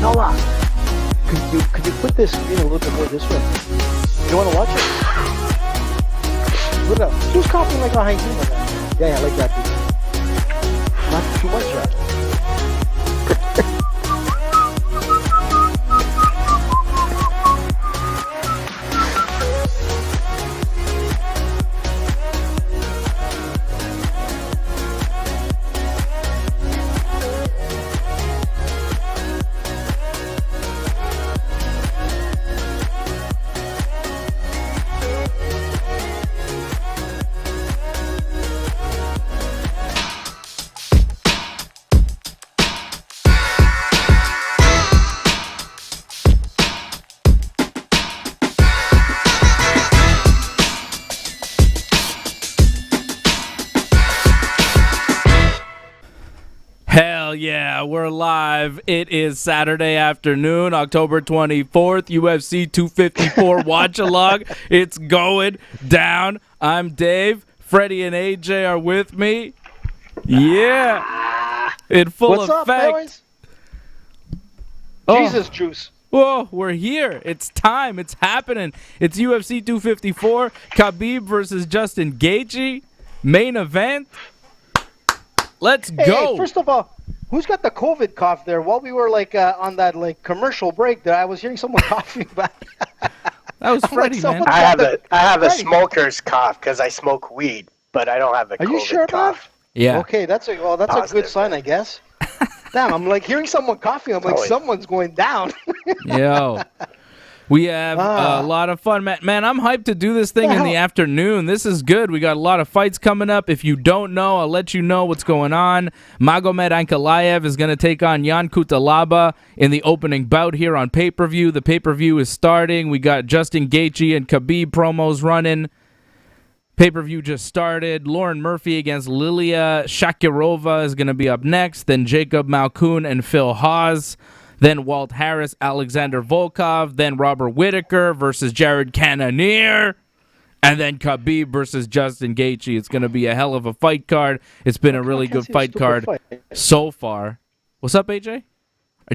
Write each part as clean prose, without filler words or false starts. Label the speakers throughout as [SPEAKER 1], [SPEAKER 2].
[SPEAKER 1] Noah, could you put this screen a little bit more this way? You want to watch it? Look up. Who's coughing like a hyena? Yeah, like that. Dude. Not too much, right?
[SPEAKER 2] Yeah, we're live. It is Saturday afternoon, October 24th, UFC 254 watch-along. It's going down. I'm Dave. Freddie and AJ are with me. Yeah. In full
[SPEAKER 1] What's
[SPEAKER 2] effect.
[SPEAKER 1] Up, boys? Jesus juice.
[SPEAKER 2] Whoa, we're here. It's time. It's happening. It's UFC 254. Khabib versus Justin Gaethje. Main event. Let's go.
[SPEAKER 1] Hey, first of all, who's got the COVID cough there? While we were on that commercial break there, I was hearing someone coughing back.
[SPEAKER 2] That was Freddie, man.
[SPEAKER 3] I have a smoker's cough because I smoke weed, but I don't have a COVID
[SPEAKER 1] you sure,
[SPEAKER 3] cough.
[SPEAKER 1] Man?
[SPEAKER 2] Yeah.
[SPEAKER 1] Okay, that's a good sign, I guess. Damn, I'm hearing someone coughing. I'm someone's going down.
[SPEAKER 2] Yo. We have a lot of fun. Man, I'm hyped to do this thing in the afternoon. This is good. We got a lot of fights coming up. If you don't know, I'll let you know what's going on. Magomed Ankalaev is going to take on Jan Kutalaba in the opening bout here on pay-per-view. The pay-per-view is starting. We got Justin Gaethje and Khabib promos running. Pay-per-view just started. Lauren Murphy against Lilia Shakirova is going to be up next. Then Jacob Malkoun and Phil Hawes. Then Walt Harris, Alexander Volkov. Then Robert Whittaker versus Jared Cannonier. And then Khabib versus Justin Gaethje. It's going to be a hell of a fight card. It's been a really good fight card so far. What's up, AJ?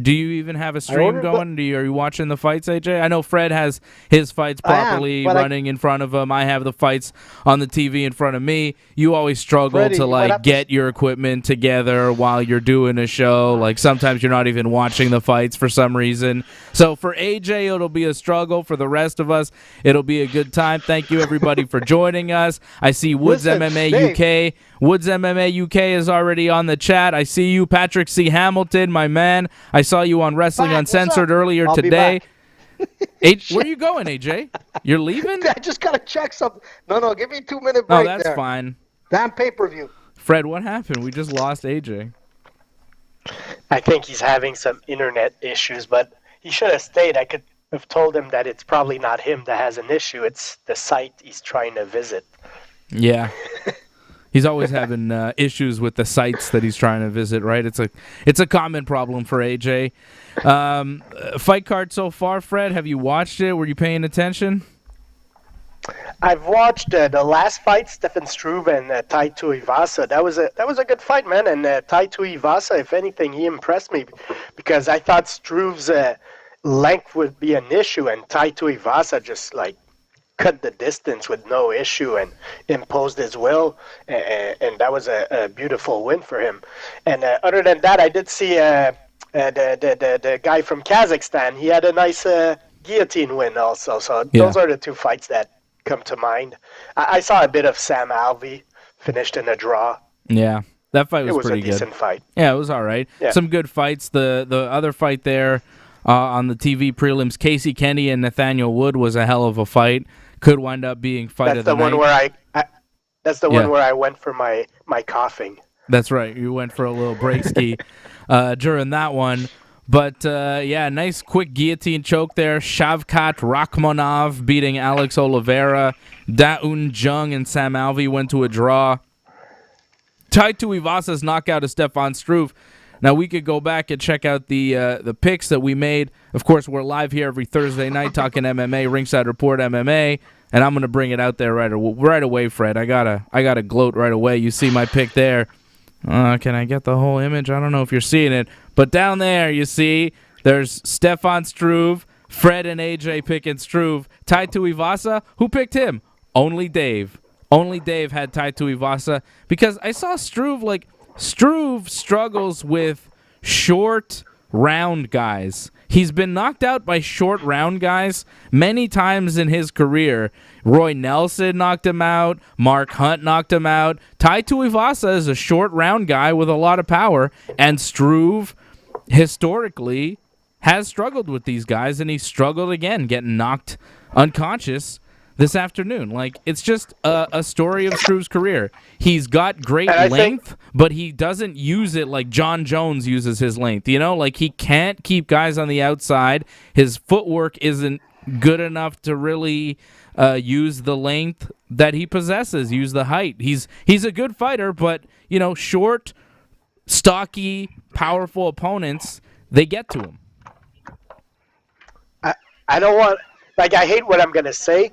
[SPEAKER 2] Do you even have a stream going? Are you watching the fights, AJ? I know Fred has his fights properly running in front of him. I have the fights on the TV in front of me. You always struggle to get your equipment together while you're doing a show. Sometimes you're not even watching the fights for some reason. So for AJ, it'll be a struggle. For the rest of us, it'll be a good time. Thank you, everybody, for joining us. I see Woods MMA UK. Woods MMA UK is already on the chat. I see you, Patrick C. Hamilton, my man. I saw you on Wrestling Uncensored earlier today. Where are you going, AJ? You're leaving?
[SPEAKER 1] I just got to check something. No, give me a 2-minute break.
[SPEAKER 2] Oh, that's fine.
[SPEAKER 1] Damn pay-per-view.
[SPEAKER 2] Fred, what happened? We just lost AJ.
[SPEAKER 3] I think he's having some internet issues, but he should have stayed. I could have told him that it's probably not him that has an issue. It's the site he's trying to visit.
[SPEAKER 2] Yeah. He's always having issues with the sites that he's trying to visit, right? It's a common problem for AJ. Fight card so far, Fred. Have you watched it? Were you paying attention?
[SPEAKER 3] I've watched the last fight, Stefan Struve and Tai Tuivasa. That was a good fight, man. And Tai Tuivasa, if anything, he impressed me because I thought Struve's length would be an issue, and Tai Tuivasa just cut the distance with no issue and imposed his will, and that was a beautiful win for him. And other than that, I did see the guy from Kazakhstan. He had a nice guillotine win also. So those are the two fights that come to mind. I saw a bit of Sam Alvey, finished in a draw.
[SPEAKER 2] Yeah, that fight was pretty good.
[SPEAKER 3] It was a decent fight.
[SPEAKER 2] Yeah, it was all right. Yeah. Some good fights. The other fight there on the TV prelims, Casey Kenny and Nathaniel Wood was a hell of a fight. Could wind up being fight of the night.
[SPEAKER 3] That's the one where I went for my coughing.
[SPEAKER 2] That's right. You went for a little break ski during that one. But, nice quick guillotine choke there. Shavkat Rakhmonov beating Alex Oliveira. Da-Un Jung and Sam Alvey went to a draw. Tai Tuivasa's knockout of Stefan Struve. Now, we could go back and check out the picks that we made. Of course, we're live here every Thursday night talking MMA, Ringside Report MMA, and I'm going to bring it out there right away, Fred. I gotta gloat right away. You see my pick there. Can I get the whole image? I don't know if you're seeing it. But down there, you see There's Stefan Struve, Fred and AJ picking Struve. Tai Tuivasa, who picked him? Only Dave. Only Dave had Tai Tuivasa because I saw Struve, Struve struggles with short round guys. He's been knocked out by short round guys many times in his career. Roy Nelson knocked him out. Mark Hunt knocked him out. Tai Tuivasa is a short round guy with a lot of power, and Struve historically has struggled with these guys, and he struggled again, getting knocked unconscious this afternoon. It's just a story of Struve's career. He's got great length, but he doesn't use it like John Jones uses his length. He can't keep guys on the outside. His footwork isn't good enough to really use the length that he possesses, use the height. He's a good fighter, but, short, stocky, powerful opponents, they get to him.
[SPEAKER 3] I don't want, I hate what I'm going to say,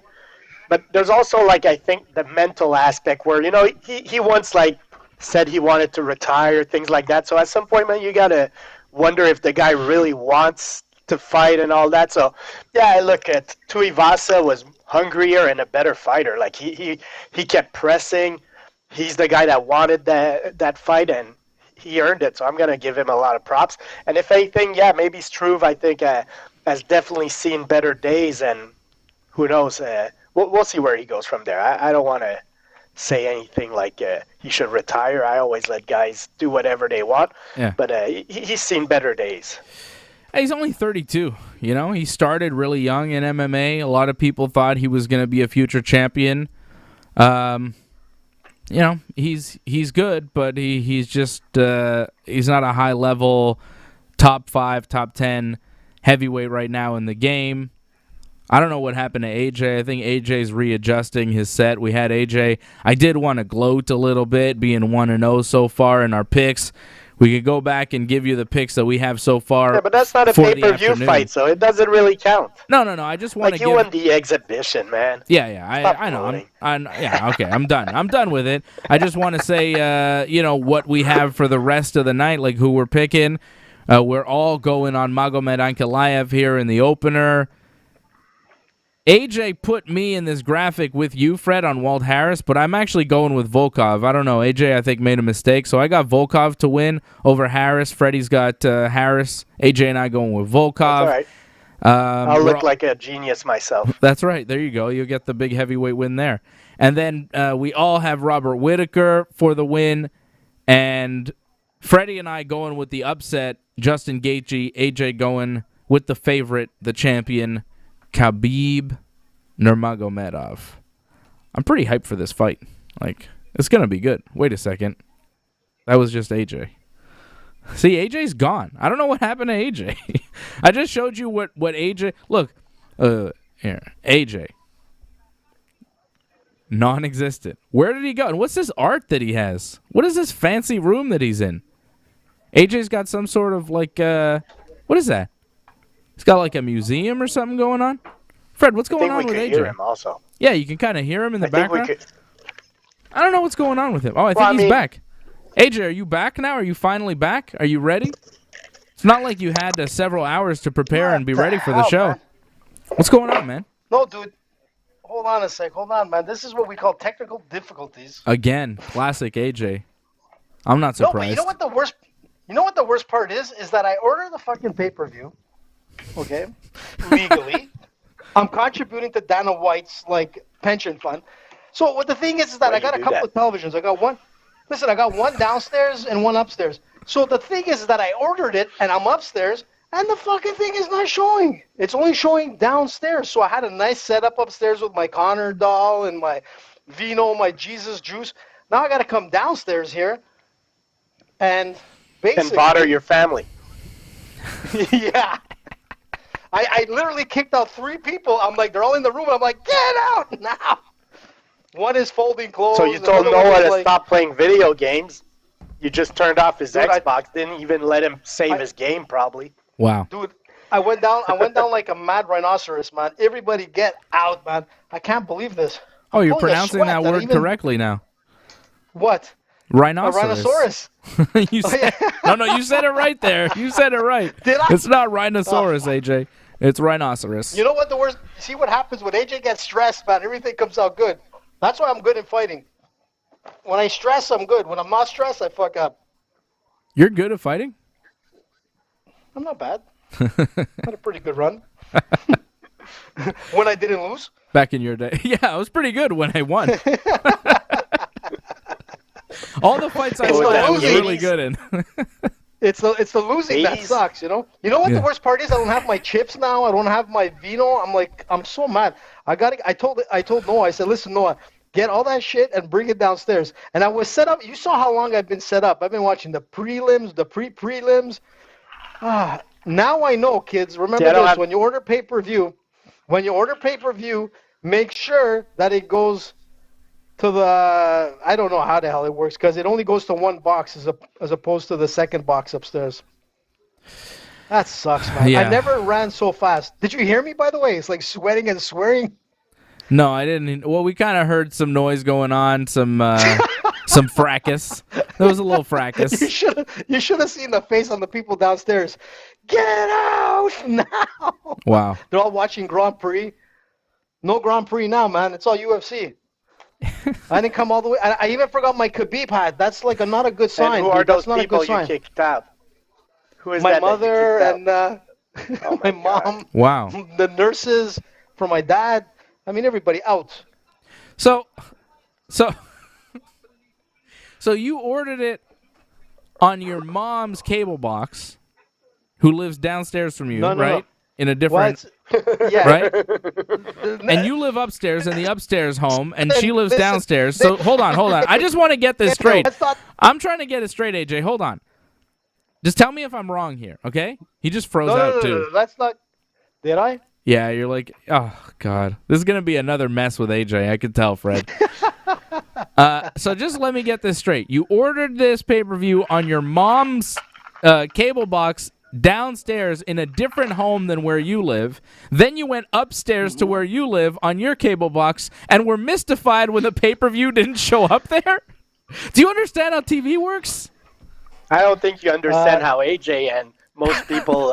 [SPEAKER 3] but there's also, I think the mental aspect where, he once, said he wanted to retire, things like that. So at some point, man, you got to wonder if the guy really wants to fight and all that. So, yeah, I look at Tuivasa was hungrier and a better fighter. He kept pressing. He's the guy that wanted that fight, and he earned it. So I'm going to give him a lot of props. And if anything, yeah, maybe Struve, I think, has definitely seen better days, and who knows, we'll see where he goes from there. I don't want to say anything like he should retire. I always let guys do whatever they want. Yeah. But he's seen better days.
[SPEAKER 2] He's only 32. He started really young in MMA. A lot of people thought he was going to be a future champion. He's good, but he's just he's not a high level top 5, top 10 heavyweight right now in the game. I don't know what happened to AJ. I think AJ's readjusting his set. We had AJ. I did want to gloat a little bit, being 1-0 so far in our picks. We could go back and give you the picks that we have so far.
[SPEAKER 3] Yeah, but that's not a pay-per-view fight, so it doesn't really count.
[SPEAKER 2] No. I just want to
[SPEAKER 3] you won the exhibition, man.
[SPEAKER 2] Yeah. I know. Okay. I'm done. I'm done with it. I just want to say, what we have for the rest of the night, who we're picking. We're all going on Magomed Ankalaev here in the opener. AJ put me in this graphic with you, Fred, on Walt Harris, but I'm actually going with Volkov. I don't know. AJ, I think, made a mistake, so I got Volkov to win over Harris. Freddie's got Harris. AJ and I going with Volkov.
[SPEAKER 3] That's all right. I'll look like a genius myself.
[SPEAKER 2] That's right. There you go. You'll get the big heavyweight win there. And then we all have Robert Whittaker for the win, and Freddie and I going with the upset, Justin Gaethje. AJ going with the favorite, the champion, Khabib Nurmagomedov. I'm pretty hyped for this fight. It's going to be good. Wait a second. That was just AJ. See, AJ's gone. I don't know what happened to AJ. I just showed you what AJ... Look, here. AJ. Non-existent. Where did he go? And what's this art that he has? What is this fancy room that he's in? AJ's got some sort of, what is that? He's got a museum or something going on. Fred, what's going on with AJ?
[SPEAKER 3] Hear him also.
[SPEAKER 2] Yeah, you can kind of hear him in the background. I don't know what's going on with him. Oh, I think he's back. AJ, are you back now? Are you finally back? Are you ready? It's not like you had several hours to prepare and be ready for the show. Man? What's going on, man?
[SPEAKER 4] No, dude. Hold on a sec. Hold on, man. This is what we call technical difficulties.
[SPEAKER 2] Again, classic AJ. I'm not surprised.
[SPEAKER 4] No, but you know what the worst part is that I ordered the fucking pay-per-view. Okay, legally, I'm contributing to Dana White's pension fund. So what the thing is that I got a couple of televisions. I got one. Listen, I got one downstairs and one upstairs. So the thing is that I ordered it and I'm upstairs and the fucking thing is not showing. It's only showing downstairs. So I had a nice setup upstairs with my Conor doll and my vino, my Jesus juice. Now I got to come downstairs here and basically
[SPEAKER 3] and bother your family.
[SPEAKER 4] Yeah. I literally kicked out 3 people. I'm they're all in the room. I'm get out now. One is folding clothes.
[SPEAKER 3] So you told Noah to stop playing video games. You just turned off his Xbox. Didn't even let him save his game, probably.
[SPEAKER 2] Wow.
[SPEAKER 4] Dude, I went down like a mad rhinoceros, man. Everybody get out, man. I can't believe this.
[SPEAKER 2] Oh, you're pronouncing that word correctly now.
[SPEAKER 4] What?
[SPEAKER 2] Rhinoceros.
[SPEAKER 4] rhinoceros.
[SPEAKER 2] You said, no, you said it right there. You said it right.
[SPEAKER 4] Did I?
[SPEAKER 2] It's not rhinoceros, AJ. It's rhinoceros.
[SPEAKER 4] You know what the worst? See what happens when AJ gets stressed, man. Everything comes out good. That's why I'm good in fighting. When I stress, I'm good. When I'm not stressed, I fuck up.
[SPEAKER 2] You're good at fighting?
[SPEAKER 4] I'm not bad. Had a pretty good run. When I didn't lose.
[SPEAKER 2] Back in your day. Yeah, I was pretty good when I won. All the fights I won, I was really good in.
[SPEAKER 4] It's the losing that sucks, you know? You know what the worst part is? I don't have my chips now. I don't have my vino. I'm so mad. I told Noah, I said, listen, Noah, get all that shit and bring it downstairs. And I was set up. You saw how long I've been set up. I've been watching the prelims, the prelims. Now I know, kids. Remember this: when you order pay-per-view, make sure that it goes to the. I don't know how the hell it works because it only goes to one box as opposed to the second box upstairs. That sucks, man.
[SPEAKER 2] Yeah.
[SPEAKER 4] I never ran so fast. Did you hear me, by the way? It's like sweating and swearing.
[SPEAKER 2] No, I didn't. Well, we kind of heard some noise going on, some fracas. There was a little fracas.
[SPEAKER 4] You should have seen the face on the people downstairs. Get out now!
[SPEAKER 2] Wow.
[SPEAKER 4] They're all watching Grand Prix. No Grand Prix now, man. It's all UFC. I didn't come all the way. I even forgot my Khabib hat. That's like not a good sign.
[SPEAKER 3] And who are
[SPEAKER 4] That's
[SPEAKER 3] those
[SPEAKER 4] not
[SPEAKER 3] people
[SPEAKER 4] a good sign.
[SPEAKER 3] you kicked out? Who is
[SPEAKER 4] my
[SPEAKER 3] that
[SPEAKER 4] mother
[SPEAKER 3] that you
[SPEAKER 4] and
[SPEAKER 3] oh
[SPEAKER 4] my
[SPEAKER 3] God.
[SPEAKER 4] mom.
[SPEAKER 2] Wow.
[SPEAKER 4] The nurses for my dad. I mean, everybody out.
[SPEAKER 2] So you ordered it on your mom's cable box, who lives downstairs from you,
[SPEAKER 4] No.
[SPEAKER 2] right? In a different,
[SPEAKER 4] Yeah.
[SPEAKER 2] right? And you live upstairs in the upstairs home, and she lives downstairs. So hold on. I just want to get this straight. I'm trying to get it straight, AJ. Hold on. Just tell me if I'm wrong here, okay? He just froze out too.
[SPEAKER 4] No, that's not. Did I?
[SPEAKER 2] Yeah, you're like, oh, God. This is going to be another mess with AJ. I can tell, Fred. So just let me get this straight. You ordered this pay-per-view on your mom's cable box downstairs in a different home than where you live. Then you went upstairs to where you live on your cable box and were mystified when the pay-per-view didn't show up there? Do you understand how TV works?
[SPEAKER 3] I don't think you understand how AJ and most people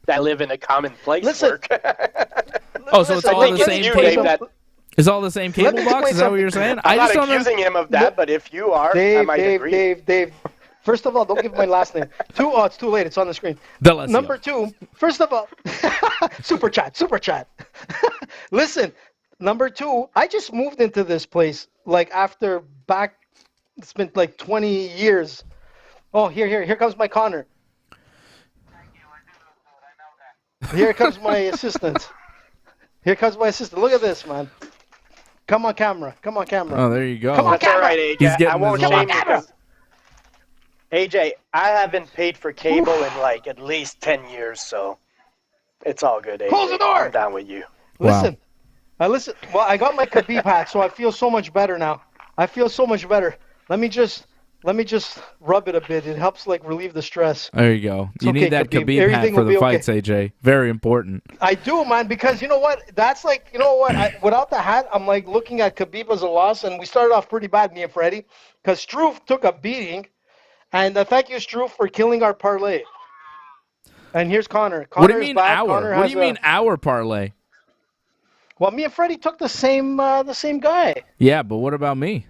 [SPEAKER 3] that live in a common place work.
[SPEAKER 2] Oh, so it's all the same cable?
[SPEAKER 3] That,
[SPEAKER 2] Is all the same cable box? Is that what you're saying?
[SPEAKER 3] I'm not accusing him of that, but if you are, I might agree.
[SPEAKER 4] Dave. First of all, don't give my last name. It's too late. It's on the screen. Number 2, first of all, super chat. Listen, number 2, I just moved into this place it's been like 20 years. Oh, here comes my Conor. Here comes my assistant. Look at this, man. Come on, camera.
[SPEAKER 2] Oh, there you go.
[SPEAKER 4] Come on,
[SPEAKER 3] That's all right, AJ. I won't shame you because AJ, I haven't paid for cable in like at least 10 years, so it's all good, AJ.
[SPEAKER 4] Close the door!
[SPEAKER 3] I'm down with you.
[SPEAKER 4] Listen. Well, I got my Khabib hat, so I feel so much better now. Let me just rub it a bit. It helps relieve the stress.
[SPEAKER 2] There you go. You need that Khabib hat for the fights, AJ. Very important.
[SPEAKER 4] I do, man, because you know what? That's without the hat, I'm looking at Khabib as a loss, and we started off pretty bad, me and Freddie, because Struve took a beating, and thank you, Struve, for killing our parlay. And here's Conor.
[SPEAKER 2] What do you mean our? What do you mean our parlay?
[SPEAKER 4] Well, me and Freddie took the same guy.
[SPEAKER 2] Yeah, but what about me?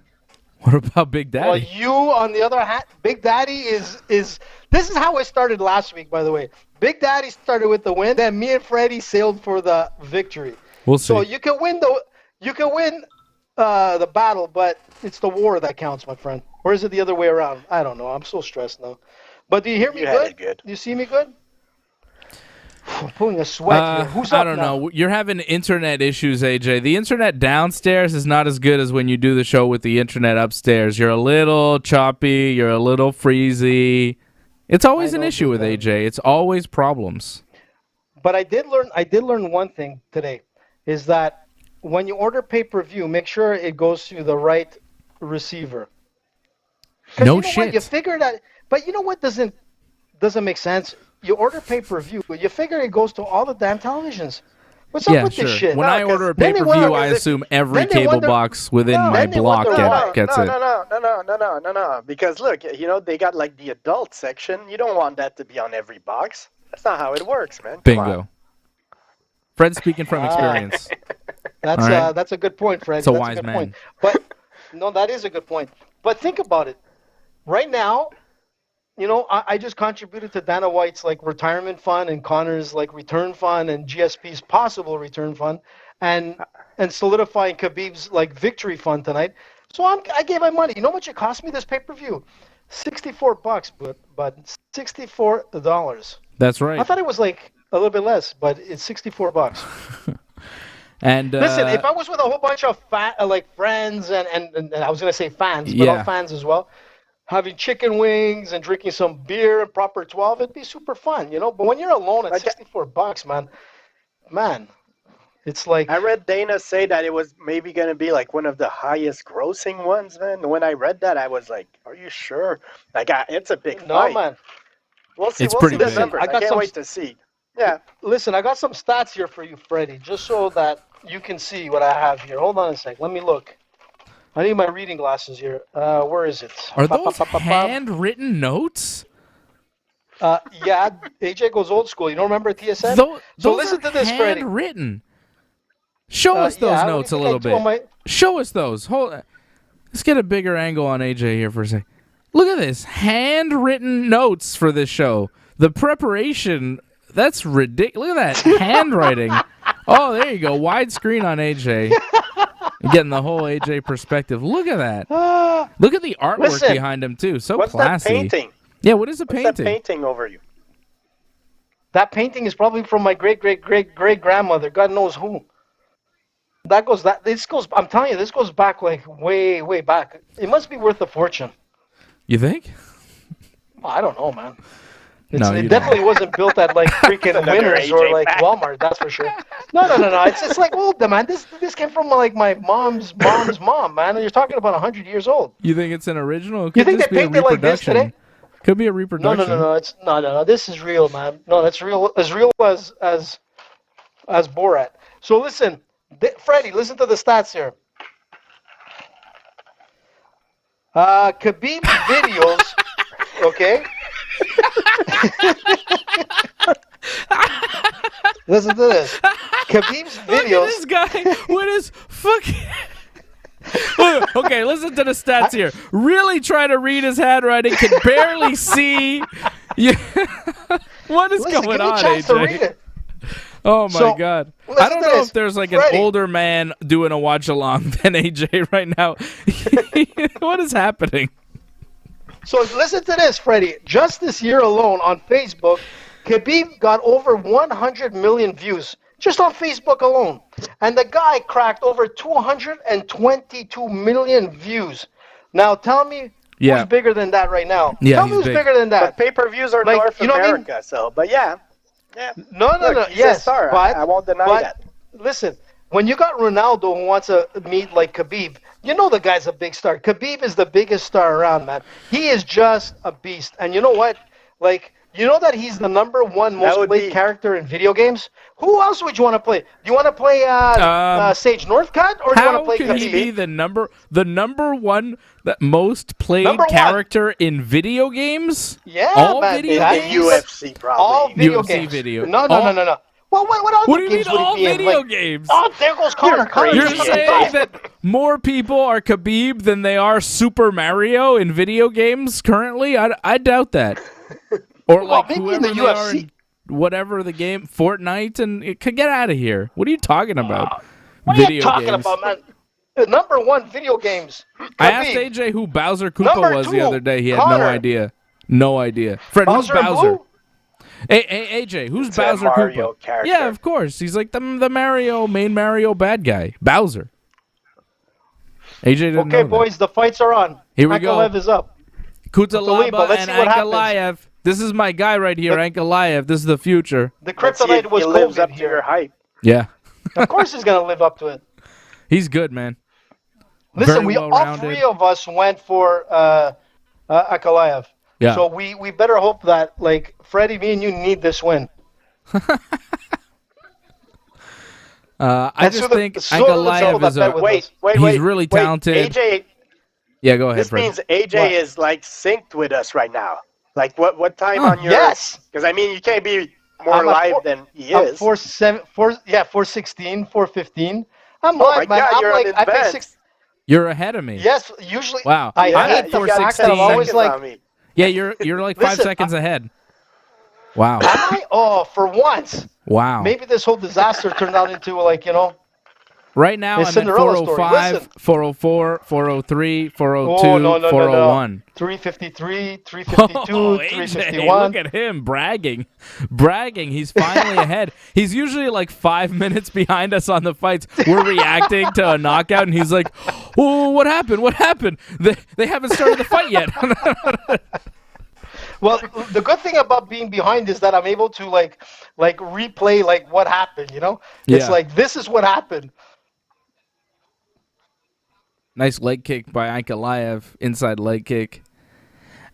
[SPEAKER 2] What about Big Daddy?
[SPEAKER 4] Well, you, on the other hand, Big Daddy is. This is how it started last week, by the way. Big Daddy started with the win, then me and Freddie sailed for the victory.
[SPEAKER 2] We'll see.
[SPEAKER 4] So you can win the battle, but it's the war that counts, my friend. Or is it the other way around? I don't know. I'm so stressed now. But do you hear me good? Do you see me good? I'm pulling a sweat here. Who's up
[SPEAKER 2] I don't know. You're having internet issues, AJ. The internet downstairs is not as good as when you do the show with the internet upstairs. You're a little choppy. You're a little freezy. It's always an issue with AJ. It's always problems.
[SPEAKER 4] But I did learn one thing today, is that when you order pay-per-view, make sure it goes to the right receiver.
[SPEAKER 2] No shit.
[SPEAKER 4] What? You figure that, but you know what doesn't make sense? You order pay-per-view, but you figure it goes to all the damn televisions. What's up
[SPEAKER 2] Yeah,
[SPEAKER 4] with
[SPEAKER 2] sure.
[SPEAKER 4] this shit?
[SPEAKER 2] When I order a
[SPEAKER 4] then they
[SPEAKER 2] pay-per-view,
[SPEAKER 4] wonder-
[SPEAKER 2] I assume every
[SPEAKER 4] then they
[SPEAKER 2] cable
[SPEAKER 4] wonder-
[SPEAKER 2] box within
[SPEAKER 4] No,
[SPEAKER 2] my
[SPEAKER 4] then they
[SPEAKER 2] block
[SPEAKER 4] wonder why.
[SPEAKER 2] gets it.
[SPEAKER 3] No. Because look, they got like the adult section. You don't want that to be on every box. That's not how it works, man. Come on.
[SPEAKER 2] Bingo. Fred's speaking from experience.
[SPEAKER 4] That's
[SPEAKER 2] All right.
[SPEAKER 4] that's a good point, Fred.
[SPEAKER 2] It's a
[SPEAKER 4] That's
[SPEAKER 2] wise
[SPEAKER 4] good
[SPEAKER 2] man.
[SPEAKER 4] point. But no, that is a good point. But think about it. Right now, I just contributed to Dana White's like retirement fund and Conor's like return fund and GSP's possible return fund, and solidifying Khabib's like victory fund tonight. So I gave my money. You know how much it cost me this pay-per-view? $64, but $64.
[SPEAKER 2] That's right.
[SPEAKER 4] I thought it was like a little bit less, but it's $64.
[SPEAKER 2] And
[SPEAKER 4] Listen, if I was with a whole bunch of friends and I was gonna say fans, but all fans as well, having chicken wings and drinking some beer and proper 12, it'd be super fun, But when you're alone at $64, man, it's like
[SPEAKER 3] I read Dana say that it was maybe going to be like one of the highest grossing ones, man. When I read that, I was like, "Are you sure?" Like, it's a big fight.
[SPEAKER 4] No, man.
[SPEAKER 3] We'll see.
[SPEAKER 2] It's
[SPEAKER 3] We'll
[SPEAKER 2] pretty
[SPEAKER 3] see the
[SPEAKER 2] big.
[SPEAKER 3] numbers. I can't wait to see. Yeah.
[SPEAKER 4] Listen, I got some stats here for you, Freddie, just so that you can see what I have here. Hold on a sec. Let me look. I need my reading glasses here. Where is it?
[SPEAKER 2] are those handwritten notes?
[SPEAKER 4] Yeah, AJ goes old school. You don't remember TSN?
[SPEAKER 2] Those
[SPEAKER 4] So listen
[SPEAKER 2] are
[SPEAKER 4] to this, Freddie.
[SPEAKER 2] handwritten. Show us those
[SPEAKER 4] yeah,
[SPEAKER 2] notes a
[SPEAKER 4] what do you
[SPEAKER 2] little
[SPEAKER 4] think I do on
[SPEAKER 2] bit. Show us those. Let's get a bigger angle on AJ here for a second. Look at this. Handwritten notes for this show. The preparation, that's ridiculous. Look at that handwriting. Oh, there you go. Widescreen on AJ. You're getting the whole AJ perspective. Look at that. Look at the artwork behind him, too. So
[SPEAKER 3] What's
[SPEAKER 2] classy.
[SPEAKER 3] that painting?
[SPEAKER 2] Yeah, what is the
[SPEAKER 3] What's
[SPEAKER 2] painting?
[SPEAKER 3] that painting over you?
[SPEAKER 4] That painting is probably from my great-great-great-great-grandmother. God knows who. This goes. I'm telling you, this goes back like way, way back. It must be worth a fortune.
[SPEAKER 2] You think?
[SPEAKER 4] I don't know, man.
[SPEAKER 2] No, you
[SPEAKER 4] it
[SPEAKER 2] don't.
[SPEAKER 4] definitely wasn't built at like freaking Winners or like Walmart. That's for sure. No. It's like old, man. This came from like my mom's mom, man. You're talking about 100 years old.
[SPEAKER 2] You think it's an original? It
[SPEAKER 4] You
[SPEAKER 2] could
[SPEAKER 4] think
[SPEAKER 2] just
[SPEAKER 4] they
[SPEAKER 2] be a
[SPEAKER 4] painted like this
[SPEAKER 2] reproduction.
[SPEAKER 4] today?
[SPEAKER 2] Could be a reproduction.
[SPEAKER 4] No. This is real, man. No, that's real. As real as Borat. So listen, Freddie, listen to the stats here. Khabib videos, okay? Listen to this. Khabib's
[SPEAKER 2] Look at
[SPEAKER 4] videos.
[SPEAKER 2] this guy with his fucking... Okay, listen to the stats here. Really try to read his handwriting. Can barely see. Yeah. What is
[SPEAKER 4] Listen,
[SPEAKER 2] going
[SPEAKER 4] give me
[SPEAKER 2] on,
[SPEAKER 4] a chance to read
[SPEAKER 2] AJ?
[SPEAKER 4] it.
[SPEAKER 2] Oh my
[SPEAKER 4] So,
[SPEAKER 2] God!
[SPEAKER 4] listen
[SPEAKER 2] I don't
[SPEAKER 4] to
[SPEAKER 2] know
[SPEAKER 4] this.
[SPEAKER 2] if there's like
[SPEAKER 4] Freddie.
[SPEAKER 2] an older man doing a watch along than AJ right now. What is happening?
[SPEAKER 4] So listen to this, Freddie. Just this year alone on Facebook, Khabib got over 100 million views just on Facebook alone. And the guy cracked over 222 million views. Now tell me who's bigger than that right now.
[SPEAKER 2] Yeah,
[SPEAKER 4] tell me
[SPEAKER 2] he's
[SPEAKER 4] who's
[SPEAKER 2] big.
[SPEAKER 4] bigger than that.
[SPEAKER 3] But pay-per-views are
[SPEAKER 4] Like,
[SPEAKER 3] North
[SPEAKER 4] you know what I mean?
[SPEAKER 3] America, so. But yeah.
[SPEAKER 4] No.
[SPEAKER 3] He's
[SPEAKER 4] Yes,
[SPEAKER 3] a star.
[SPEAKER 4] but
[SPEAKER 3] I won't deny that.
[SPEAKER 4] Listen, when you got Ronaldo who wants to meet like Khabib, you know the guy's a big star. Khabib is the biggest star around, man. He is just a beast. And you know what? Like, you know that he's the #1 most played character in video games? Who else would you want to play? Do you want to play Sage Northcutt, or do you want to play
[SPEAKER 2] How can he be the number one most played character in video games?
[SPEAKER 4] Yeah,
[SPEAKER 2] all
[SPEAKER 4] man.
[SPEAKER 2] video games?
[SPEAKER 3] UFC, probably.
[SPEAKER 4] All video
[SPEAKER 2] UFC
[SPEAKER 4] games.
[SPEAKER 2] video.
[SPEAKER 4] No. Well, what other
[SPEAKER 2] What do you
[SPEAKER 4] games
[SPEAKER 2] mean
[SPEAKER 4] would
[SPEAKER 2] all
[SPEAKER 4] he be in?
[SPEAKER 2] video
[SPEAKER 4] Like,
[SPEAKER 2] games?
[SPEAKER 4] oh, there goes Conor.
[SPEAKER 2] You're saying that more people are Khabib than they are Super Mario in video games currently? I doubt that. Or like
[SPEAKER 4] maybe
[SPEAKER 2] whoever
[SPEAKER 4] in the
[SPEAKER 2] they
[SPEAKER 4] UFC.
[SPEAKER 2] are in whatever the game, Fortnite, and it could get out of here. What are you talking about?
[SPEAKER 4] What are you talking about, man? #1 video games.
[SPEAKER 2] I asked
[SPEAKER 4] Khabib.
[SPEAKER 2] AJ who Bowser Koopa was the
[SPEAKER 4] #2,
[SPEAKER 2] other day. He had
[SPEAKER 4] Conor.
[SPEAKER 2] no idea. No idea. Fred, who's
[SPEAKER 4] Bowser and
[SPEAKER 2] Bowser?
[SPEAKER 4] Blue?
[SPEAKER 2] Hey, AJ, who's
[SPEAKER 3] It's a
[SPEAKER 2] Bowser
[SPEAKER 3] Mario
[SPEAKER 2] Koopa?
[SPEAKER 3] character.
[SPEAKER 2] Yeah, of course. He's like the main Mario bad guy, Bowser. AJ didn't know
[SPEAKER 4] Okay,
[SPEAKER 2] that.
[SPEAKER 4] boys, the fights are on.
[SPEAKER 2] Here we go.
[SPEAKER 4] Ankalaev is up.
[SPEAKER 2] Kutalaba
[SPEAKER 4] let's
[SPEAKER 2] and
[SPEAKER 4] see what happens.
[SPEAKER 2] Ankalaev. This is my guy right here, Ankalaev. This is the future.
[SPEAKER 4] The
[SPEAKER 3] Let's see if
[SPEAKER 4] kryptonite was
[SPEAKER 3] he lives
[SPEAKER 4] COVID
[SPEAKER 3] up to your
[SPEAKER 4] here.
[SPEAKER 3] hype.
[SPEAKER 2] Yeah.
[SPEAKER 4] Of course he's going to live up to it.
[SPEAKER 2] He's good, man.
[SPEAKER 4] Listen,
[SPEAKER 2] Very
[SPEAKER 4] all
[SPEAKER 2] well-rounded.
[SPEAKER 4] 3 of us went for Ankalaev.
[SPEAKER 2] Yeah.
[SPEAKER 4] So we better hope that, like, Freddie, me and you need this win.
[SPEAKER 2] I just think Ankalaev is he's really talented.
[SPEAKER 3] AJ,
[SPEAKER 2] yeah, go ahead.
[SPEAKER 3] This
[SPEAKER 2] Fred.
[SPEAKER 3] means AJ is like synced with us right now. Like what time on your?
[SPEAKER 4] Yes.
[SPEAKER 3] Because I mean, you can't be more live than he
[SPEAKER 4] I'm
[SPEAKER 3] is.
[SPEAKER 4] 416, 415. I'm
[SPEAKER 3] Oh
[SPEAKER 4] live,
[SPEAKER 3] my
[SPEAKER 4] man.
[SPEAKER 3] God,
[SPEAKER 4] I'm
[SPEAKER 3] you're
[SPEAKER 4] like
[SPEAKER 3] in
[SPEAKER 4] I pay
[SPEAKER 3] advance.
[SPEAKER 4] 6.
[SPEAKER 2] You're ahead of me.
[SPEAKER 4] Yes, usually.
[SPEAKER 2] Wow.
[SPEAKER 4] I
[SPEAKER 2] I'm
[SPEAKER 4] hate
[SPEAKER 2] at
[SPEAKER 4] the fact
[SPEAKER 2] 416.
[SPEAKER 4] that I'm always like.
[SPEAKER 3] on me.
[SPEAKER 2] Yeah, you're like 5
[SPEAKER 4] Listen,
[SPEAKER 2] seconds ahead. Wow.
[SPEAKER 4] Am I? Oh, for once.
[SPEAKER 2] Wow.
[SPEAKER 4] Maybe this whole disaster turned out into
[SPEAKER 2] Right now,
[SPEAKER 4] It's
[SPEAKER 2] I'm at
[SPEAKER 4] Cinderella story.
[SPEAKER 2] 405,
[SPEAKER 4] Listen.
[SPEAKER 2] 404, 403, 402,
[SPEAKER 4] Oh, no.
[SPEAKER 2] 401.
[SPEAKER 4] 353, 352,
[SPEAKER 2] Oh, AJ,
[SPEAKER 4] 351.
[SPEAKER 2] look at him bragging. He's finally ahead. He's usually like 5 minutes behind us on the fights. We're reacting to a knockout, and he's like, "Oh, what happened? They haven't started the fight yet."
[SPEAKER 4] Well, the good thing about being behind is that I'm able to like replay like what happened. It's
[SPEAKER 2] Yeah.
[SPEAKER 4] like this is what happened.
[SPEAKER 2] Nice leg kick by Ankalaev, inside leg kick.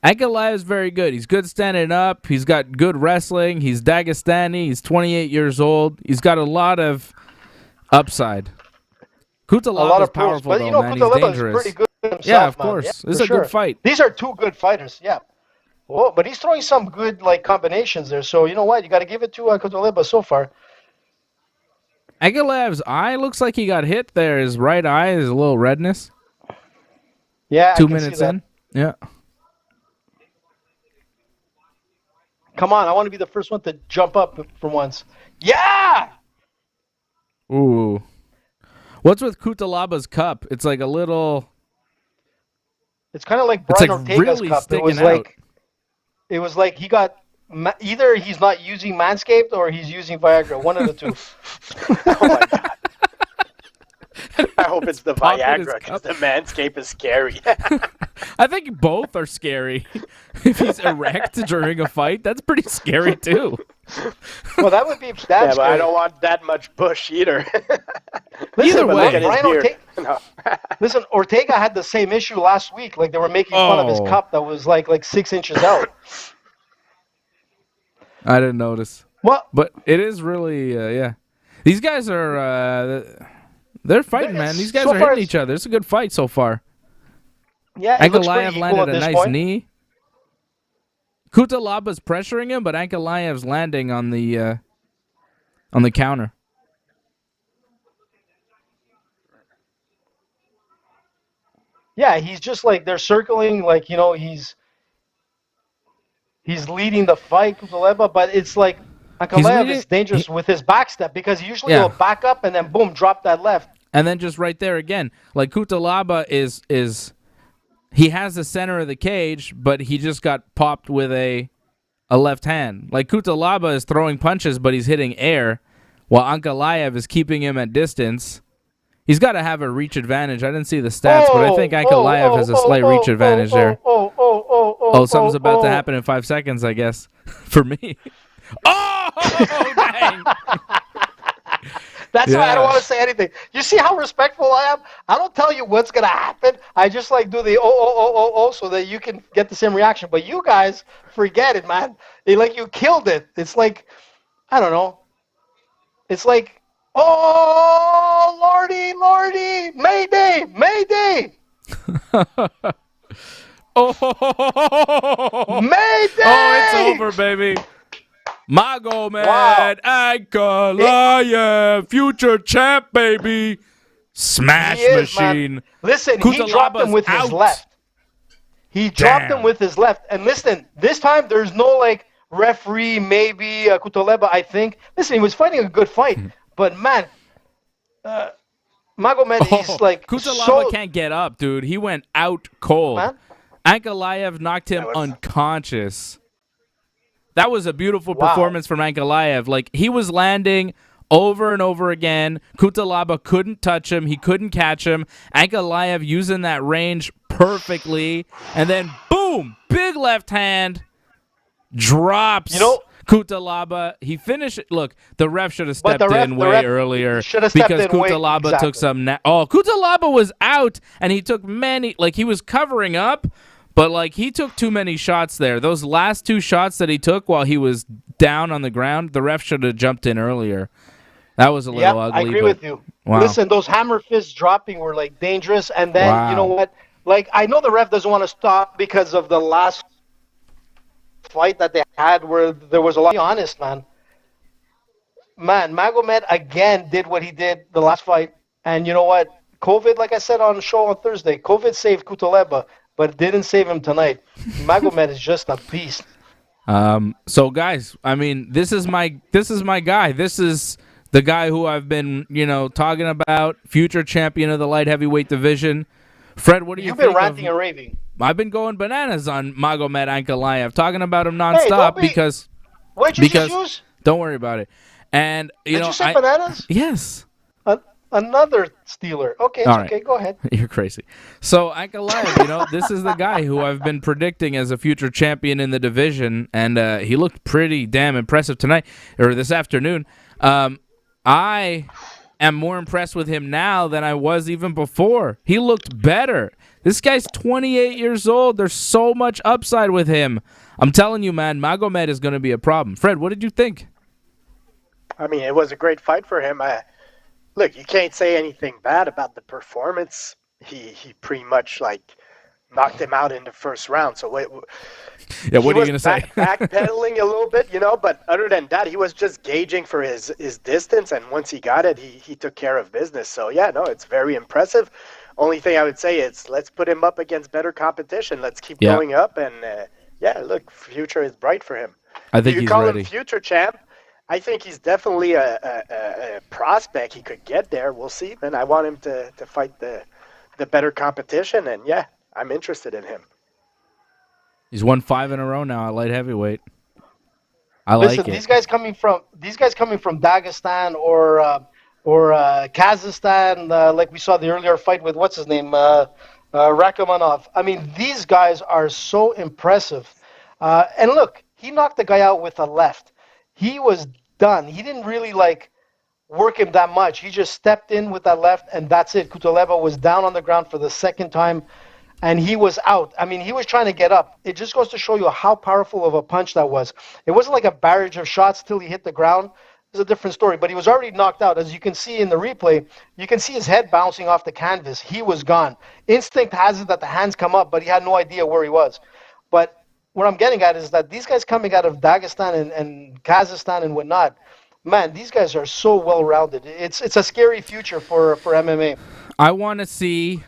[SPEAKER 2] Ankalaev is very good. He's good standing up. He's got good wrestling. He's Dagestani. He's 28 years old. He's got a lot of upside. Kutalaba is powerful,
[SPEAKER 4] but
[SPEAKER 2] though, man. He's
[SPEAKER 4] Kutalaba
[SPEAKER 2] dangerous.
[SPEAKER 4] is pretty good himself,
[SPEAKER 2] Yeah, of
[SPEAKER 4] man.
[SPEAKER 2] course.
[SPEAKER 4] Yeah,
[SPEAKER 2] This is
[SPEAKER 4] for
[SPEAKER 2] a
[SPEAKER 4] sure.
[SPEAKER 2] good fight.
[SPEAKER 4] These are two good fighters. Yeah. Oh, but he's throwing some good like combinations there. So you know what? You got to give it to Kutalaba so far.
[SPEAKER 2] Ankalaev's eye looks like he got hit there. His right eye is a little redness.
[SPEAKER 4] Yeah.
[SPEAKER 2] 2 minutes in. Yeah.
[SPEAKER 4] Come on, I want to be the first one to jump up for once. Yeah.
[SPEAKER 2] Ooh. What's with Kutalaba's cup? It's like a little.
[SPEAKER 4] It's kind of like
[SPEAKER 2] It's
[SPEAKER 4] Brian
[SPEAKER 2] like
[SPEAKER 4] Ortega's
[SPEAKER 2] really
[SPEAKER 4] cup.
[SPEAKER 2] sticking out.
[SPEAKER 4] It was like he got either he's not using Manscaped or he's using Viagra. One of the two.
[SPEAKER 3] Oh my God. I hope it's the
[SPEAKER 2] Pop in his
[SPEAKER 3] Viagra because
[SPEAKER 2] cup.
[SPEAKER 3] the Manscaped is scary.
[SPEAKER 2] I think both are scary. If he's erect during a fight, that's pretty scary too.
[SPEAKER 4] Well, that would be
[SPEAKER 3] Yeah,
[SPEAKER 4] that's.
[SPEAKER 3] but I don't want that much bush either.
[SPEAKER 2] Either
[SPEAKER 3] But
[SPEAKER 2] way.
[SPEAKER 3] look at his
[SPEAKER 4] Brian
[SPEAKER 3] beard.
[SPEAKER 4] Ortega,
[SPEAKER 3] No.
[SPEAKER 4] listen, Ortega had the same issue last week. Like they were making fun of his
[SPEAKER 2] Oh.
[SPEAKER 4] cup that was like 6 inches out.
[SPEAKER 2] I didn't notice.
[SPEAKER 4] Well,
[SPEAKER 2] But it is really, yeah. These guys are, they're fighting, man. These guys
[SPEAKER 4] So
[SPEAKER 2] are
[SPEAKER 4] far
[SPEAKER 2] hitting
[SPEAKER 4] it's-
[SPEAKER 2] each other. It's a good fight so far.
[SPEAKER 4] yeah, it looks
[SPEAKER 2] Ankalaev
[SPEAKER 4] pretty equal
[SPEAKER 2] landed
[SPEAKER 4] at
[SPEAKER 2] a
[SPEAKER 4] this
[SPEAKER 2] nice
[SPEAKER 4] point.
[SPEAKER 2] knee. Kutalaba's pressuring him, but Ankalaev's landing on the counter.
[SPEAKER 4] Yeah, he's just like they're circling, like he's leading the fight, Kutaleba, but it's like Ankalaev
[SPEAKER 2] leading-
[SPEAKER 4] is dangerous with his back step because usually
[SPEAKER 2] Yeah.
[SPEAKER 4] he'll back up and then boom, drop that left.
[SPEAKER 2] And then just right there again, like Kutalaba is he has the center of the cage, but he just got popped with a left hand. Like Kutalaba is throwing punches, but he's hitting air, while Ankalaev is keeping him at distance. He's got to have a reach advantage. I didn't see the stats, but I think Ankalaev has a slight reach advantage there. Oh, something's about to happen in 5 seconds, I guess, for me. Oh, dang.
[SPEAKER 4] That's why I
[SPEAKER 2] Yeah.
[SPEAKER 4] don't want to say anything. You see how respectful I am? I don't tell you what's gonna happen. I just like do the so that you can get the same reaction. But you guys, forget it, man. You killed it. It's like, I don't know. It's like, oh lordy, Mayday.
[SPEAKER 2] Oh,
[SPEAKER 4] Mayday!
[SPEAKER 2] it's over, baby. Magomed
[SPEAKER 4] Wow.
[SPEAKER 2] Ankalaev, future champ, baby. Smash
[SPEAKER 4] He is,
[SPEAKER 2] machine.
[SPEAKER 4] man. Listen, he dropped him
[SPEAKER 2] Kutalaba's
[SPEAKER 4] with his
[SPEAKER 2] out.
[SPEAKER 4] left. He dropped
[SPEAKER 2] Damn.
[SPEAKER 4] him with his left. And listen, this time there's no referee, maybe Kutaleba, I think. Listen, he was fighting a good fight, but man, Magomed, he's like
[SPEAKER 2] Kutalaba
[SPEAKER 4] so.
[SPEAKER 2] can't get up, dude. He went out cold.
[SPEAKER 4] Man.
[SPEAKER 2] Ankalaev knocked him unconscious. That was a beautiful performance from Ankalaev. Like, he was landing over and over again. Kutalaba couldn't touch him. He couldn't catch him. Ankalaev using that range perfectly. And then, boom, big left hand, drops Kutalaba. He finished it. Look, the ref should have stepped in way earlier
[SPEAKER 4] should have stepped
[SPEAKER 2] because
[SPEAKER 4] in way-
[SPEAKER 2] Kutalaba took
[SPEAKER 4] exactly.
[SPEAKER 2] some. Kutalaba was out, and he took many. Like, he was covering up. But, he took too many shots there. Those last 2 shots that he took while he was down on the ground, the ref should have jumped in earlier. That was a little ugly.
[SPEAKER 4] I agree with you.
[SPEAKER 2] Wow.
[SPEAKER 4] Listen, those hammer fists dropping were like dangerous, and then you know what? Like I know the ref doesn't want to stop because of the last fight that they had where there was a lot. Be honest, man. Magomed again did what he did the last fight, and you know what? COVID, like I said on the show on Thursday, COVID saved Kutaleba, but it didn't save him tonight. Magomed is just a beast.
[SPEAKER 2] So guys, I mean, this is my guy. This is the guy who I've been, talking about, future champion of the light heavyweight division. Fred, what do you think?
[SPEAKER 4] You've been ranting and raving.
[SPEAKER 2] I've been going bananas on Magomed Ankalaev, talking about him nonstop because.
[SPEAKER 4] What did you just use?
[SPEAKER 2] Don't worry about it. And
[SPEAKER 4] did you say bananas?
[SPEAKER 2] Yes.
[SPEAKER 4] Another Steeler. Okay, it's okay. Go ahead.
[SPEAKER 2] You're crazy. So Ankalaev, this is the guy who I've been predicting as a future champion in the division, and he looked pretty damn impressive tonight or this afternoon. I am more impressed with him now than I was even before. He looked better. This guy's 28 years old. There's so much upside with him. I'm telling you, man, Magomed is going to be a problem. Fred, what did you think?
[SPEAKER 3] I mean, it was a great fight for him. Look, you can't say anything bad about the performance. He pretty much knocked him out in the first round. So what are you going to say? Backpedaling a little bit, but other than that, he was just gauging for his distance, and once he got it, he took care of business. So yeah, no, it's very impressive. Only thing I would say is let's put him up against better competition. Let's keep going up, and look, future is bright for him.
[SPEAKER 2] I think he's ready. You call him
[SPEAKER 3] future champ? I think he's definitely a prospect. He could get there. We'll see. And I want him to fight the better competition. And yeah, I'm interested in him.
[SPEAKER 2] He's won 5 in a row now at light heavyweight.
[SPEAKER 4] Listen, these guys coming from Dagestan or Kazakhstan, like we saw the earlier fight with what's his name, Rakhmonov. I mean, these guys are so impressive. And look, he knocked the guy out with a left. He was done. He didn't really work him that much. He just stepped in with that left, and that's it. Kutaleba was down on the ground for the second time, and he was out. I mean, he was trying to get up. It just goes to show you how powerful of a punch that was. It wasn't like a barrage of shots till he hit the ground. It's a different story, but he was already knocked out. As you can see in the replay, you can see his head bouncing off the canvas. He was gone. Instinct has it that the hands come up, but he had no idea where he was. But what I'm getting at is that these guys coming out of Dagestan and Kazakhstan and whatnot, man, these guys are so well-rounded. It's a scary future for MMA.
[SPEAKER 2] I want to see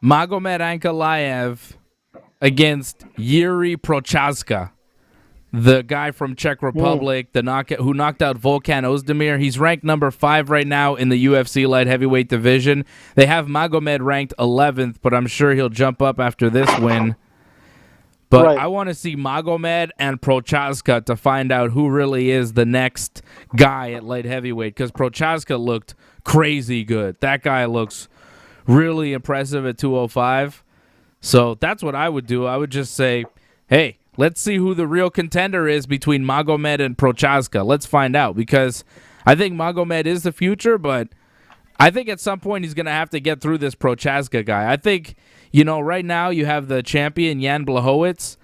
[SPEAKER 2] Magomed Ankalaev against Yuri Prochazka, the guy from Czech Republic, who knocked out Volkan Ozdemir. He's ranked number 5 right now in the UFC light heavyweight division. They have Magomed ranked 11th, but I'm sure he'll jump up after this win. But I want to see Magomed and Prochazka to find out who really is the next guy at light heavyweight, because Prochazka looked crazy good. That guy looks really impressive at 205. So that's what I would do. I would just say, hey, let's see who the real contender is between Magomed and Prochazka. Let's find out, because I think Magomed is the future, but I think at some point he's going to have to get through this Prochazka guy. I think, right now you have the champion, Jan Blachowicz.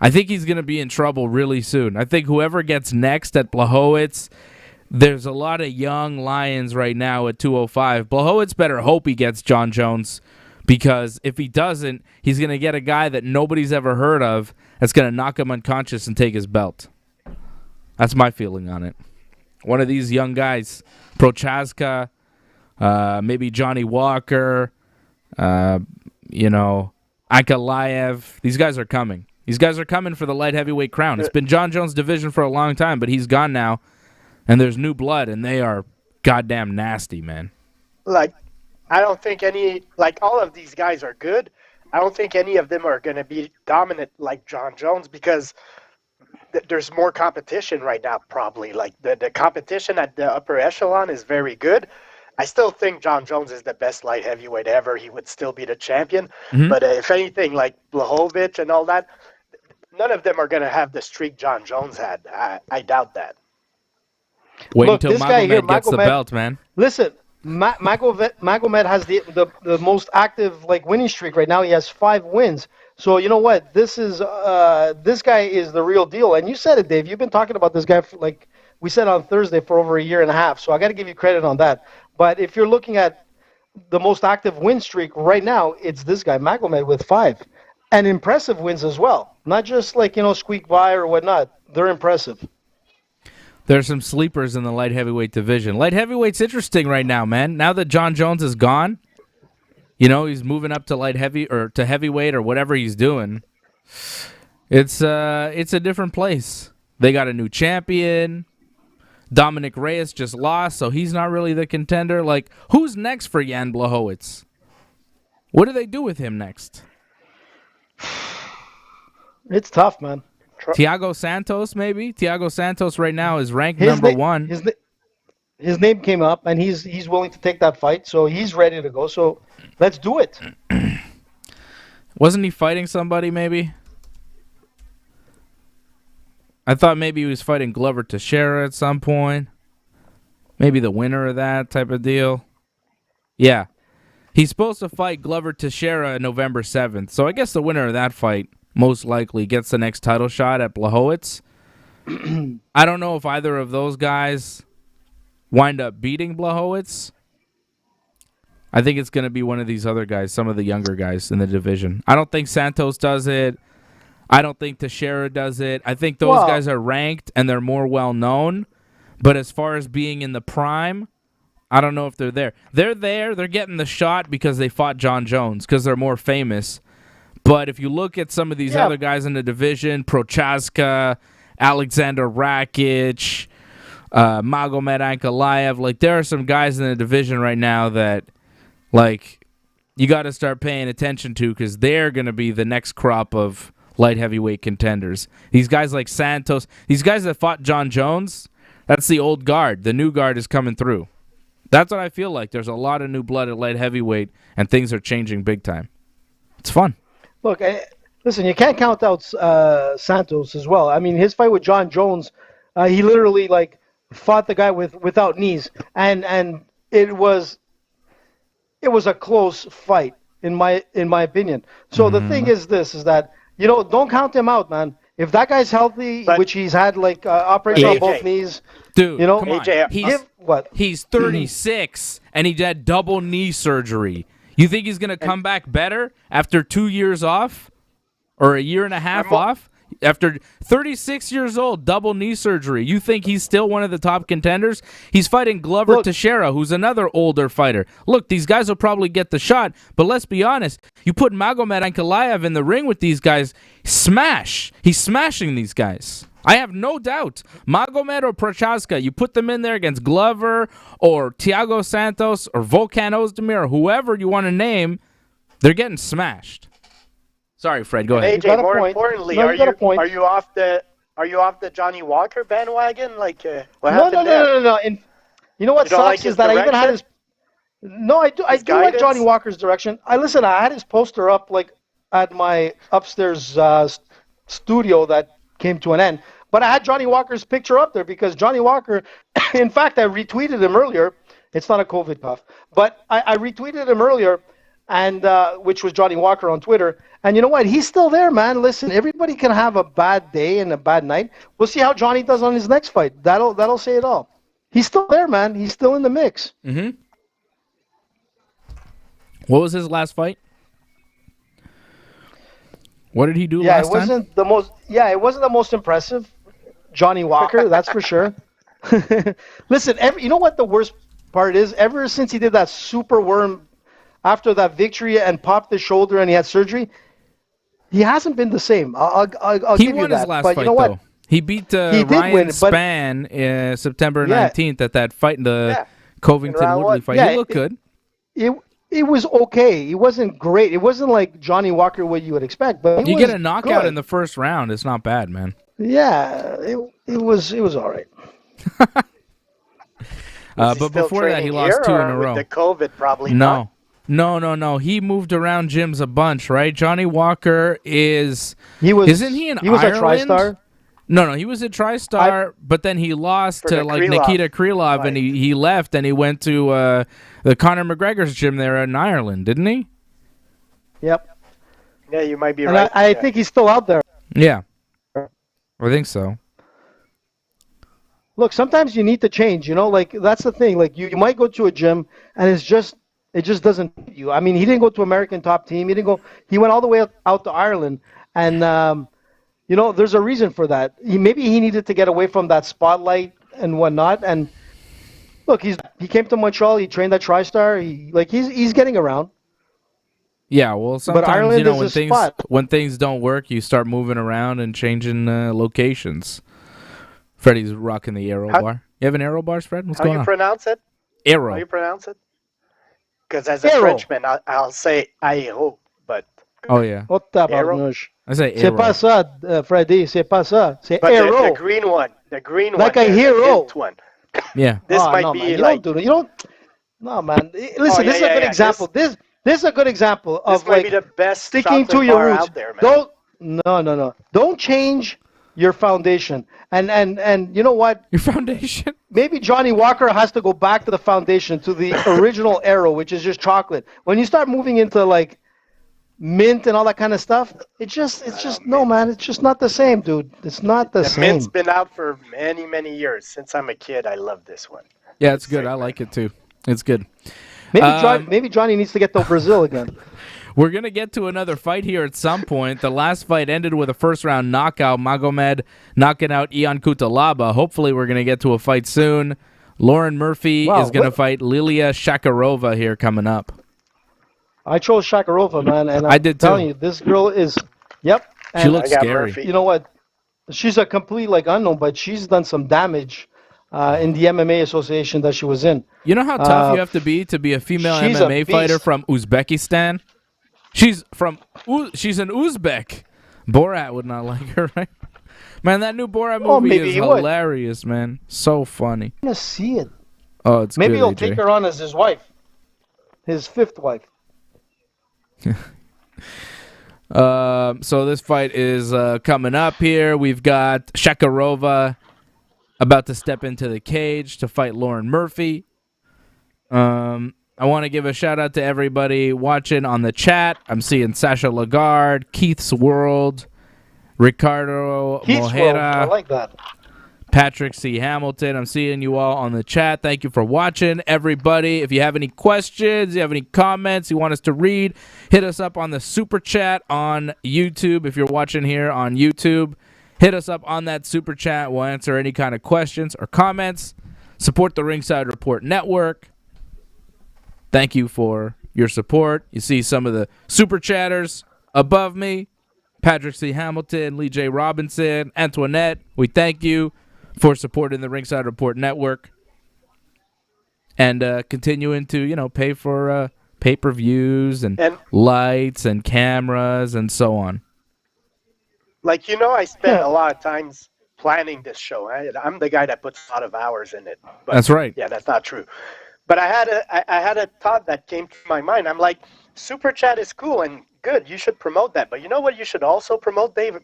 [SPEAKER 2] I think he's going to be in trouble really soon. I think whoever gets next at Blachowicz, there's a lot of young lions right now at 205. Blachowicz better hope he gets John Jones, because if he doesn't, he's going to get a guy that nobody's ever heard of that's going to knock him unconscious and take his belt. That's my feeling on it. One of these young guys, Prochazka, maybe Johnny Walker, Ankalaev. These guys are coming. These guys are coming for the light heavyweight crown. It's been John Jones' division for a long time, but he's gone now, and there's new blood, and they are goddamn nasty, man.
[SPEAKER 3] I don't think all of these guys are good. I don't think any of them are going to be dominant like John Jones, because there's more competition right now, probably. The competition at the upper echelon is very good. I still think John Jones is the best light heavyweight ever. He would still be the champion. Mm-hmm. But if anything, like Blachowicz and all that, none of them are going to have the streak John Jones had. I doubt that.
[SPEAKER 2] Wait until Magomed gets the belt, man.
[SPEAKER 4] Listen, Magomed has the most active winning streak right now. He has 5 wins. So you know what? This guy is the real deal. And you said it, Dave. You've been talking about this guy we said on Thursday for over a year and a half. So I got to give you credit on that. But if you're looking at the most active win streak right now, it's this guy, Magomed, with 5. And impressive wins as well. Not just like, squeak by or whatnot. They're impressive.
[SPEAKER 2] There's some sleepers in the light heavyweight division. Light heavyweight's interesting right now, man. Now that John Jones is gone, he's moving up to to heavyweight or whatever he's doing. It's a different place. They got a new champion. Dominic Reyes just lost, so he's not really the contender. Like, who's next for Jan Blachowicz? What do they do with him next?
[SPEAKER 4] It's tough, man.
[SPEAKER 2] Thiago Santos, maybe? Thiago Santos right now is ranked number 1.
[SPEAKER 4] His name came up, and he's willing to take that fight, so he's ready to go. So let's do it.
[SPEAKER 2] Wasn't he fighting somebody, maybe? I thought maybe he was fighting Glover Teixeira at some point. Maybe the winner of that type of deal. Yeah. He's supposed to fight Glover Teixeira November 7th, so I guess the winner of that fight most likely gets the next title shot at Blachowicz. I don't know if either of those guys wind up beating Blachowicz. I think it's going to be one of these other guys, some of the younger guys in the division. I don't think Santos does it. I don't think Teixeira does it. I think those guys are ranked and they're more well-known. But as far as being in the prime, I don't know if they're there. They're there. They're getting the shot because they fought John Jones, because they're more famous. But if you look at some of these other guys in the division, Prochaska, Alexander Rakic, Magomed Ankalaev, like, there are some guys in the division right now that, like, you got to start paying attention to, because they're going to be the next crop of light heavyweight contenders. These guys like Santos, these guys that fought John Jones, that's the old guard. The new guard is coming through. That's what I feel like. There's a lot of new blood at light heavyweight, and things are changing big time. It's fun.
[SPEAKER 4] Look, listen, you can't count out Santos as well. I mean, his fight with John Jones, he literally fought the guy without knees, and it was a close fight in my opinion. So the thing is that don't count him out, man. If that guy's healthy, which he's had operation on both knees,
[SPEAKER 2] dude, come on.
[SPEAKER 4] AJ,
[SPEAKER 2] He's 36 and he had double knee surgery. You think he's going to come back better after 2 years off or a year and a half off? After 36 years old, double knee surgery, you think he's still one of the top contenders? He's fighting Glover Teixeira, who's another older fighter. Look, these guys will probably get the shot, but let's be honest. You put Magomed Ankalaev in the ring with these guys, smash. He's smashing these guys. I have no doubt. Magomed or Prochaska, you put them in there against Glover or Thiago Santos or Volkan Ozdemir or whoever you want to name, they're getting smashed. Sorry, Fred. Go ahead.
[SPEAKER 3] AJ, more importantly, are you off the Johnny Walker bandwagon? What happened there?
[SPEAKER 4] No. And you know what sucks is that I even had his. No, I do like Johnny Walker's direction. I had his poster up at my upstairs studio that came to an end. But I had Johnny Walker's picture up there because Johnny Walker, in fact, I retweeted him earlier. It's not a COVID cough, but I retweeted him earlier, and which was Johnny Walker on Twitter. And you know what? He's still there, man. Listen, everybody can have a bad day and a bad night. We'll see how Johnny does on his next fight. That'll say it all. He's still there, man. He's still in the mix.
[SPEAKER 2] Mm-hmm. What was his last fight? What did he do last time?
[SPEAKER 4] It wasn't the most impressive, Johnny Walker, that's for sure. Listen, you know what the worst part is? Ever since he did that super worm after that victory and popped his shoulder and he had surgery, he hasn't been the same. I'll give you that.
[SPEAKER 2] He won his last fight, though. He beat Ryan Spann September 19th at that fight in the Covington Woodley fight. He looked good.
[SPEAKER 4] It was okay. It wasn't great. It wasn't like Johnny Walker what you would expect. But
[SPEAKER 2] you get a knockout in the first round. It's not bad, man.
[SPEAKER 4] Yeah, it was all right.
[SPEAKER 2] But before that, he lost 2 in a row.
[SPEAKER 3] With the COVID, probably
[SPEAKER 2] not. No. He moved around gyms a bunch, right? Johnny Walker isn't he in Ireland?
[SPEAKER 4] He was a TriStar.
[SPEAKER 2] No, he was a TriStar, but then he lost to Nikita Krylov, and he left, and he went to the Conor McGregor's gym there in Ireland, didn't he?
[SPEAKER 4] Yep.
[SPEAKER 3] Yeah, you might be right.
[SPEAKER 4] I think he's still out there.
[SPEAKER 2] Yeah, I think so.
[SPEAKER 1] look, sometimes you need to change. You know, like that's the thing. Like you might go to a gym and it just doesn't fit you. I mean, he didn't go to American Top Team. He went all the way out to Ireland, and you know, there's a reason for that. Maybe he needed to get away from that spotlight and whatnot. And look, he came to Montreal. He trained at TriStar. He's getting around.
[SPEAKER 2] Yeah, well, sometimes
[SPEAKER 1] Ireland
[SPEAKER 2] you know
[SPEAKER 1] is a spot.
[SPEAKER 2] when things don't work, you start moving around and changing locations. Freddie's rocking the Aero bar. You have an Aero bar, Fred? What's going on?
[SPEAKER 3] How you pronounce it?
[SPEAKER 2] Aero.
[SPEAKER 3] How you pronounce it? Because as a Frenchman, I'll say aéro, but
[SPEAKER 2] oh yeah. I say
[SPEAKER 1] C'est
[SPEAKER 2] Aero.
[SPEAKER 1] pas ça, Freddie. C'est pas ça. C'est
[SPEAKER 3] but
[SPEAKER 1] Aero.
[SPEAKER 3] the green one,
[SPEAKER 1] like a hero.
[SPEAKER 3] The one.
[SPEAKER 2] Yeah.
[SPEAKER 3] This might
[SPEAKER 1] no,
[SPEAKER 3] be
[SPEAKER 1] man.
[SPEAKER 3] like.
[SPEAKER 1] You don't. No, man. Listen, this is a good example. This is a good example of
[SPEAKER 3] this might be the best
[SPEAKER 1] sticking to your
[SPEAKER 3] bar
[SPEAKER 1] roots.
[SPEAKER 3] Out there, man.
[SPEAKER 1] No. Don't change your foundation. And you know what?
[SPEAKER 2] Your foundation?
[SPEAKER 1] Maybe Johnny Walker has to go back to the foundation, to the original Aero, which is just chocolate. When you start moving into like mint and all that kind of stuff, it's just no, man. It's just not the same, dude. It's not the same.
[SPEAKER 3] Mint's been out for many, many years. Since I'm a kid, I love this one.
[SPEAKER 2] Yeah, it's good. I like it too. It's good.
[SPEAKER 1] Maybe Johnny needs to get to Brazil again.
[SPEAKER 2] We're going to get to another fight here at some point. The last fight ended with a first-round knockout. Magomed knocking out Ion Cutelaba. Hopefully we're going to get to a fight soon. Lauren Murphy is going to fight Lilia Shakarova here coming up.
[SPEAKER 1] I chose Shakarova, man, and
[SPEAKER 2] I did
[SPEAKER 1] telling
[SPEAKER 2] too.
[SPEAKER 1] you, this girl is, yep.
[SPEAKER 2] She looks scary.
[SPEAKER 3] Murphy.
[SPEAKER 1] You know what? She's a complete unknown, but she's done some damage in the MMA association that she was in.
[SPEAKER 2] You know how tough you have to be a female
[SPEAKER 1] she's
[SPEAKER 2] MMA
[SPEAKER 1] a
[SPEAKER 2] fighter
[SPEAKER 1] beast.
[SPEAKER 2] from Uzbekistan? She's an Uzbek. Borat would not like her, right? Man, that new Borat movie is hilarious, man. So funny.
[SPEAKER 1] I want to see it.
[SPEAKER 2] Oh, it's
[SPEAKER 1] Maybe
[SPEAKER 2] good,
[SPEAKER 1] he'll
[SPEAKER 2] AJ.
[SPEAKER 1] take her on as his wife, his fifth wife.
[SPEAKER 2] So this fight is coming up here. We've got Shakarova about to step into the cage to fight Lauren Murphy. I want to give a shout out to everybody watching on the chat. I'm seeing Sasha Lagarde, Keith's World, Ricardo Mojera,
[SPEAKER 1] I like that.
[SPEAKER 2] Patrick C. Hamilton. I'm seeing you all on the chat. Thank you for watching, everybody. If you have any questions, you have any comments you want us to read, hit us up on the super chat on YouTube. If you're watching here on YouTube, hit us up on that super chat. We'll answer any kind of questions or comments. Support the Ringside Report Network. Thank you for your support. You see some of the super chatters above me. Patrick C. Hamilton, Lee J. Robinson, Antoinette. We thank you for supporting the Ringside Report Network and continuing to, pay for pay-per-views and lights and cameras and so on.
[SPEAKER 3] I spent a lot of times planning this show. I'm the guy that puts a lot of hours in it. But,
[SPEAKER 2] that's right.
[SPEAKER 3] Yeah, that's not true. But I had a thought that came to my mind. I'm like, Super Chat is cool and good. You should promote that. But you know what you should also promote, Dave?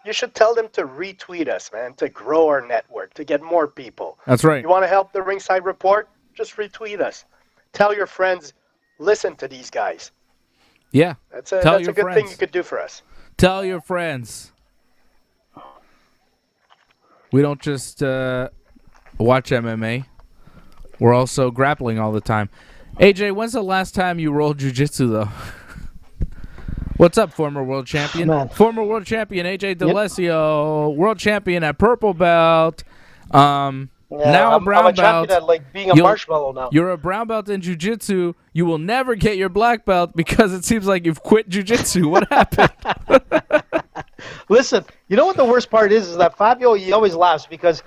[SPEAKER 3] You should tell them to retweet us, man, to grow our network, to get more people.
[SPEAKER 2] That's right.
[SPEAKER 3] You want to help the Ringside Report? Just retweet us. Tell your friends, listen to these guys.
[SPEAKER 2] Yeah.
[SPEAKER 3] That's a good thing you could do for us.
[SPEAKER 2] Tell your friends. We don't just watch MMA. We're also grappling all the time. AJ, when's the last time you rolled jiu-jitsu, though? What's up, former world champion?
[SPEAKER 1] Man.
[SPEAKER 2] Former world champion AJ DeLesio, world champion at purple belt. Now a brown
[SPEAKER 1] I'm a
[SPEAKER 2] belt.
[SPEAKER 1] champion at being a marshmallow now.
[SPEAKER 2] You're a brown belt in jiu-jitsu. You will never get your black belt because it seems like you've quit jiu-jitsu. What happened?
[SPEAKER 1] Listen, you know what the worst part is that Fabio, he always laughs because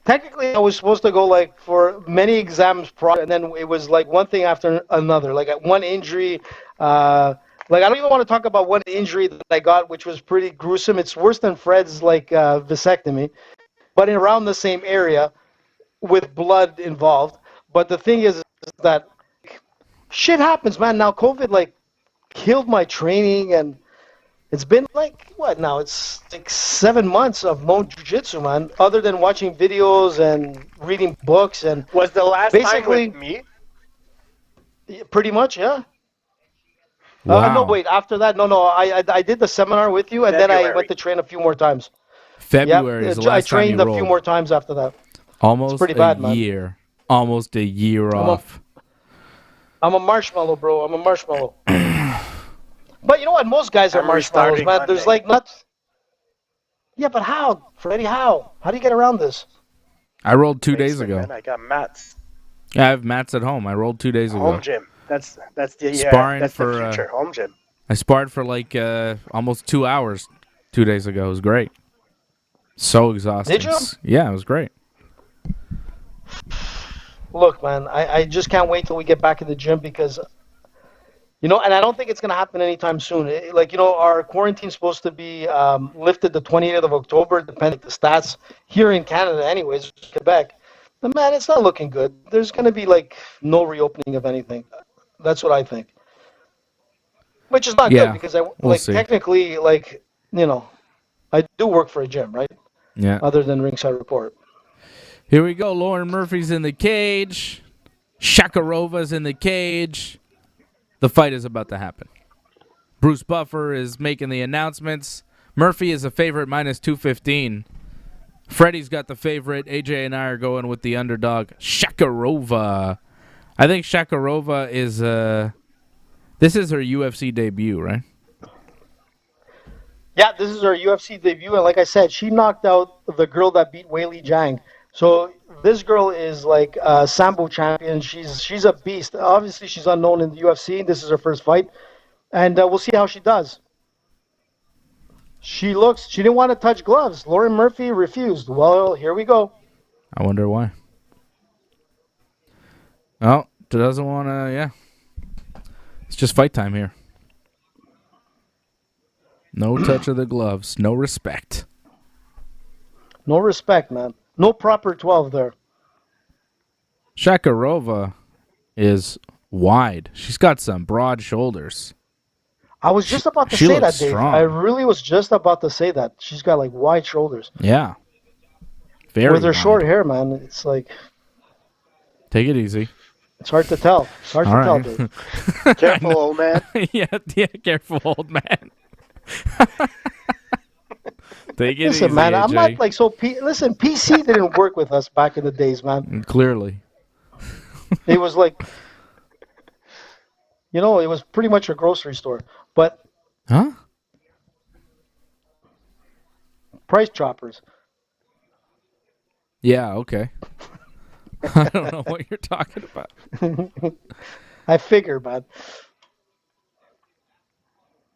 [SPEAKER 1] technically I was supposed to go for many exams prior, and then it was one thing after another, one injury. I don't even want to talk about one injury that I got, which was pretty gruesome. It's worse than Fred's vasectomy, but around the same area with blood involved. But the thing is that shit happens, man. Now COVID killed my training, and it's been what now? It's 7 months of no jiu-jitsu, man. Other than watching videos and reading books, and
[SPEAKER 3] was the last time with me?
[SPEAKER 1] Pretty much, yeah.
[SPEAKER 2] Wow.
[SPEAKER 1] No, wait. After that, no. I did the seminar with you, and then I went to train a few more times.
[SPEAKER 2] February is the last
[SPEAKER 1] I trained
[SPEAKER 2] time you
[SPEAKER 1] a few
[SPEAKER 2] rolled.
[SPEAKER 1] more times after that.
[SPEAKER 2] Almost
[SPEAKER 4] pretty
[SPEAKER 2] a
[SPEAKER 4] bad, man.
[SPEAKER 2] year. Almost a year off.
[SPEAKER 4] I'm a marshmallow, bro. I'm a marshmallow. But you know what? Most guys are
[SPEAKER 3] I'm
[SPEAKER 4] marshmallows,
[SPEAKER 3] restarting
[SPEAKER 4] man. There's
[SPEAKER 3] Monday.
[SPEAKER 4] like not. Yeah, but how, Freddie? How? How do you get around this?
[SPEAKER 2] I rolled 2 days
[SPEAKER 3] Basement,
[SPEAKER 2] ago.
[SPEAKER 3] Man, I got mats.
[SPEAKER 2] Yeah, I have mats at home. I rolled 2 days ago.
[SPEAKER 3] Home gym. That's the
[SPEAKER 2] Sparring
[SPEAKER 3] that's
[SPEAKER 2] for,
[SPEAKER 3] the future. Home gym.
[SPEAKER 2] I sparred for like almost 2 hours 2 days ago. It was great. So exhausting.
[SPEAKER 4] Did you?
[SPEAKER 2] Yeah, it was great.
[SPEAKER 4] Look, man, I just can't wait till we get back in the gym because, and I don't think it's going to happen anytime soon. Our quarantine's supposed to be lifted the 28th of October, depending on the stats here in Canada anyways, Quebec. But, man, it's not looking good. There's going to be, no reopening of anything. That's what I think. Which is not good because
[SPEAKER 2] we'll see.
[SPEAKER 4] technically, I do work for a gym, right?
[SPEAKER 2] Yeah.
[SPEAKER 4] Other than Ringside Report.
[SPEAKER 2] Here we go. Lauren Murphy's in the cage. Shakarova's in the cage. The fight is about to happen. Bruce Buffer is making the announcements. Murphy is a favorite minus 215. Freddie's got the favorite. AJ and I are going with the underdog, Shakarova. I think Shakarova is this is her UFC debut, right?
[SPEAKER 4] Yeah, this is her UFC debut, and like I said, she knocked out the girl that beat Weili Zhang. So this girl is like a Sambo champion. She's a beast. Obviously, she's unknown in the UFC. This is her first fight, and we'll see how she does. She didn't want to touch gloves. Lauren Murphy refused. Well, here we go.
[SPEAKER 2] I wonder why. Oh, doesn't want to, yeah. It's just fight time here. No touch of the gloves. No respect.
[SPEAKER 4] No respect, man. No proper 12 there.
[SPEAKER 2] Shakarova is wide. She's got some broad shoulders.
[SPEAKER 4] I was just about to
[SPEAKER 2] She
[SPEAKER 4] say that,
[SPEAKER 2] looks
[SPEAKER 4] Dave.
[SPEAKER 2] strong.
[SPEAKER 4] I really was just about to say that. She's got wide shoulders.
[SPEAKER 2] Yeah. Very
[SPEAKER 4] With her
[SPEAKER 2] wide.
[SPEAKER 4] short hair, man, it's
[SPEAKER 2] Take it easy.
[SPEAKER 4] it's hard to tell. It's hard
[SPEAKER 2] All
[SPEAKER 4] to
[SPEAKER 2] right.
[SPEAKER 4] tell, Dave.
[SPEAKER 3] Careful, old man.
[SPEAKER 2] yeah, careful, old man. Take it
[SPEAKER 4] Listen,
[SPEAKER 2] easy,
[SPEAKER 4] man,
[SPEAKER 2] AJ.
[SPEAKER 4] I'm not listen, PC didn't work with us back in the days, man.
[SPEAKER 2] Clearly.
[SPEAKER 4] It was it was pretty much a grocery store. But
[SPEAKER 2] Huh?
[SPEAKER 4] Price Choppers.
[SPEAKER 2] Yeah, okay. I don't know what you're talking about.
[SPEAKER 4] I figure, man.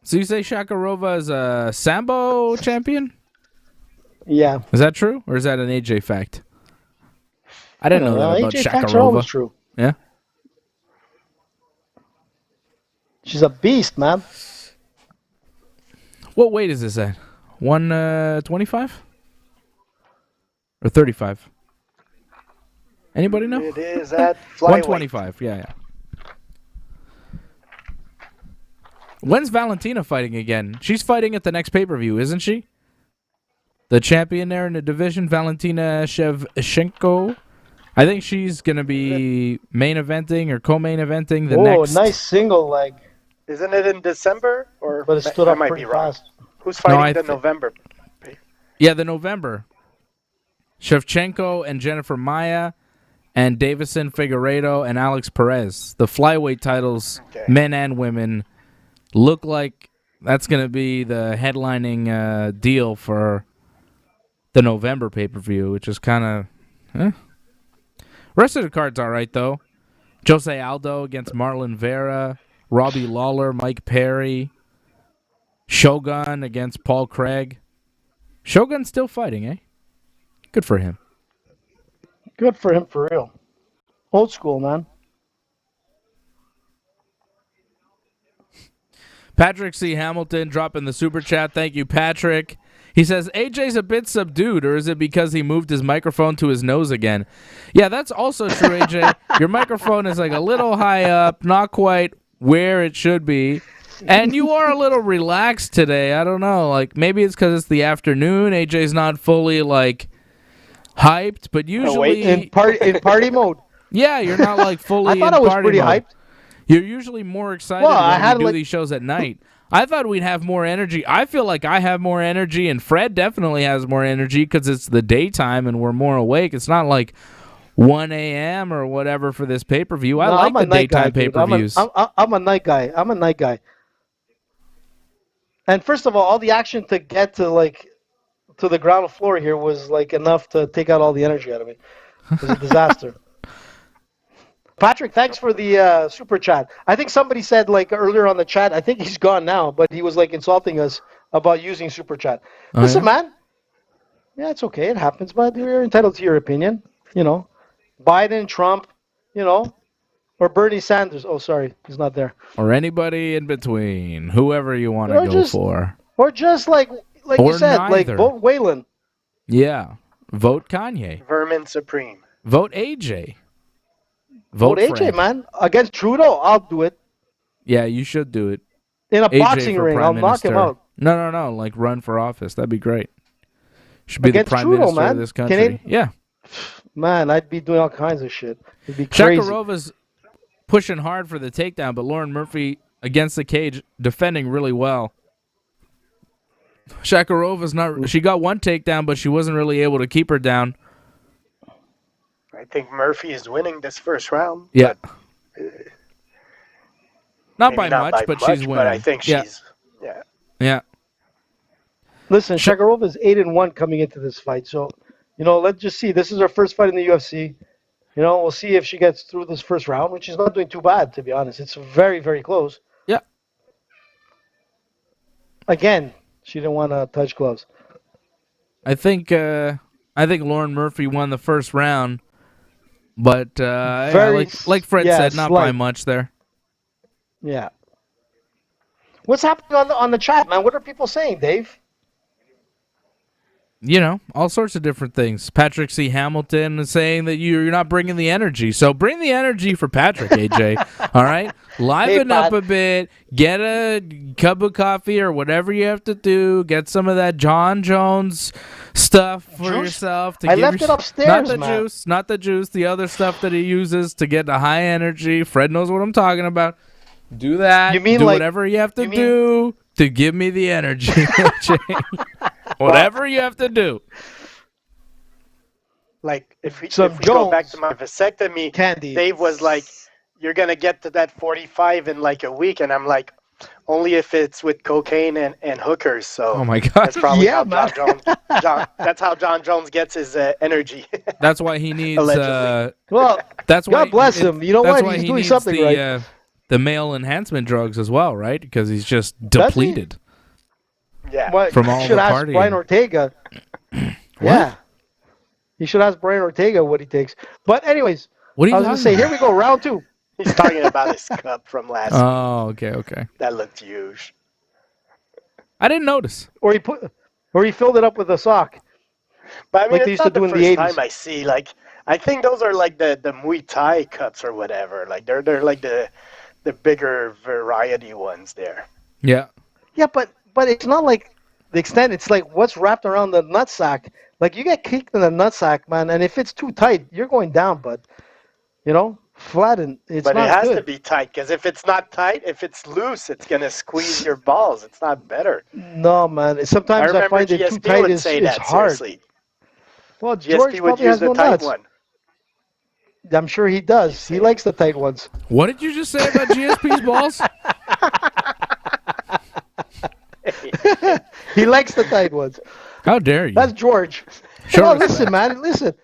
[SPEAKER 2] So you say Shakarova is a Sambo champion?
[SPEAKER 4] Yeah.
[SPEAKER 2] Is that true? Or is that an AJ fact? I didn't know that about
[SPEAKER 4] AJ facts are always
[SPEAKER 2] Shakarova.
[SPEAKER 4] true.
[SPEAKER 2] Yeah?
[SPEAKER 4] She's a beast, man.
[SPEAKER 2] What weight is this at? 125? Or 35? Anybody know?
[SPEAKER 3] It is at flyweight.
[SPEAKER 2] 125, yeah. When's Valentina fighting again? She's fighting at the next pay-per-view, isn't she? The champion there in the division, Valentina Shevchenko. I think she's going to be main eventing or co-main eventing the next.
[SPEAKER 4] Nice single leg.
[SPEAKER 3] Isn't it in December? Or
[SPEAKER 4] But it stood
[SPEAKER 3] I
[SPEAKER 4] up
[SPEAKER 3] might
[SPEAKER 4] pretty
[SPEAKER 3] be wrong.
[SPEAKER 4] fast.
[SPEAKER 3] Who's fighting
[SPEAKER 2] I
[SPEAKER 3] the
[SPEAKER 2] thi-
[SPEAKER 3] November?
[SPEAKER 2] Yeah, the November. Shevchenko and Jennifer Maia and Davison Figueiredo and Alex Perez. The flyweight titles,
[SPEAKER 3] Okay.
[SPEAKER 2] men and women, look like that's going to be the headlining deal for the November pay-per-view, which is kind of... Rest of the card's all right, though. Jose Aldo against Marlon Vera, Robbie Lawler, Mike Perry, Shogun against Paul Craig. Shogun's still fighting, eh? Good for him.
[SPEAKER 4] Good for him, for real. Old school, man.
[SPEAKER 2] Patrick C. Hamilton dropping the super chat. Thank you, Patrick. He says, AJ's a bit subdued, or is it because he moved his microphone to his nose again? Yeah, that's also true, AJ. Your microphone is like a little high up, not quite where it should be. And you are a little relaxed today. I don't know. Maybe it's because it's the afternoon. AJ's not fully, hyped, but usually...
[SPEAKER 4] In party mode.
[SPEAKER 2] Yeah, you're not, fully
[SPEAKER 4] I thought
[SPEAKER 2] in
[SPEAKER 4] I was
[SPEAKER 2] party
[SPEAKER 4] pretty
[SPEAKER 2] mode.
[SPEAKER 4] hyped.
[SPEAKER 2] You're usually more excited
[SPEAKER 4] Well, I
[SPEAKER 2] when
[SPEAKER 4] had,
[SPEAKER 2] we do these shows at night. I thought we'd have more energy. I feel like I have more energy, and Fred definitely has more energy because it's the daytime and we're more awake. It's not like 1 a.m. or whatever for this pay-per-view. I like the daytime pay-per-views.
[SPEAKER 4] I'm a night guy. I'm a night guy. And first of all the action to get to the ground floor here was like enough to take out all the energy out of me. It was a disaster. Patrick, thanks for the super chat. I think somebody said earlier on the chat, I think he's gone now, but he was insulting us about using super chat. Listen, man. Yeah, it's okay. It happens, but you're entitled to your opinion. Biden, Trump, or Bernie Sanders. Oh, sorry, he's not there.
[SPEAKER 2] Or anybody in between, whoever you want to go for.
[SPEAKER 4] Or just like you said,
[SPEAKER 2] neither.
[SPEAKER 4] Vote Waylon.
[SPEAKER 2] Yeah, vote Kanye.
[SPEAKER 3] Vermin Supreme.
[SPEAKER 2] Vote AJ.
[SPEAKER 4] Vote AJ,
[SPEAKER 2] Fred.
[SPEAKER 4] man. Against Trudeau, I'll do it.
[SPEAKER 2] Yeah, you should do it.
[SPEAKER 4] In a
[SPEAKER 2] AJ
[SPEAKER 4] boxing ring,
[SPEAKER 2] Prime
[SPEAKER 4] I'll knock him
[SPEAKER 2] Minister.
[SPEAKER 4] out.
[SPEAKER 2] No. Run for office. That'd be great. Should be
[SPEAKER 4] Against
[SPEAKER 2] the Prime
[SPEAKER 4] Trudeau,
[SPEAKER 2] Minister
[SPEAKER 4] man.
[SPEAKER 2] of this country. Yeah.
[SPEAKER 4] Man, I'd be doing all kinds of shit. It'd be crazy.
[SPEAKER 2] Shakarova's pushing hard for the takedown, but Lauren Murphy against the cage defending really well. Shakarova's not. She got one takedown, but she wasn't really able to keep her down.
[SPEAKER 3] I think Murphy is winning this first round.
[SPEAKER 2] Yeah. Not
[SPEAKER 3] Maybe
[SPEAKER 2] by much, but she's winning.
[SPEAKER 3] But I think she's.
[SPEAKER 2] Yeah.
[SPEAKER 4] Listen, Shakarova's 8-1 coming into this fight, so let's just see. This is her first fight in the UFC. We'll see if she gets through this first round, which is not doing too bad, to be honest. It's very, very close.
[SPEAKER 2] Yeah.
[SPEAKER 4] Again, she didn't want to touch gloves.
[SPEAKER 2] I think Lauren Murphy won the first round, but like Fred said, not by much there.
[SPEAKER 4] Yeah. What's happening on the chat, man? What are people saying, Dave?
[SPEAKER 2] All sorts of different things. Patrick C. Hamilton is saying that you're not bringing the energy. So bring the energy for Patrick, AJ. All right? Liven up a bit. Get a cup of coffee or whatever you have to do. Get some of that John Jones stuff for yourself.
[SPEAKER 4] I left it upstairs,
[SPEAKER 2] Not the juice. The other stuff that he uses to get the high energy. Fred knows what I'm talking about. Do that. Do whatever you have to do to give me the energy, AJ. Whatever you have to do.
[SPEAKER 3] If we go back to my vasectomy,
[SPEAKER 4] candy.
[SPEAKER 3] Dave was like, you're going to get to that 45 in a week. And I'm like, only if it's with cocaine and hookers. So
[SPEAKER 2] oh my God.
[SPEAKER 3] That's probably how that's how John Jones gets his energy.
[SPEAKER 2] That's why he needs...
[SPEAKER 4] that's why God bless him. You know what? He's doing something right.
[SPEAKER 2] The male enhancement drugs as well, right? Because he's just depleted.
[SPEAKER 3] Yeah.
[SPEAKER 2] From all the partying.
[SPEAKER 4] Ask Brian Ortega. Yeah. You should ask Brian Ortega what he takes. But anyways,
[SPEAKER 2] what
[SPEAKER 4] I was going to say, here we go, round 2.
[SPEAKER 3] He's talking about his cup from last week.
[SPEAKER 2] Oh, okay.
[SPEAKER 3] That looked huge.
[SPEAKER 2] I didn't notice.
[SPEAKER 4] Or he filled it up with a sock.
[SPEAKER 3] But I mean,
[SPEAKER 4] like
[SPEAKER 3] it's not the first time I see. I think those are the Muay Thai cups or whatever. They're like the bigger variety ones there.
[SPEAKER 2] Yeah.
[SPEAKER 4] Yeah, but it's not like the extent. It's like what's wrapped around the nutsack. You get kicked in the nutsack, man, and if it's too tight, you're going down, bud. Flatten.
[SPEAKER 3] But it has to be tight, because if it's not tight, if it's loose, it's going to squeeze your balls. It's not better.
[SPEAKER 4] No, man. Sometimes I find it too tight. It's hard.
[SPEAKER 3] Seriously.
[SPEAKER 4] Well, George probably has no nuts. I'm sure he does. He likes the tight ones.
[SPEAKER 2] What did you just say about GSP's balls?
[SPEAKER 4] He likes the tight ones.
[SPEAKER 2] How dare you?
[SPEAKER 4] That's George. Sure. Listen, man. Listen.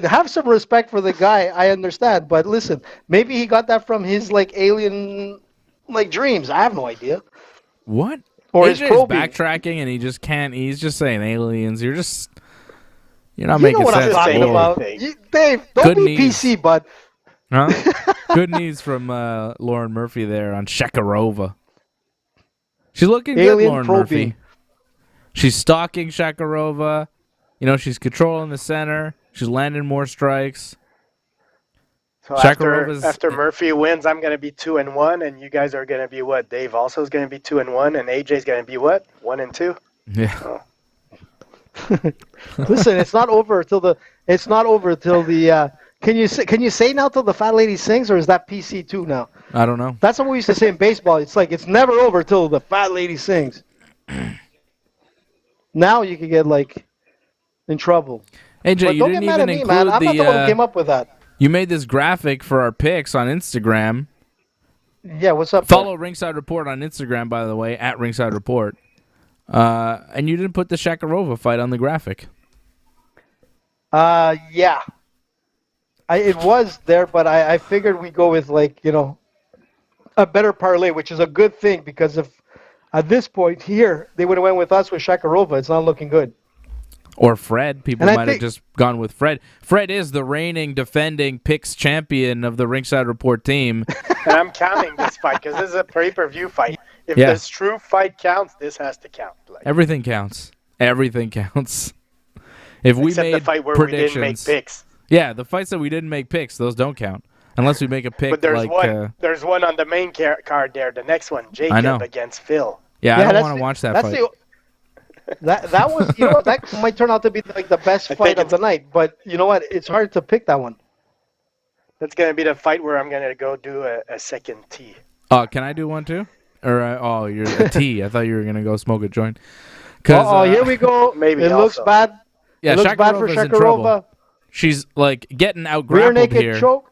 [SPEAKER 4] Have some respect for the guy. I understand, but listen. Maybe he got that from his alien dreams. I have no idea.
[SPEAKER 2] What?
[SPEAKER 4] Or
[SPEAKER 2] AJ
[SPEAKER 4] is
[SPEAKER 2] backtracking, and he just can't. He's just saying aliens. You're not making sense.
[SPEAKER 4] What I'm talking about. Dave, don't be PC, bud.
[SPEAKER 2] Huh? Good news from Lauren Murphy there on Shakarova. She's looking good, Lauren Murphy. She's stalking Shakarova. She's controlling the center. She's landing more strikes.
[SPEAKER 3] So after Murphy wins, I'm going to be 2-1, and you guys are going to be what? Dave also is going to be 2-1, and AJ's going to be what? 1-2?
[SPEAKER 2] Yeah.
[SPEAKER 3] Oh.
[SPEAKER 4] Listen, it's not over till the Can you say now till the fat lady sings, or is that PC too now?
[SPEAKER 2] I don't know.
[SPEAKER 4] That's what we used to say in baseball. It's like it's never over till the fat lady sings. Now you could get like in trouble.
[SPEAKER 2] AJ,
[SPEAKER 4] But
[SPEAKER 2] you
[SPEAKER 4] don't
[SPEAKER 2] didn't
[SPEAKER 4] get mad
[SPEAKER 2] even
[SPEAKER 4] at me,
[SPEAKER 2] include
[SPEAKER 4] man. I'm not the one who came up with that.
[SPEAKER 2] You made this graphic for our picks on Instagram.
[SPEAKER 4] Yeah, what's up?
[SPEAKER 2] Follow Ringside Report on Instagram, by the way, at Ringside Report. And you didn't put the Shakarova fight on the graphic.
[SPEAKER 4] Yeah. It was there, but I figured we go with like, a better parlay, which is a good thing because if at this point here they would have went with us with Shakarova, it's not looking good.
[SPEAKER 2] Or Fred. People
[SPEAKER 4] And I
[SPEAKER 2] might have
[SPEAKER 4] think-
[SPEAKER 2] just gone with Fred. Fred is the reigning, defending picks champion of the Ringside Report team.
[SPEAKER 3] And I'm counting this fight because this is a pay-per-view fight. If
[SPEAKER 2] Yeah.
[SPEAKER 3] this true fight counts, this has to count. Like,
[SPEAKER 2] Everything counts. Everything counts. If we
[SPEAKER 3] except
[SPEAKER 2] made
[SPEAKER 3] the fight where
[SPEAKER 2] predictions,
[SPEAKER 3] we didn't make picks.
[SPEAKER 2] yeah, the fights that we didn't make picks, those don't count unless we make a pick.
[SPEAKER 3] But there's
[SPEAKER 2] like,
[SPEAKER 3] one. There's one on the main card there. The next one,
[SPEAKER 2] know.
[SPEAKER 3] Jacob against Phil.
[SPEAKER 2] yeah, I
[SPEAKER 4] that's
[SPEAKER 2] don't want to watch that
[SPEAKER 4] that's
[SPEAKER 2] fight.
[SPEAKER 4] That was that might turn out to be like the best fight of the night. But you know what? It's hard to pick that one.
[SPEAKER 3] That's gonna be the fight where I'm gonna go do a second tee.
[SPEAKER 2] Can I do one too? Or you're a T. I thought you were gonna go smoke a joint. 'Cause,
[SPEAKER 4] Here we go.
[SPEAKER 3] Maybe
[SPEAKER 4] it looks
[SPEAKER 3] also.
[SPEAKER 4] bad.
[SPEAKER 2] Yeah,
[SPEAKER 4] it looks bad for
[SPEAKER 2] Shakarova's in trouble.
[SPEAKER 4] Shakarova.
[SPEAKER 2] She's like getting out
[SPEAKER 4] Rear
[SPEAKER 2] grappled
[SPEAKER 4] naked
[SPEAKER 2] here.
[SPEAKER 4] choke.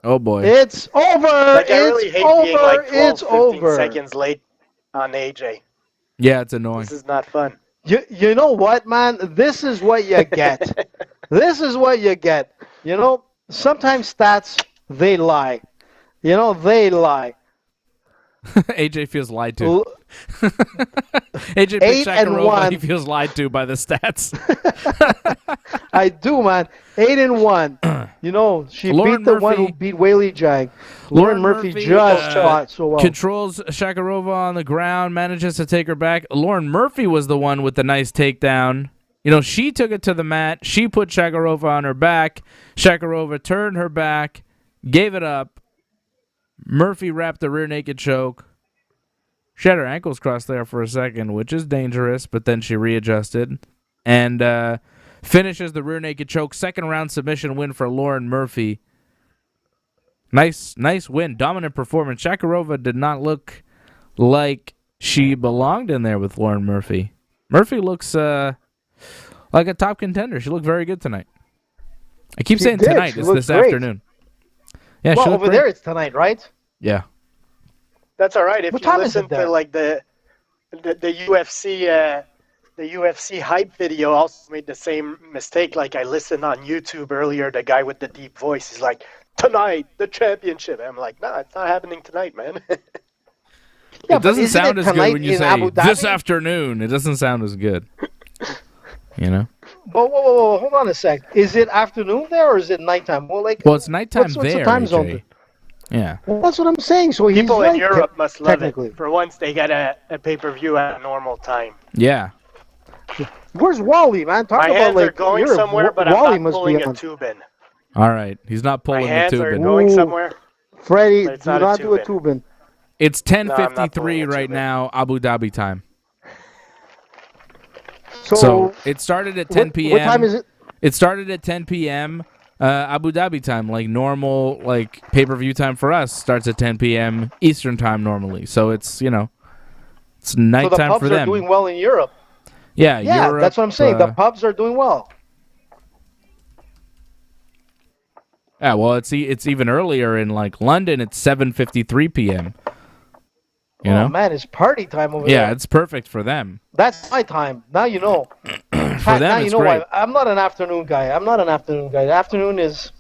[SPEAKER 2] Oh boy.
[SPEAKER 4] It's over.
[SPEAKER 3] Like, I really hate being like 12,
[SPEAKER 4] It's
[SPEAKER 3] 15
[SPEAKER 4] over.
[SPEAKER 3] seconds late on AJ.
[SPEAKER 2] Yeah, it's annoying.
[SPEAKER 3] This is not fun.
[SPEAKER 4] You know what, man? This is what you get. This is what you get. Sometimes stats, they lie. They lie.
[SPEAKER 2] AJ feels lied to. AJ picked
[SPEAKER 4] 8-1.
[SPEAKER 2] Shakarova. He feels lied to by the stats.
[SPEAKER 4] I do, man. 8-1. She
[SPEAKER 2] Lauren
[SPEAKER 4] beat the one
[SPEAKER 2] Murphy-
[SPEAKER 4] who beat Whaley Jang. Lauren Murphy just fought so well.
[SPEAKER 2] Controls Shakarova on the ground, manages to take her back. Lauren Murphy was the one with the nice takedown. She took it to the mat. She put Shakarova on her back. Shakarova turned her back, gave it up. Murphy wrapped the rear naked choke. She had her ankles crossed there for a second, which is dangerous, but then she readjusted and finishes the rear naked choke. Second round submission win for Lauren Murphy. Nice win. Dominant performance. Shakarova did not look like she belonged in there with Lauren Murphy. Murphy looks like a top contender. She looked very good tonight. I keep saying
[SPEAKER 4] did.
[SPEAKER 2] tonight.
[SPEAKER 4] She
[SPEAKER 2] It's
[SPEAKER 4] looked
[SPEAKER 2] this
[SPEAKER 4] great.
[SPEAKER 2] afternoon. Yeah, she
[SPEAKER 4] Well,
[SPEAKER 2] looked
[SPEAKER 4] over
[SPEAKER 2] great.
[SPEAKER 4] there it's tonight, right?
[SPEAKER 2] Yeah.
[SPEAKER 3] That's all right. If
[SPEAKER 4] What
[SPEAKER 3] you
[SPEAKER 4] time is
[SPEAKER 3] listen
[SPEAKER 4] it there?
[SPEAKER 3] to like the UFC hype video, also made the same mistake. Like I listened on YouTube earlier. The guy with the deep voice is like, "Tonight, the championship." I'm like, "Nah, it's not happening tonight, man."
[SPEAKER 4] Yeah,
[SPEAKER 2] It doesn't
[SPEAKER 4] isn't
[SPEAKER 2] sound
[SPEAKER 4] it
[SPEAKER 2] as good
[SPEAKER 4] tonight
[SPEAKER 2] when you
[SPEAKER 4] in
[SPEAKER 2] say
[SPEAKER 4] Abu Dhabi?
[SPEAKER 2] this afternoon. It doesn't sound as good.
[SPEAKER 4] Whoa, hold on a sec. Is it afternoon there or is it nighttime? Well,
[SPEAKER 2] It's nighttime
[SPEAKER 4] what's
[SPEAKER 2] there.
[SPEAKER 4] the time zone?
[SPEAKER 2] AJ. Yeah.
[SPEAKER 4] Well, that's what I'm saying. So he's
[SPEAKER 3] People
[SPEAKER 4] right,
[SPEAKER 3] in Europe must love
[SPEAKER 4] technically.
[SPEAKER 3] it. For once, they got a pay-per-view at a normal time.
[SPEAKER 2] Yeah.
[SPEAKER 4] Where's Wally, man? Talk
[SPEAKER 3] My
[SPEAKER 4] about
[SPEAKER 3] hands
[SPEAKER 4] like
[SPEAKER 3] are going
[SPEAKER 4] Europe.
[SPEAKER 3] somewhere, but
[SPEAKER 4] Wally
[SPEAKER 3] I'm not
[SPEAKER 4] must
[SPEAKER 3] pulling
[SPEAKER 4] be
[SPEAKER 3] a
[SPEAKER 4] on.
[SPEAKER 3] tube in.
[SPEAKER 2] All right. He's not
[SPEAKER 3] My
[SPEAKER 2] pulling the
[SPEAKER 3] hands
[SPEAKER 2] tube
[SPEAKER 3] are
[SPEAKER 2] in.
[SPEAKER 3] going
[SPEAKER 4] Ooh.
[SPEAKER 3] somewhere.
[SPEAKER 4] Freddie,
[SPEAKER 3] But it's
[SPEAKER 4] do
[SPEAKER 3] not a
[SPEAKER 4] not do a
[SPEAKER 3] tube-in.
[SPEAKER 4] tube-in.
[SPEAKER 2] It's
[SPEAKER 3] No, I'm not
[SPEAKER 2] 10:53
[SPEAKER 3] pulling a
[SPEAKER 2] right
[SPEAKER 3] tube in.
[SPEAKER 2] now, Abu Dhabi time.
[SPEAKER 4] So,
[SPEAKER 2] So it started at 10 p.m.
[SPEAKER 4] What time is it?
[SPEAKER 2] It started at 10 p.m. Abu Dhabi time, like normal, like pay-per-view time for us starts at 10 p.m. Eastern time normally. So it's it's
[SPEAKER 4] So the
[SPEAKER 2] nighttime
[SPEAKER 4] pubs
[SPEAKER 2] for
[SPEAKER 4] are
[SPEAKER 2] them.
[SPEAKER 4] doing well in Europe.
[SPEAKER 2] Yeah,
[SPEAKER 4] Yeah,
[SPEAKER 2] Europe,
[SPEAKER 4] that's what I'm saying. The pubs are doing well.
[SPEAKER 2] yeah, well, it's even earlier in like London. It's 7:53 p.m. You know?
[SPEAKER 4] Man, it's party time over
[SPEAKER 2] Yeah,
[SPEAKER 4] there.
[SPEAKER 2] it's perfect for them.
[SPEAKER 4] That's my time. Now you know.
[SPEAKER 2] For them,
[SPEAKER 4] now
[SPEAKER 2] it's
[SPEAKER 4] you know
[SPEAKER 2] great.
[SPEAKER 4] why. I'm not an afternoon guy. The afternoon is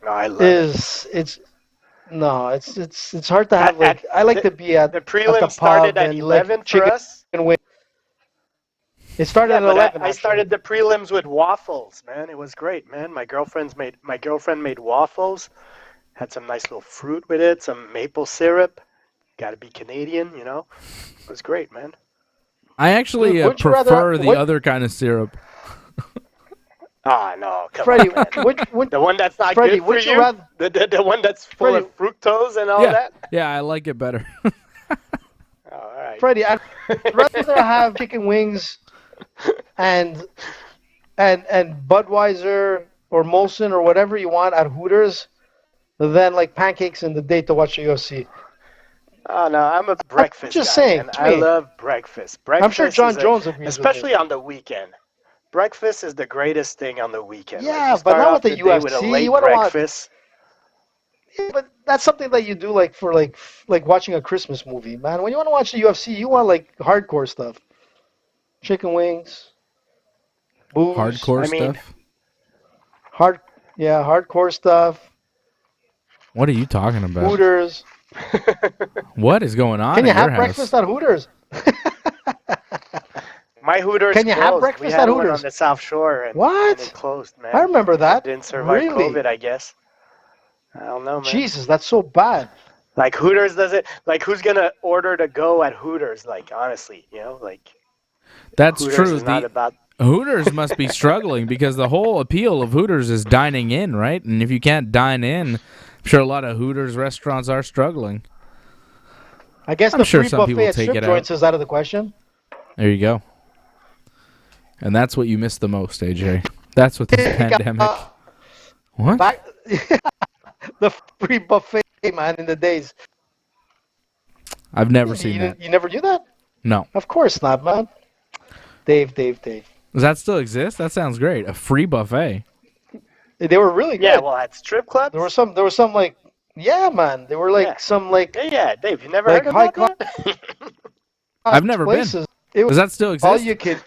[SPEAKER 3] No, I love it.
[SPEAKER 4] it's hard to have like I like to be at
[SPEAKER 3] The
[SPEAKER 4] at
[SPEAKER 3] prelim
[SPEAKER 4] the
[SPEAKER 3] started
[SPEAKER 4] pub
[SPEAKER 3] at
[SPEAKER 4] and
[SPEAKER 3] 11
[SPEAKER 4] like
[SPEAKER 3] for
[SPEAKER 4] chicken
[SPEAKER 3] us.
[SPEAKER 4] wings. It started
[SPEAKER 3] Yeah,
[SPEAKER 4] at
[SPEAKER 3] but
[SPEAKER 4] 11.
[SPEAKER 3] I started the prelims with waffles, man. It was great, man. My girlfriend made waffles. Had some nice little fruit with it, some maple syrup. Got to be Canadian, you know. It was great, man.
[SPEAKER 2] I actually
[SPEAKER 4] Would you rather-
[SPEAKER 2] prefer the
[SPEAKER 4] what-
[SPEAKER 2] other kind of syrup.
[SPEAKER 3] Ah, no, come
[SPEAKER 4] Freddie,
[SPEAKER 3] on, man. The one that's not
[SPEAKER 4] Freddie,
[SPEAKER 3] good for
[SPEAKER 4] would you
[SPEAKER 3] you?
[SPEAKER 4] rather-
[SPEAKER 3] The one that's full of fructose and all
[SPEAKER 2] Yeah,
[SPEAKER 3] that?
[SPEAKER 2] yeah, I like it better.
[SPEAKER 3] Oh, all right.
[SPEAKER 4] Freddie, I'd rather have chicken wings and Budweiser or Molson or whatever you want at Hooters than like pancakes in the day to watch the UFC.
[SPEAKER 3] Oh no, I'm a breakfast
[SPEAKER 4] just
[SPEAKER 3] guy,
[SPEAKER 4] saying,
[SPEAKER 3] man. I love breakfast.
[SPEAKER 4] I'm sure John
[SPEAKER 3] is
[SPEAKER 4] Jones agrees
[SPEAKER 3] especially
[SPEAKER 4] with me.
[SPEAKER 3] on the weekend. Breakfast is the greatest thing on the weekend.
[SPEAKER 4] Yeah,
[SPEAKER 3] like,
[SPEAKER 4] but not
[SPEAKER 3] start
[SPEAKER 4] with
[SPEAKER 3] off
[SPEAKER 4] the
[SPEAKER 3] day with a
[SPEAKER 4] UFC.
[SPEAKER 3] late
[SPEAKER 4] You want
[SPEAKER 3] breakfast.
[SPEAKER 4] Yeah, but that's something that you do like for like watching a Christmas movie, man. When you want to watch the UFC, you want like hardcore stuff. Chicken wings, booze,
[SPEAKER 2] Hardcore
[SPEAKER 3] I mean,
[SPEAKER 2] stuff.
[SPEAKER 4] hardcore stuff.
[SPEAKER 2] What are you talking about?
[SPEAKER 4] Hooters.
[SPEAKER 2] What is going on
[SPEAKER 4] Can you
[SPEAKER 2] at your
[SPEAKER 4] have
[SPEAKER 2] house?
[SPEAKER 4] breakfast at Hooters?
[SPEAKER 3] My Hooters
[SPEAKER 4] Can you have
[SPEAKER 3] closed.
[SPEAKER 4] breakfast
[SPEAKER 3] we had
[SPEAKER 4] at
[SPEAKER 3] one
[SPEAKER 4] Hooters?
[SPEAKER 3] on the South Shore, and
[SPEAKER 4] What?
[SPEAKER 3] it closed, man.
[SPEAKER 4] I remember that.
[SPEAKER 3] It didn't survive
[SPEAKER 4] Really?
[SPEAKER 3] COVID, I guess. I don't know, man.
[SPEAKER 4] Jesus, that's so bad.
[SPEAKER 3] Like Hooters doesn't. Like who's gonna order to go at Hooters? Like honestly, like
[SPEAKER 2] That's
[SPEAKER 3] Hooters
[SPEAKER 2] true.
[SPEAKER 3] is not about.
[SPEAKER 2] Hooters must be struggling because the whole appeal of Hooters is dining in, right? And if you can't dine in, I'm sure a lot of Hooters restaurants are struggling.
[SPEAKER 4] I guess
[SPEAKER 2] I'm
[SPEAKER 4] the
[SPEAKER 2] sure
[SPEAKER 4] free
[SPEAKER 2] some
[SPEAKER 4] buffet
[SPEAKER 2] people
[SPEAKER 4] at
[SPEAKER 2] take
[SPEAKER 4] strip
[SPEAKER 2] it
[SPEAKER 4] joints
[SPEAKER 2] out.
[SPEAKER 4] is out of the question.
[SPEAKER 2] There you go. And that's what you missed the most, AJ. That's what this pandemic. What?
[SPEAKER 4] Back, the free buffet, man, in the days.
[SPEAKER 2] I've never seen that.
[SPEAKER 4] You never knew that?
[SPEAKER 2] No.
[SPEAKER 4] Of course not, man. Dave.
[SPEAKER 2] Does that still exist? That sounds great. A free buffet.
[SPEAKER 4] They were really good.
[SPEAKER 3] Yeah, well, at strip clubs.
[SPEAKER 4] There were some like, yeah, man. There were like some like
[SPEAKER 3] Yeah, Dave, you never
[SPEAKER 4] like
[SPEAKER 3] heard
[SPEAKER 4] high
[SPEAKER 3] about that?
[SPEAKER 2] I've never been.
[SPEAKER 4] places. It was
[SPEAKER 2] Does that still exist?
[SPEAKER 4] all you could.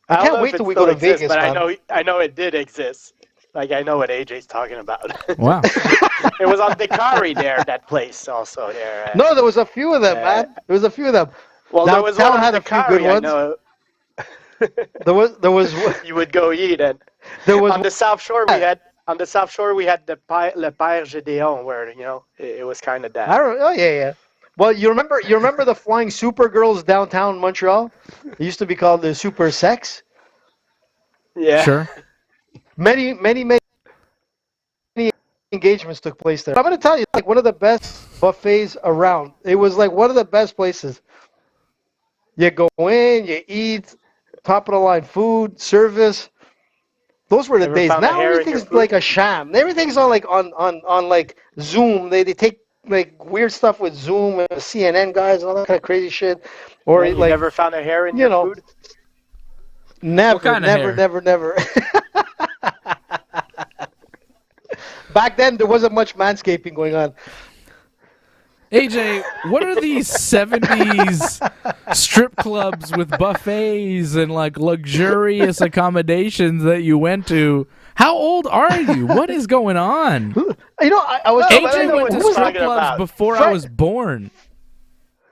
[SPEAKER 4] I
[SPEAKER 3] don't
[SPEAKER 4] can't
[SPEAKER 3] know
[SPEAKER 4] wait
[SPEAKER 3] if it
[SPEAKER 4] till we
[SPEAKER 3] still
[SPEAKER 4] go to
[SPEAKER 3] exists,
[SPEAKER 4] Vegas,
[SPEAKER 3] but
[SPEAKER 4] man.
[SPEAKER 3] I know it did exist. Like I know what AJ's talking about.
[SPEAKER 2] Wow.
[SPEAKER 3] It was on Dekari there, that place also there.
[SPEAKER 4] No, there was a few of them, man. There was a few of them.
[SPEAKER 3] Well, there was
[SPEAKER 4] Downtown
[SPEAKER 3] one
[SPEAKER 4] had
[SPEAKER 3] on
[SPEAKER 4] a few good
[SPEAKER 3] Dekari, I
[SPEAKER 4] ones.
[SPEAKER 3] know.
[SPEAKER 4] There was
[SPEAKER 3] You would go eat, and
[SPEAKER 4] there was
[SPEAKER 3] on the South Shore we had the Le Père Gédéon, where it was kind of that.
[SPEAKER 4] Oh yeah. Well, you remember the Flying Supergirls downtown Montreal? It used to be called the Super Sex.
[SPEAKER 3] Yeah.
[SPEAKER 2] Sure.
[SPEAKER 4] Many engagements took place there. I'm going to tell you, like one of the best buffets around. It was like one of the best places. You go in, you eat, top of the line food, service. Those were the
[SPEAKER 3] Ever
[SPEAKER 4] days.
[SPEAKER 3] found a
[SPEAKER 4] Now
[SPEAKER 3] hair in your
[SPEAKER 4] everything's
[SPEAKER 3] food?
[SPEAKER 4] like a sham. Everything's on like on like Zoom. They take like weird stuff with Zoom and CNN guys and all that kind of crazy shit. Or
[SPEAKER 3] You
[SPEAKER 4] like
[SPEAKER 3] never found a hair in your food?
[SPEAKER 4] Never,
[SPEAKER 2] What kind of hair?
[SPEAKER 4] never. Back then, there wasn't much manscaping going on.
[SPEAKER 2] AJ, what are these 70s strip clubs with buffets and like luxurious accommodations that you went to? How old are you? What is going on?
[SPEAKER 4] I was
[SPEAKER 2] AJ went to
[SPEAKER 3] who was
[SPEAKER 2] strip
[SPEAKER 3] talking
[SPEAKER 2] clubs
[SPEAKER 3] about?
[SPEAKER 2] before I was born.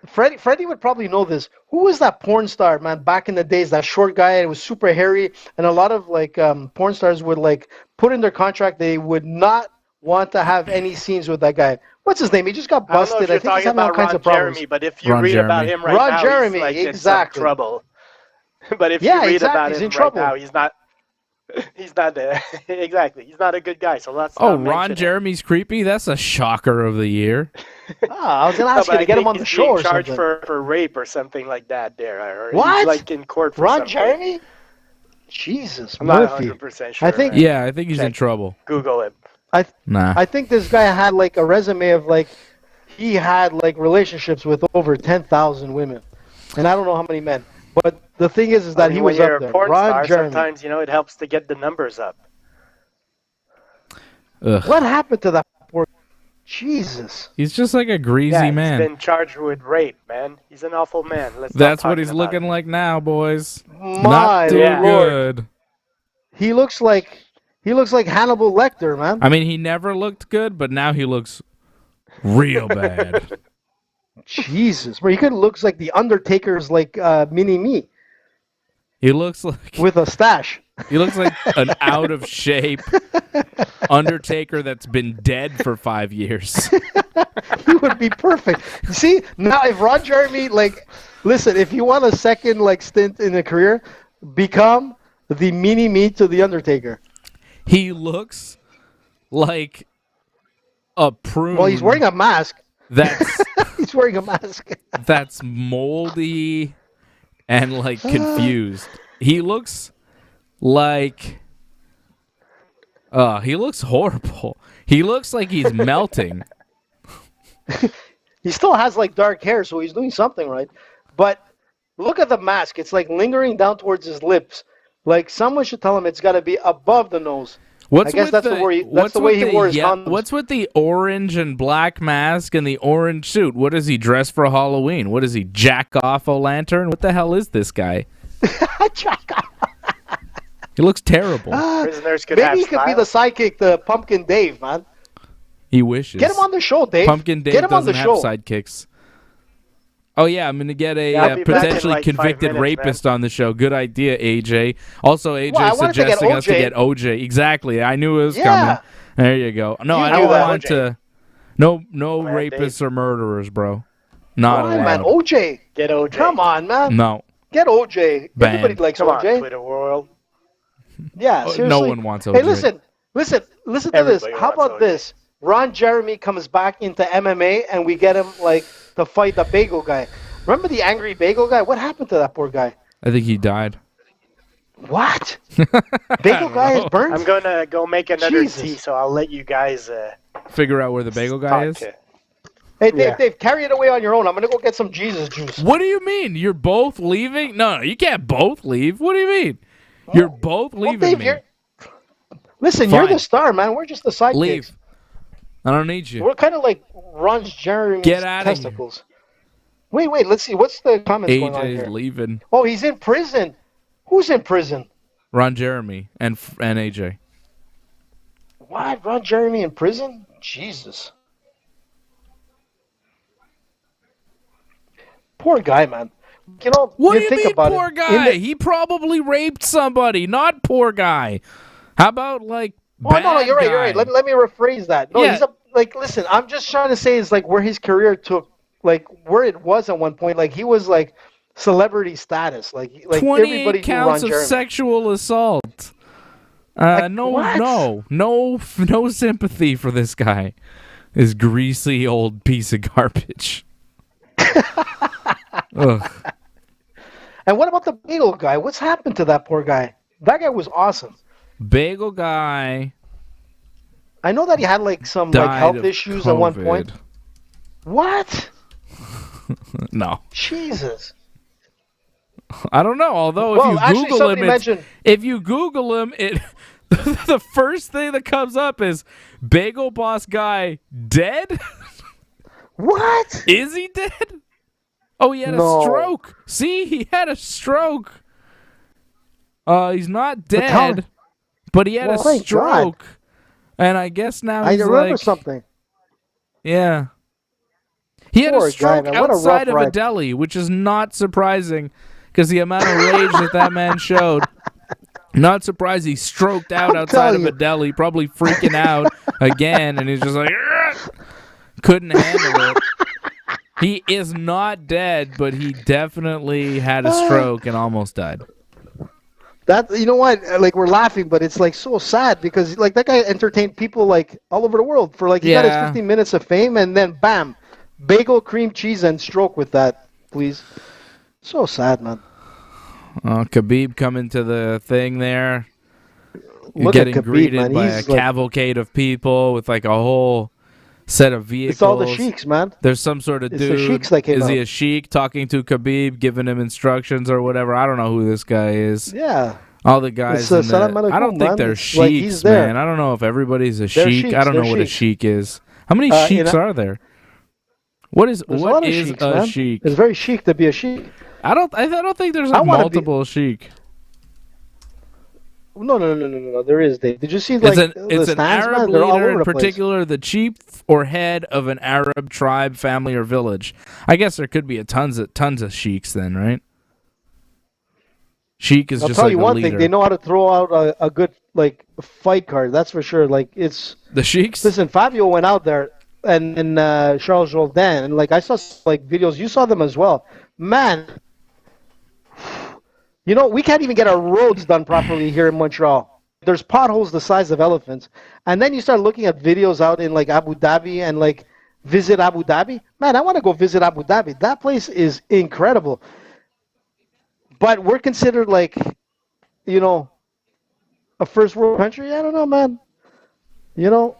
[SPEAKER 4] Freddie would probably know this. Who was that porn star, man, back in the days? That short guy, and it was super hairy, and a lot of like porn stars would like put in their contract they would not want to have any scenes with that guy. What's his name? He just got
[SPEAKER 3] I don't know
[SPEAKER 4] busted.
[SPEAKER 3] if you're
[SPEAKER 4] I think he's
[SPEAKER 3] talking
[SPEAKER 4] having all
[SPEAKER 3] about
[SPEAKER 4] kinds
[SPEAKER 3] Ron
[SPEAKER 4] of problems.
[SPEAKER 3] Jeremy, but if you
[SPEAKER 2] Ron
[SPEAKER 3] read about
[SPEAKER 2] Jeremy.
[SPEAKER 3] him right
[SPEAKER 4] Ron
[SPEAKER 3] now,
[SPEAKER 4] Jeremy,
[SPEAKER 3] he's like
[SPEAKER 4] exactly.
[SPEAKER 3] in some trouble. But if
[SPEAKER 4] Yeah,
[SPEAKER 3] you read
[SPEAKER 4] exactly,
[SPEAKER 3] about
[SPEAKER 4] he's
[SPEAKER 3] him
[SPEAKER 4] in
[SPEAKER 3] right
[SPEAKER 4] trouble.
[SPEAKER 3] now, he's not exactly. He's not a good guy. So let's
[SPEAKER 2] Oh,
[SPEAKER 3] not mention
[SPEAKER 2] Ron
[SPEAKER 3] him.
[SPEAKER 2] Jeremy's creepy? That's a shocker of the year.
[SPEAKER 4] I was gonna
[SPEAKER 3] No,
[SPEAKER 4] ask
[SPEAKER 3] but
[SPEAKER 4] you
[SPEAKER 3] I
[SPEAKER 4] to get him
[SPEAKER 3] think
[SPEAKER 4] on the
[SPEAKER 3] he's
[SPEAKER 4] show
[SPEAKER 3] being
[SPEAKER 4] or
[SPEAKER 3] charged
[SPEAKER 4] something.
[SPEAKER 3] for rape or something like that. There, or
[SPEAKER 4] What?
[SPEAKER 3] He's like in court for
[SPEAKER 4] Ron
[SPEAKER 3] something.
[SPEAKER 4] Jeremy? Jesus,
[SPEAKER 3] I'm not
[SPEAKER 4] Murphy.
[SPEAKER 3] 100% sure.
[SPEAKER 4] I think-
[SPEAKER 3] man.
[SPEAKER 2] Yeah, I think he's in
[SPEAKER 3] Check.
[SPEAKER 2] trouble.
[SPEAKER 3] Google him.
[SPEAKER 2] Nah.
[SPEAKER 4] I think this guy had like a resume of like he had like relationships with over 10,000 women, and I don't know how many men. But the thing is that he
[SPEAKER 3] when
[SPEAKER 4] was
[SPEAKER 3] you're
[SPEAKER 4] up there.
[SPEAKER 3] a porn
[SPEAKER 4] Ron
[SPEAKER 3] star,
[SPEAKER 4] Jeremy.
[SPEAKER 3] sometimes it helps to get the numbers up.
[SPEAKER 2] Ugh.
[SPEAKER 4] What happened to that poor? Jesus.
[SPEAKER 2] He's just like a greasy
[SPEAKER 3] Yeah,
[SPEAKER 2] man.
[SPEAKER 3] he's been charged with rape, man. He's an awful man. Let's stop
[SPEAKER 2] That's what
[SPEAKER 3] talking
[SPEAKER 2] he's
[SPEAKER 3] about
[SPEAKER 2] looking
[SPEAKER 3] it.
[SPEAKER 2] like now, boys.
[SPEAKER 4] My
[SPEAKER 2] Not too
[SPEAKER 3] Yeah.
[SPEAKER 4] Lord.
[SPEAKER 2] good.
[SPEAKER 4] He looks like Hannibal Lecter, man.
[SPEAKER 2] I mean, he never looked good, but now he looks real bad.
[SPEAKER 4] Jesus, bro. He kind of looks like the Undertaker's like mini me
[SPEAKER 2] He looks like
[SPEAKER 4] with a stash.
[SPEAKER 2] he looks like an out of shape Undertaker that's been dead for 5 years.
[SPEAKER 4] He would be perfect. See, now if Ron Jeremy, like, listen, if you want a second like stint in a career, become the mini me to the Undertaker.
[SPEAKER 2] He looks like a prune.
[SPEAKER 4] Well, he's wearing a mask.
[SPEAKER 2] that's
[SPEAKER 4] He's wearing a mask.
[SPEAKER 2] that's moldy and like confused. He looks like He looks horrible. He looks like he's melting.
[SPEAKER 4] He still has like dark hair, so he's doing something right. But look at the mask. It's like lingering down towards his lips. Like someone should tell him it's got to be above the nose. I guess that's the way he wore his condoms.
[SPEAKER 2] What's with the orange and black mask and the orange suit? What does he dress for Halloween? What is he, Jack off a lantern? What the hell is this guy?
[SPEAKER 4] Jack off.
[SPEAKER 2] He looks terrible.
[SPEAKER 3] Prisoners could
[SPEAKER 4] Maybe he could be the sidekick, the Pumpkin Dave, man.
[SPEAKER 2] He wishes.
[SPEAKER 4] Get him on the show, Dave.
[SPEAKER 2] Pumpkin Dave doesn't have sidekicks. Oh, yeah, I'm going to get a potentially convicted rapist on the show. Good idea, AJ. Also, AJ suggesting us to get OJ. Exactly. I knew it was coming. There you go. No, I don't want to. No rapists or murderers, bro. Not allowed.
[SPEAKER 4] Man, OJ.
[SPEAKER 3] Get OJ.
[SPEAKER 4] Come on, man.
[SPEAKER 2] No.
[SPEAKER 4] Get OJ.
[SPEAKER 2] Banned.
[SPEAKER 4] Everybody likes
[SPEAKER 3] Come
[SPEAKER 4] OJ.
[SPEAKER 3] on, Twitter world.
[SPEAKER 4] Yeah, seriously.
[SPEAKER 2] No one wants OJ.
[SPEAKER 4] Hey, listen to this. How about this? Ron Jeremy comes back into MMA and we get him like to fight the bagel guy. Remember the angry bagel guy? What happened to that poor guy?
[SPEAKER 2] I think he died.
[SPEAKER 4] What? Bagel guy is burnt?
[SPEAKER 3] I'm going to go make another tea, so I'll let you guys
[SPEAKER 2] figure out where the bagel guy is.
[SPEAKER 4] Hey, Dave, carry it away on your own. I'm going to go get some Jesus juice.
[SPEAKER 2] What do you mean? You're both leaving? No, you can't both leave. What do you mean? You're both leaving
[SPEAKER 4] Dave,
[SPEAKER 2] me.
[SPEAKER 4] Listen,
[SPEAKER 2] Fine.
[SPEAKER 4] you're the star, man. We're just the sidekicks.
[SPEAKER 2] Leave. I don't need you.
[SPEAKER 4] We're kind of like Ron Jeremy's testicles.
[SPEAKER 2] Here.
[SPEAKER 4] Wait, let's see. What's the comments going on here?
[SPEAKER 2] AJ's leaving.
[SPEAKER 4] Oh, he's in prison. Who's in prison?
[SPEAKER 2] Ron Jeremy and AJ.
[SPEAKER 4] What? Ron Jeremy in prison? Jesus. Poor guy, man. You know,
[SPEAKER 2] what do you
[SPEAKER 4] think
[SPEAKER 2] mean,
[SPEAKER 4] about
[SPEAKER 2] poor guy? He probably raped somebody, not poor guy. How about, like, bad
[SPEAKER 4] no, you're
[SPEAKER 2] guy?
[SPEAKER 4] right. Let me rephrase that. No, he's listen, I'm just trying to say is, like, where his career took, like, where it was at one point. Like, he was, like, celebrity status. Like
[SPEAKER 2] 28
[SPEAKER 4] everybody
[SPEAKER 2] counts of sexual assault. No sympathy for this guy. This greasy old piece of garbage. Ugh.
[SPEAKER 4] And what about the bagel guy? What's happened to that poor guy? That guy was awesome.
[SPEAKER 2] Bagel guy.
[SPEAKER 4] I know that he had like some like health issues at one point. What?
[SPEAKER 2] No.
[SPEAKER 4] Jesus.
[SPEAKER 2] I don't know. Although if you Google him, it the first thing that comes up is Bagel Boss guy dead.
[SPEAKER 4] What?
[SPEAKER 2] Is he dead? Oh, he had a stroke. See, he had a stroke. He's not dead, but he had a stroke. God. And I guess now he's
[SPEAKER 4] remember something.
[SPEAKER 2] Yeah. He had a stroke
[SPEAKER 4] guy,
[SPEAKER 2] outside of a deli, which is not surprising because the amount of rage that man showed. Not surprised he stroked out outside of a deli, probably freaking out again, and he's just like, couldn't handle it. He is not dead, but he definitely had a stroke and almost died.
[SPEAKER 4] That, you know what? Like, we're laughing, but it's like so sad because like that guy entertained people like all over the world for like he got his 15 minutes of fame, and then bam, bagel, cream cheese, and stroke with that. Please, so sad, man.
[SPEAKER 2] Khabib coming to the thing there,
[SPEAKER 4] getting
[SPEAKER 2] Khabib, greeted by a cavalcade of people with like a whole set of vehicles.
[SPEAKER 4] It's all the sheiks, man.
[SPEAKER 2] There's some sort of dude.
[SPEAKER 4] The sheiks that came
[SPEAKER 2] Is he a sheik talking to Khabib, giving him instructions or whatever? I don't know who this guy is.
[SPEAKER 4] Yeah.
[SPEAKER 2] All the guys. I don't think they're sheiks, man. I don't know if everybody's a sheik. I don't know what a sheik is. How many sheiks are there? What is a sheik?
[SPEAKER 4] It's very chic to be a sheik.
[SPEAKER 2] I don't think there's multiple sheik.
[SPEAKER 4] No. There is. Did you see like
[SPEAKER 2] it's an Arab leader, in particular, the chief or head of an Arab tribe, family, or village. I guess there could be tons of sheiks then, right? Sheik is just like a leader. I'll tell you one thing:
[SPEAKER 4] they know how to throw out a good like fight card. That's for sure. Like it's
[SPEAKER 2] the sheiks.
[SPEAKER 4] Listen, Fabio went out there and Charles Jourdain, and like I saw like videos. You saw them as well, man. You know, we can't even get our roads done properly here in Montreal. There's potholes the size of elephants. And then you start looking at videos out in like Abu Dhabi and like visit Abu Dhabi. Man, I want to go visit Abu Dhabi. That place is incredible. But we're considered like, you know, a first world country. I don't know, man. You know?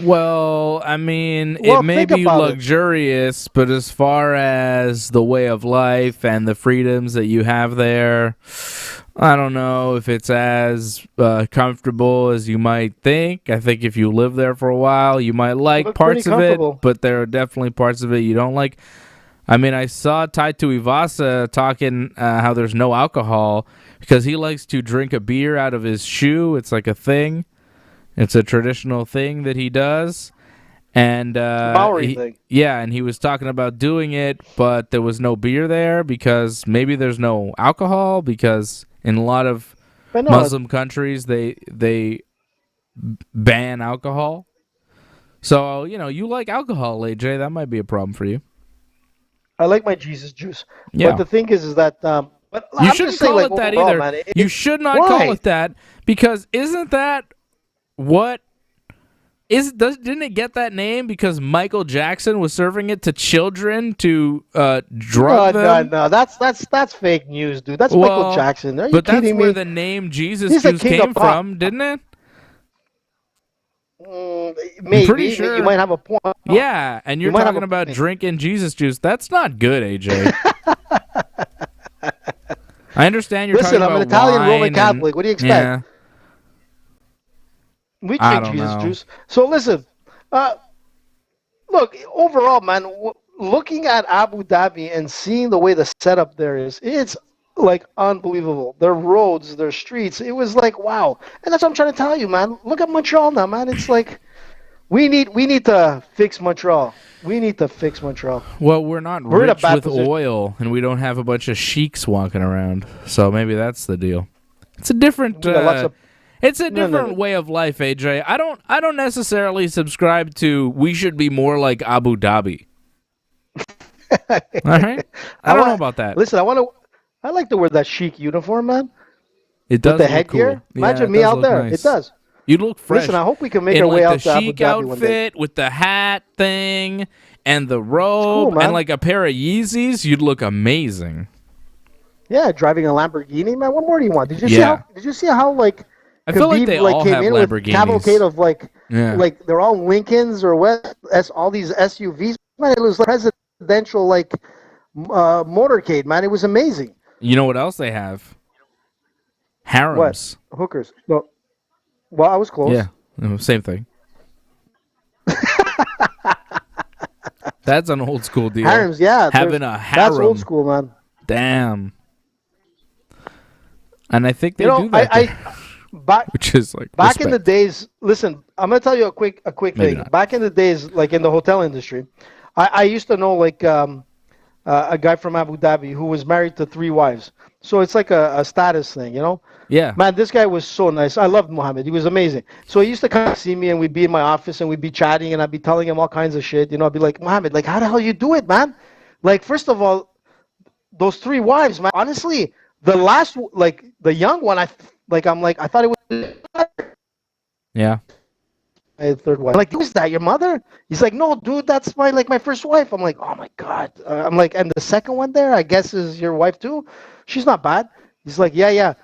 [SPEAKER 2] Well, I mean,
[SPEAKER 4] Well,
[SPEAKER 2] it may
[SPEAKER 4] think
[SPEAKER 2] be
[SPEAKER 4] about it.
[SPEAKER 2] luxurious, but as far as the way of life and the freedoms that you have there, I don't know if it's as comfortable as you might think. I think if you live there for a while, you might like
[SPEAKER 4] Look
[SPEAKER 2] parts
[SPEAKER 4] pretty
[SPEAKER 2] of it,
[SPEAKER 4] comfortable.
[SPEAKER 2] but there are definitely parts of it you don't like. I mean, I saw Taito Ivasa talking how there's no alcohol because he likes to drink a beer out of his shoe. It's like a thing. It's a traditional thing that he does. And
[SPEAKER 4] Maori thing.
[SPEAKER 2] yeah, and he was talking about doing it, but there was no beer there because maybe there's no alcohol because in a lot of
[SPEAKER 4] But no,
[SPEAKER 2] Muslim countries they ban alcohol. So, you like alcohol, AJ, that might be a problem for you.
[SPEAKER 4] I like my Jesus juice.
[SPEAKER 2] Yeah.
[SPEAKER 4] But the thing is that but
[SPEAKER 2] You
[SPEAKER 4] I'm
[SPEAKER 2] shouldn't
[SPEAKER 4] just saying,
[SPEAKER 2] call
[SPEAKER 4] like,
[SPEAKER 2] it that
[SPEAKER 4] overall,
[SPEAKER 2] either.
[SPEAKER 4] man,
[SPEAKER 2] You should not
[SPEAKER 4] why?
[SPEAKER 2] call it that because isn't that what didn't it get that name because Michael Jackson was serving it to children to drug them?
[SPEAKER 4] No, that's fake news, dude. That's
[SPEAKER 2] Well,
[SPEAKER 4] Michael Jackson. Are you
[SPEAKER 2] but that's
[SPEAKER 4] kidding
[SPEAKER 2] where
[SPEAKER 4] me?
[SPEAKER 2] the name Jesus
[SPEAKER 4] He's the
[SPEAKER 2] Juice
[SPEAKER 4] king of
[SPEAKER 2] came
[SPEAKER 4] pop.
[SPEAKER 2] from, didn't it?
[SPEAKER 4] Maybe
[SPEAKER 2] pretty sure.
[SPEAKER 4] you might have a point.
[SPEAKER 2] Yeah, and you're
[SPEAKER 4] might have
[SPEAKER 2] talking
[SPEAKER 4] a
[SPEAKER 2] about
[SPEAKER 4] point.
[SPEAKER 2] drinking Jesus Juice. That's not good, AJ. I understand you're
[SPEAKER 4] Listen,
[SPEAKER 2] talking
[SPEAKER 4] I'm
[SPEAKER 2] about
[SPEAKER 4] an Italian
[SPEAKER 2] wine
[SPEAKER 4] Roman
[SPEAKER 2] and-
[SPEAKER 4] Catholic. What do you expect?
[SPEAKER 2] Yeah.
[SPEAKER 4] We
[SPEAKER 2] I
[SPEAKER 4] drink
[SPEAKER 2] don't
[SPEAKER 4] Jesus
[SPEAKER 2] know.
[SPEAKER 4] juice. So listen, look, overall, man, looking at Abu Dhabi and seeing the way the setup there is, it's like unbelievable. Their roads, their streets, it was like wow. And that's what I'm trying to tell you, man. Look at Montreal now, man. It's like we need to fix Montreal. We need to fix Montreal.
[SPEAKER 2] Well, we're not
[SPEAKER 4] We're in a
[SPEAKER 2] rich
[SPEAKER 4] bad
[SPEAKER 2] with
[SPEAKER 4] position.
[SPEAKER 2] oil, and we don't have a bunch of sheiks walking around. So maybe that's the deal. It's a different.
[SPEAKER 4] We got lots of-
[SPEAKER 2] It's a
[SPEAKER 4] No, no,
[SPEAKER 2] different
[SPEAKER 4] no.
[SPEAKER 2] way of life, AJ. I don't necessarily subscribe to we should be more like Abu Dhabi. All right, I don't know about that.
[SPEAKER 4] Listen, I like to wear that chic uniform, man.
[SPEAKER 2] It does
[SPEAKER 4] With the
[SPEAKER 2] look
[SPEAKER 4] headgear.
[SPEAKER 2] cool.
[SPEAKER 4] Imagine
[SPEAKER 2] it
[SPEAKER 4] me
[SPEAKER 2] does
[SPEAKER 4] out
[SPEAKER 2] look
[SPEAKER 4] there.
[SPEAKER 2] nice.
[SPEAKER 4] It does.
[SPEAKER 2] You look fresh.
[SPEAKER 4] Listen, I hope we can make
[SPEAKER 2] in
[SPEAKER 4] our way
[SPEAKER 2] like
[SPEAKER 4] out
[SPEAKER 2] the
[SPEAKER 4] to Abu
[SPEAKER 2] chic
[SPEAKER 4] Dhabi one day.
[SPEAKER 2] outfit with the hat thing and the robe
[SPEAKER 4] man.
[SPEAKER 2] and like a pair of Yeezys. You'd look amazing.
[SPEAKER 4] Yeah, driving a Lamborghini, man. What more do you want? Did you
[SPEAKER 2] Yeah.
[SPEAKER 4] see how like
[SPEAKER 2] I feel like
[SPEAKER 4] Khabib,
[SPEAKER 2] they all
[SPEAKER 4] came
[SPEAKER 2] have
[SPEAKER 4] in with
[SPEAKER 2] Lamborghinis.
[SPEAKER 4] cavalcade of
[SPEAKER 2] Yeah.
[SPEAKER 4] like they're all Lincolns or what? All these SUVs. Man, it was like presidential motorcade. Man, it was amazing.
[SPEAKER 2] You know what else they have? Harems.
[SPEAKER 4] What hookers? No. Well, I was close.
[SPEAKER 2] Yeah, same thing. That's an old school deal.
[SPEAKER 4] Harems, yeah.
[SPEAKER 2] Having a
[SPEAKER 4] That's
[SPEAKER 2] harem.
[SPEAKER 4] old school, man.
[SPEAKER 2] Damn. And I think they
[SPEAKER 4] You know,
[SPEAKER 2] do that,
[SPEAKER 4] back
[SPEAKER 2] which is like
[SPEAKER 4] back in the
[SPEAKER 2] respect.
[SPEAKER 4] days. Listen, I'm gonna tell you a quick
[SPEAKER 2] Maybe
[SPEAKER 4] thing.
[SPEAKER 2] not.
[SPEAKER 4] Back in the days, like in the hotel industry, I used to know a guy from Abu Dhabi who was married to 3 wives. So it's like a status thing, you know.
[SPEAKER 2] Yeah.
[SPEAKER 4] Man, this guy was so nice. I loved Mohammed. He was amazing. So he used to come see me, and we'd be in my office, and we'd be chatting, and I'd be telling him all kinds of shit. You know, I'd be like, Mohammed, like, how the hell you do it, man? Like, first of all, those 3 wives, man. Honestly, the last, like, the young one, I thought it was
[SPEAKER 2] Yeah.
[SPEAKER 4] my 3rd wife. I'm like, who's that? Your mother? He's like, no, dude, that's my first wife. I'm like, oh my god. I'm like, and the second one there, I guess, is your wife too. She's not bad. He's like, yeah.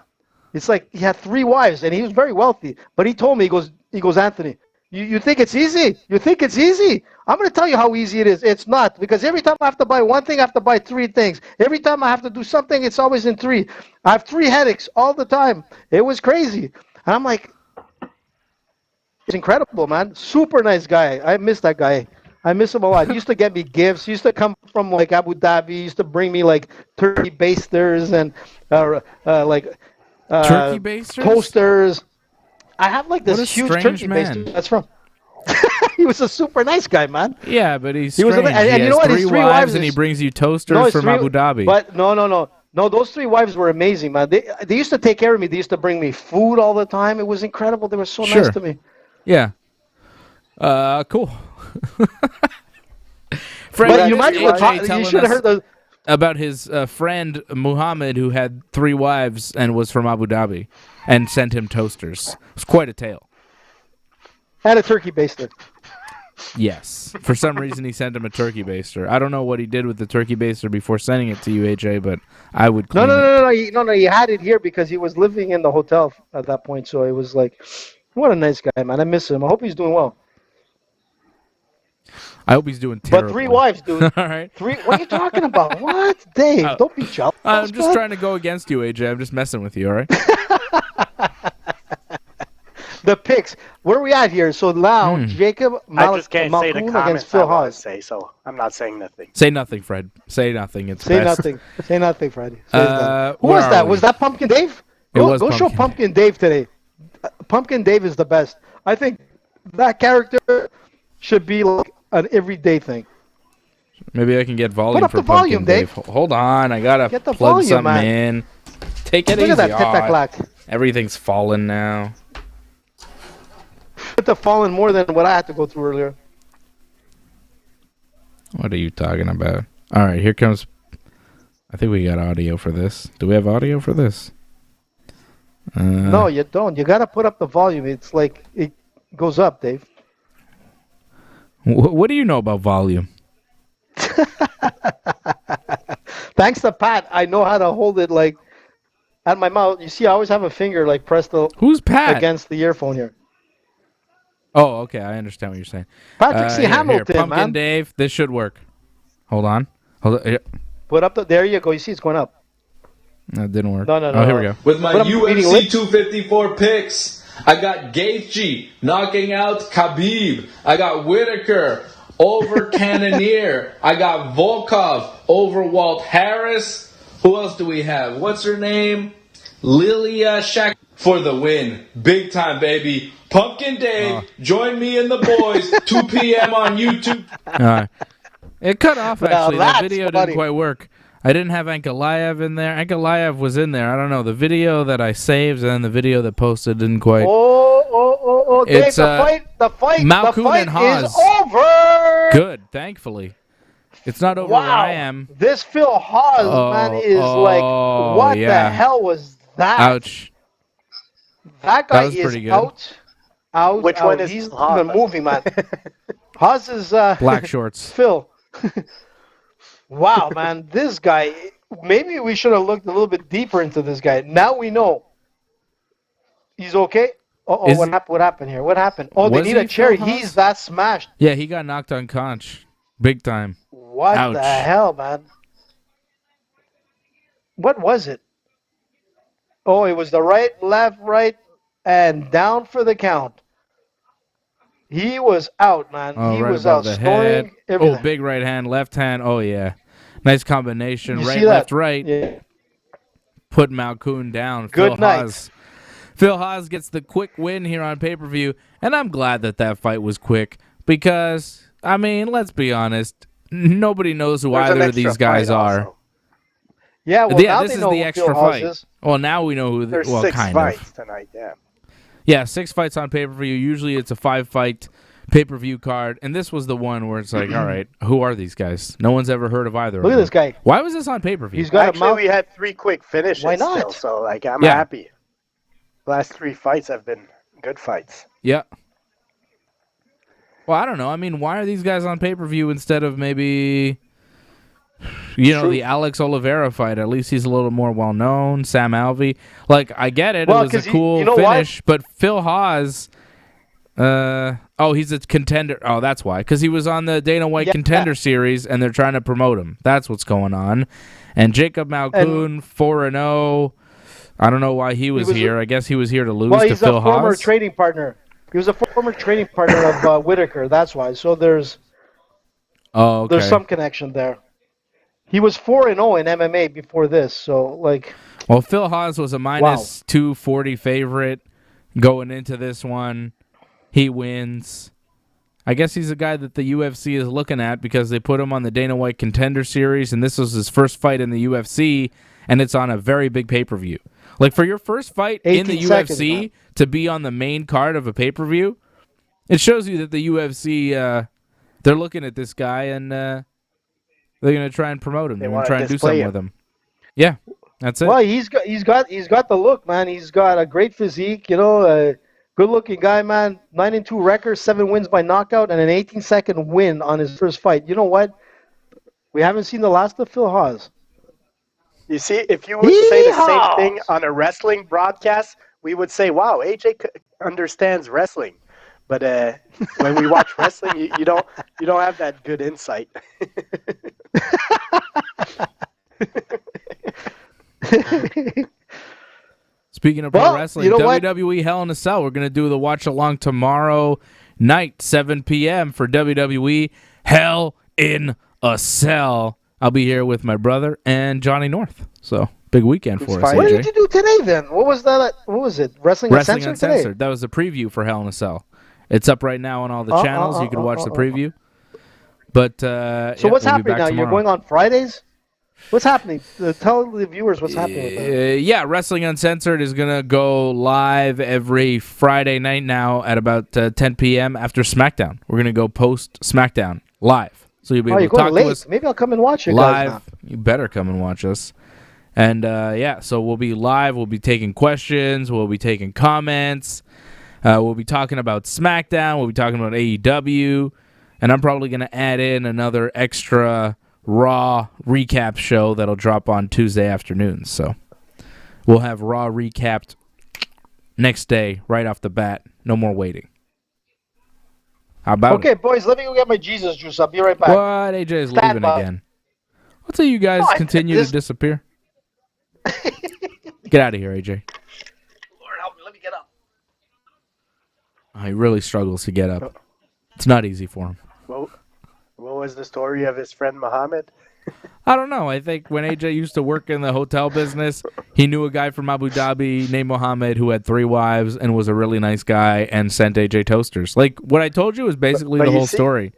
[SPEAKER 4] It's like he had 3 wives, and he was very wealthy. But he told me, he goes, Anthony, you think it's easy? You think it's easy? I'm going to tell you how easy it is. It's not, because every time I have to buy one thing, I have to buy 3 things. Every time I have to do something, it's always in 3. I have 3 headaches all the time. It was crazy. And I'm like, it's incredible, man. Super nice guy. I miss that guy. I miss him a lot. He used to get me gifts. He used to come from like Abu Dhabi. He used to bring me like turkey basters and
[SPEAKER 2] Turkey basters?
[SPEAKER 4] toasters. I have like this
[SPEAKER 2] What a
[SPEAKER 4] huge
[SPEAKER 2] strange
[SPEAKER 4] turkey
[SPEAKER 2] man.
[SPEAKER 4] baster. That's from. He was a super nice guy, man.
[SPEAKER 2] Yeah, but he's
[SPEAKER 4] He was
[SPEAKER 2] strange.
[SPEAKER 4] a- and
[SPEAKER 2] he
[SPEAKER 4] you
[SPEAKER 2] has
[SPEAKER 4] know what?
[SPEAKER 2] 3
[SPEAKER 4] His 3
[SPEAKER 2] wives,
[SPEAKER 4] wives
[SPEAKER 2] and he
[SPEAKER 4] is-
[SPEAKER 2] brings you toasters
[SPEAKER 4] No, it's
[SPEAKER 2] from
[SPEAKER 4] 3
[SPEAKER 2] Abu Dhabi.
[SPEAKER 4] But no. No, those 3 wives were amazing, man. They used to take care of me. They used to bring me food all the time. It was incredible. They were so
[SPEAKER 2] Sure.
[SPEAKER 4] nice to me.
[SPEAKER 2] Yeah. Cool.
[SPEAKER 4] But you imagine
[SPEAKER 2] AJ
[SPEAKER 4] you should have heard the.
[SPEAKER 2] about his friend Muhammad who had 3 wives and was from Abu Dhabi and sent him toasters. It's quite a tale.
[SPEAKER 4] Had a turkey baster.
[SPEAKER 2] Yes. For some reason, he sent him a turkey baster. I don't know what he did with the turkey baster before sending it to you, AJ, but I would clean it.
[SPEAKER 4] No. He had it here because he was living in the hotel at that point. So it was like, What a nice guy, man. I miss him. I hope he's doing well.
[SPEAKER 2] I hope he's doing terribly.
[SPEAKER 4] But 3 wives, dude.
[SPEAKER 2] All right.
[SPEAKER 4] 3. What are you talking about? What, Dave? Don't be jealous.
[SPEAKER 2] I'm just trying to go against you, AJ. I'm just messing with you. All right.
[SPEAKER 4] The picks. Where are we at here? So now, Jacob
[SPEAKER 3] I just can't say the
[SPEAKER 4] Malkoun
[SPEAKER 3] comments
[SPEAKER 4] against Phil
[SPEAKER 3] I want
[SPEAKER 4] Haas.
[SPEAKER 3] to say, so I'm not saying nothing.
[SPEAKER 2] Say nothing, Fred. Say nothing. It's
[SPEAKER 4] Say
[SPEAKER 2] best.
[SPEAKER 4] nothing. Say nothing, Freddie. Say nothing. Who
[SPEAKER 2] where
[SPEAKER 4] was
[SPEAKER 2] are
[SPEAKER 4] that?
[SPEAKER 2] we?
[SPEAKER 4] Was that Pumpkin Dave?
[SPEAKER 2] It was
[SPEAKER 4] go show Pumpkin Dave today. Pumpkin Dave is the best. I think that character should be like an everyday thing.
[SPEAKER 2] Maybe I can get volume
[SPEAKER 4] Put up
[SPEAKER 2] for
[SPEAKER 4] the volume,
[SPEAKER 2] Pumpkin
[SPEAKER 4] Dave.
[SPEAKER 2] Hold on. I got to
[SPEAKER 4] Get the
[SPEAKER 2] plug
[SPEAKER 4] volume,
[SPEAKER 2] something
[SPEAKER 4] man.
[SPEAKER 2] in. Take it
[SPEAKER 4] Look
[SPEAKER 2] easy.
[SPEAKER 4] at that tic-tac-lac.
[SPEAKER 2] Everything's fallen now.
[SPEAKER 4] Put the fallen more than what I had to go through earlier.
[SPEAKER 2] What are you talking about? All right, here comes... I think we got audio for this. Do we have audio for this?
[SPEAKER 4] No, you don't. You got to put up the volume. It's like it goes up, Dave.
[SPEAKER 2] What do you know about volume?
[SPEAKER 4] Thanks to Pat, I know how to hold it like at my mouth. You see, I always have a finger like pressed
[SPEAKER 2] Who's Pat?
[SPEAKER 4] against the earphone here.
[SPEAKER 2] Oh, okay. I understand what you're saying.
[SPEAKER 4] Patrick C. Hamilton,
[SPEAKER 2] Pumpkin
[SPEAKER 4] man.
[SPEAKER 2] Dave, this should work. Hold on. Here.
[SPEAKER 4] Put up there you go. You see, it's going up.
[SPEAKER 2] That didn't work.
[SPEAKER 4] No.
[SPEAKER 2] Oh, here we go.
[SPEAKER 5] With my
[SPEAKER 4] Put up the meeting
[SPEAKER 5] UFC
[SPEAKER 4] link.
[SPEAKER 5] 254 picks, I got Gaethje knocking out Khabib. I got Whittaker over Cannonier. I got Volkov over Walt Harris. Who else do we have? What's her name? Lilia Shak for the win. Big time, baby. Pumpkin Dave, join me and the boys, 2 p.m. on YouTube.
[SPEAKER 2] It cut off, actually. That
[SPEAKER 4] that's
[SPEAKER 2] video
[SPEAKER 4] funny.
[SPEAKER 2] didn't quite work. I didn't have Ankalaev in there. Ankalaev was in there. I don't know. The video that I saved and then the video that posted didn't quite.
[SPEAKER 4] Oh, Dave,
[SPEAKER 2] It's,
[SPEAKER 4] the fight
[SPEAKER 2] Malkoun and Haas.
[SPEAKER 4] is over.
[SPEAKER 2] Good, thankfully. It's not over where I am.
[SPEAKER 4] This Phil Haas, man, is like, what
[SPEAKER 2] yeah.
[SPEAKER 4] the hell was that?
[SPEAKER 2] Ouch.
[SPEAKER 4] That guy
[SPEAKER 2] was
[SPEAKER 4] is
[SPEAKER 2] pretty good.
[SPEAKER 4] out.
[SPEAKER 3] Which
[SPEAKER 4] out.
[SPEAKER 3] one is
[SPEAKER 4] He's
[SPEAKER 3] Haas?
[SPEAKER 4] even moving, man. Haas is
[SPEAKER 2] Black shorts.
[SPEAKER 4] Phil. Wow, man, this guy. Maybe we should have looked a little bit deeper into this guy. Now we know. He's okay. What happened here? What happened? Oh, they
[SPEAKER 2] Was
[SPEAKER 4] need
[SPEAKER 2] he
[SPEAKER 4] a cherry.
[SPEAKER 2] Phil Haas?
[SPEAKER 4] He's that smashed.
[SPEAKER 2] Yeah, he got knocked unconscious. Big time.
[SPEAKER 4] What
[SPEAKER 2] Ouch.
[SPEAKER 4] the hell, man? What was it? Oh, it was the right, left, right, and down for the count. He was out, man.
[SPEAKER 2] Oh,
[SPEAKER 4] he
[SPEAKER 2] right
[SPEAKER 4] was
[SPEAKER 2] above
[SPEAKER 4] out
[SPEAKER 2] the
[SPEAKER 4] scoring
[SPEAKER 2] head.
[SPEAKER 4] everything.
[SPEAKER 2] Oh, big right hand, left hand. Oh, yeah. Nice combination.
[SPEAKER 4] You
[SPEAKER 2] Right,
[SPEAKER 4] see that?
[SPEAKER 2] left, right.
[SPEAKER 4] Yeah.
[SPEAKER 2] Put Malkoun down.
[SPEAKER 4] Good
[SPEAKER 2] Phil
[SPEAKER 4] night.
[SPEAKER 2] Haas. Phil Haas gets the quick win here on pay-per-view, and I'm glad that fight was quick because, I mean, let's be honest, nobody knows who
[SPEAKER 3] There's an
[SPEAKER 2] either of
[SPEAKER 3] extra
[SPEAKER 2] these guys
[SPEAKER 3] fight
[SPEAKER 2] are.
[SPEAKER 3] also.
[SPEAKER 4] Yeah, well, now
[SPEAKER 2] This
[SPEAKER 4] they
[SPEAKER 2] is
[SPEAKER 4] know
[SPEAKER 2] the
[SPEAKER 4] who
[SPEAKER 2] extra
[SPEAKER 4] Phil Haas
[SPEAKER 2] fight.
[SPEAKER 4] is.
[SPEAKER 2] Well, now we know who.
[SPEAKER 3] There's
[SPEAKER 2] well,
[SPEAKER 3] 6
[SPEAKER 2] kind
[SPEAKER 3] fights
[SPEAKER 2] of.
[SPEAKER 3] tonight, yeah.
[SPEAKER 2] Yeah, 6 fights on pay-per-view. Usually it's a 5-fight pay-per-view card, and this was the one where it's like, all right, who are these guys? No one's ever heard of either.
[SPEAKER 4] Look
[SPEAKER 2] of
[SPEAKER 4] at this
[SPEAKER 2] them.
[SPEAKER 4] guy.
[SPEAKER 2] Why was this on pay-per-view?
[SPEAKER 4] He's got a
[SPEAKER 3] Actually,
[SPEAKER 4] mouth.
[SPEAKER 3] we had 3 quick finishes.
[SPEAKER 4] Why not?
[SPEAKER 3] Still, so like I'm
[SPEAKER 2] Yeah.
[SPEAKER 3] happy. Last 3 fights have been good fights.
[SPEAKER 2] Yeah. Well, I don't know. I mean, why are these guys on pay-per-view instead of maybe, the Alex Oliveira fight? At least he's a little more well-known. Sam Alvey. Like, I get it.
[SPEAKER 4] Well,
[SPEAKER 2] It was
[SPEAKER 4] 'cause
[SPEAKER 2] a cool
[SPEAKER 4] you know what?
[SPEAKER 2] finish. But Phil Haas, he's a contender. Oh, that's why. Because he was on the Dana White Contender Series, and they're trying to promote him. That's what's going on. And Jacob Malkoun, 4-0. I don't know why he was here. I guess he was here to lose
[SPEAKER 4] Well,
[SPEAKER 2] to
[SPEAKER 4] he's
[SPEAKER 2] Phil
[SPEAKER 4] a former
[SPEAKER 2] Haas.
[SPEAKER 4] trading partner. He was a former trading partner of Whittaker. That's why. So there's
[SPEAKER 2] Okay.
[SPEAKER 4] some connection there. He was 4-0 in MMA before this. So like,
[SPEAKER 2] Well, Phil Haas was a minus 240 favorite going into this one. He wins. I guess he's a guy that the UFC is looking at because they put him on the Dana White Contender Series, and this was his first fight in the UFC, and it's on a very big pay-per-view. Like, for your first fight in the
[SPEAKER 4] 18 seconds,
[SPEAKER 2] UFC
[SPEAKER 4] man.
[SPEAKER 2] to be on the main card of a pay-per-view, it shows you that the UFC, they're looking at this guy, and they're going to try and promote him. They're going to try and do
[SPEAKER 3] display
[SPEAKER 2] something
[SPEAKER 3] him.
[SPEAKER 2] with him. Yeah, that's it.
[SPEAKER 4] well, he's got the look, man. He's got a great physique. A good-looking guy, man. 9-2 record, 7 wins by knockout, and an 18-second win on his first fight. You know what? We haven't seen the last of Phil Haas.
[SPEAKER 3] You see, if you would say the same
[SPEAKER 4] Yeehaw!
[SPEAKER 3] thing on a wrestling broadcast, we would say, "Wow, AJ understands wrestling." But when we watch wrestling, you don't have that good insight.
[SPEAKER 2] Speaking of pro wrestling, WWE Hell in a Cell, we're going to do the watch along tomorrow night, 7 p.m. for WWE Hell in a Cell. I'll be here with my brother and Johnny North. So, big weekend for us, AJ.
[SPEAKER 4] What did you do today, then? What was that? What was it? Wrestling Uncensored today?
[SPEAKER 2] That was the preview for Hell in a Cell. It's up right now on all the channels. You can watch the preview. But
[SPEAKER 4] so what's happening now? Tomorrow. You're going on Fridays? What's happening? Tell the viewers what's happening with that.
[SPEAKER 2] Yeah, Wrestling Uncensored is going to go live every Friday night now at about 10 p.m. after SmackDown. We're going to go post SmackDown live. So you'll be able to talk to us.
[SPEAKER 4] Maybe I'll come and watch you
[SPEAKER 2] live.
[SPEAKER 4] Guys now.
[SPEAKER 2] You better come and watch us. And so we'll be live. We'll be taking questions. We'll be taking comments. We'll be talking about SmackDown. We'll be talking about AEW. And I'm probably going to add in another extra Raw recap show that'll drop on Tuesday afternoons. So we'll have Raw recapped next day right off the bat. No more waiting. How about it?
[SPEAKER 4] Okay, boys, let me go get my Jesus juice. I'll be right back.
[SPEAKER 2] What? AJ is leaving again. What's you guys continue to disappear? Get out of here, AJ.
[SPEAKER 4] Lord help me, let me get up.
[SPEAKER 2] Oh, he really struggles to get up. It's not easy for him.
[SPEAKER 3] What was the story of his friend Muhammad?
[SPEAKER 2] I don't know. I think when AJ used to work in the hotel business, he knew a guy from Abu Dhabi named Mohammed who had 3 wives and was a really nice guy and sent AJ toasters. Like, what I told you was basically the whole story.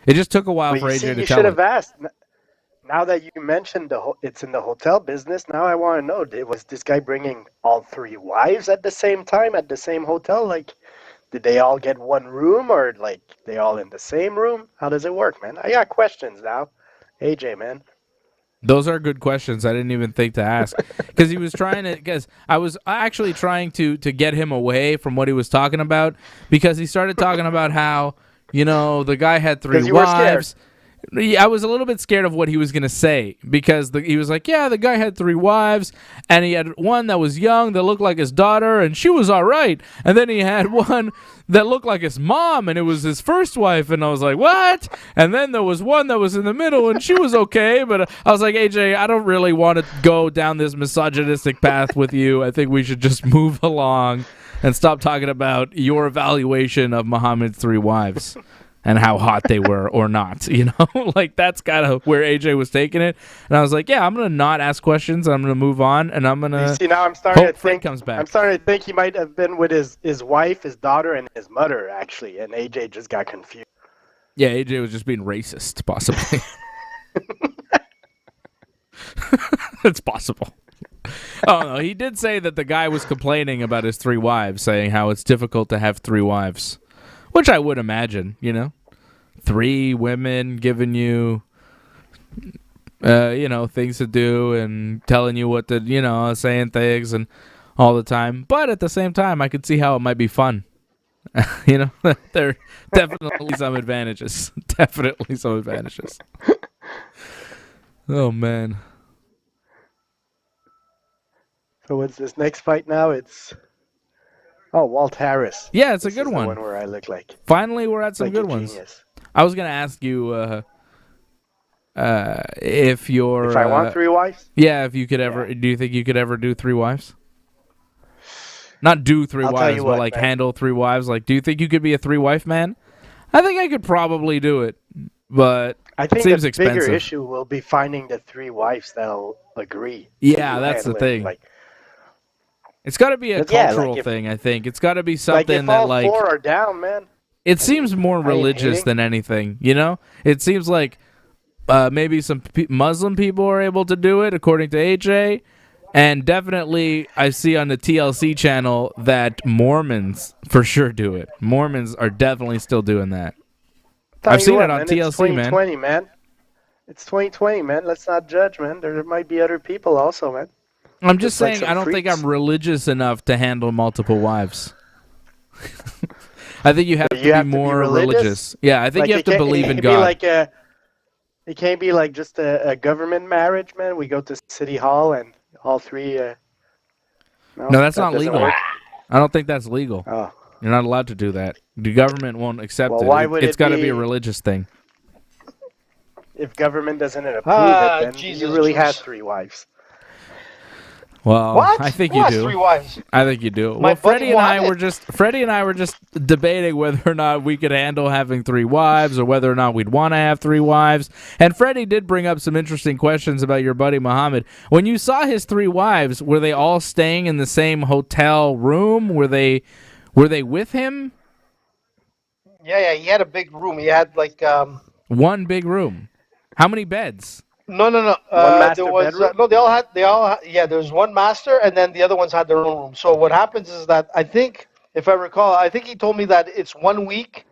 [SPEAKER 2] It just took a while for AJ to tell it.
[SPEAKER 3] You should have asked. Now that you mentioned it's in the hotel business, now I want to know, was this guy bringing all 3 wives at the same time at the same hotel? Like, did they all get one room or, like, they all in the same room? How does it work, man? I got questions now. AJ, man.
[SPEAKER 2] Those are good questions. I didn't even think to ask. Because he was trying to, because I was actually trying to get him away from what he was talking about, because he started talking about how, the guy had 3 wives. I was a little bit scared of what he was going to say, because he was like, yeah, the guy had 3 wives, and he had one that was young that looked like his daughter, and she was all right. And then he had one that looked like his mom, and it was his first wife. And I was like, what? And then there was one that was in the middle, and she was okay. But I was like, AJ, I don't really want to go down this misogynistic path with you. I think we should just move along and stop talking about your evaluation of Muhammad's 3 wives. And how hot they were or not, like that's kind of where AJ was taking it. And I was like, yeah, I'm gonna not ask questions. I'm gonna move on, and I'm gonna.
[SPEAKER 3] See, now I'm starting to think.
[SPEAKER 2] Comes back.
[SPEAKER 3] I'm starting to think he might have been with his wife, his daughter, and his mother actually, and AJ just got confused.
[SPEAKER 2] Yeah, AJ was just being racist, possibly. It's possible. Oh no, he did say that the guy was complaining about his 3 wives, saying how it's difficult to have 3 wives. Which I would imagine, 3 women giving you, things to do and telling you what to, saying things and all the time. But at the same time, I could see how it might be fun. There are definitely some advantages. Definitely some advantages. Oh, man.
[SPEAKER 3] So what's this next fight now? It's... Oh, Walt Harris.
[SPEAKER 2] Yeah, it's a good one.
[SPEAKER 3] The one where I look like.
[SPEAKER 2] Finally, we're at some good ones. I was gonna ask you if you're.
[SPEAKER 3] If I want 3 wives.
[SPEAKER 2] Yeah, if you could ever. Yeah. Do you think you could ever do 3 wives? Not do 3 wives, but like handle 3 wives. Like, do you think you could be a 3-wife man? I think I could probably do it, but
[SPEAKER 3] I think
[SPEAKER 2] it seems
[SPEAKER 3] the
[SPEAKER 2] expensive.
[SPEAKER 3] Bigger issue will be finding the 3 wives that'll agree.
[SPEAKER 2] Yeah, that's the thing. It's got to be a cultural thing, I think. It's got to be something that,
[SPEAKER 3] like... If all 4 are down, man...
[SPEAKER 2] It seems more religious than anything, It seems like maybe some Muslim people are able to do it, according to AJ. And definitely, I see on the TLC channel that Mormons for sure do it. Mormons are definitely still doing that. I've seen it on TLC,
[SPEAKER 3] it's 2020, man. It's 2020, man. Let's not judge, man. There might be other people also, man.
[SPEAKER 2] I'm just saying, I don't think I'm religious enough to handle multiple wives. I think you have to be more religious. Yeah, I think you have to believe in God.
[SPEAKER 3] It can't be like just a government marriage, man. We go to City Hall and all 3...
[SPEAKER 2] No, that's not legal. I don't think that's legal.
[SPEAKER 1] Oh.
[SPEAKER 2] You're not allowed to do that. The government won't accept
[SPEAKER 1] Well,
[SPEAKER 2] it.
[SPEAKER 1] why would
[SPEAKER 2] It's
[SPEAKER 1] it
[SPEAKER 2] got to
[SPEAKER 1] be-
[SPEAKER 2] be a religious thing.
[SPEAKER 1] If government doesn't approve it, then
[SPEAKER 4] Jesus,
[SPEAKER 1] you really had
[SPEAKER 4] Juice.
[SPEAKER 1] 3 wives.
[SPEAKER 2] Well,
[SPEAKER 4] What?
[SPEAKER 2] I think
[SPEAKER 4] Who
[SPEAKER 2] you
[SPEAKER 4] has
[SPEAKER 2] do.
[SPEAKER 4] 3 wives?
[SPEAKER 2] I think you do.
[SPEAKER 4] My
[SPEAKER 2] Well,
[SPEAKER 4] buddy
[SPEAKER 2] Freddie and I
[SPEAKER 4] Mohammed.
[SPEAKER 2] were just debating whether or not we could handle having 3 wives or whether or not we'd want to have 3 wives. And Freddie did bring up some interesting questions about your buddy Muhammad. When you saw his 3 wives, were they all staying in the same hotel room? Were they with him?
[SPEAKER 4] Yeah, he had a big room. He had like
[SPEAKER 2] One big room. How many beds?
[SPEAKER 4] no.
[SPEAKER 1] master
[SPEAKER 4] There was
[SPEAKER 1] bedroom?
[SPEAKER 4] no. They all had. Yeah, there was one master, and then the other ones had their own room. So what happens is that I think, if I recall, I think he told me that it's 1 week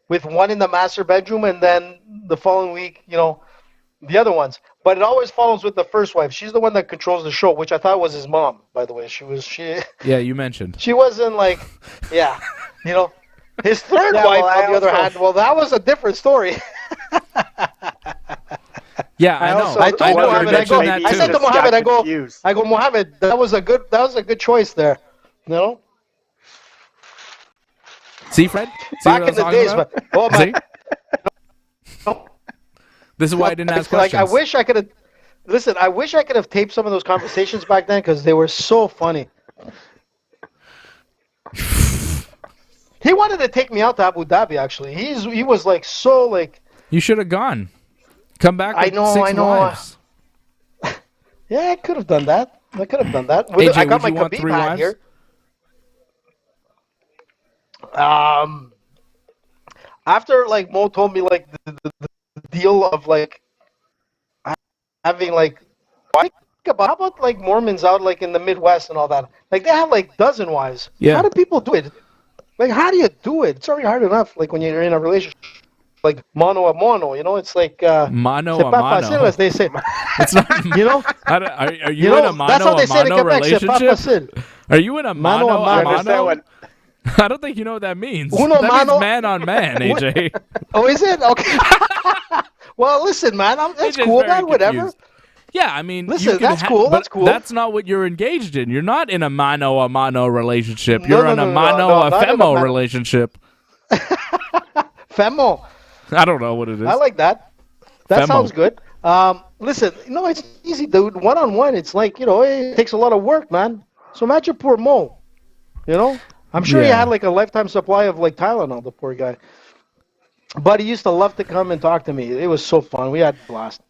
[SPEAKER 4] with one in the master bedroom, and then the following week, the other ones. But it always follows with the first wife. She's the one that controls the show, which I thought was his mom, by the way.
[SPEAKER 2] Yeah, you mentioned.
[SPEAKER 4] She wasn't like, yeah, His third
[SPEAKER 1] Yeah,
[SPEAKER 4] wife,
[SPEAKER 1] well, I
[SPEAKER 4] on the other
[SPEAKER 1] also-
[SPEAKER 4] hand, well, that was a different story.
[SPEAKER 2] Yeah, I know.
[SPEAKER 1] also-
[SPEAKER 4] I told
[SPEAKER 2] know, you
[SPEAKER 4] Mohammed,
[SPEAKER 2] mentioned
[SPEAKER 1] maybe
[SPEAKER 2] that
[SPEAKER 1] he
[SPEAKER 4] I
[SPEAKER 2] too.
[SPEAKER 4] said to
[SPEAKER 1] just got
[SPEAKER 4] Mohammed,
[SPEAKER 1] confused.
[SPEAKER 4] I go, Mohammed, that was a good choice there.
[SPEAKER 2] See, Fred? See
[SPEAKER 4] Back
[SPEAKER 2] what I
[SPEAKER 4] in
[SPEAKER 2] was
[SPEAKER 4] the
[SPEAKER 2] talking
[SPEAKER 4] days,
[SPEAKER 2] about?
[SPEAKER 4] but oh my,
[SPEAKER 2] See? This is why I didn't ask
[SPEAKER 4] like
[SPEAKER 2] questions.
[SPEAKER 4] I wish I could have. Listen, I wish I could have taped some of those conversations back then because they were so funny. He wanted to take me out to Abu Dhabi. Actually, he was like so like.
[SPEAKER 2] You should have gone. Come back with
[SPEAKER 4] I know,
[SPEAKER 2] 6
[SPEAKER 4] I know.
[SPEAKER 2] wives.
[SPEAKER 4] Yeah, I could have done that. I
[SPEAKER 2] AJ,
[SPEAKER 4] I got
[SPEAKER 2] would
[SPEAKER 4] my
[SPEAKER 2] you want
[SPEAKER 4] Khabib
[SPEAKER 2] 3
[SPEAKER 4] hat
[SPEAKER 2] wives?
[SPEAKER 4] here. After like Mo told me like the deal of like having like how about like Mormons out like in the Midwest and all that, like they have like dozen wives.
[SPEAKER 2] Yeah.
[SPEAKER 4] How do people do it? Like how do you do it? It's already hard enough like when you're in a relationship like mono a mono, it's like
[SPEAKER 2] Mano
[SPEAKER 4] c'est
[SPEAKER 2] a
[SPEAKER 4] pas
[SPEAKER 2] mano.
[SPEAKER 4] facile, as they say.
[SPEAKER 2] It's not. Are you in a
[SPEAKER 4] That's how
[SPEAKER 2] mano
[SPEAKER 4] they
[SPEAKER 2] a
[SPEAKER 4] say it in
[SPEAKER 2] mano
[SPEAKER 4] Quebec, c'est pas
[SPEAKER 2] relationship?
[SPEAKER 4] facile.
[SPEAKER 2] Are you in a
[SPEAKER 4] Mano
[SPEAKER 2] mano
[SPEAKER 4] a
[SPEAKER 2] a
[SPEAKER 4] mano.
[SPEAKER 1] You understand
[SPEAKER 2] mano?
[SPEAKER 1] what?
[SPEAKER 2] I don't think you know what that means.
[SPEAKER 4] Uno
[SPEAKER 2] That
[SPEAKER 4] mano-
[SPEAKER 2] means man on man, AJ.
[SPEAKER 4] Oh, is it? Okay. Well, listen, man, that's
[SPEAKER 2] AJ's
[SPEAKER 4] cool,
[SPEAKER 2] very
[SPEAKER 4] man. Whatever.
[SPEAKER 2] confused. Yeah, I mean,
[SPEAKER 4] Listen,
[SPEAKER 2] you can
[SPEAKER 4] that's cool,
[SPEAKER 2] but
[SPEAKER 4] that's cool.
[SPEAKER 2] That's not what you're engaged in. You're not in a mano relationship.
[SPEAKER 4] No,
[SPEAKER 2] You're
[SPEAKER 4] no,
[SPEAKER 2] in a
[SPEAKER 4] no, no,
[SPEAKER 2] mano
[SPEAKER 4] no,
[SPEAKER 2] a
[SPEAKER 4] not in a
[SPEAKER 2] femo
[SPEAKER 4] mano-
[SPEAKER 2] relationship.
[SPEAKER 4] Femo.
[SPEAKER 2] I don't know what it is.
[SPEAKER 4] I like that. That
[SPEAKER 2] Femo.
[SPEAKER 4] sounds good. Listen, it's easy, dude. One-on-one, it's like, it takes a lot of work, man. So imagine poor Mo. I'm sure he
[SPEAKER 2] Yeah.
[SPEAKER 4] had like a lifetime supply of like Tylenol, the poor guy. But he used to love to come and talk to me. It was so fun. We had a blast.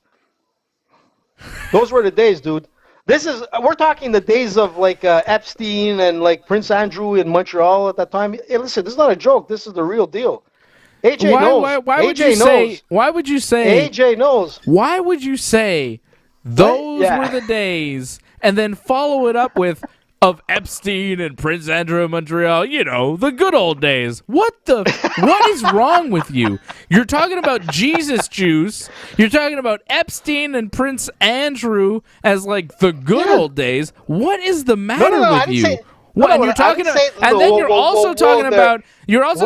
[SPEAKER 4] Those were the days, dude. We're talking the days of like Epstein and like Prince Andrew in Montreal at that time. Hey, listen, this is not a joke. This is the real deal. AJ knows.
[SPEAKER 2] Why would
[SPEAKER 4] AJ
[SPEAKER 2] you
[SPEAKER 4] knows.
[SPEAKER 2] say? Why would you say?
[SPEAKER 4] AJ knows.
[SPEAKER 2] Why would you say those
[SPEAKER 4] Yeah.
[SPEAKER 2] were the days and then follow it up with of Epstein and Prince Andrew in Montreal, the good old days? What is wrong with you? You're talking about Jesus juice. You're talking about Epstein and Prince Andrew as like the good
[SPEAKER 4] Yeah.
[SPEAKER 2] old days. What is the matter
[SPEAKER 4] no, I
[SPEAKER 2] with
[SPEAKER 4] didn't
[SPEAKER 2] you?
[SPEAKER 4] say-
[SPEAKER 2] What,
[SPEAKER 4] no,
[SPEAKER 2] and
[SPEAKER 4] no,
[SPEAKER 2] you're
[SPEAKER 4] I
[SPEAKER 2] talking
[SPEAKER 4] didn't
[SPEAKER 2] about,
[SPEAKER 4] say-
[SPEAKER 2] and then
[SPEAKER 4] whoa,
[SPEAKER 2] you're
[SPEAKER 4] whoa,
[SPEAKER 2] also
[SPEAKER 4] whoa,
[SPEAKER 2] talking
[SPEAKER 4] there.
[SPEAKER 2] about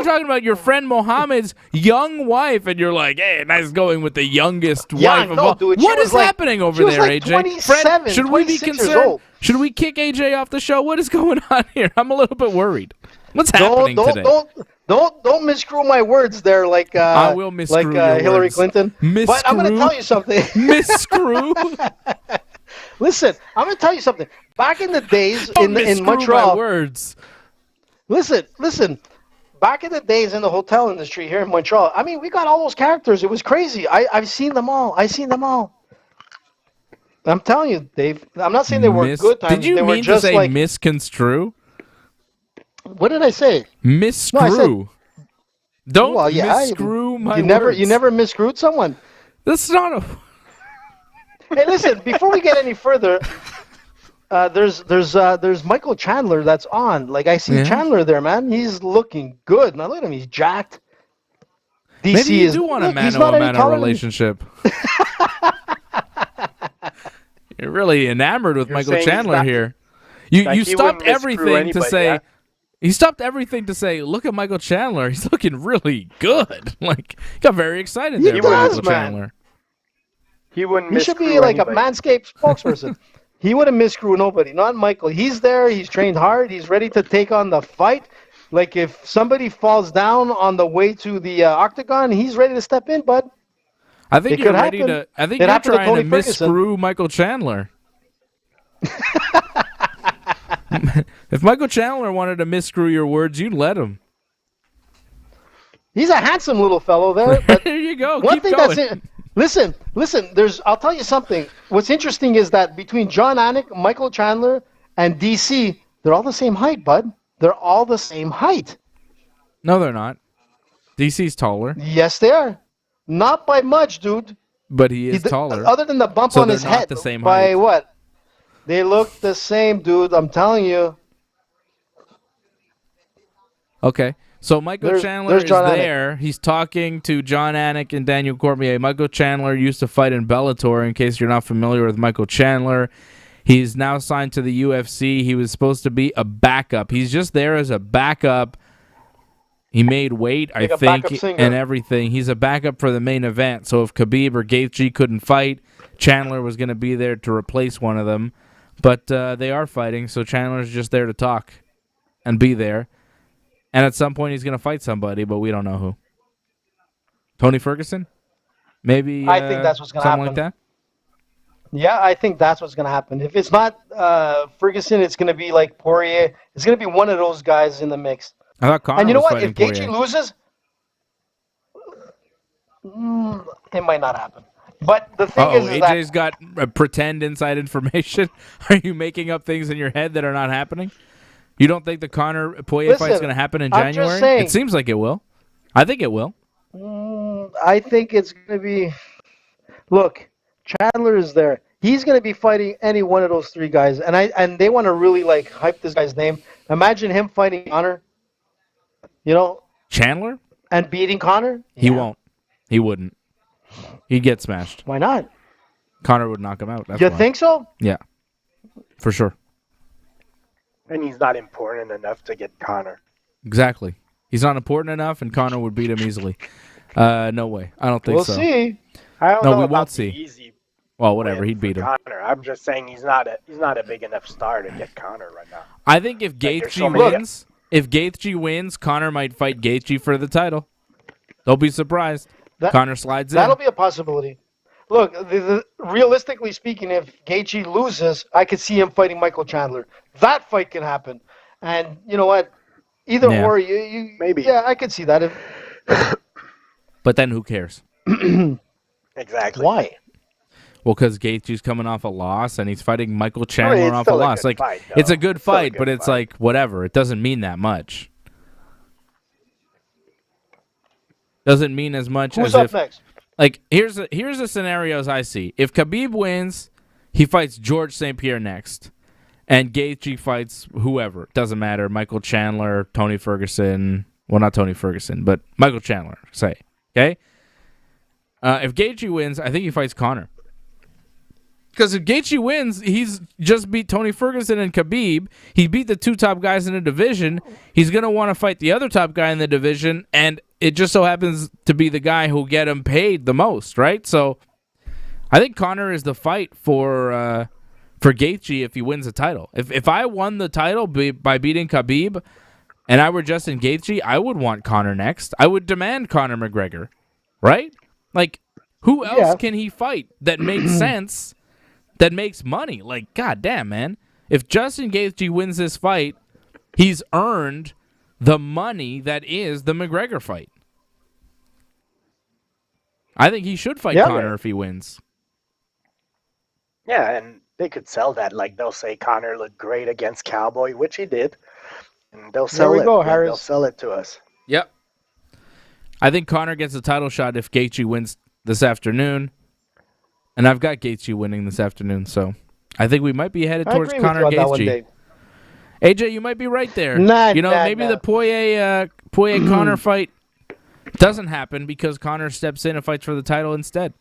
[SPEAKER 2] talking about your friend Mohammed's young wife, and you're like, hey, nice going with the youngest wife of
[SPEAKER 4] no,
[SPEAKER 2] all.
[SPEAKER 4] dude, she
[SPEAKER 2] What
[SPEAKER 4] was
[SPEAKER 2] is
[SPEAKER 4] like-
[SPEAKER 2] happening over
[SPEAKER 4] she was
[SPEAKER 2] there,
[SPEAKER 4] like
[SPEAKER 2] AJ?
[SPEAKER 4] 27,
[SPEAKER 2] Fred, should we be
[SPEAKER 4] 26 years
[SPEAKER 2] concerned?
[SPEAKER 4] old.
[SPEAKER 2] Should we kick AJ off the show? What is going on here? I'm a little bit worried. What's happening today?
[SPEAKER 4] Don't miscrew my words there, like
[SPEAKER 2] I will miscrew
[SPEAKER 4] like
[SPEAKER 2] your
[SPEAKER 4] Hillary
[SPEAKER 2] words.
[SPEAKER 4] Clinton. But I'm going to
[SPEAKER 2] Miscrew?
[SPEAKER 4] tell you something.
[SPEAKER 2] Miscrew?
[SPEAKER 4] Listen, I'm going to tell you something. Back in the days
[SPEAKER 2] Don't
[SPEAKER 4] in
[SPEAKER 2] miscrew my
[SPEAKER 4] Montreal,
[SPEAKER 2] words.
[SPEAKER 4] listen. Back in the days in the hotel industry here in Montreal, I mean, we got all those characters. It was crazy. I've seen them all. I'm telling you, Dave. I'm not saying they were good times.
[SPEAKER 2] Did you
[SPEAKER 4] they were
[SPEAKER 2] mean to
[SPEAKER 4] just
[SPEAKER 2] say
[SPEAKER 4] like,
[SPEAKER 2] misconstrue?
[SPEAKER 4] what did I say?
[SPEAKER 2] Miscrew.
[SPEAKER 4] No, I said-
[SPEAKER 2] Don't
[SPEAKER 4] Well, yeah,
[SPEAKER 2] miscrew my
[SPEAKER 4] you
[SPEAKER 2] words.
[SPEAKER 4] never miscrewed someone.
[SPEAKER 2] That's not a...
[SPEAKER 4] Hey, listen, before we get any further, there's Michael Chandler that's on. Like, I see
[SPEAKER 2] Yeah.
[SPEAKER 4] Chandler there, man. He's looking good. Now look at him. He's jacked. DC
[SPEAKER 2] Maybe you
[SPEAKER 4] is,
[SPEAKER 2] do want a
[SPEAKER 4] look, he's not any
[SPEAKER 2] mano-a-mano
[SPEAKER 4] taller than-
[SPEAKER 2] relationship. You're really enamored with Michael
[SPEAKER 1] saying he's
[SPEAKER 2] Chandler
[SPEAKER 1] not-
[SPEAKER 2] here. You
[SPEAKER 1] Like, he
[SPEAKER 2] stopped
[SPEAKER 1] wouldn't miscrew
[SPEAKER 2] everything to
[SPEAKER 1] anybody,
[SPEAKER 2] say...
[SPEAKER 1] yeah?
[SPEAKER 2] He stopped everything to say, look at Michael Chandler. He's looking really good. Like, got very excited there
[SPEAKER 4] He
[SPEAKER 2] about
[SPEAKER 4] does,
[SPEAKER 2] Michael
[SPEAKER 4] man.
[SPEAKER 2] Chandler.
[SPEAKER 1] He wouldn't
[SPEAKER 4] He should be
[SPEAKER 1] miscrew
[SPEAKER 4] like
[SPEAKER 1] anybody.
[SPEAKER 4] a Manscaped spokesperson. He wouldn't miscrew nobody, not Michael. He's there. He's trained hard. He's ready to take on the fight. Like if somebody falls down on the way to the octagon, he's ready to step in, bud.
[SPEAKER 2] I think
[SPEAKER 4] It
[SPEAKER 2] you're
[SPEAKER 4] could
[SPEAKER 2] ready
[SPEAKER 4] happen.
[SPEAKER 2] to. I think
[SPEAKER 4] It
[SPEAKER 2] you're
[SPEAKER 4] happened to
[SPEAKER 2] trying to
[SPEAKER 4] Tony Ferguson.
[SPEAKER 2] misscrew Michael Chandler. If Michael Chandler wanted to misscrew your words, you'd let him.
[SPEAKER 4] He's a handsome little fellow there. But
[SPEAKER 2] There you go.
[SPEAKER 4] one
[SPEAKER 2] Keep
[SPEAKER 4] thing
[SPEAKER 2] going.
[SPEAKER 4] that's listen. I'll tell you something. What's interesting is that between John Anik, Michael Chandler, and DC, they're all the same height, bud. They're all the same height.
[SPEAKER 2] No, they're not. DC's taller,
[SPEAKER 4] Yes, they are. Not by much, dude.
[SPEAKER 2] but he is taller.
[SPEAKER 4] Other than the bump
[SPEAKER 2] So
[SPEAKER 4] on
[SPEAKER 2] they're
[SPEAKER 4] his
[SPEAKER 2] not
[SPEAKER 4] head.
[SPEAKER 2] the same
[SPEAKER 4] by
[SPEAKER 2] height.
[SPEAKER 4] what? They look the same, dude. I'm telling you.
[SPEAKER 2] Okay. So Michael
[SPEAKER 4] There's
[SPEAKER 2] Chandler is
[SPEAKER 4] John Anik.
[SPEAKER 2] there. He's talking to John Anik and Daniel Cormier. Michael Chandler used to fight in Bellator, in case you're not familiar with Michael Chandler. He's now signed to the UFC. He was supposed to be a backup. He's just there as a backup. He made weight,
[SPEAKER 4] Like
[SPEAKER 2] I
[SPEAKER 4] a backup
[SPEAKER 2] think,
[SPEAKER 4] singer.
[SPEAKER 2] and everything. He's a backup for the main event. So if Khabib or Gaethje couldn't fight, Chandler was going to be there to replace one of them. But they are fighting, so Chandler's just there to talk and be there. And at some point, he's going to fight somebody, but we don't know who. Tony Ferguson? Maybe
[SPEAKER 4] I think that's what's gonna
[SPEAKER 2] something
[SPEAKER 4] happen.
[SPEAKER 2] like that?
[SPEAKER 4] Yeah, I think that's what's going to happen. If it's not Ferguson, it's going to be like Poirier. It's going to be one of those guys in the mix.
[SPEAKER 2] I thought Conor
[SPEAKER 4] And you know
[SPEAKER 2] was
[SPEAKER 4] what? If
[SPEAKER 2] fighting
[SPEAKER 4] Gaethje
[SPEAKER 2] Poirier.
[SPEAKER 4] loses, it might not happen. But the thing is that
[SPEAKER 2] AJ's got pretend inside information. Are you making up things in your head that are not happening? You don't think the Conor Poirier
[SPEAKER 4] Listen,
[SPEAKER 2] fight's going to happen in
[SPEAKER 4] I'm just
[SPEAKER 2] January?
[SPEAKER 4] saying.
[SPEAKER 2] It seems like it will. I think it will.
[SPEAKER 4] I think it's going to be. Look, Chandler is there. He's going to be fighting any one of those three guys, and they want to really like hype this guy's name. Imagine him fighting Conor,
[SPEAKER 2] Chandler?
[SPEAKER 4] and beating Conor.
[SPEAKER 2] He won't. He wouldn't. He'd get smashed.
[SPEAKER 4] Why not?
[SPEAKER 2] Conor would knock him out. That's
[SPEAKER 4] You
[SPEAKER 2] why.
[SPEAKER 4] think so?
[SPEAKER 2] Yeah. For sure.
[SPEAKER 3] And he's not important enough to get Conor.
[SPEAKER 2] Exactly. He's not important enough, and Conor would beat him easily. No way. I don't think
[SPEAKER 4] We'll
[SPEAKER 2] so.
[SPEAKER 4] see.
[SPEAKER 3] I don't
[SPEAKER 2] No,
[SPEAKER 3] know
[SPEAKER 2] we
[SPEAKER 3] about
[SPEAKER 2] won't
[SPEAKER 3] the
[SPEAKER 2] see.
[SPEAKER 3] easy
[SPEAKER 2] Well, whatever.
[SPEAKER 3] win
[SPEAKER 2] He'd beat
[SPEAKER 3] for
[SPEAKER 2] him.
[SPEAKER 3] Conor. I'm just saying he's not a big enough star to get Conor right now.
[SPEAKER 2] I think if
[SPEAKER 3] there's
[SPEAKER 2] Gaethje
[SPEAKER 3] so many-
[SPEAKER 2] wins, Conor might fight Gaethje for the title. Don't be surprised.
[SPEAKER 4] That-
[SPEAKER 2] Conor slides in.
[SPEAKER 4] That'll be a possibility. Look, realistically speaking, if Gaethje loses, I could see him fighting Michael Chandler. That fight can happen. And you know what? Either
[SPEAKER 2] Yeah.
[SPEAKER 4] or, you
[SPEAKER 3] Maybe.
[SPEAKER 4] Yeah, I could see that.
[SPEAKER 2] But then who cares?
[SPEAKER 3] Exactly.
[SPEAKER 4] Why?
[SPEAKER 2] Well, because Gaethje's coming off a loss, and he's fighting Michael Chandler
[SPEAKER 3] it's
[SPEAKER 2] off a
[SPEAKER 3] still a
[SPEAKER 2] loss.
[SPEAKER 3] good
[SPEAKER 2] Like
[SPEAKER 3] fight, though.
[SPEAKER 2] it's a good
[SPEAKER 3] Still a
[SPEAKER 2] fight,
[SPEAKER 3] good
[SPEAKER 2] but it's
[SPEAKER 3] fight.
[SPEAKER 2] like whatever. It doesn't mean that much. Doesn't mean as much
[SPEAKER 4] Who's
[SPEAKER 2] as
[SPEAKER 4] up
[SPEAKER 2] if
[SPEAKER 4] next?
[SPEAKER 2] like here's the scenarios I see. If Khabib wins, he fights George St. Pierre next, and Gaethje fights whoever. Doesn't matter. Michael Chandler, Tony Ferguson. Well, not Tony Ferguson, but Michael Chandler. Say okay. If Gaethje wins, I think he fights Conor. Because if Gaethje wins, he's just beat Tony Ferguson and Khabib. He beat the two top guys in the division. He's going to want to fight the other top guy in the division, and it just so happens to be the guy who'll get him paid the most, right? So I think Conor is the fight for Gaethje if he wins the title. If I won the title by beating Khabib and I were Justin Gaethje, I would want Conor next. I would demand Conor McGregor, right? Like, who else
[SPEAKER 4] Yeah.
[SPEAKER 2] can he fight that makes sense, that makes money? Like, goddamn, man. If Justin Gaethje wins this fight, he's earned the money that is the McGregor fight. I think he should fight
[SPEAKER 4] Yeah.
[SPEAKER 2] Conor if he wins.
[SPEAKER 3] Yeah, and they could sell that. Like they'll say Conor looked great against Cowboy, which he did, and they'll sell
[SPEAKER 4] we
[SPEAKER 3] it.
[SPEAKER 4] go,
[SPEAKER 3] They'll
[SPEAKER 4] Harris.
[SPEAKER 3] sell it to us.
[SPEAKER 2] Yep. I think Conor gets a title shot if Gaethje wins this afternoon. And I've got Gaethje winning this afternoon, so I think we might be headed
[SPEAKER 4] I
[SPEAKER 2] towards
[SPEAKER 4] agree with
[SPEAKER 2] Conor
[SPEAKER 4] you on that one,
[SPEAKER 2] Gaethje.
[SPEAKER 4] Dave.
[SPEAKER 2] AJ, you might be right there.
[SPEAKER 4] Nah,
[SPEAKER 2] Maybe
[SPEAKER 4] nah.
[SPEAKER 2] the Poirier Conor fight doesn't happen because Conor steps in and fights for the title instead.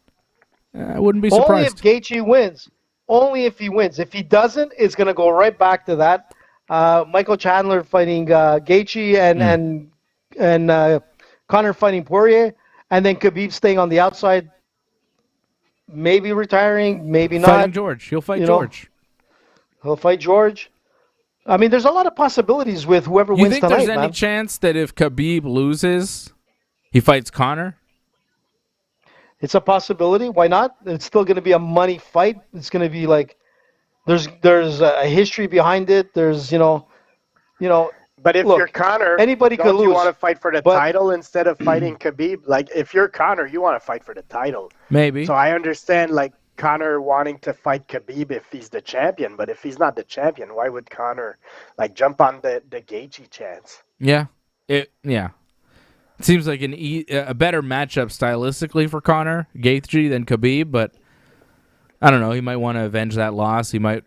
[SPEAKER 2] I wouldn't be
[SPEAKER 4] Only if
[SPEAKER 2] surprised.
[SPEAKER 4] Gaethje wins. Only if he wins. If he doesn't, it's going to go right back to that. Michael Chandler fighting Gaethje and Conor fighting Poirier, and then Khabib staying on the outside, maybe retiring, maybe not.
[SPEAKER 2] Fighting George. He'll fight
[SPEAKER 4] You know,
[SPEAKER 2] George.
[SPEAKER 4] He'll fight George. I mean, there's a lot of possibilities with whoever
[SPEAKER 2] You
[SPEAKER 4] wins
[SPEAKER 2] think
[SPEAKER 4] tonight,
[SPEAKER 2] there's
[SPEAKER 4] man.
[SPEAKER 2] any chance that if Khabib loses, he fights Conor?
[SPEAKER 4] It's a possibility. Why not? It's still going to be a money fight. It's going to be like there's a history behind it. There's
[SPEAKER 3] But if
[SPEAKER 4] look,
[SPEAKER 3] you're Conor,
[SPEAKER 4] anybody could
[SPEAKER 3] don't you
[SPEAKER 4] lose.
[SPEAKER 3] want to fight for the
[SPEAKER 4] But-
[SPEAKER 3] title instead of fighting Khabib? Like, if you're Conor, you want to fight for the title.
[SPEAKER 2] Maybe.
[SPEAKER 3] So I understand, like, Conor wanting to fight Khabib if he's the champion. But if he's not the champion, why would Conor, like, jump on the Gaethje chance?
[SPEAKER 2] Yeah. It seems like a better matchup stylistically for Conor, Gaethje, than Khabib, but I don't know. He might want to avenge that loss. He might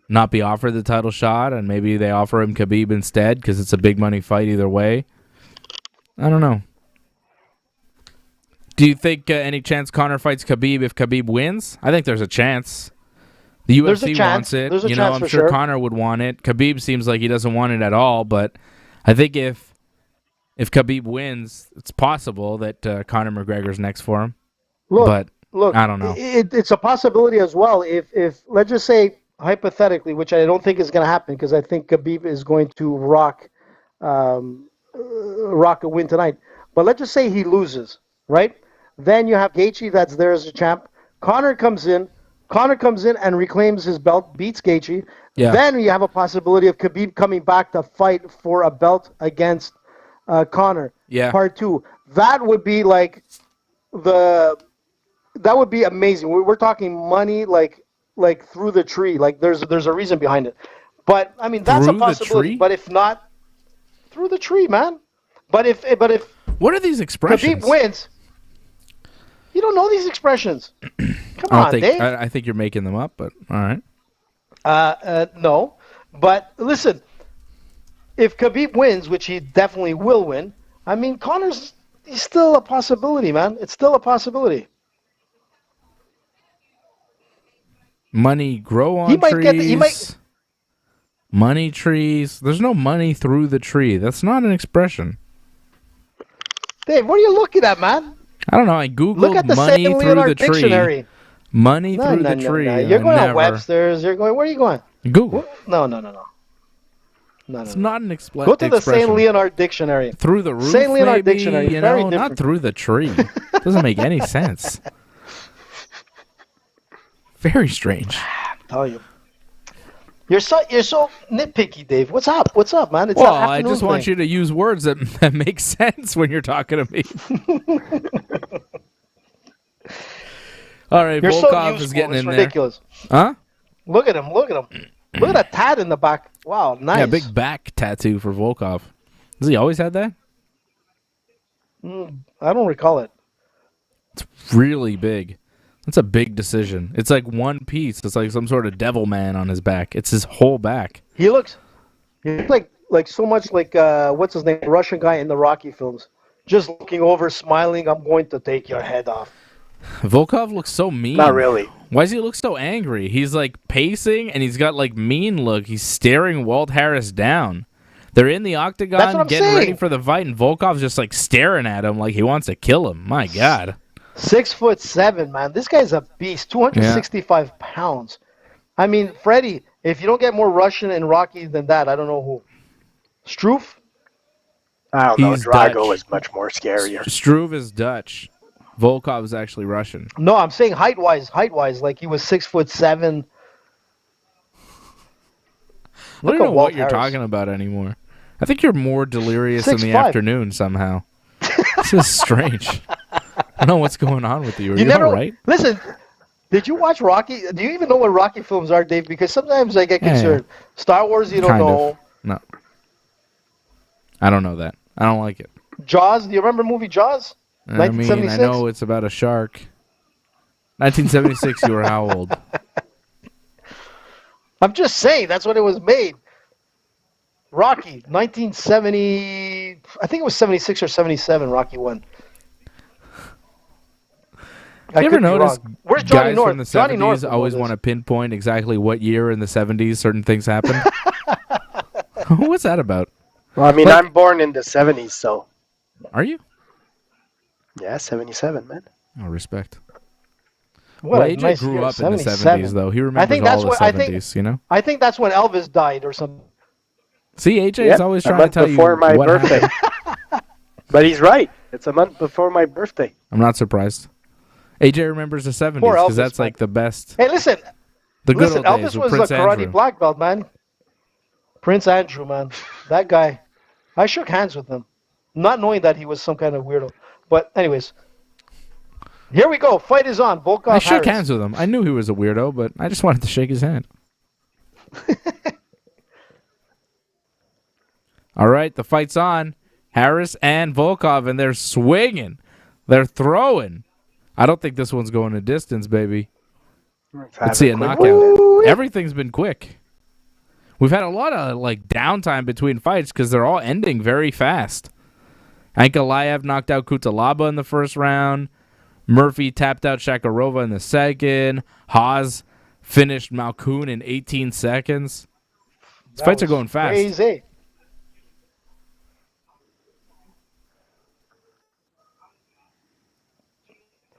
[SPEAKER 2] not be offered the title shot, and maybe they offer him Khabib instead because it's a big money fight either way. I don't know. Do you think any chance Conor fights Khabib if Khabib wins? I think there's a chance. The
[SPEAKER 4] There's a
[SPEAKER 2] UFC
[SPEAKER 4] chance.
[SPEAKER 2] wants it.
[SPEAKER 4] There's a
[SPEAKER 2] You
[SPEAKER 4] chance
[SPEAKER 2] know, I'm
[SPEAKER 4] for
[SPEAKER 2] sure
[SPEAKER 4] sure.
[SPEAKER 2] Conor would want it. Khabib seems like he doesn't want it at all, but I think if Khabib wins, it's possible that Conor McGregor's next for him.
[SPEAKER 4] Look,
[SPEAKER 2] I don't know.
[SPEAKER 4] It's a possibility as well. If let's just say hypothetically, which I don't think is going to happen, because I think Khabib is going to rock a win tonight. But let's just say he loses, right? Then you have Gaethje that's there as a champ. Conor comes in and reclaims his belt, beats Gaethje.
[SPEAKER 2] Yeah.
[SPEAKER 4] Then you have a possibility of Khabib coming back to fight for a belt against Conor.
[SPEAKER 2] Yeah.
[SPEAKER 4] Part 2. That would be like that would be amazing. We're talking money like through the tree. Like there's a reason behind it. But I mean that's
[SPEAKER 2] Through
[SPEAKER 4] a
[SPEAKER 2] the
[SPEAKER 4] possibility.
[SPEAKER 2] tree?
[SPEAKER 4] But if not, through the tree, man. But if
[SPEAKER 2] What are these expressions?
[SPEAKER 4] Khabib wins, you don't know these expressions. Come on, Dave.
[SPEAKER 2] I think you're making them up, but all right.
[SPEAKER 4] No, but listen, if Khabib wins, which he definitely will win, I mean he's still a possibility, man. It's still a possibility.
[SPEAKER 2] Money grow on
[SPEAKER 4] He might
[SPEAKER 2] trees.
[SPEAKER 4] get
[SPEAKER 2] Money trees. There's no money through the tree. That's not an expression.
[SPEAKER 4] Dave, what are you looking at, man?
[SPEAKER 2] I don't know. I googled
[SPEAKER 4] Look at the
[SPEAKER 2] money
[SPEAKER 4] St.
[SPEAKER 2] through
[SPEAKER 4] Leonard
[SPEAKER 2] the tree.
[SPEAKER 4] Dictionary.
[SPEAKER 2] Money through the tree.
[SPEAKER 4] No. You're
[SPEAKER 2] I
[SPEAKER 4] going
[SPEAKER 2] never...
[SPEAKER 4] on Webster's. You're going. Where are you going?
[SPEAKER 2] Google.
[SPEAKER 4] No.
[SPEAKER 2] It's not an expression.
[SPEAKER 4] Go to the St. Leonard Dictionary.
[SPEAKER 2] Through the roof,
[SPEAKER 4] St. Leonard
[SPEAKER 2] maybe,
[SPEAKER 4] Dictionary,
[SPEAKER 2] you
[SPEAKER 4] very
[SPEAKER 2] know,
[SPEAKER 4] different.
[SPEAKER 2] not through the tree. Doesn't make any sense. Very strange.
[SPEAKER 4] Tell you. You're so nitpicky, Dave. What's up? What's up, man? It's
[SPEAKER 2] Well,
[SPEAKER 4] an
[SPEAKER 2] I
[SPEAKER 4] afternoon
[SPEAKER 2] just want
[SPEAKER 4] thing.
[SPEAKER 2] you to use words that make sense when you're talking to me. All right,
[SPEAKER 4] You're so
[SPEAKER 2] Volkov
[SPEAKER 4] useful.
[SPEAKER 2] is getting
[SPEAKER 4] It's
[SPEAKER 2] in
[SPEAKER 4] ridiculous.
[SPEAKER 2] there. Huh?
[SPEAKER 4] Look at him. Look at that tat in the back. Wow, nice.
[SPEAKER 2] Yeah, big back tattoo for Volkov. Has he always had that?
[SPEAKER 4] I don't recall it.
[SPEAKER 2] It's really big. That's a big decision. It's like one piece. It's like some sort of devil man on his back. It's his whole back.
[SPEAKER 4] He looks like so much like what's his name, the Russian guy in the Rocky films, just looking over, smiling. I'm going to take your head off.
[SPEAKER 2] Volkov looks so mean.
[SPEAKER 3] Not really.
[SPEAKER 2] Why does he look so angry? He's like pacing and he's got like mean look. He's staring Walt Harris down. They're in the
[SPEAKER 4] That's what
[SPEAKER 2] octagon
[SPEAKER 4] I'm
[SPEAKER 2] getting
[SPEAKER 4] saying.
[SPEAKER 2] ready for the fight, and Volkov's just like staring at him like he wants to kill him. My God.
[SPEAKER 4] 6'7", man. This guy's a beast. 265 pounds. I mean, Freddie, if you don't get more Russian and Rocky than that, I don't know who. Struve?
[SPEAKER 3] I don't know.
[SPEAKER 2] He's
[SPEAKER 3] Drago
[SPEAKER 2] Dutch.
[SPEAKER 3] is much more scarier.
[SPEAKER 2] Struve is Dutch. Volkov is actually Russian.
[SPEAKER 4] No, I'm saying height-wise, like he was 6'7".
[SPEAKER 2] I don't
[SPEAKER 4] Look
[SPEAKER 2] know
[SPEAKER 4] at
[SPEAKER 2] what
[SPEAKER 4] Walt
[SPEAKER 2] you're
[SPEAKER 4] Harris.
[SPEAKER 2] talking about anymore. I think you're more delirious in the
[SPEAKER 4] 6'5".
[SPEAKER 2] afternoon somehow. This is strange. I don't know what's going on with you. Are you
[SPEAKER 4] never
[SPEAKER 2] all right?
[SPEAKER 4] Listen. Did you watch Rocky? Do you even know what Rocky films are, Dave? Because sometimes I get
[SPEAKER 2] Yeah,
[SPEAKER 4] concerned. Star Wars, you don't
[SPEAKER 2] Kind
[SPEAKER 4] know.
[SPEAKER 2] of. No. I don't know that. I don't like it.
[SPEAKER 4] Jaws. Do you remember the movie Jaws?
[SPEAKER 2] I mean, I
[SPEAKER 4] 1976?
[SPEAKER 2] know it's about a shark. 1976, you were how old?
[SPEAKER 4] I'm just saying that's when it was made. Rocky, 1970. I think it was 76 or 77. Rocky 1.
[SPEAKER 2] You ever notice
[SPEAKER 4] Where's Johnny
[SPEAKER 2] guys
[SPEAKER 4] North?
[SPEAKER 2] from the
[SPEAKER 4] Johnny
[SPEAKER 2] 70s
[SPEAKER 4] North
[SPEAKER 2] always want to pinpoint exactly what year in the 70s certain things happened? What's that about?
[SPEAKER 3] Well, I mean, I'm born in the 70s, so
[SPEAKER 2] Are you?
[SPEAKER 3] yeah, 77, man.
[SPEAKER 2] Oh, respect.
[SPEAKER 4] What
[SPEAKER 2] Well,
[SPEAKER 4] a
[SPEAKER 2] AJ
[SPEAKER 4] nice
[SPEAKER 2] grew
[SPEAKER 4] year,
[SPEAKER 2] up in the
[SPEAKER 4] 77.
[SPEAKER 2] 70s, though. He
[SPEAKER 4] I
[SPEAKER 2] remembers
[SPEAKER 4] think that's
[SPEAKER 2] all the
[SPEAKER 4] what
[SPEAKER 2] 70s, you know?
[SPEAKER 4] I think that's when Elvis died or something.
[SPEAKER 2] See, AJ is
[SPEAKER 3] Yep,
[SPEAKER 2] always
[SPEAKER 3] a
[SPEAKER 2] trying to
[SPEAKER 3] month
[SPEAKER 2] tell you
[SPEAKER 3] before my
[SPEAKER 2] what
[SPEAKER 3] birthday.
[SPEAKER 2] happened.
[SPEAKER 3] But he's right. It's a month before my birthday.
[SPEAKER 2] I'm not surprised. AJ remembers the 70s
[SPEAKER 4] Poor
[SPEAKER 2] because
[SPEAKER 4] Elvis,
[SPEAKER 2] that's
[SPEAKER 4] man.
[SPEAKER 2] like the best.
[SPEAKER 4] Hey, listen,
[SPEAKER 2] The good old
[SPEAKER 4] Elvis
[SPEAKER 2] days with
[SPEAKER 4] was
[SPEAKER 2] Prince
[SPEAKER 4] a karate
[SPEAKER 2] Andrew.
[SPEAKER 4] black belt, man. Prince Andrew, man. That guy. I shook hands with him, not knowing that he was some kind of weirdo. But anyways, here we go. Fight is on. Volkov
[SPEAKER 2] I shook
[SPEAKER 4] Harris.
[SPEAKER 2] hands with him. I knew he was a weirdo, but I just wanted to shake his hand. All right, the fight's on. Harris and Volkov, and they're swinging. They're throwing. I don't think this one's going a distance, baby. Let's see a knockout. Everything's been quick. We've had a lot of like downtime between fights because they're all ending very fast. Ankalaev knocked out Kutalaba in the first round. Murphy tapped out Shakarova in the second. Haas finished Malkoun in 18 seconds. These fights are going fast.
[SPEAKER 4] Crazy.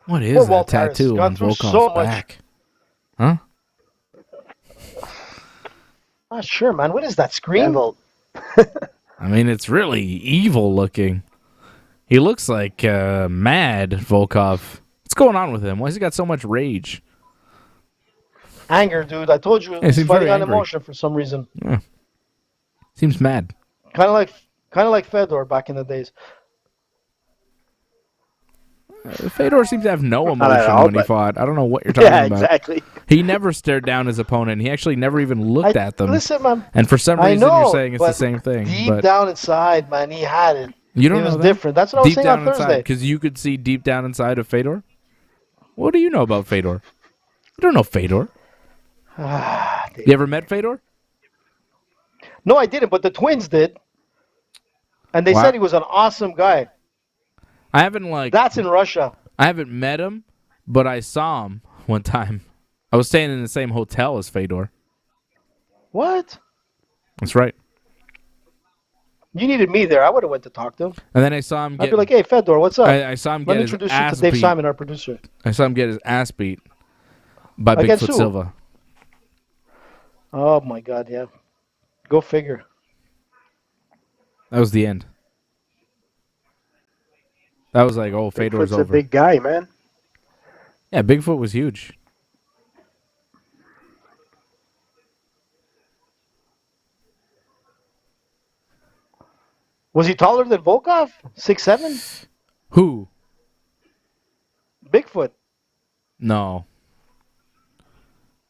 [SPEAKER 2] What is
[SPEAKER 4] Poor
[SPEAKER 2] that
[SPEAKER 4] Walt Harris.
[SPEAKER 2] tattoo
[SPEAKER 4] Gone
[SPEAKER 2] on
[SPEAKER 4] through
[SPEAKER 2] Volkov's
[SPEAKER 4] so much.
[SPEAKER 2] back? Huh?
[SPEAKER 4] Not sure, man. What is that? Scream?
[SPEAKER 3] Devil.
[SPEAKER 2] I mean, it's really evil looking. He looks like mad, Volkov. What's going on with him? Why has he got so much rage?
[SPEAKER 4] Anger, dude. I told you,
[SPEAKER 2] he
[SPEAKER 4] he's
[SPEAKER 2] seems
[SPEAKER 4] fighting
[SPEAKER 2] very
[SPEAKER 4] on
[SPEAKER 2] angry.
[SPEAKER 4] emotion for some reason.
[SPEAKER 2] Seems mad.
[SPEAKER 4] Kind of like Fedor back in the days.
[SPEAKER 2] Fedor seems to have no
[SPEAKER 3] at
[SPEAKER 2] emotion
[SPEAKER 3] all,
[SPEAKER 2] when he
[SPEAKER 3] but-
[SPEAKER 2] fought. I don't know what you're talking
[SPEAKER 3] Yeah,
[SPEAKER 2] about.
[SPEAKER 3] exactly.
[SPEAKER 2] He never stared down his opponent. He actually never even looked at them.
[SPEAKER 4] Listen, man.
[SPEAKER 2] And for some
[SPEAKER 4] I
[SPEAKER 2] reason,
[SPEAKER 4] know,
[SPEAKER 2] you're saying it's the
[SPEAKER 4] but
[SPEAKER 2] same thing.
[SPEAKER 4] Deep
[SPEAKER 2] But
[SPEAKER 4] down inside, man, he had it.
[SPEAKER 2] you don't
[SPEAKER 4] It
[SPEAKER 2] know
[SPEAKER 4] was
[SPEAKER 2] that?
[SPEAKER 4] different. That's what I was
[SPEAKER 2] Deep
[SPEAKER 4] saying
[SPEAKER 2] down
[SPEAKER 4] on
[SPEAKER 2] inside,
[SPEAKER 4] Thursday.
[SPEAKER 2] because you could see deep down inside of Fedor. What do you know about Fedor? You don't know Fedor. You ever met Fedor?
[SPEAKER 4] No, I didn't, but the twins did. And they
[SPEAKER 2] Wow.
[SPEAKER 4] said he was an awesome guy.
[SPEAKER 2] I haven't
[SPEAKER 4] That's in Russia.
[SPEAKER 2] I haven't met him, but I saw him one time. I was staying in the same hotel as Fedor.
[SPEAKER 4] What?
[SPEAKER 2] That's right.
[SPEAKER 4] You needed me there. I would have went to talk to him.
[SPEAKER 2] And then I saw him
[SPEAKER 4] I'd
[SPEAKER 2] get.
[SPEAKER 4] be like, hey, Fedor, what's up?
[SPEAKER 2] I saw him
[SPEAKER 4] Let
[SPEAKER 2] get
[SPEAKER 4] me
[SPEAKER 2] his
[SPEAKER 4] introduce you
[SPEAKER 2] ass
[SPEAKER 4] to Dave
[SPEAKER 2] beat.
[SPEAKER 4] Simon, our producer.
[SPEAKER 2] I saw him get his ass beat by
[SPEAKER 4] Against
[SPEAKER 2] Bigfoot
[SPEAKER 4] who?
[SPEAKER 2] Silva.
[SPEAKER 4] Oh, my God, yeah. Go figure.
[SPEAKER 2] That was the end. That was like, oh, Fedor's
[SPEAKER 3] Bigfoot's a
[SPEAKER 2] over.
[SPEAKER 3] big guy, man.
[SPEAKER 2] Yeah, Bigfoot was huge.
[SPEAKER 4] Was he taller than Volkov? 6'7"?
[SPEAKER 2] Who?
[SPEAKER 4] Bigfoot.
[SPEAKER 2] No.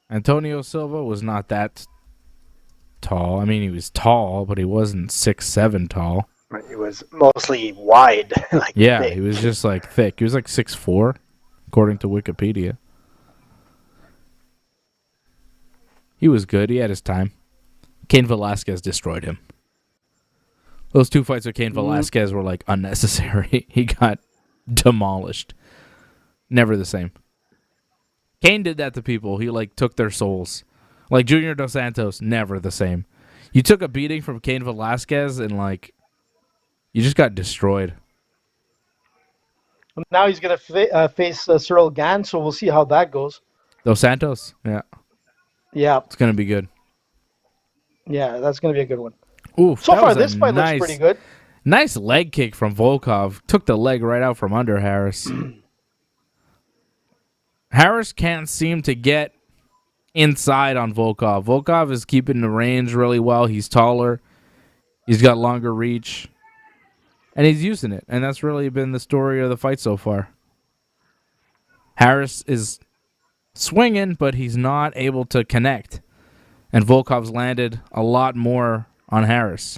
[SPEAKER 2] Antonio Silva was not that tall. I mean, he was tall, but he wasn't 6'7" tall.
[SPEAKER 3] He was mostly wide. Like
[SPEAKER 2] Yeah,
[SPEAKER 3] thick.
[SPEAKER 2] he was just like thick. He was like 6'4", according to Wikipedia. He was good. He had his time. Cain Velasquez destroyed him. Those two fights with Cain Velasquez were like unnecessary. He got demolished. Never the same. Cain did that to people. He like took their souls. Like Junior Dos Santos, never the same. You took a beating from Cain Velasquez and like you just got destroyed.
[SPEAKER 4] Now he's going to face Cyril Gane, so we'll see how that goes.
[SPEAKER 2] Dos Santos, yeah,
[SPEAKER 4] Yeah,
[SPEAKER 2] it's gonna be good.
[SPEAKER 4] yeah, that's going to be a good one.
[SPEAKER 2] Ooh,
[SPEAKER 4] So far, this fight looks pretty good.
[SPEAKER 2] Nice leg kick from Volkov. Took the leg right out from under Harris. Harris can't seem to get inside on Volkov. Volkov is keeping the range really well. He's taller. He's got longer reach. And he's using it. And that's really been the story of the fight so far. Harris is swinging, but he's not able to connect. And Volkov's landed a lot more on Harris.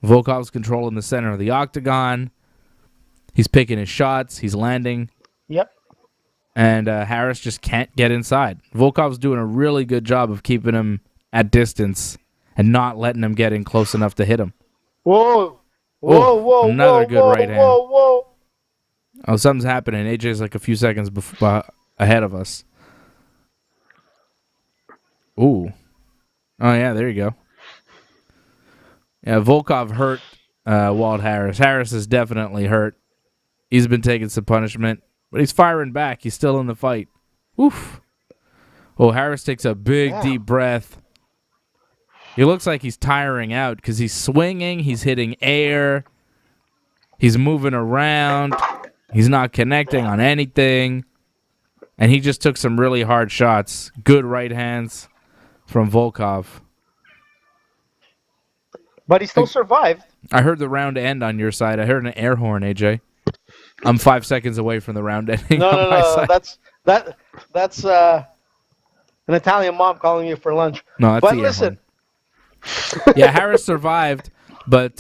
[SPEAKER 2] Volkov's controlling the center of the octagon. He's picking his shots. He's landing.
[SPEAKER 4] Yep.
[SPEAKER 2] And Harris just can't get inside. Volkov's doing a really good job of keeping him at distance and not letting him get in close enough to hit him.
[SPEAKER 4] Whoa.
[SPEAKER 2] Whoa,
[SPEAKER 4] Whoa, whoa,
[SPEAKER 2] another
[SPEAKER 4] whoa,
[SPEAKER 2] good
[SPEAKER 4] whoa,
[SPEAKER 2] right hand.
[SPEAKER 4] whoa, whoa.
[SPEAKER 2] Oh, something's happening. AJ's like a few seconds ahead of us. Ooh. Oh, yeah, there you go. Yeah, Volkov hurt Walt Harris. Harris is definitely hurt. He's been taking some punishment, but he's firing back. He's still in the fight. Oof. Oh, Harris takes a big, deep breath. He looks like he's tiring out because he's swinging, he's hitting air, he's moving around, he's not connecting on anything, and he just took some really hard shots. Good right hands from Volkov.
[SPEAKER 4] But he still survived.
[SPEAKER 2] I heard the round end on your side. I heard an air horn, AJ. I'm 5 seconds away from the round ending on my side.
[SPEAKER 4] That's an Italian mom calling you for lunch.
[SPEAKER 2] No, that's
[SPEAKER 4] but
[SPEAKER 2] the
[SPEAKER 4] listen.
[SPEAKER 2] Yeah, Harris survived, but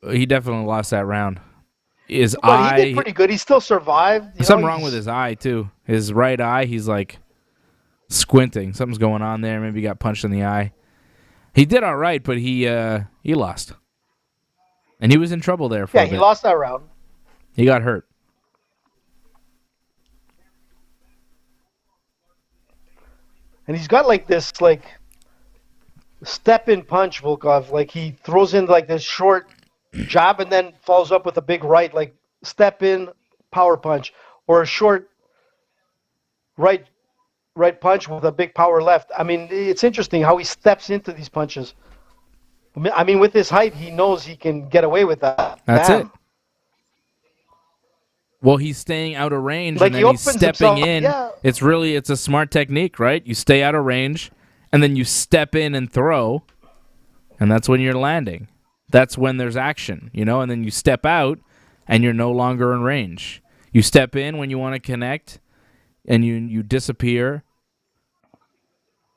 [SPEAKER 2] he definitely lost that round. His eye.
[SPEAKER 4] He did pretty good. He still survived.
[SPEAKER 2] Something wrong with his eye too. His right eye. He's like squinting. Something's going on there. Maybe he got punched in the eye. He did all right, but he lost, and he was in trouble there for a bit.
[SPEAKER 4] He lost that round.
[SPEAKER 2] He got hurt.
[SPEAKER 4] And he's got like this step in punch, Volkov. Like he throws in like this short jab and then follows up with a big right, like step in power punch, or a short right punch with a big power left. I mean, it's interesting how he steps into these punches. I mean, with his height, he knows he can get away with that.
[SPEAKER 2] That's it. Well, he's staying out of range, and then he's stepping in. Yeah. It's a smart technique, right? You stay out of range, and then you step in and throw, and that's when you're landing. That's when there's action, and then you step out, and you're no longer in range. You step in when you want to connect, and you disappear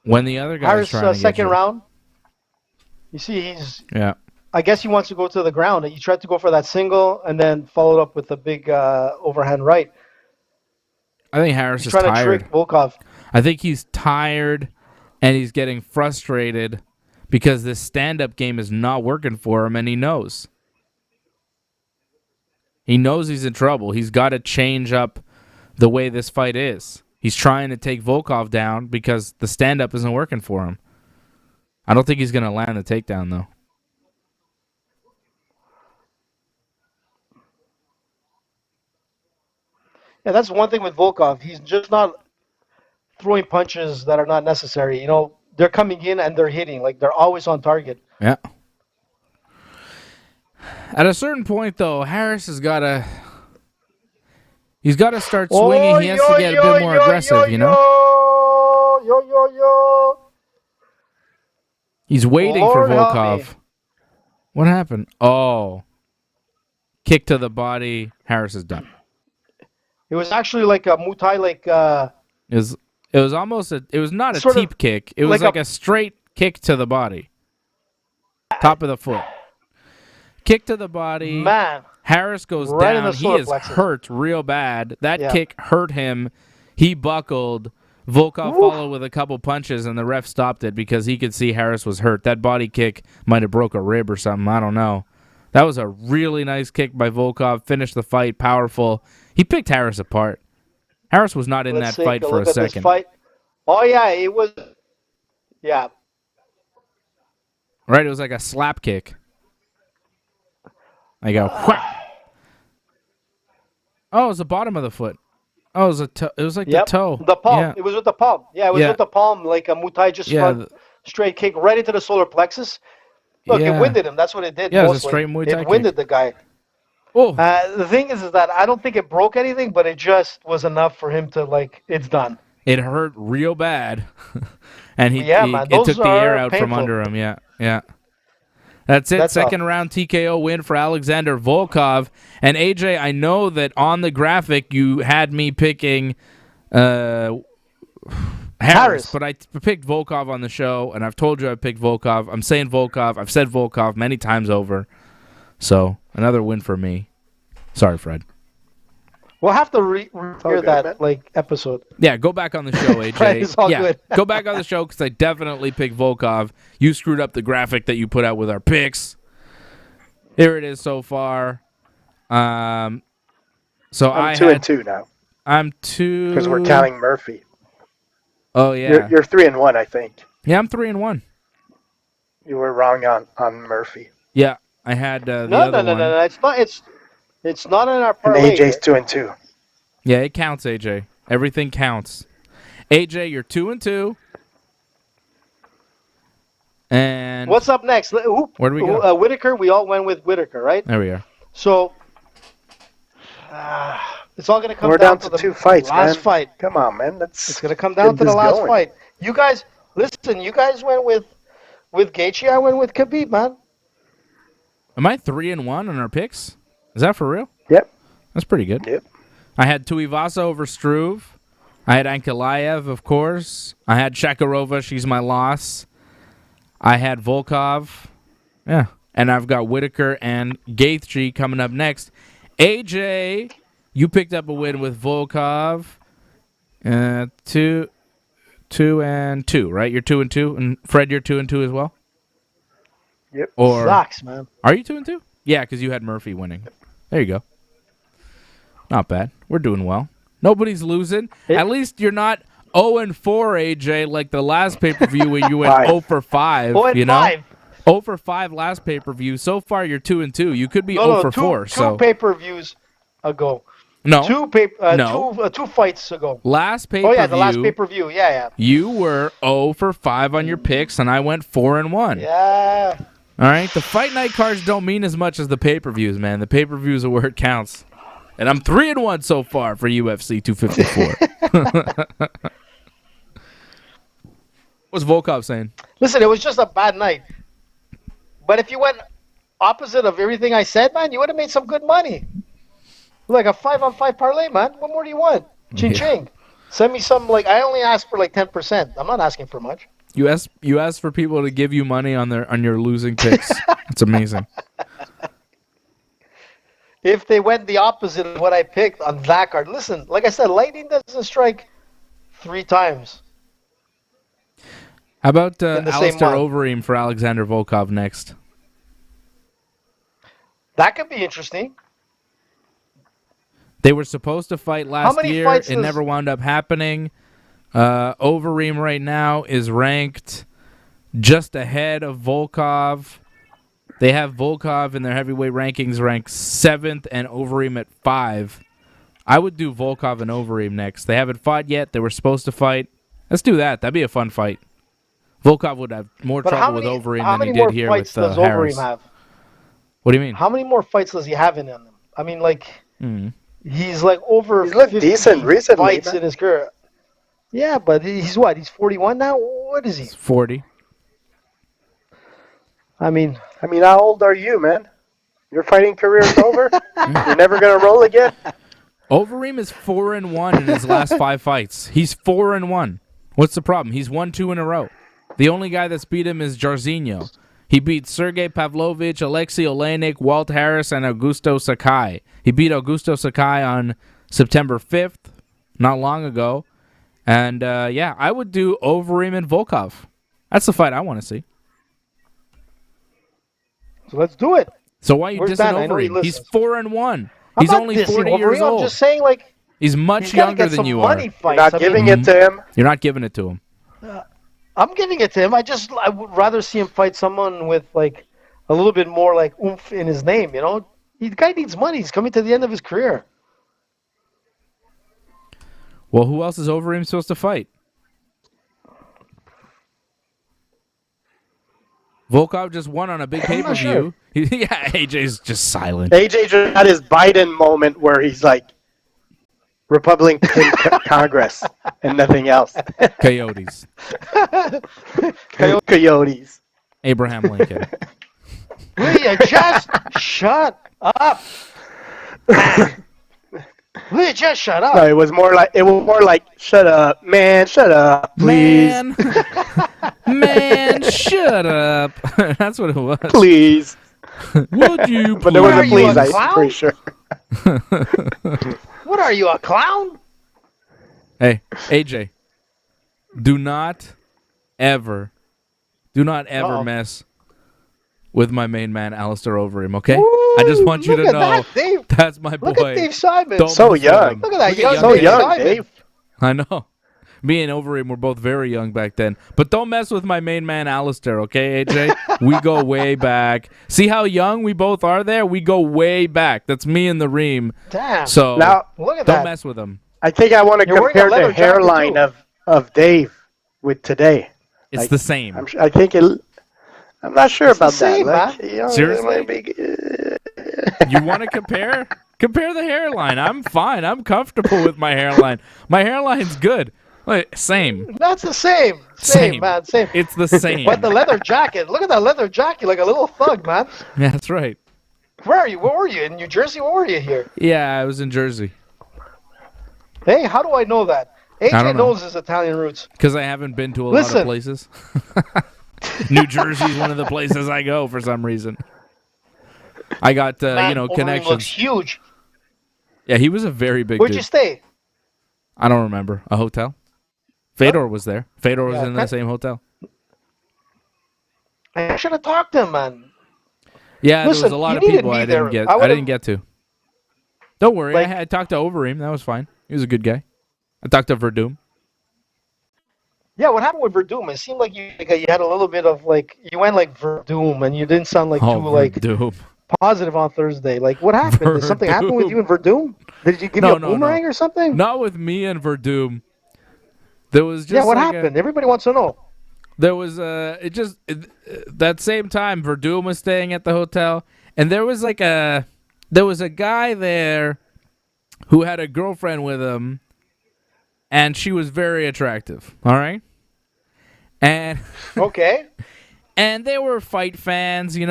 [SPEAKER 2] when the other guy's trying to get
[SPEAKER 4] second
[SPEAKER 2] you.
[SPEAKER 4] Round, you see he's...
[SPEAKER 2] Yeah.
[SPEAKER 4] I guess he wants to go to the ground. He tried to go for that single and then followed up with a big overhand right.
[SPEAKER 2] I think Harris is
[SPEAKER 4] trying
[SPEAKER 2] tired.
[SPEAKER 4] To trick Volkov.
[SPEAKER 2] I think he's tired and he's getting frustrated because this stand-up game is not working for him, and he knows. He knows he's in trouble. He's got to change up the way this fight is. He's trying to take Volkov down because the stand-up isn't working for him. I don't think he's going to land the takedown, though.
[SPEAKER 4] Yeah, that's one thing with Volkov. He's just not throwing punches that are not necessary. They're coming in and they're hitting. Like, they're always on target.
[SPEAKER 2] Yeah. At a certain point, though, Harris has got to... He's got to start swinging. He has to get a bit more aggressive, He's waiting for Volkov. What happened? Oh. Kick to the body. Harris is done.
[SPEAKER 4] It was actually like a Muay Thai,
[SPEAKER 2] It was almost it was not a teep kick. It was like a straight kick to the body. Top of the foot. Kick to the body.
[SPEAKER 4] Man.
[SPEAKER 2] Harris goes down. He is hurt real bad. That kick hurt him. He buckled. Volkov followed with a couple punches, and the ref stopped it because he could see Harris was hurt. That body kick might have broke a rib or something. I don't know. That was a really nice kick by Volkov. Finished the fight. Powerful. He picked Harris apart. Harris was not in that fight for a second.
[SPEAKER 4] Oh, yeah, it was. Yeah.
[SPEAKER 2] Right, it was like a slap kick. I go, whack. Oh, it was the bottom of the foot. Oh, it was it was like the toe.
[SPEAKER 4] The palm.
[SPEAKER 2] Yeah.
[SPEAKER 4] It was with the palm. Yeah, it was with the palm, like a Muay Thai, just front, straight kick right into the solar plexus. Look, it winded him. That's what it did.
[SPEAKER 2] Yeah, it was a straight Muay Thai
[SPEAKER 4] It winded the guy.
[SPEAKER 2] Oh.
[SPEAKER 4] The thing is that I don't think it broke anything, but it just was enough for him to, it's done.
[SPEAKER 2] It hurt real bad. And it took the air out from under him. Yeah. That's it. Second round TKO win for Alexander Volkov. And AJ, I know that on the graphic you had me picking Harris, but I picked Volkov on the show, and I've told you I picked Volkov. I'm saying Volkov. I've said Volkov many times over. So, another win for me. Sorry, Fred.
[SPEAKER 4] We'll have to hear that episode.
[SPEAKER 2] Yeah, go back on the show, AJ.
[SPEAKER 4] It's all good.
[SPEAKER 2] Go back on the show because I definitely picked Volkov. You screwed up the graphic that you put out with our picks. Here it is so far. So
[SPEAKER 3] I'm 2-2 now.
[SPEAKER 2] I'm 2
[SPEAKER 3] because we're counting Murphy.
[SPEAKER 2] Oh yeah,
[SPEAKER 3] you're 3-1, I think.
[SPEAKER 2] Yeah, I'm 3-1.
[SPEAKER 3] You were wrong on Murphy.
[SPEAKER 2] Yeah, I had the other one.
[SPEAKER 4] No. It's not in our parlay.
[SPEAKER 3] And AJ's 2-2.
[SPEAKER 2] Yeah, it counts, AJ. Everything counts. AJ, you're 2-2. And
[SPEAKER 4] what's up next?
[SPEAKER 2] Where do we go?
[SPEAKER 4] Whittaker. We all went with Whittaker, right?
[SPEAKER 2] There we are.
[SPEAKER 4] So it's all going to come
[SPEAKER 3] We're
[SPEAKER 4] down
[SPEAKER 3] to
[SPEAKER 4] the
[SPEAKER 3] 2 fights,
[SPEAKER 4] last
[SPEAKER 3] man.
[SPEAKER 4] fight.
[SPEAKER 3] Come on, man.
[SPEAKER 4] It's going to come down to the last fight. You guys, listen. You guys went with Gaethje. I went with Khabib, man.
[SPEAKER 2] Am I 3-1 on our picks? Is that for real?
[SPEAKER 3] Yep.
[SPEAKER 2] That's pretty good.
[SPEAKER 3] Yep.
[SPEAKER 2] I had Tuivasa over Struve. I had Ankalaev, of course. I had Shakarova. She's my loss. I had Volkov. Yeah. And I've got Whittaker and Gaethje coming up next. AJ, you picked up a win with Volkov. 2-2, right? You're 2-2. And Fred, you're 2-2 as well?
[SPEAKER 3] Yep.
[SPEAKER 2] Or
[SPEAKER 4] Sucks, man.
[SPEAKER 2] Are you 2-2? Yeah, because you had Murphy winning. There you go. Not bad. We're doing well. Nobody's losing. At least you're not 0-4, AJ, like the last pay-per-view where you went 0 for 5.
[SPEAKER 4] 0 and
[SPEAKER 2] you know?
[SPEAKER 4] 5.
[SPEAKER 2] 0 for 5 last pay-per-view. So far, you're 2-2. You could be 0 for 4.
[SPEAKER 4] Two pay-per-views ago.
[SPEAKER 2] No.
[SPEAKER 4] Two fights ago.
[SPEAKER 2] Last pay-per-view.
[SPEAKER 4] Oh, yeah, the last pay-per-view. Yeah.
[SPEAKER 2] You were 0 for 5 on your picks, and I went 4-1.
[SPEAKER 4] Yeah.
[SPEAKER 2] All right? The fight night cards don't mean as much as the pay-per-views, man. The pay-per-views are where it counts. And I'm 3-1 so far for UFC 254. What's Volkov saying?
[SPEAKER 4] Listen, it was just a bad night. But if you went opposite of everything I said, man, you would have made some good money. Like a 5-on-5 parlay, man. What more do you want? Ching. Send me some, I only asked for 10%. I'm not asking for much.
[SPEAKER 2] You ask for people to give you money on your losing picks. It's amazing.
[SPEAKER 4] If they went the opposite of what I picked on that card, listen, like I said, lightning doesn't strike 3 times.
[SPEAKER 2] How about Alistair Overeem for Alexander Volkov next?
[SPEAKER 4] That could be interesting.
[SPEAKER 2] They were supposed to fight last year. It never wound up happening. Overeem right now is ranked just ahead of Volkov. They have Volkov in their heavyweight rankings ranked 7th and Overeem at 5. I would do Volkov and Overeem next. They haven't fought yet. They were supposed to fight. Let's do that. That'd be a fun fight. Volkov would have more trouble with Overeem than he did here with Harris.
[SPEAKER 4] Overeem have?
[SPEAKER 2] What do you mean?
[SPEAKER 4] How many more fights does he have in him? I mean, he's over
[SPEAKER 3] He's looked decent recently,
[SPEAKER 4] fights in his career. Yeah, but he's what? He's 41 now? What is he?
[SPEAKER 2] 40.
[SPEAKER 3] I mean, how old are you, man? Your fighting career is over? You're never going to roll again?
[SPEAKER 2] Overeem is 4-1 in his last 5 fights. He's 4-1. What's the problem? He's won 2 in a row. The only guy that's beat him is Jairzinho. He beat Sergey Pavlovich, Alexei Oleinik, Walt Harris, and Augusto Sakai. He beat Augusto Sakai on September 5th, not long ago. And, I would do Overeem and Volkov. That's the fight I want to see.
[SPEAKER 4] So let's do it.
[SPEAKER 2] So why are you dissing Overeem? He's 4-1. He's only 40 years old.
[SPEAKER 4] I'm just saying,
[SPEAKER 2] he's much younger than you are.
[SPEAKER 3] You're not giving it to him.
[SPEAKER 2] You're not giving it to him.
[SPEAKER 4] I'm giving it to him. I would rather see him fight someone with a little bit more oomph in his name. You know, the guy needs money. He's coming to the end of his career.
[SPEAKER 2] Well, who else is Overeem supposed to fight? Volkov just won on a big pay-per-view.
[SPEAKER 4] Sure.
[SPEAKER 2] Yeah, AJ's just silent.
[SPEAKER 3] AJ just had his Biden moment where he's Republican Congress and nothing else.
[SPEAKER 2] Coyotes.
[SPEAKER 3] Coyotes.
[SPEAKER 2] Abraham Lincoln.
[SPEAKER 4] Will you just shut up? Will you just shut up?
[SPEAKER 3] No, it was more like shut up, man, shut up, please.
[SPEAKER 2] Man, shut up. That's what it was.
[SPEAKER 3] Please.
[SPEAKER 2] Would you?
[SPEAKER 3] But there was a please, I'm pretty sure.
[SPEAKER 4] What are you, a clown?
[SPEAKER 2] Hey, AJ, do not ever mess with my main man, Alistair Overeem, okay?
[SPEAKER 4] Ooh,
[SPEAKER 2] I just want you to know that's my boy.
[SPEAKER 4] Look at Dave Simon.
[SPEAKER 2] Don't
[SPEAKER 3] so
[SPEAKER 2] mess with
[SPEAKER 3] young.
[SPEAKER 2] him.
[SPEAKER 4] Look at that young
[SPEAKER 3] so
[SPEAKER 4] Dave
[SPEAKER 3] young,
[SPEAKER 4] Simon.
[SPEAKER 3] Dave.
[SPEAKER 2] I know. Me and Overeem were both very young back then. But don't mess with my main man, Alistair, okay, AJ? We go way back. See how young we both are there? We go way back. That's me and the Reem.
[SPEAKER 4] Damn.
[SPEAKER 2] So
[SPEAKER 3] now,
[SPEAKER 4] look at
[SPEAKER 2] don't
[SPEAKER 4] that.
[SPEAKER 2] mess with him.
[SPEAKER 3] I think I want to
[SPEAKER 4] You're wearing a
[SPEAKER 3] compare
[SPEAKER 4] leather
[SPEAKER 3] the hairline
[SPEAKER 4] jacket,
[SPEAKER 3] of Dave with today.
[SPEAKER 2] It's
[SPEAKER 3] Like,
[SPEAKER 2] the same.
[SPEAKER 3] I think it. I'm not sure
[SPEAKER 4] It's the
[SPEAKER 3] about
[SPEAKER 4] same,
[SPEAKER 3] that.
[SPEAKER 4] man.
[SPEAKER 3] You know,
[SPEAKER 2] Seriously?
[SPEAKER 3] it might be,
[SPEAKER 2] You want to compare? Compare the hairline. I'm fine. I'm comfortable with my hairline. My hairline's good. Like, same.
[SPEAKER 4] That's the same. Same, man. Same.
[SPEAKER 2] It's the same.
[SPEAKER 4] But the leather jacket, look at that leather jacket, like a little thug, man.
[SPEAKER 2] Yeah, that's right.
[SPEAKER 4] Where are you? Where were you? In New Jersey? Where were you here?
[SPEAKER 2] Yeah, I was in Jersey.
[SPEAKER 4] Hey, how do I know that?
[SPEAKER 2] I
[SPEAKER 4] AJ
[SPEAKER 2] don't know.
[SPEAKER 4] knows his Italian roots.
[SPEAKER 2] Because I haven't been to a lot of
[SPEAKER 4] Listen.
[SPEAKER 2] places. New Jersey's one of the places I go for some reason. I got,
[SPEAKER 4] Man, Overeem
[SPEAKER 2] connections.
[SPEAKER 4] looks huge.
[SPEAKER 2] Yeah, he was a very big
[SPEAKER 4] Where'd
[SPEAKER 2] dude.
[SPEAKER 4] you stay?
[SPEAKER 2] I don't remember. A hotel? Fedor was there. Fedor was
[SPEAKER 4] Yeah,
[SPEAKER 2] in the
[SPEAKER 4] that-
[SPEAKER 2] same hotel.
[SPEAKER 4] I should have talked to him, man.
[SPEAKER 2] Yeah, there
[SPEAKER 4] Listen,
[SPEAKER 2] was a lot
[SPEAKER 4] you
[SPEAKER 2] of
[SPEAKER 4] needed
[SPEAKER 2] people
[SPEAKER 4] me
[SPEAKER 2] I
[SPEAKER 4] there.
[SPEAKER 2] didn't get.
[SPEAKER 4] I
[SPEAKER 2] I
[SPEAKER 4] would've-
[SPEAKER 2] didn't get to. Don't worry.
[SPEAKER 4] Like-
[SPEAKER 2] I talked to Overeem. That was fine. He was a good guy. I talked to Verdum.
[SPEAKER 4] Yeah, what happened with Verdum? It seemed like you had a little bit of like you went like Verdum, and you didn't sound like too like
[SPEAKER 2] Verdum.
[SPEAKER 4] positive on Thursday. Like, what happened? Did something happen with you and Verdum? Did you give
[SPEAKER 2] No,
[SPEAKER 4] you a
[SPEAKER 2] no,
[SPEAKER 4] boomerang or something?
[SPEAKER 2] Not with me and Verdum. There was just
[SPEAKER 4] Yeah, what
[SPEAKER 2] like
[SPEAKER 4] happened? Everybody wants to know.
[SPEAKER 2] there was that same time Verdum was staying at the hotel, and there was a guy there who had a girlfriend with him, and she was very attractive. All right, and
[SPEAKER 4] Okay.
[SPEAKER 2] and they were fight fans, and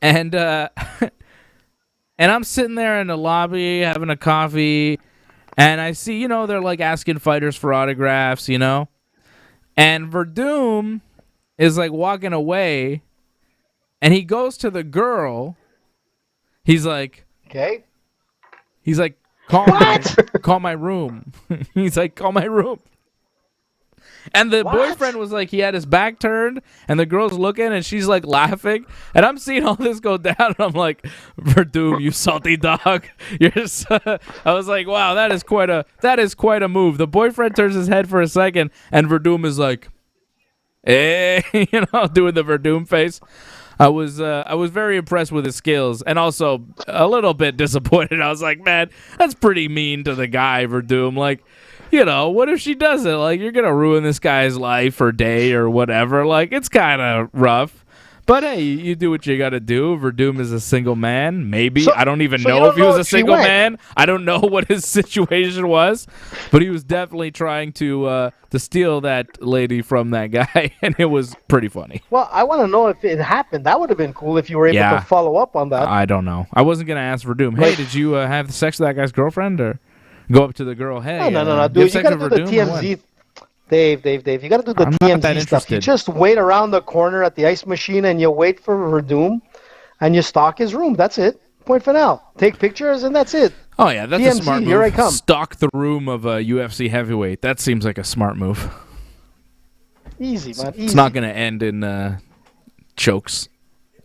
[SPEAKER 2] and I'm sitting there in the lobby having a coffee, and I see they're like asking fighters for autographs, and Verdum is like walking away, and he goes to the girl. He's like,
[SPEAKER 4] Okay.
[SPEAKER 2] call my room. He's like, call my room. And the
[SPEAKER 4] What?
[SPEAKER 2] boyfriend was like, he had his back turned, and the girl's looking, and she's like laughing, and I'm seeing all this go down, and I'm like, Verdum, you salty dog. I was like, wow, that is quite a move. The boyfriend turns his head for a second, and Verdum is like, hey, doing the Verdum face. I was very impressed with his skills, and also a little bit disappointed. I was like, man, that's pretty mean to the guy, Verdum. Like, what if she does it? Like, you're gonna ruin this guy's life or day or whatever. Like, it's kind of rough. But hey, you do what you got to do. Verdum is a single man. Maybe.
[SPEAKER 4] So-
[SPEAKER 2] I don't even
[SPEAKER 4] so you
[SPEAKER 2] know
[SPEAKER 4] don't
[SPEAKER 2] if he was
[SPEAKER 4] know
[SPEAKER 2] a
[SPEAKER 4] if she
[SPEAKER 2] single
[SPEAKER 4] went.
[SPEAKER 2] man. I don't know what his situation was, but he was definitely trying to steal that lady from that guy, and it was pretty funny.
[SPEAKER 4] Well, I want to know if it happened. That would have been cool if you were able
[SPEAKER 2] Yeah.
[SPEAKER 4] to follow up on that.
[SPEAKER 2] I don't know. I wasn't gonna ask Verdum. Hey,
[SPEAKER 4] Like-
[SPEAKER 2] did you have sex with that guy's girlfriend, or go up to the girl? Hey,
[SPEAKER 4] No,
[SPEAKER 2] you have
[SPEAKER 4] dude. You
[SPEAKER 2] sex
[SPEAKER 4] gotta
[SPEAKER 2] with
[SPEAKER 4] do the
[SPEAKER 2] Verdum or what?
[SPEAKER 4] TMZ. Dave. You gotta do the
[SPEAKER 2] I'm not that
[SPEAKER 4] TMZ stuff. You
[SPEAKER 2] interested.
[SPEAKER 4] just wait around the corner at the ice machine and you wait for Verdum, and you stalk his room. That's it. Point final. Take pictures and that's it.
[SPEAKER 2] Oh yeah, that's a
[SPEAKER 4] TMZ,
[SPEAKER 2] smart move.
[SPEAKER 4] here I come.
[SPEAKER 2] Stalk the room of a UFC heavyweight. That seems like a smart move.
[SPEAKER 4] Easy, man. Easy.
[SPEAKER 2] It's not gonna end in chokes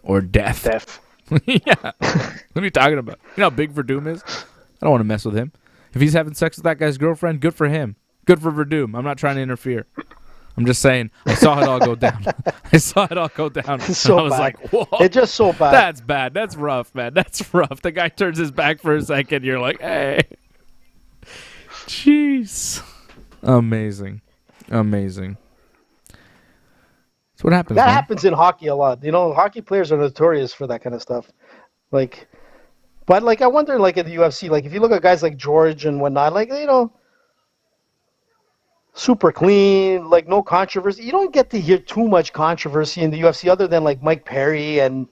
[SPEAKER 2] or death.
[SPEAKER 3] Def.
[SPEAKER 2] Yeah. What are you talking about? You know how big Verdum is? I don't want to mess with him. If he's having sex with that guy's girlfriend, good for him. Good for Verdum. I'm not trying to interfere. I'm just saying, I saw it all go down.
[SPEAKER 4] It's so
[SPEAKER 2] I was
[SPEAKER 4] bad.
[SPEAKER 2] like, whoa.
[SPEAKER 4] It's just so bad.
[SPEAKER 2] That's bad. That's rough, man. That's rough. The guy turns his back for a second. You're like, hey. Jeez. Amazing. That's what happens,
[SPEAKER 4] That
[SPEAKER 2] man.
[SPEAKER 4] happens in hockey a lot. Hockey players are notorious for that kind of stuff. But I wonder, in the UFC, if you look at guys like George and whatnot, super clean, no controversy. You don't get to hear too much controversy in the UFC other than Mike Perry and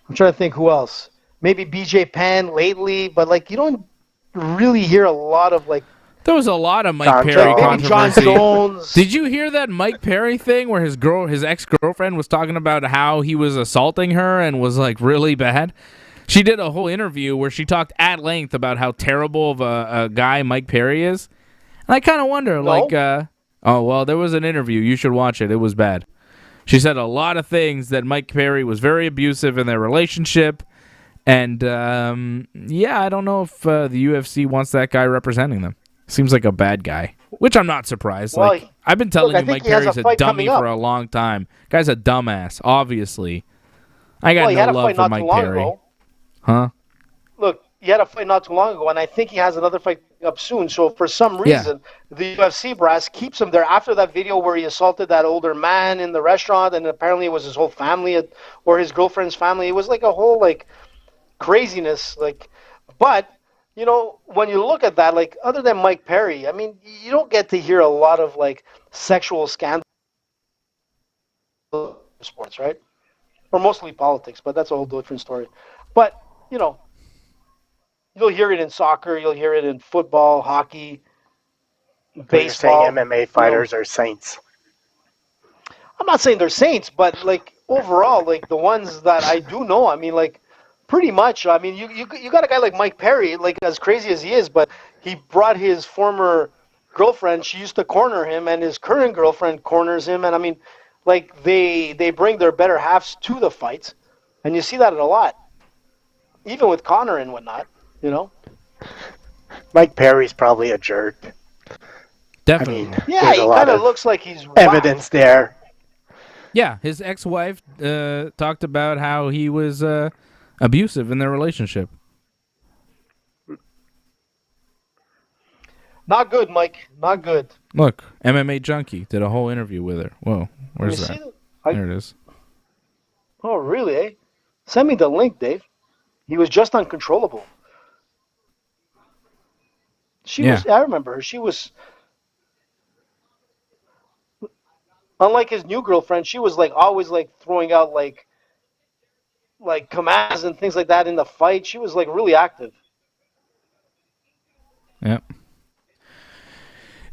[SPEAKER 4] I'm trying to think who else. Maybe BJ Penn lately, but you don't really hear a lot of
[SPEAKER 2] There was a lot of Mike
[SPEAKER 3] John
[SPEAKER 2] Perry
[SPEAKER 3] Jones.
[SPEAKER 4] maybe John
[SPEAKER 2] controversy.
[SPEAKER 4] Jones.
[SPEAKER 2] Did you hear that Mike Perry thing where his ex-girlfriend was talking about how he was assaulting her and was really bad? She did a whole interview where she talked at length about how terrible of a guy Mike Perry is. And I kind of wonder, there was an interview. You should watch it. It was bad. She said a lot of things that Mike Perry was very abusive in their relationship. And, I don't know if the UFC wants that guy representing them. Seems like a bad guy, which I'm not surprised.
[SPEAKER 4] Well,
[SPEAKER 2] I've been telling
[SPEAKER 4] I
[SPEAKER 2] you
[SPEAKER 4] think
[SPEAKER 2] Mike
[SPEAKER 4] he has
[SPEAKER 2] Perry's
[SPEAKER 4] a
[SPEAKER 2] a
[SPEAKER 4] fight
[SPEAKER 2] dummy
[SPEAKER 4] coming up.
[SPEAKER 2] for a long time. Guy's a dumbass, obviously. I got
[SPEAKER 4] he had
[SPEAKER 2] no
[SPEAKER 4] a
[SPEAKER 2] love
[SPEAKER 4] fight
[SPEAKER 2] for
[SPEAKER 4] not
[SPEAKER 2] Mike
[SPEAKER 4] too long
[SPEAKER 2] Perry.
[SPEAKER 4] ago.
[SPEAKER 2] Huh?
[SPEAKER 4] Look, he had a fight not too long ago, and I think he has another fight up soon. So for some reason, the UFC brass keeps him there after that video where he assaulted that older man in the restaurant, and apparently it was his whole family or his girlfriend's family. It was like a whole like craziness. Like, but you know, when you look at that, like other than Mike Perry, I mean, you don't get to hear a lot of like sexual scandals in sports, right? Or mostly politics, but that's a whole different story. But you know. You'll hear it in soccer. You'll hear it in football, hockey, baseball.
[SPEAKER 3] You're saying MMA fighters are saints.
[SPEAKER 4] I'm not saying they're saints, but like overall, like the ones that I do know, I mean, like pretty much. I mean, you got a guy like Mike Perry, like as crazy as he is, but he brought his former girlfriend. She used to corner him, and his current girlfriend corners him. And I mean, like they bring their better halves to the fights, and you see that a lot, even with Conor and whatnot. You know,
[SPEAKER 3] Mike Perry's probably a jerk.
[SPEAKER 2] Definitely.
[SPEAKER 3] I mean,
[SPEAKER 4] yeah, he kind of looks like he's
[SPEAKER 3] evidence there.
[SPEAKER 2] Yeah, his ex-wife talked about how he was abusive in their relationship.
[SPEAKER 4] Not good, Mike. Not good.
[SPEAKER 2] Look, MMA Junkie did a whole interview with her. Whoa, where's that? There it is.
[SPEAKER 4] Oh, really, eh? Send me the link, Dave. He was just uncontrollable. She was. I remember her. She was. Unlike his new girlfriend, she was like always like throwing out like commands and things like that in the fight. She was like really active.
[SPEAKER 2] Yep.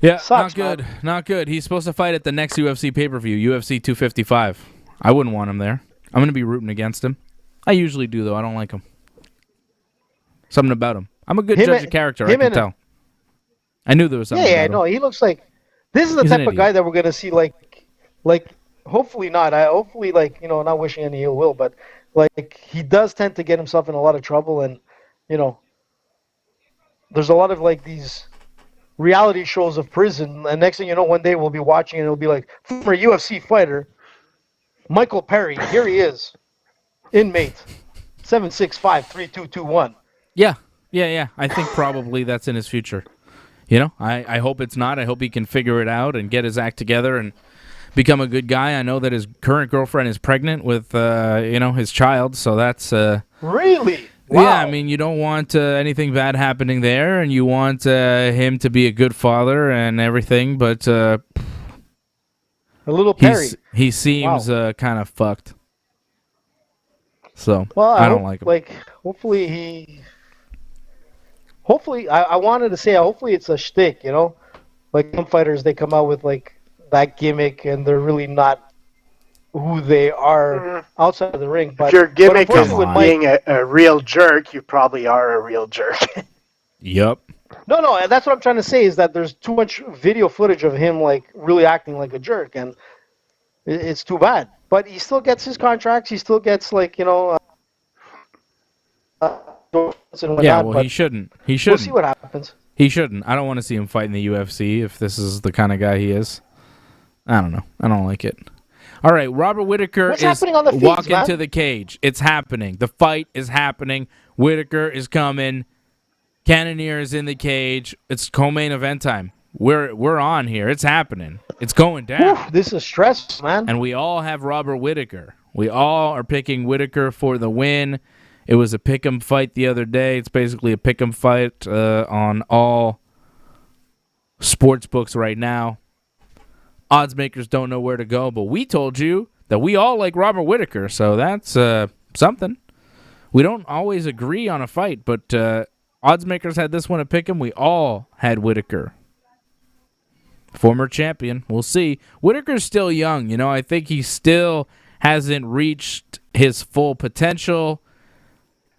[SPEAKER 2] Yeah,
[SPEAKER 4] Sucks,
[SPEAKER 2] not good.
[SPEAKER 4] man.
[SPEAKER 2] Not good. He's supposed to fight at the next UFC pay-per-view, UFC 255. I wouldn't want him there. I'm going to be rooting against him. I usually do, though. I don't like him. Something about him. I'm a good judge of character, I can tell. I knew there was something about him.
[SPEAKER 4] No, he looks like... This is the type of guy that we're going to see, like, hopefully not. Hopefully, like, you know, not wishing any ill will, but, like, he does tend to get himself in a lot of trouble, and, you know, there's a lot of, like, these reality shows of prison, and next thing you know, one day we'll be watching, and it'll be like, former UFC fighter, Michael Perry, here he is, inmate, 765-3221.
[SPEAKER 2] Yeah. I think probably that's in his future. You know, I hope it's not. I hope he can figure it out and get his act together and become a good guy. I know that his current girlfriend is pregnant with, his child, so that's...
[SPEAKER 4] Really? Wow.
[SPEAKER 2] Yeah, I mean, you don't want anything bad happening there, and you want him to be a good father and everything, but... a
[SPEAKER 4] little Perry.
[SPEAKER 2] He seems kind of fucked. So,
[SPEAKER 4] well,
[SPEAKER 2] I don't like him.
[SPEAKER 4] Like, hopefully, I wanted to say, hopefully it's a shtick, you know? Like, some fighters, they come out with, like, that gimmick, and they're really not who they are outside of the ring. But
[SPEAKER 3] if your gimmick is being a real jerk, you probably are a real jerk.
[SPEAKER 2] Yep.
[SPEAKER 4] No, that's what I'm trying to say, is that there's too much video footage of him, like, really acting like a jerk, and it's too bad. But he still gets his contracts. He still gets, like, you know...
[SPEAKER 2] he shouldn't. He shouldn't.
[SPEAKER 4] We'll see what happens.
[SPEAKER 2] He shouldn't. I don't want to see him fight in the UFC if this is the kind of guy he is. I don't know. I don't like it. All right, Robert Whittaker is walking to the cage. It's happening. The fight is happening. Whittaker is coming. Cannonier is in the cage. It's co-main event time. We're on here. It's happening. It's going down.
[SPEAKER 4] Oof, this is stress, man.
[SPEAKER 2] And we all have Robert Whittaker. We all are picking Whittaker for the win. It was a pick'em fight the other day. It's basically a pick'em fight on all sports books right now. Odds makers don't know where to go, but we told you that we all like Robert Whittaker, so that's something. We don't always agree on a fight, but odds makers had this one at pick'em. We all had Whittaker. Former champion. We'll see. Whittaker's still young. You know, I think he still hasn't reached his full potential.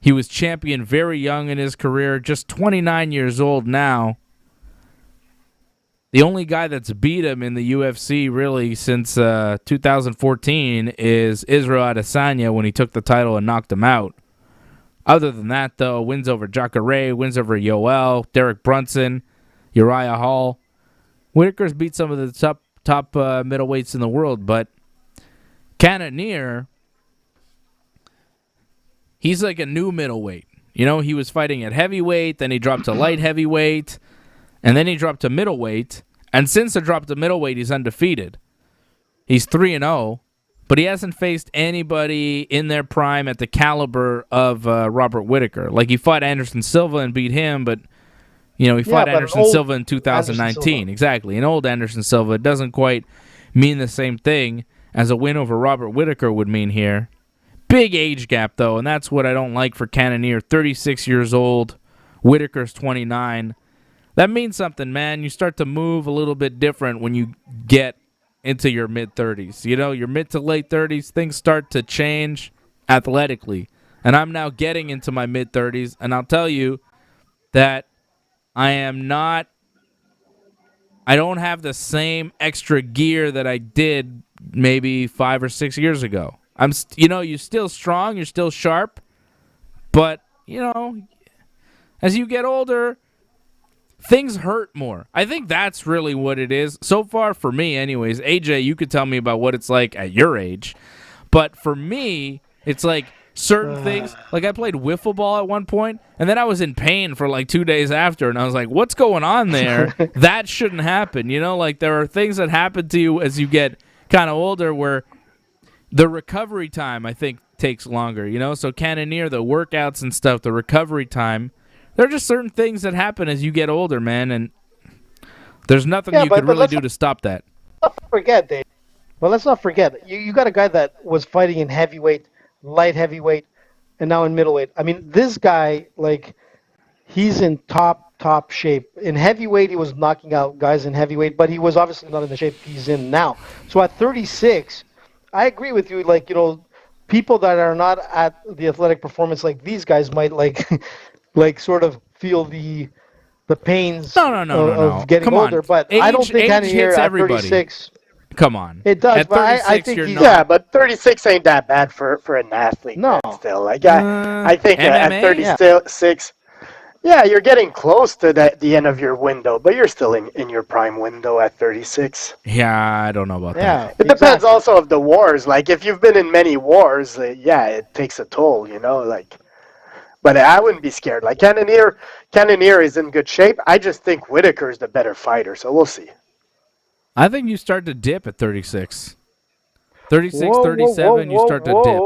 [SPEAKER 2] He was champion very young in his career, just 29 years old now. The only guy that's beat him in the UFC really since 2014 is Israel Adesanya when he took the title and knocked him out. Other than that, though, wins over Jacare, wins over Yoel, Derek Brunson, Uriah Hall. Whittaker's beat some of the top middleweights in the world, but Cannonier, he's like a new middleweight. You know, he was fighting at heavyweight, then he dropped to light heavyweight, and then he dropped to middleweight. And since the drop to middleweight, he's undefeated. He's 3-0, but he hasn't faced anybody in their prime at the caliber of Robert Whittaker. Like, he fought Anderson Silva and beat him, but, you know, he fought Anderson Silva in 2019. Exactly. An old Anderson Silva. It doesn't quite mean the same thing as a win over Robert Whittaker would mean here. Big age gap, though, and that's what I don't like for Cannonier. 36 years old. Whittaker's 29. That means something, man. You start to move a little bit different when you get into your mid-30s. You know, your mid to late 30s, things start to change athletically. And I'm now getting into my mid-30s, and I'll tell you that I don't have the same extra gear that I did maybe 5 or 6 years ago. You're still strong, you're still sharp, but, you know, as you get older, things hurt more. I think that's really what it is. So far for me, anyways. AJ, you could tell me about what it's like at your age. But for me, it's like certain things. Like, I played wiffle ball at one point, and then I was in pain for like 2 days after, and I was like, what's going on there? That shouldn't happen. You know, like, there are things that happen to you as you get kind of older where the recovery time, I think, takes longer. You know, so Cannonier, the workouts and stuff, the recovery time, there are just certain things that happen as you get older, man, and there's nothing you could really do to stop that.
[SPEAKER 4] Let's not forget, Dave. Well, let's not forget. You got a guy that was fighting in heavyweight, light heavyweight, and now in middleweight. I mean, this guy, like, he's in top shape. In heavyweight, he was knocking out guys in heavyweight, but he was obviously not in the shape he's in now. So at 36, I agree with you. Like, you know, people that are not at the athletic performance like these guys might, like, like sort of feel the pains of getting
[SPEAKER 2] Come
[SPEAKER 4] older.
[SPEAKER 2] on.
[SPEAKER 4] But I don't think Cannonier at 36.
[SPEAKER 2] Come on.
[SPEAKER 4] It does,
[SPEAKER 2] at
[SPEAKER 4] but
[SPEAKER 2] 36,
[SPEAKER 4] I think
[SPEAKER 2] you're
[SPEAKER 4] he's...
[SPEAKER 2] not.
[SPEAKER 3] Yeah, but 36 ain't that bad for an athlete.
[SPEAKER 4] No.
[SPEAKER 3] Man, still. Like, I think at
[SPEAKER 2] MMA?
[SPEAKER 3] 36, yeah, you're getting close to the end of your window, but you're still in your prime window at 36.
[SPEAKER 2] Yeah, I don't know about that.
[SPEAKER 3] It depends also of the wars. Like, if you've been in many wars, it takes a toll, you know, like... But I wouldn't be scared. Like, Cannonier is in good shape. I just think Whittaker is the better fighter, so we'll see.
[SPEAKER 2] I think you start to dip at 36. 36, 37, you start to dip.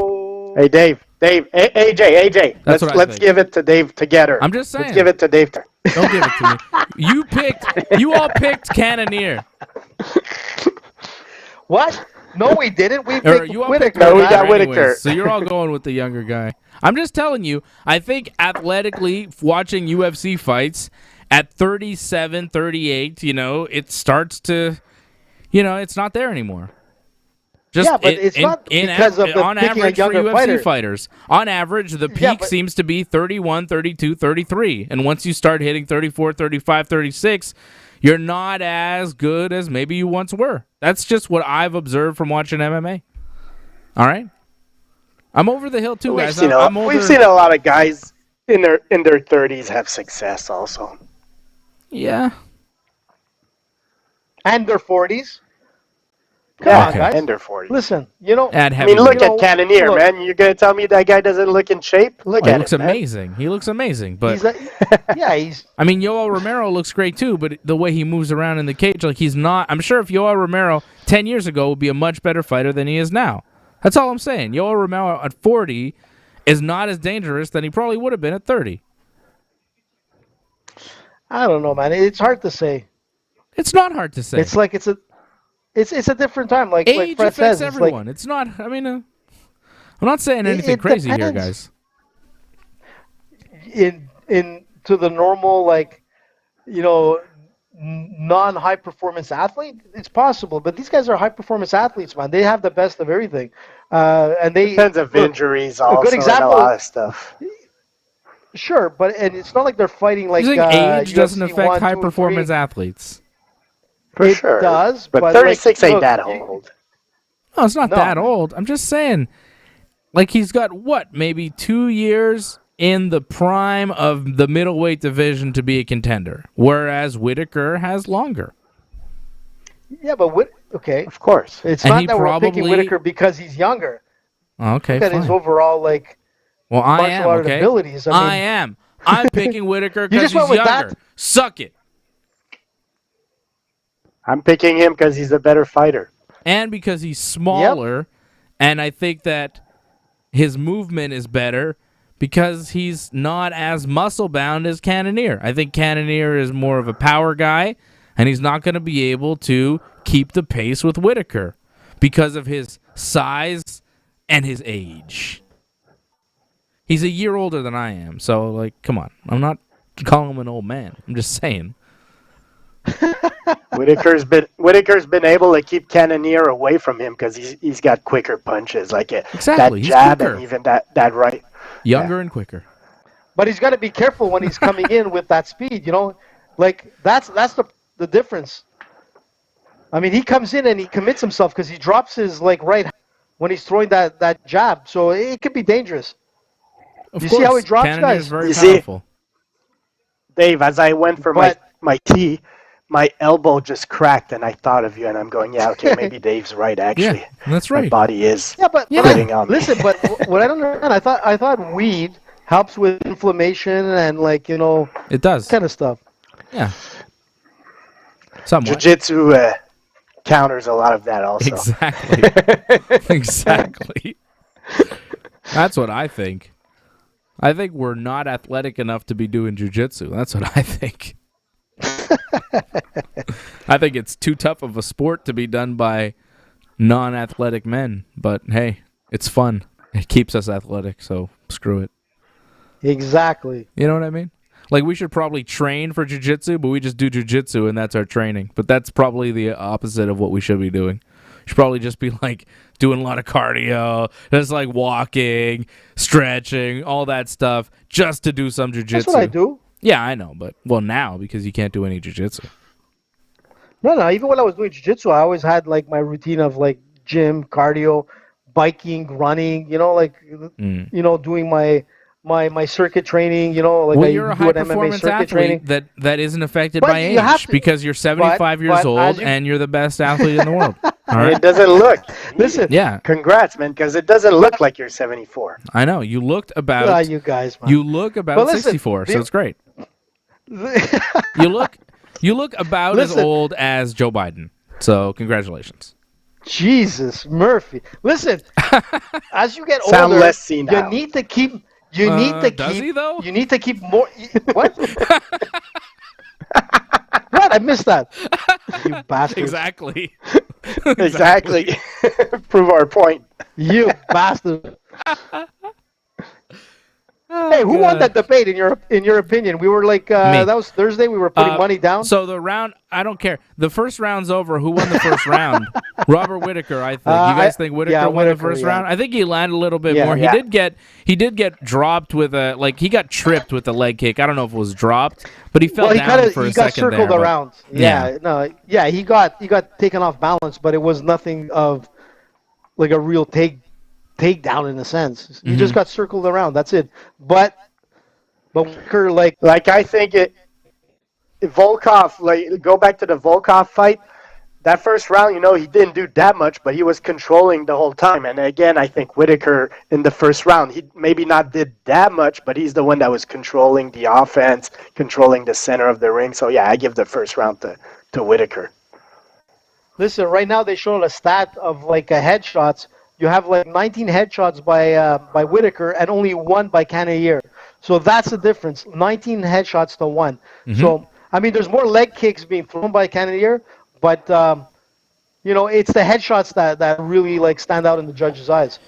[SPEAKER 3] Hey, Dave, AJ, let's give it to Dave together.
[SPEAKER 2] I'm just saying.
[SPEAKER 3] Let's give it to Dave.
[SPEAKER 2] Don't give it to me. You all picked Cannonier.
[SPEAKER 4] What? No, we didn't. We picked Whittaker.
[SPEAKER 3] No, we got Whittaker.
[SPEAKER 2] So you're all going with the younger guy. I'm just telling you, I think athletically, watching UFC fights at 37, 38, you know, it starts to, you know, it's not there anymore. Just
[SPEAKER 4] yeah, but it's not because of
[SPEAKER 2] on average for UFC fighters. On average, the peak seems to be 31, 32, 33. And once you start hitting 34, 35, 36, you're not as good as maybe you once were. That's just what I've observed from watching MMA. All right? I'm over the hill too, guys.
[SPEAKER 3] We've seen a lot of guys in their 30s have success also.
[SPEAKER 2] Yeah.
[SPEAKER 4] And their 40s.
[SPEAKER 3] Come on, guys. And their 40s.
[SPEAKER 4] Listen, you know.
[SPEAKER 3] Look at Cannonier, man. You're going to tell me that guy doesn't look in shape? Look at him.
[SPEAKER 2] He looks amazing. He looks amazing. But
[SPEAKER 4] he's.
[SPEAKER 2] I mean, Yoel Romero looks great too, but the way he moves around in the cage, like he's not. I'm sure if Yoel Romero 10 years ago would be a much better fighter than he is now. That's all I'm saying. Yoel Romero at 40 is not as dangerous than he probably would have been at 30.
[SPEAKER 4] I don't know, man. It's hard to say.
[SPEAKER 2] It's not hard to say.
[SPEAKER 4] It's like it's a different time. Like
[SPEAKER 2] age
[SPEAKER 4] like Fred
[SPEAKER 2] affects
[SPEAKER 4] says,
[SPEAKER 2] everyone. It's not. I mean, I'm not saying anything crazy here, guys.
[SPEAKER 4] In to the normal, like, you know, non-high performance athlete, it's possible. But these guys are high performance athletes, man. They have the best of everything, and they
[SPEAKER 3] depends of injuries also.
[SPEAKER 4] A good example,
[SPEAKER 3] and a lot of stuff.
[SPEAKER 4] Sure, but it's not like they're fighting like.
[SPEAKER 2] You think age
[SPEAKER 4] UFC
[SPEAKER 2] doesn't affect
[SPEAKER 4] 1,
[SPEAKER 2] high
[SPEAKER 4] 2,
[SPEAKER 2] performance
[SPEAKER 4] 3.
[SPEAKER 2] athletes?
[SPEAKER 3] For
[SPEAKER 4] it
[SPEAKER 3] sure.
[SPEAKER 4] does,
[SPEAKER 3] but 36 ain't that old.
[SPEAKER 2] No, it's not that old. I'm just saying, like, he's got, maybe 2 years in the prime of the middleweight division to be a contender, whereas Whittaker has longer.
[SPEAKER 4] Yeah, but okay.
[SPEAKER 3] Of course.
[SPEAKER 4] It's not that we're picking Whittaker because he's younger.
[SPEAKER 2] Okay,
[SPEAKER 4] Look at his overall, like,
[SPEAKER 2] Well, I
[SPEAKER 4] martial
[SPEAKER 2] am,
[SPEAKER 4] art
[SPEAKER 2] okay?
[SPEAKER 4] abilities.
[SPEAKER 2] I am. I'm picking Whittaker
[SPEAKER 4] You
[SPEAKER 2] because
[SPEAKER 4] just
[SPEAKER 2] he's
[SPEAKER 4] went with
[SPEAKER 2] younger.
[SPEAKER 4] that?
[SPEAKER 2] Suck it.
[SPEAKER 3] I'm picking him because he's a better fighter.
[SPEAKER 2] And because he's smaller, and I think that his movement is better because he's not as muscle-bound as Cannonier. I think Cannonier is more of a power guy, and he's not going to be able to keep the pace with Whittaker because of his size and his age. He's a year older than I am, so, like, come on. I'm not calling him an old man. I'm just saying.
[SPEAKER 3] Whittaker's been able to keep Cannonier away from him because he's got quicker punches, like
[SPEAKER 2] Exactly.
[SPEAKER 3] that
[SPEAKER 2] He's
[SPEAKER 3] jab
[SPEAKER 2] quicker.
[SPEAKER 3] and even that right.
[SPEAKER 2] Younger and quicker.
[SPEAKER 4] But he's got to be careful when he's coming in with that speed, you know? Like, that's the difference. I mean, he comes in and he commits himself because he drops his, like, right when he's throwing that jab. So it could be dangerous.
[SPEAKER 2] Of
[SPEAKER 4] You
[SPEAKER 2] course.
[SPEAKER 4] see how he drops,
[SPEAKER 2] Cannonier is
[SPEAKER 4] guys?
[SPEAKER 2] very
[SPEAKER 3] You see?
[SPEAKER 2] powerful.
[SPEAKER 3] Dave, as I went for
[SPEAKER 4] But-
[SPEAKER 3] my tee, my elbow just cracked, and I thought of you, and I'm going, yeah, okay, maybe Dave's right, actually.
[SPEAKER 2] Yeah, that's
[SPEAKER 3] My
[SPEAKER 2] right.
[SPEAKER 3] body is
[SPEAKER 4] but
[SPEAKER 3] quitting on me.
[SPEAKER 4] listen, but what I don't understand, I thought weed helps with inflammation and, like, you know,
[SPEAKER 2] It does.
[SPEAKER 4] kind of stuff.
[SPEAKER 2] Yeah. Somewhat.
[SPEAKER 3] Jiu-jitsu counters a lot of that also.
[SPEAKER 2] Exactly. Exactly. That's what I think. I think we're not athletic enough to be doing jiu-jitsu. That's what I think. I think it's too tough of a sport to be done by non-athletic men. But hey, it's fun. It keeps us athletic, so screw it.
[SPEAKER 4] Exactly.
[SPEAKER 2] You know what I mean? Like, we should probably train for jiu-jitsu, but we just do jiu-jitsu and that's our training. But that's probably the opposite of what we should be doing. We should probably just be, like, doing a lot of cardio, just, like, walking, stretching, all that stuff, just to do some jiu-jitsu.
[SPEAKER 4] That's what I do.
[SPEAKER 2] Yeah, I know, but, well, now, because you can't do any jiu-jitsu.
[SPEAKER 4] No, even when I was doing jiu-jitsu, I always had, like, my routine of, like, gym, cardio, biking, running, you know, like, you know, doing my circuit training, you know, like
[SPEAKER 2] Well,
[SPEAKER 4] I
[SPEAKER 2] you're a
[SPEAKER 4] do an MMA
[SPEAKER 2] high-performance
[SPEAKER 4] circuit
[SPEAKER 2] athlete
[SPEAKER 4] training.
[SPEAKER 2] that isn't affected
[SPEAKER 4] But
[SPEAKER 2] by
[SPEAKER 4] you have
[SPEAKER 2] age
[SPEAKER 4] to-
[SPEAKER 2] because you're 75 years
[SPEAKER 4] but
[SPEAKER 2] old
[SPEAKER 4] as you-
[SPEAKER 2] and you're the best athlete in the world. All
[SPEAKER 3] And
[SPEAKER 2] right?
[SPEAKER 3] it doesn't look.
[SPEAKER 4] Listen,
[SPEAKER 2] Yeah,
[SPEAKER 3] Congrats, man, because it doesn't look like you're 74.
[SPEAKER 2] I know. You looked about
[SPEAKER 4] you guys, man.
[SPEAKER 2] you look about
[SPEAKER 4] But listen,
[SPEAKER 2] 64, so
[SPEAKER 4] the-
[SPEAKER 2] it's great. You look about as
[SPEAKER 4] Listen.
[SPEAKER 2] old as Joe Biden. So congratulations.
[SPEAKER 4] Jesus, Murphy. Listen, as you get
[SPEAKER 3] Sound
[SPEAKER 4] older,
[SPEAKER 3] less senile.
[SPEAKER 4] you need to keep. You need to
[SPEAKER 2] does
[SPEAKER 4] keep.
[SPEAKER 2] he, though?
[SPEAKER 4] You need to keep more. What? What? I missed that. You bastard.
[SPEAKER 2] Exactly.
[SPEAKER 3] Exactly. Prove our point.
[SPEAKER 4] You bastard. Hey, who won that debate in your opinion? We were like
[SPEAKER 2] Me.
[SPEAKER 4] that was Thursday. We were putting money down.
[SPEAKER 2] So the round, I don't care. The first round's over. Who won the first round? Robert Whittaker, I think. You guys think Whittaker won the
[SPEAKER 4] Whittaker,
[SPEAKER 2] first
[SPEAKER 4] yeah.
[SPEAKER 2] round? I think he landed a little bit
[SPEAKER 4] Yeah.
[SPEAKER 2] more.
[SPEAKER 3] Yeah.
[SPEAKER 2] He did get dropped with a he got tripped with a leg kick. I don't know if it was dropped, but he fell
[SPEAKER 4] Well, he
[SPEAKER 2] down for a
[SPEAKER 4] he got
[SPEAKER 2] second
[SPEAKER 4] circled
[SPEAKER 2] there. but-
[SPEAKER 4] around. Yeah, he got taken off balance, but it was nothing of like a real takedown in a sense. He just got circled around. That's it. But Whittaker, like
[SPEAKER 3] Like, I think Volkov, like, go back to the Volkov fight. That first round, you know, he didn't do that much, but he was controlling the whole time. And again, I think Whittaker in the first round, he maybe not did that much, but he's the one that was controlling the offense, controlling the center of the ring. So, yeah, I give the first round to Whittaker.
[SPEAKER 4] listen, right now they showed a stat of like headshots. You have like 19 headshots by Whittaker and only 1 by Cannonier. So that's the difference. 19 headshots to 1. So I mean, there's more leg kicks being thrown by Cannonier, but you know, it's the headshots that really like stand out in the judge's eyes.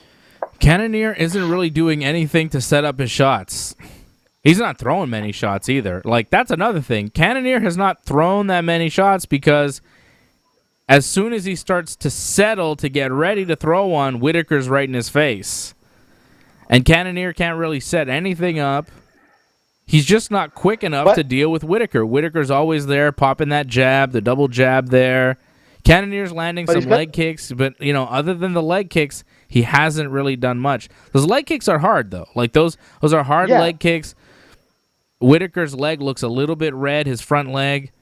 [SPEAKER 2] Cannonier isn't really doing anything to set up his shots. He's not throwing many shots either. Like, that's another thing. Cannonier has not thrown that many shots because as soon as he starts to settle to get ready to throw one, Whittaker's right in his face. And Cannonier can't really set anything up. He's just not quick enough to deal with Whittaker. Whittaker's always there, popping that jab, the double jab there. Cannonier's landing some leg kicks, but, you know, other than the leg kicks, he hasn't really done much. Those leg kicks are hard, though. Like, those are hard leg kicks. Whittaker's leg looks a little bit red, his front leg,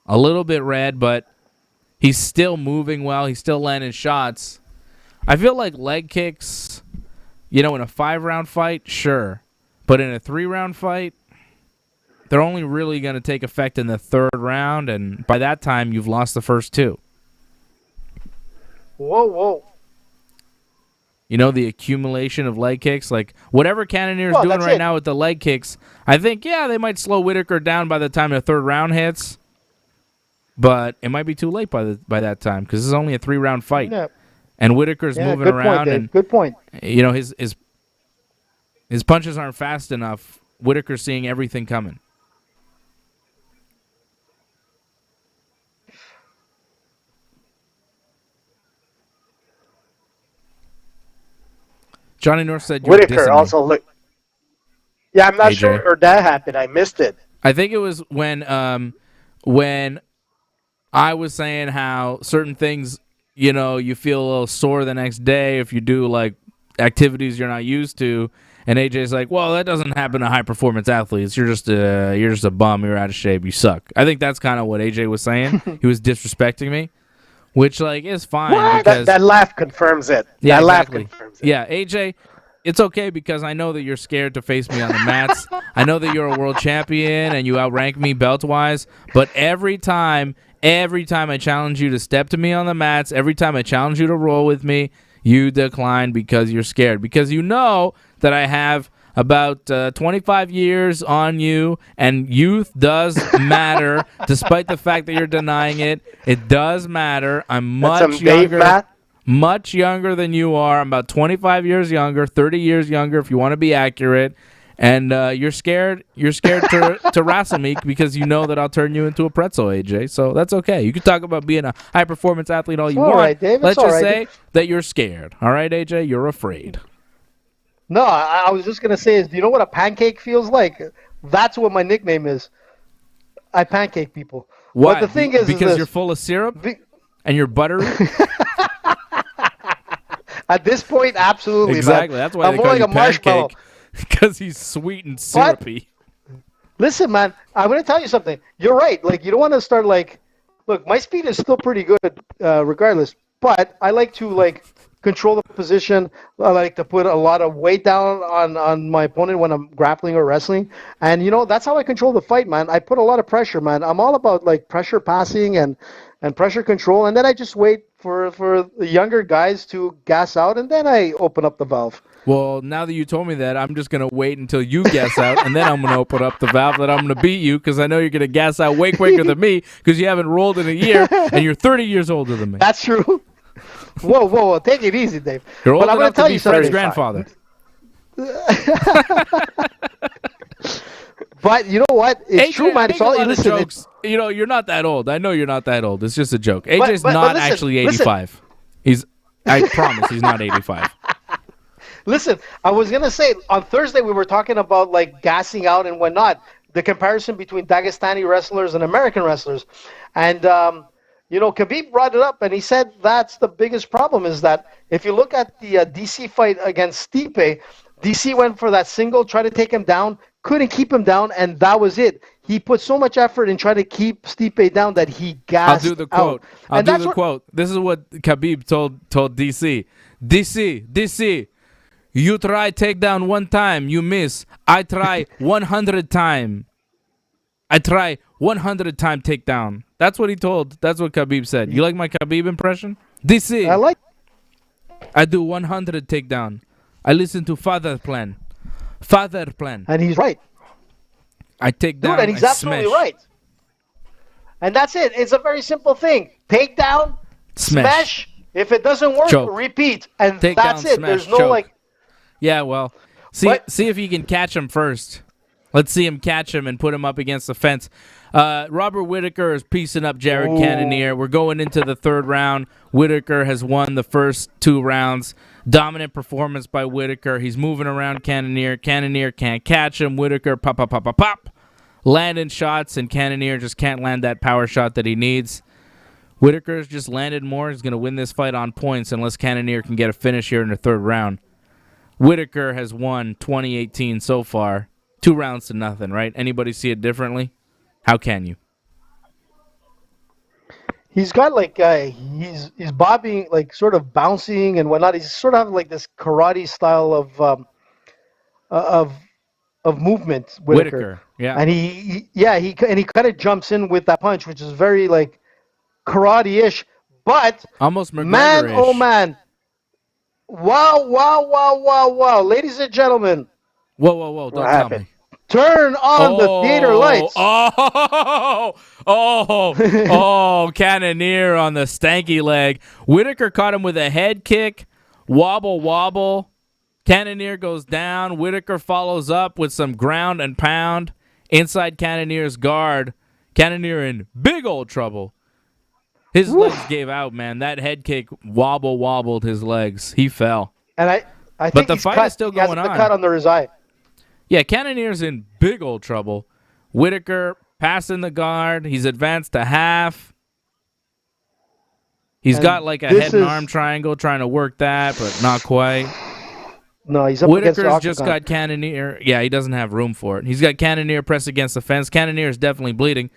[SPEAKER 2] a little bit red, but he's still moving well. He's still landing shots. I feel like leg kicks You know, in a 5-round fight, sure. But in a 3-round fight, they're only really going to take effect in the 3rd round, and by that time, you've lost the first 2.
[SPEAKER 4] Whoa.
[SPEAKER 2] You know, the accumulation of leg kicks, like whatever Cannonier's doing right now with the leg kicks, I think, they might slow Whittaker down by the time the 3rd round hits, but it might be too late by that time because this is only a 3-round fight.
[SPEAKER 4] Yeah.
[SPEAKER 2] And Whittaker's moving around.
[SPEAKER 4] Dave. Good point.
[SPEAKER 2] You know, his punches aren't fast enough. Whittaker's seeing everything coming. Johnny North said you
[SPEAKER 3] Whittaker also looked. Yeah, I'm not sure that happened. I missed it.
[SPEAKER 2] I think it was when I was saying how certain things, you know, you feel a little sore the next day if you do like activities you're not used to, and AJ's like, "Well, that doesn't happen to high performance athletes. You're just a bum. You're out of shape. You suck." I think that's kind of what AJ was saying. He was disrespecting me. Which, like, is fine. Because
[SPEAKER 3] that laugh confirms it.
[SPEAKER 2] Yeah,
[SPEAKER 3] that
[SPEAKER 2] exactly.
[SPEAKER 3] laugh confirms it.
[SPEAKER 2] Yeah, AJ, it's okay because I know that you're scared to face me on the mats. I know that you're a world champion and you outrank me belt-wise. But every time I challenge you to step to me on the mats, every time I challenge you to roll with me, you decline because you're scared. Because you know that I have about 25 years on you, and youth does matter, despite the fact that you're denying it. It does matter. I'm much younger than you are. I'm about 25 years younger, 30 years younger, if you want to be accurate. And you're scared. You're scared to wrestle me because you know that I'll turn you into a pretzel, AJ. So that's okay. You can talk about being a high performance athlete all you want.
[SPEAKER 4] Right, Dave.
[SPEAKER 2] Let's just say that you're scared. All right, AJ, you're afraid.
[SPEAKER 4] No, I was just gonna say do you know what a pancake feels like? That's what my nickname is. I pancake people.
[SPEAKER 2] Why?
[SPEAKER 4] But the thing is,
[SPEAKER 2] because you're full of syrup and you're buttery.
[SPEAKER 4] At this point, absolutely.
[SPEAKER 2] Exactly.
[SPEAKER 4] Man.
[SPEAKER 2] That's why
[SPEAKER 4] I'm
[SPEAKER 2] they
[SPEAKER 4] more
[SPEAKER 2] call
[SPEAKER 4] like
[SPEAKER 2] you
[SPEAKER 4] a marshmallow.
[SPEAKER 2] Because he's sweet and syrupy.
[SPEAKER 4] Listen, man, I'm gonna tell you something. You're right. Like, you don't want to start like, look, my speed is still pretty good, regardless. But I like to control the position. I like to put a lot of weight down on my opponent when I'm grappling or wrestling. And, you know, that's how I control the fight, man. I put a lot of pressure, man. I'm all about, pressure passing and pressure control. And then I just wait for the younger guys to gas out, and then I open up the valve.
[SPEAKER 2] Well, now that you told me that, I'm just going to wait until you gas out, and then I'm going to open up the valve that I'm going to beat you because I know you're going to gas out way quicker than me because you haven't rolled in a year, and you're 30 years older than me.
[SPEAKER 4] That's true. Whoa, take it easy, Dave.
[SPEAKER 2] You're old enough to be Fred's grandfather.
[SPEAKER 4] But you know what? It's true, man. It's all
[SPEAKER 2] jokes. You know, you're not that old. I know you're not that old. It's just a joke. AJ's not actually 85. I promise he's not 85.
[SPEAKER 4] Listen, I was going to say, on Thursday we were talking about, gassing out and whatnot, the comparison between Dagestani wrestlers and American wrestlers. And, Khabib brought it up, and he said that's the biggest problem is that if you look at the DC fight against Stipe, DC went for that single, tried to take him down, couldn't keep him down, and that was it. He put so much effort in trying to keep Stipe down that he gassed
[SPEAKER 2] I'll do the quote.
[SPEAKER 4] out.
[SPEAKER 2] Quote. This is what Khabib told DC. DC, you try takedown one time, you miss. I try 100 time. I try 100 time takedown. That's what he told. That's what Khabib said. You like my Khabib impression? DC.
[SPEAKER 4] I like.
[SPEAKER 2] I do 100 takedown. I listen to Father Plan. Father Plan.
[SPEAKER 4] And he's right.
[SPEAKER 2] I take down.
[SPEAKER 4] Dude, and he's absolutely right. And that's it. It's a very simple thing. Take down, smash. If it doesn't work,
[SPEAKER 2] choke.
[SPEAKER 4] Repeat. And
[SPEAKER 2] take
[SPEAKER 4] that's
[SPEAKER 2] down,
[SPEAKER 4] it.
[SPEAKER 2] Smash,
[SPEAKER 4] There's no
[SPEAKER 2] choke. Yeah, well, see if you can catch him first. Let's see him catch him and put him up against the fence. Robert Whittaker is piecing up Jared Cannonier. We're going into the 3rd round. Whittaker has won the first 2 rounds. Dominant performance by Whittaker. He's moving around Cannonier. Cannonier can't catch him. Whittaker pop. Landing shots, and Cannonier just can't land that power shot that he needs. Whittaker's just landed more. He's going to win this fight on points unless Cannonier can get a finish here in the 3rd round. Whittaker has won 2018 so far. 2 rounds to nothing, right? Anybody see it differently? How can you?
[SPEAKER 4] he's got like he's bobbing, like sort of bouncing and whatnot. He's sort of have like this karate style of movement, Whittaker.
[SPEAKER 2] Yeah.
[SPEAKER 4] And he kind of jumps in with that punch, which is very like karate-ish, but
[SPEAKER 2] almost McGregor-ish.
[SPEAKER 4] Man, oh man. Wow. Ladies and gentlemen.
[SPEAKER 2] Whoa, don't tell me.
[SPEAKER 4] Turn on the theater lights.
[SPEAKER 2] Cannonier on the stanky leg. Whittaker caught him with a head kick. Wobble. Cannonier goes down. Whittaker follows up with some ground and pound. Inside Cannonier's guard. Cannonier in big old trouble. His legs gave out, man. That head kick wobbled his legs. He fell.
[SPEAKER 4] And I think
[SPEAKER 2] but the fight is still going on.
[SPEAKER 4] The cut under his eye.
[SPEAKER 2] Yeah, Cannonier's in big old trouble. Whittaker passing the guard. He's advanced to half. He's got like a head and arm triangle trying to work that, but not quite.
[SPEAKER 4] No, he's up against the
[SPEAKER 2] Whittaker's
[SPEAKER 4] octagon.
[SPEAKER 2] just got Cannonier. Yeah, he doesn't have room for it. He's got Cannonier pressed against the fence. Cannonier is definitely bleeding.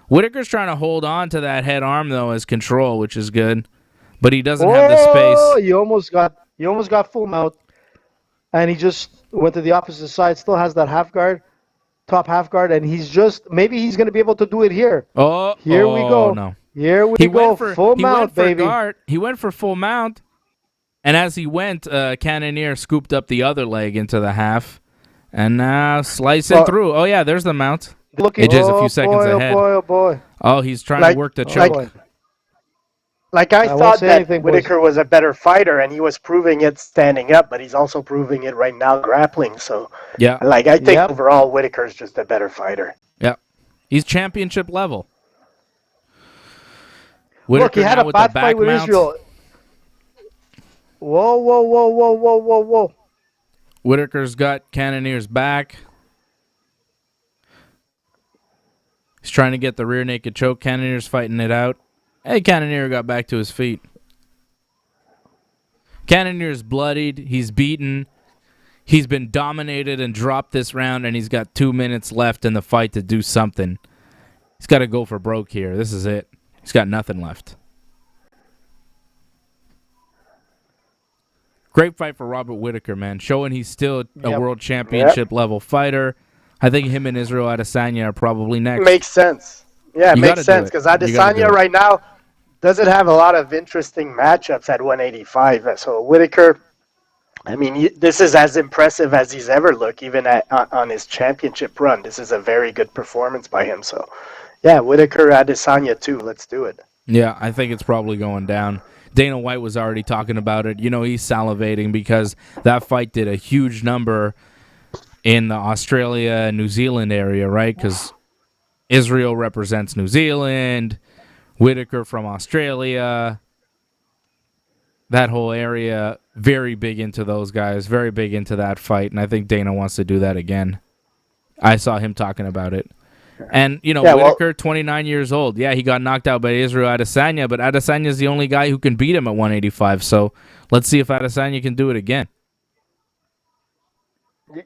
[SPEAKER 2] Whittaker's trying to hold on to that head arm, though, as control, which is good. But he doesn't have the space.
[SPEAKER 4] You almost got full mount. And he just went to the opposite side. Still has that top half guard, and maybe he's going to be able to do it here. Here we go.
[SPEAKER 2] No.
[SPEAKER 4] Here we go. Full mount, baby.
[SPEAKER 2] He went for full mount, and as he went, Cannonier scooped up the other leg into the half, and now slicing through. Oh yeah, there's the mount. AJ's a few seconds ahead.
[SPEAKER 4] Oh boy.
[SPEAKER 2] Oh, he's trying to work the choke.
[SPEAKER 3] Like I thought that Whittaker was a better fighter, and he was proving it standing up, but he's also proving it right now grappling. So,
[SPEAKER 2] yeah,
[SPEAKER 3] like I think overall Whittaker's just a better fighter.
[SPEAKER 2] Yeah, he's championship level.
[SPEAKER 4] Look, he had a bad fight with Israel. Whoa.
[SPEAKER 2] Whittaker's got Cannonier's back. He's trying to get the rear naked choke. Cannonier's fighting it out. Hey, Cannonier got back to his feet. Cannonier's bloodied. He's beaten. He's been dominated and dropped this round, and he's got 2 minutes left in the fight to do something. He's got to go for broke here. This is it. He's got nothing left. Great fight for Robert Whittaker, man. Showing he's still a world championship level fighter. I think him and Israel Adesanya are probably next.
[SPEAKER 3] Makes sense. Yeah, it makes sense because Adesanya right now doesn't have a lot of interesting matchups at 185. So Whittaker, I mean, this is as impressive as he's ever looked, even on his championship run. This is a very good performance by him. So, yeah, Whittaker, Adesanya too. Let's do it.
[SPEAKER 2] Yeah, I think it's probably going down. Dana White was already talking about it. You know, he's salivating because that fight did a huge number in the Australia, New Zealand area, right? Because Israel represents New Zealand, Whittaker from Australia. That whole area, very big into those guys, very big into that fight, and I think Dana wants to do that again. I saw him talking about it. And, you know, Whittaker, 29 years old. Yeah, he got knocked out by Israel Adesanya, but Adesanya's the only guy who can beat him at 185, so let's see if Adesanya can do it again.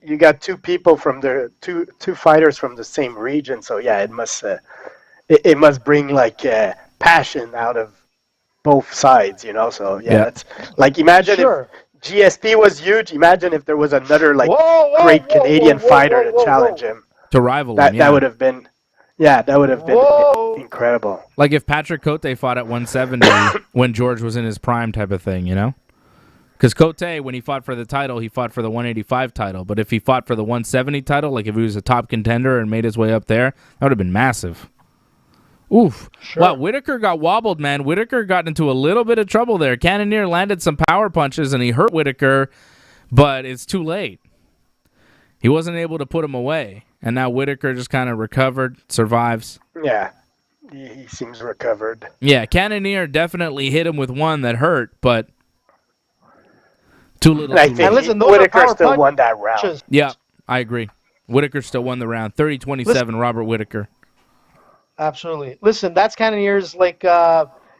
[SPEAKER 3] You got two people from two fighters from the same region, so yeah, it must bring like passion out of both sides, you know. So yeah. That's like imagine if GSP was huge. Imagine if there was another great Canadian fighter to challenge him,
[SPEAKER 2] to rival
[SPEAKER 3] him.
[SPEAKER 2] That
[SPEAKER 3] would have been, incredible.
[SPEAKER 2] Like if Patrick Cote fought at 170 when George was in his prime, type of thing, you know. Because Cote, when he fought for the title, he fought for the 185 title. But if he fought for the 170 title, like if he was a top contender and made his way up there, that would have been massive. Oof. Sure. Wow, Whittaker got wobbled, man. Whittaker got into a little bit of trouble there. Cannonier landed some power punches, and he hurt Whittaker, but it's too late. He wasn't able to put him away. And now Whittaker just kind of recovered, survives.
[SPEAKER 3] Yeah, he seems recovered.
[SPEAKER 2] Yeah, Cannonier definitely hit him with one that hurt, but too little.
[SPEAKER 3] I think Whittaker still won that round.
[SPEAKER 2] Yeah, I agree. Whittaker still won the round. 30-27, Robert Whittaker.
[SPEAKER 4] Absolutely. Listen, that's Cannonier's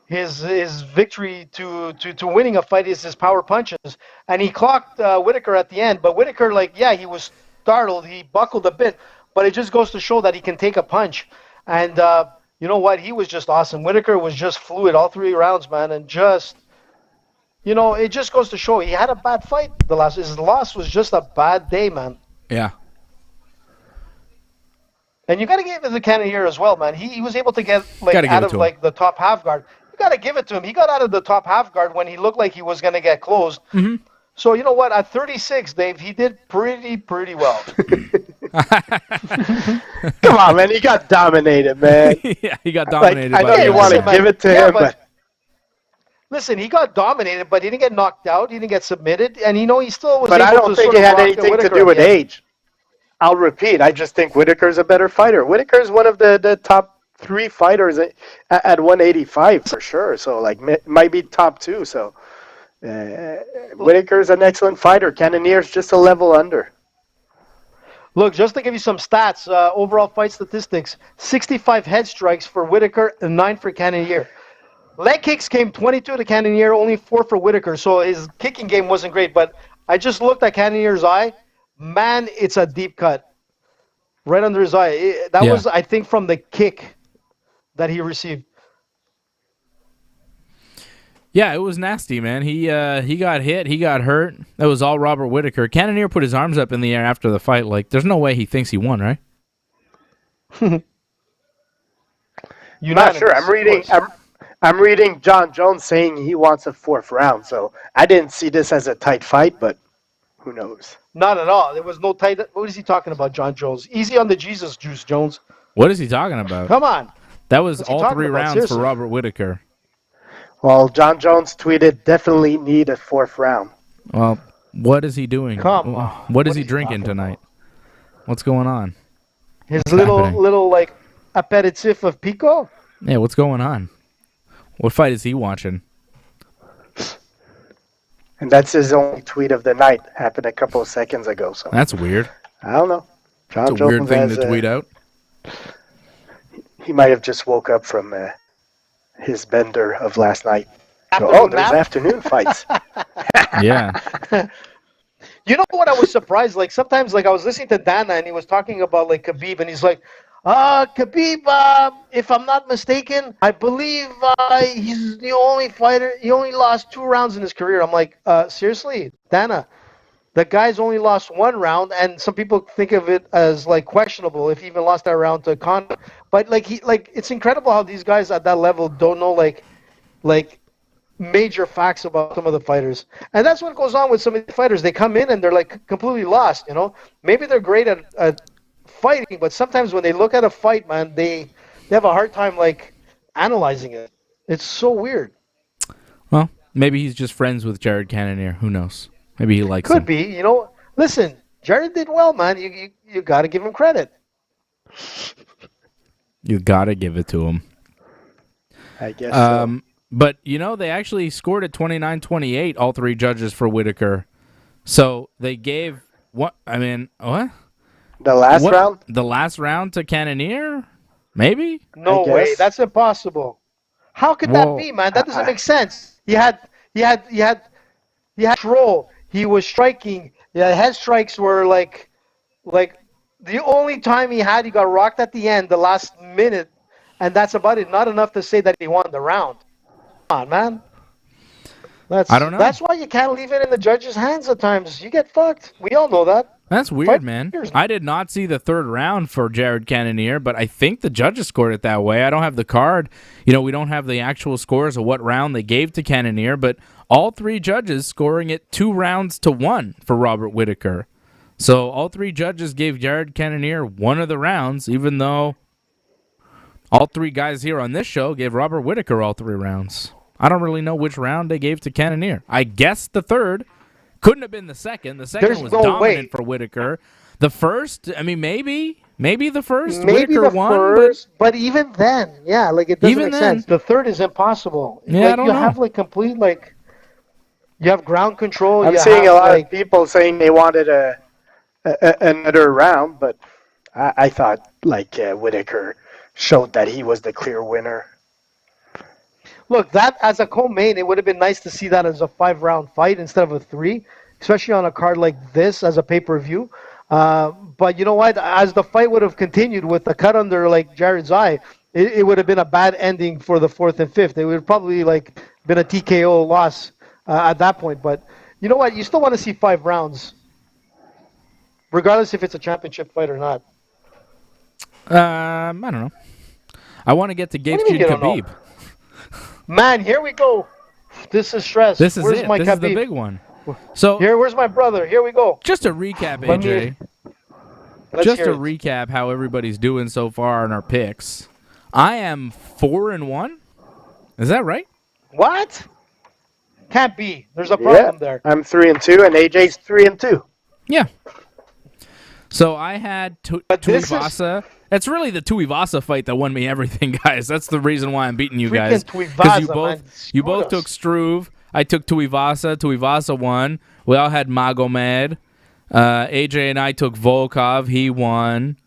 [SPEAKER 4] his victory to winning a fight is his power punches, and he clocked Whittaker at the end. But Whittaker, he was startled. He buckled a bit, but it just goes to show that he can take a punch. And you know what? He was just awesome. Whittaker was just fluid all 3 rounds, man, and just, it just goes to show he had a bad fight. His loss was just a bad day, man.
[SPEAKER 2] Yeah.
[SPEAKER 4] And you got to give it to Cannonier as well, man. He was able to get out of the top half guard. You got to give it to him. He got out of the top half guard when he looked like he was going to get closed.
[SPEAKER 2] Mm-hmm.
[SPEAKER 4] So you know what? At 36, Dave, he did pretty well.
[SPEAKER 3] Come on, man. He got dominated, man.
[SPEAKER 2] Yeah, he got dominated.
[SPEAKER 3] I know you want to give it to him, but
[SPEAKER 4] listen, he got dominated, but he didn't get knocked out. He didn't get submitted, and he still was.
[SPEAKER 3] But
[SPEAKER 4] able
[SPEAKER 3] I don't
[SPEAKER 4] to
[SPEAKER 3] think
[SPEAKER 4] sort
[SPEAKER 3] it
[SPEAKER 4] of
[SPEAKER 3] had
[SPEAKER 4] rock
[SPEAKER 3] anything to
[SPEAKER 4] Whittaker
[SPEAKER 3] do with
[SPEAKER 4] again.
[SPEAKER 3] age. I'll repeat. I just think Whittaker's a better fighter. Whittaker's one of the top 3 fighters at 185 for sure. So might be top 2. So Whittaker's an excellent fighter. Cannonier's just a level under.
[SPEAKER 4] Look, just to give you some stats, overall fight statistics: 65 head strikes for Whittaker and 9 for Cannonier. Leg kicks came 22 to Cannonier, only 4 for Whittaker. So his kicking game wasn't great. But I just looked at Cannonier's eye. Man, it's a deep cut. Right under his eye. That was, I think, from the kick that he received.
[SPEAKER 2] Yeah, it was nasty, man. He got hit. He got hurt. That was all Robert Whittaker. Cannonier put his arms up in the air after the fight. There's no way he thinks he won, right?
[SPEAKER 3] You're not sure. I'm reading John Jones saying he wants a 4th round. So I didn't see this as a tight fight, but who knows?
[SPEAKER 4] Not at all. There was no tight. What is he talking about, John Jones? Easy on the Jesus juice, Jones.
[SPEAKER 2] What is he talking about?
[SPEAKER 4] Come on.
[SPEAKER 2] That was
[SPEAKER 4] What's he
[SPEAKER 2] all
[SPEAKER 4] talking
[SPEAKER 2] 3
[SPEAKER 4] about?
[SPEAKER 2] rounds
[SPEAKER 4] Seriously.
[SPEAKER 2] for Robert Whittaker.
[SPEAKER 3] Well, John Jones tweeted, definitely need a 4th round.
[SPEAKER 2] Well, what is he doing?
[SPEAKER 4] Come on.
[SPEAKER 2] What is he drinking tonight? What's going on?
[SPEAKER 4] His
[SPEAKER 2] What's
[SPEAKER 4] little
[SPEAKER 2] happening?
[SPEAKER 4] aperitif of pico?
[SPEAKER 2] Yeah, what's going on? What fight is he watching?
[SPEAKER 3] And that's his only tweet of the night. Happened a couple of seconds ago. So
[SPEAKER 2] That's weird.
[SPEAKER 3] I don't know. John
[SPEAKER 2] It's a weird
[SPEAKER 3] Jones
[SPEAKER 2] thing
[SPEAKER 3] has,
[SPEAKER 2] to tweet out.
[SPEAKER 3] He might have just woke up from his bender of last night.
[SPEAKER 4] Afternoon
[SPEAKER 3] There's
[SPEAKER 4] nap?
[SPEAKER 3] afternoon fights.
[SPEAKER 2] Yeah.
[SPEAKER 4] You know what I was surprised? Sometimes, I was listening to Dana, and he was talking about, Khabib, and he's like, Khabib, if I'm not mistaken, I believe he's the only fighter. He only lost 2 rounds in his career. I'm like, seriously, Dana, the guy's only lost 1 round, and some people think of it as questionable if he even lost that round to Conor. But it's incredible how these guys at that level don't know major facts about some of the fighters. And that's what goes on with some of the fighters. They come in and they're completely lost, Maybe they're great at fighting, but sometimes when they look at a fight, man, they have a hard time analyzing it. It's so weird.
[SPEAKER 2] Well, maybe he's just friends with Jared Cannonier. Who knows? Maybe he likes him.
[SPEAKER 4] Could be, Listen, Jared did well, man. You got to give him credit.
[SPEAKER 2] You got to give it to him.
[SPEAKER 3] I guess so.
[SPEAKER 2] But, they actually scored at 29-28, all 3 judges for Whittaker. So they gave what? The
[SPEAKER 3] last round?
[SPEAKER 2] The last round to Cannonier? Maybe?
[SPEAKER 4] No way. That's impossible. How could that be, man? That doesn't make sense. He had control. He was striking. Yeah, head strikes were the only time he got rocked at the end, the last minute, and that's about it. Not enough to say that he won the round. Come on, man.
[SPEAKER 2] I don't know.
[SPEAKER 4] That's why you can't leave it in the judge's hands at times. You get fucked. We all know that.
[SPEAKER 2] That's weird, man. I did not see the 3rd round for Jared Cannonier, but I think the judges scored it that way. I don't have the card. We don't have the actual scores of what round they gave to Cannonier, but all 3 judges scoring it 2-1 for Robert Whittaker. So all 3 judges gave Jared Cannonier 1 of the rounds, even though all 3 guys here on this show gave Robert Whittaker all 3 rounds. I don't really know which round they gave to Cannonier. I guess the 3rd. Couldn't have been the 2nd. The 2nd was dominant for Whittaker. The 1st, maybe the 1st.
[SPEAKER 4] Maybe
[SPEAKER 2] Whittaker
[SPEAKER 4] the
[SPEAKER 2] won,
[SPEAKER 4] first, but even then, it doesn't make sense. The 3rd is impossiple.
[SPEAKER 2] Yeah, I don't know.
[SPEAKER 4] Have complete you have ground control.
[SPEAKER 3] I'm seeing a lot of people saying they wanted another round, but I thought Whittaker showed that he was the clear winner.
[SPEAKER 4] Look, that as a co-main, it would have been nice to see that as a 5-round fight instead of a 3, especially on a card like this as a pay-per-view. But you know what? As the fight would have continued with the cut under Jared's eye, it would have been a bad ending for the 4th and 5th. It would have probably like been a TKO loss at that point. But you know what? You still want to see 5 rounds, regardless if it's a championship fight or not.
[SPEAKER 2] I don't know. I want to get to Gaethje and Khabib.
[SPEAKER 4] Man, here we go. This is stress.
[SPEAKER 2] This is
[SPEAKER 4] Where's
[SPEAKER 2] it.
[SPEAKER 4] My
[SPEAKER 2] this
[SPEAKER 4] Khabib?
[SPEAKER 2] is the big one. So
[SPEAKER 4] where's my brother? Here we go.
[SPEAKER 2] Just to recap, AJ. Just to recap how everybody's doing so far in our picks. I am 4-1. Is that right?
[SPEAKER 4] What? Can't be. There's a problem there.
[SPEAKER 3] I'm 3-2, and AJ's 3-2.
[SPEAKER 2] Yeah. So I had Tuivasa. It's really the Tuivasa fight that won me everything, guys. That's the reason why I'm beating you guys. Because you both took Struve. I took Tuivasa. Tuivasa won. We all had Magomed. AJ and I took Volkov. He won.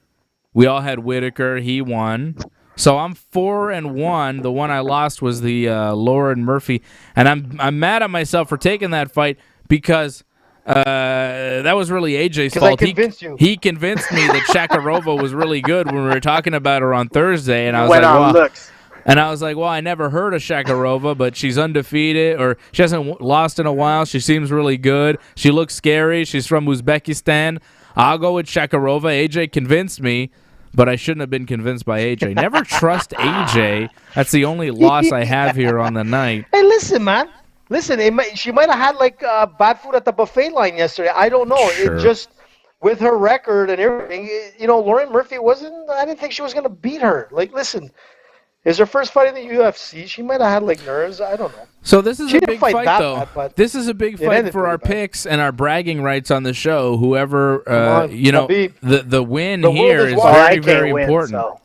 [SPEAKER 2] We all had Whittaker. He won. So I'm 4-1. The one I lost was the Lauren Murphy, and I'm mad at myself for taking that fight because that was really AJ's fault. He convinced me that Shakarova was really good when we were talking about her on Thursday, and I was like, well, I never heard of Shakarova, but she's undefeated, or she hasn't lost in a while. She seems really good. She looks scary. She's from Uzbekistan. I'll go with Shakarova. AJ convinced me. But I shouldn't have been convinced by AJ. Never trust AJ. That's the only loss I have here on the night.
[SPEAKER 4] Hey, listen, man. Listen, she might have had like bad food at the buffet line yesterday. I don't know.
[SPEAKER 2] Sure.
[SPEAKER 4] It just, with her record and everything, Lauren Murphy I didn't think she was going to beat her. Like, listen, it's her first fight in the UFC. She might have had like nerves. I don't know.
[SPEAKER 2] So this is a big fight, though. This is a big fight for our picks and our bragging rights on the show. Whoever, the win here is very, very important.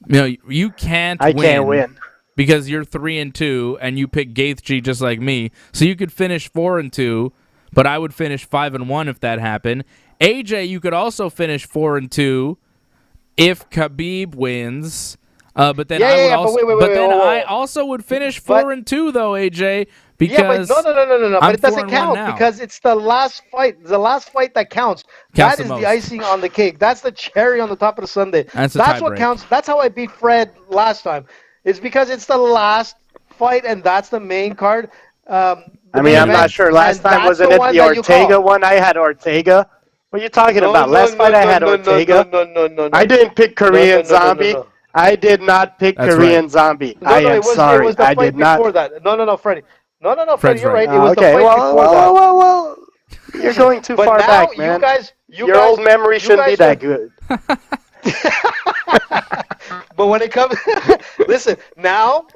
[SPEAKER 2] You can't win. I
[SPEAKER 3] can't win.
[SPEAKER 2] Because you're 3-2 and you pick Gaethje just like me. So you could finish 4-2, but I would finish 5-1 if that happened. AJ, you could also finish 4-2 if Khabib wins. But then I also would finish 4-2 though, AJ, because
[SPEAKER 4] no. But it doesn't count because it's the last fight. The last fight that counts. That is the icing on the cake. That's the cherry on the top of the sundae. That's what counts. That's how I beat Fred last time. It's because it's the last fight and that's the main card.
[SPEAKER 3] I'm not sure. Last time wasn't it the Ortega one? I had Ortega. What are you talking about? Last fight I had Ortega. No. I didn't pick Korean Zombie. I did not pick Korean Zombie. I am sorry.
[SPEAKER 4] It was the fight before that. No, Freddie. No, Freddie, you're right. It was the fight before that.
[SPEAKER 3] Well. You're going too far back, man. Your old memory shouldn't be that good.
[SPEAKER 4] But when it comes... Listen, now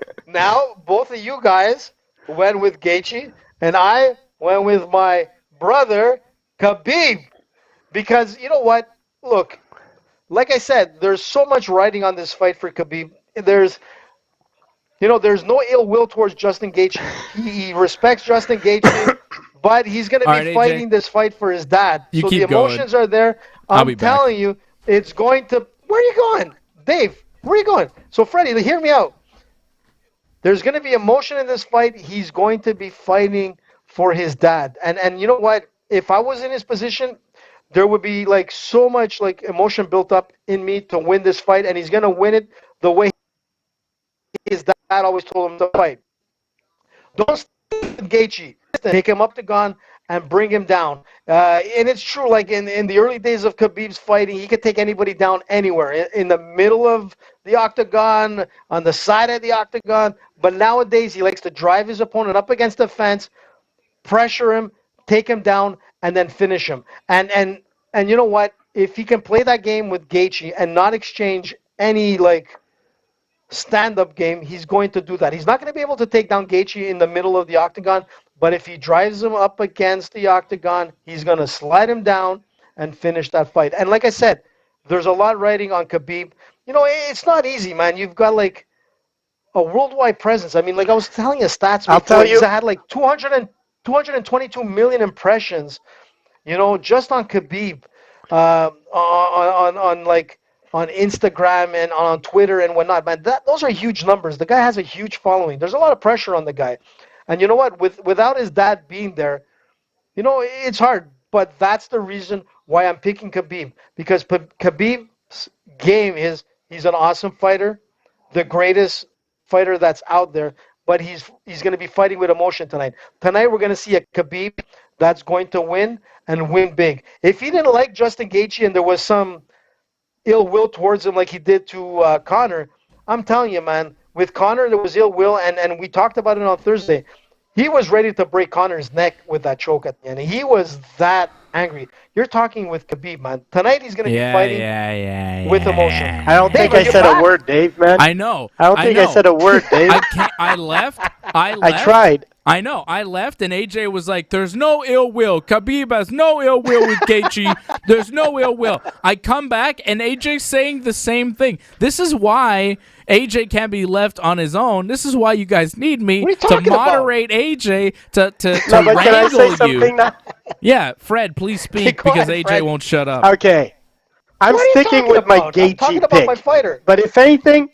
[SPEAKER 4] both of you guys went with Gaethje, and I went with my brother, Khabib. Because, you know what? Look... Like I said, there's so much riding on this fight for Khabib. There's no ill will towards Justin Gaethje. He respects Justin Gaethje, but he's going to be fighting this fight for his dad. So the emotions are there. I'm telling you, it's going to... Where are you going? Dave, where are you going? So, Freddie, hear me out. There's going to be emotion in this fight. He's going to be fighting for his dad. And you know what? If I was in his position... There would be like so much like emotion built up in me to win this fight, and he's gonna win it the way his dad always told him to fight. Don't stay with Gaethje. Take him up the gun and bring him down. And it's true, like in the early days of Khabib's fighting, he could take anybody down anywhere, in the middle of the octagon, on the side of the octagon. But nowadays, he likes to drive his opponent up against the fence, pressure him, take him down, and then finish him. And you know what? If he can play that game with Gaethje and not exchange any like stand-up game, he's going to do that. He's not going to be able to take down Gaethje in the middle of the octagon, but if he drives him up against the octagon, he's going to slide him down and finish that fight. And like I said, there's a lot riding on Khabib. It's not easy, man. You've got like a worldwide presence. I mean, like I was telling you stats before. He's had like 222 million impressions, just on Khabib, on Instagram and on Twitter and whatnot. Man, those are huge numbers. The guy has a huge following. There's a lot of pressure on the guy, and you know what? Without his dad being there, it's hard. But that's the reason why I'm picking Khabib, because Khabib's game is he's an awesome fighter. the greatest fighter that's out there, but he's going to be fighting with emotion tonight. Tonight we're going to see a Khabib that's going to win and win big. If he didn't like Justin Gaethje and there was some ill will towards him like he did to Conor, I'm telling you, man, with Conor there was ill will, and we talked about it on Thursday. He was ready to break Conor's neck with that choke at the end. He was that angry. You're talking with Khabib, man. Tonight he's going to be fighting with emotion.
[SPEAKER 1] I don't think I said a word, Dave, man.
[SPEAKER 2] I know.
[SPEAKER 1] I don't think I said a word, Dave.
[SPEAKER 2] I left.
[SPEAKER 1] I tried.
[SPEAKER 2] I know. I left, and AJ was like, there's no ill will. Khabib has no ill will with Gaethje. There's no ill will. I come back, and AJ's saying the same thing. This is why AJ can't be left on his own. This is why you guys need me to moderate AJ to wrangle
[SPEAKER 1] can I say something now?
[SPEAKER 2] Yeah, Fred, please speak because AJ
[SPEAKER 4] Fred.
[SPEAKER 2] won't shut up.
[SPEAKER 1] Okay. I'm sticking with my Gaethje pick.
[SPEAKER 4] My fighter.
[SPEAKER 1] But if anything,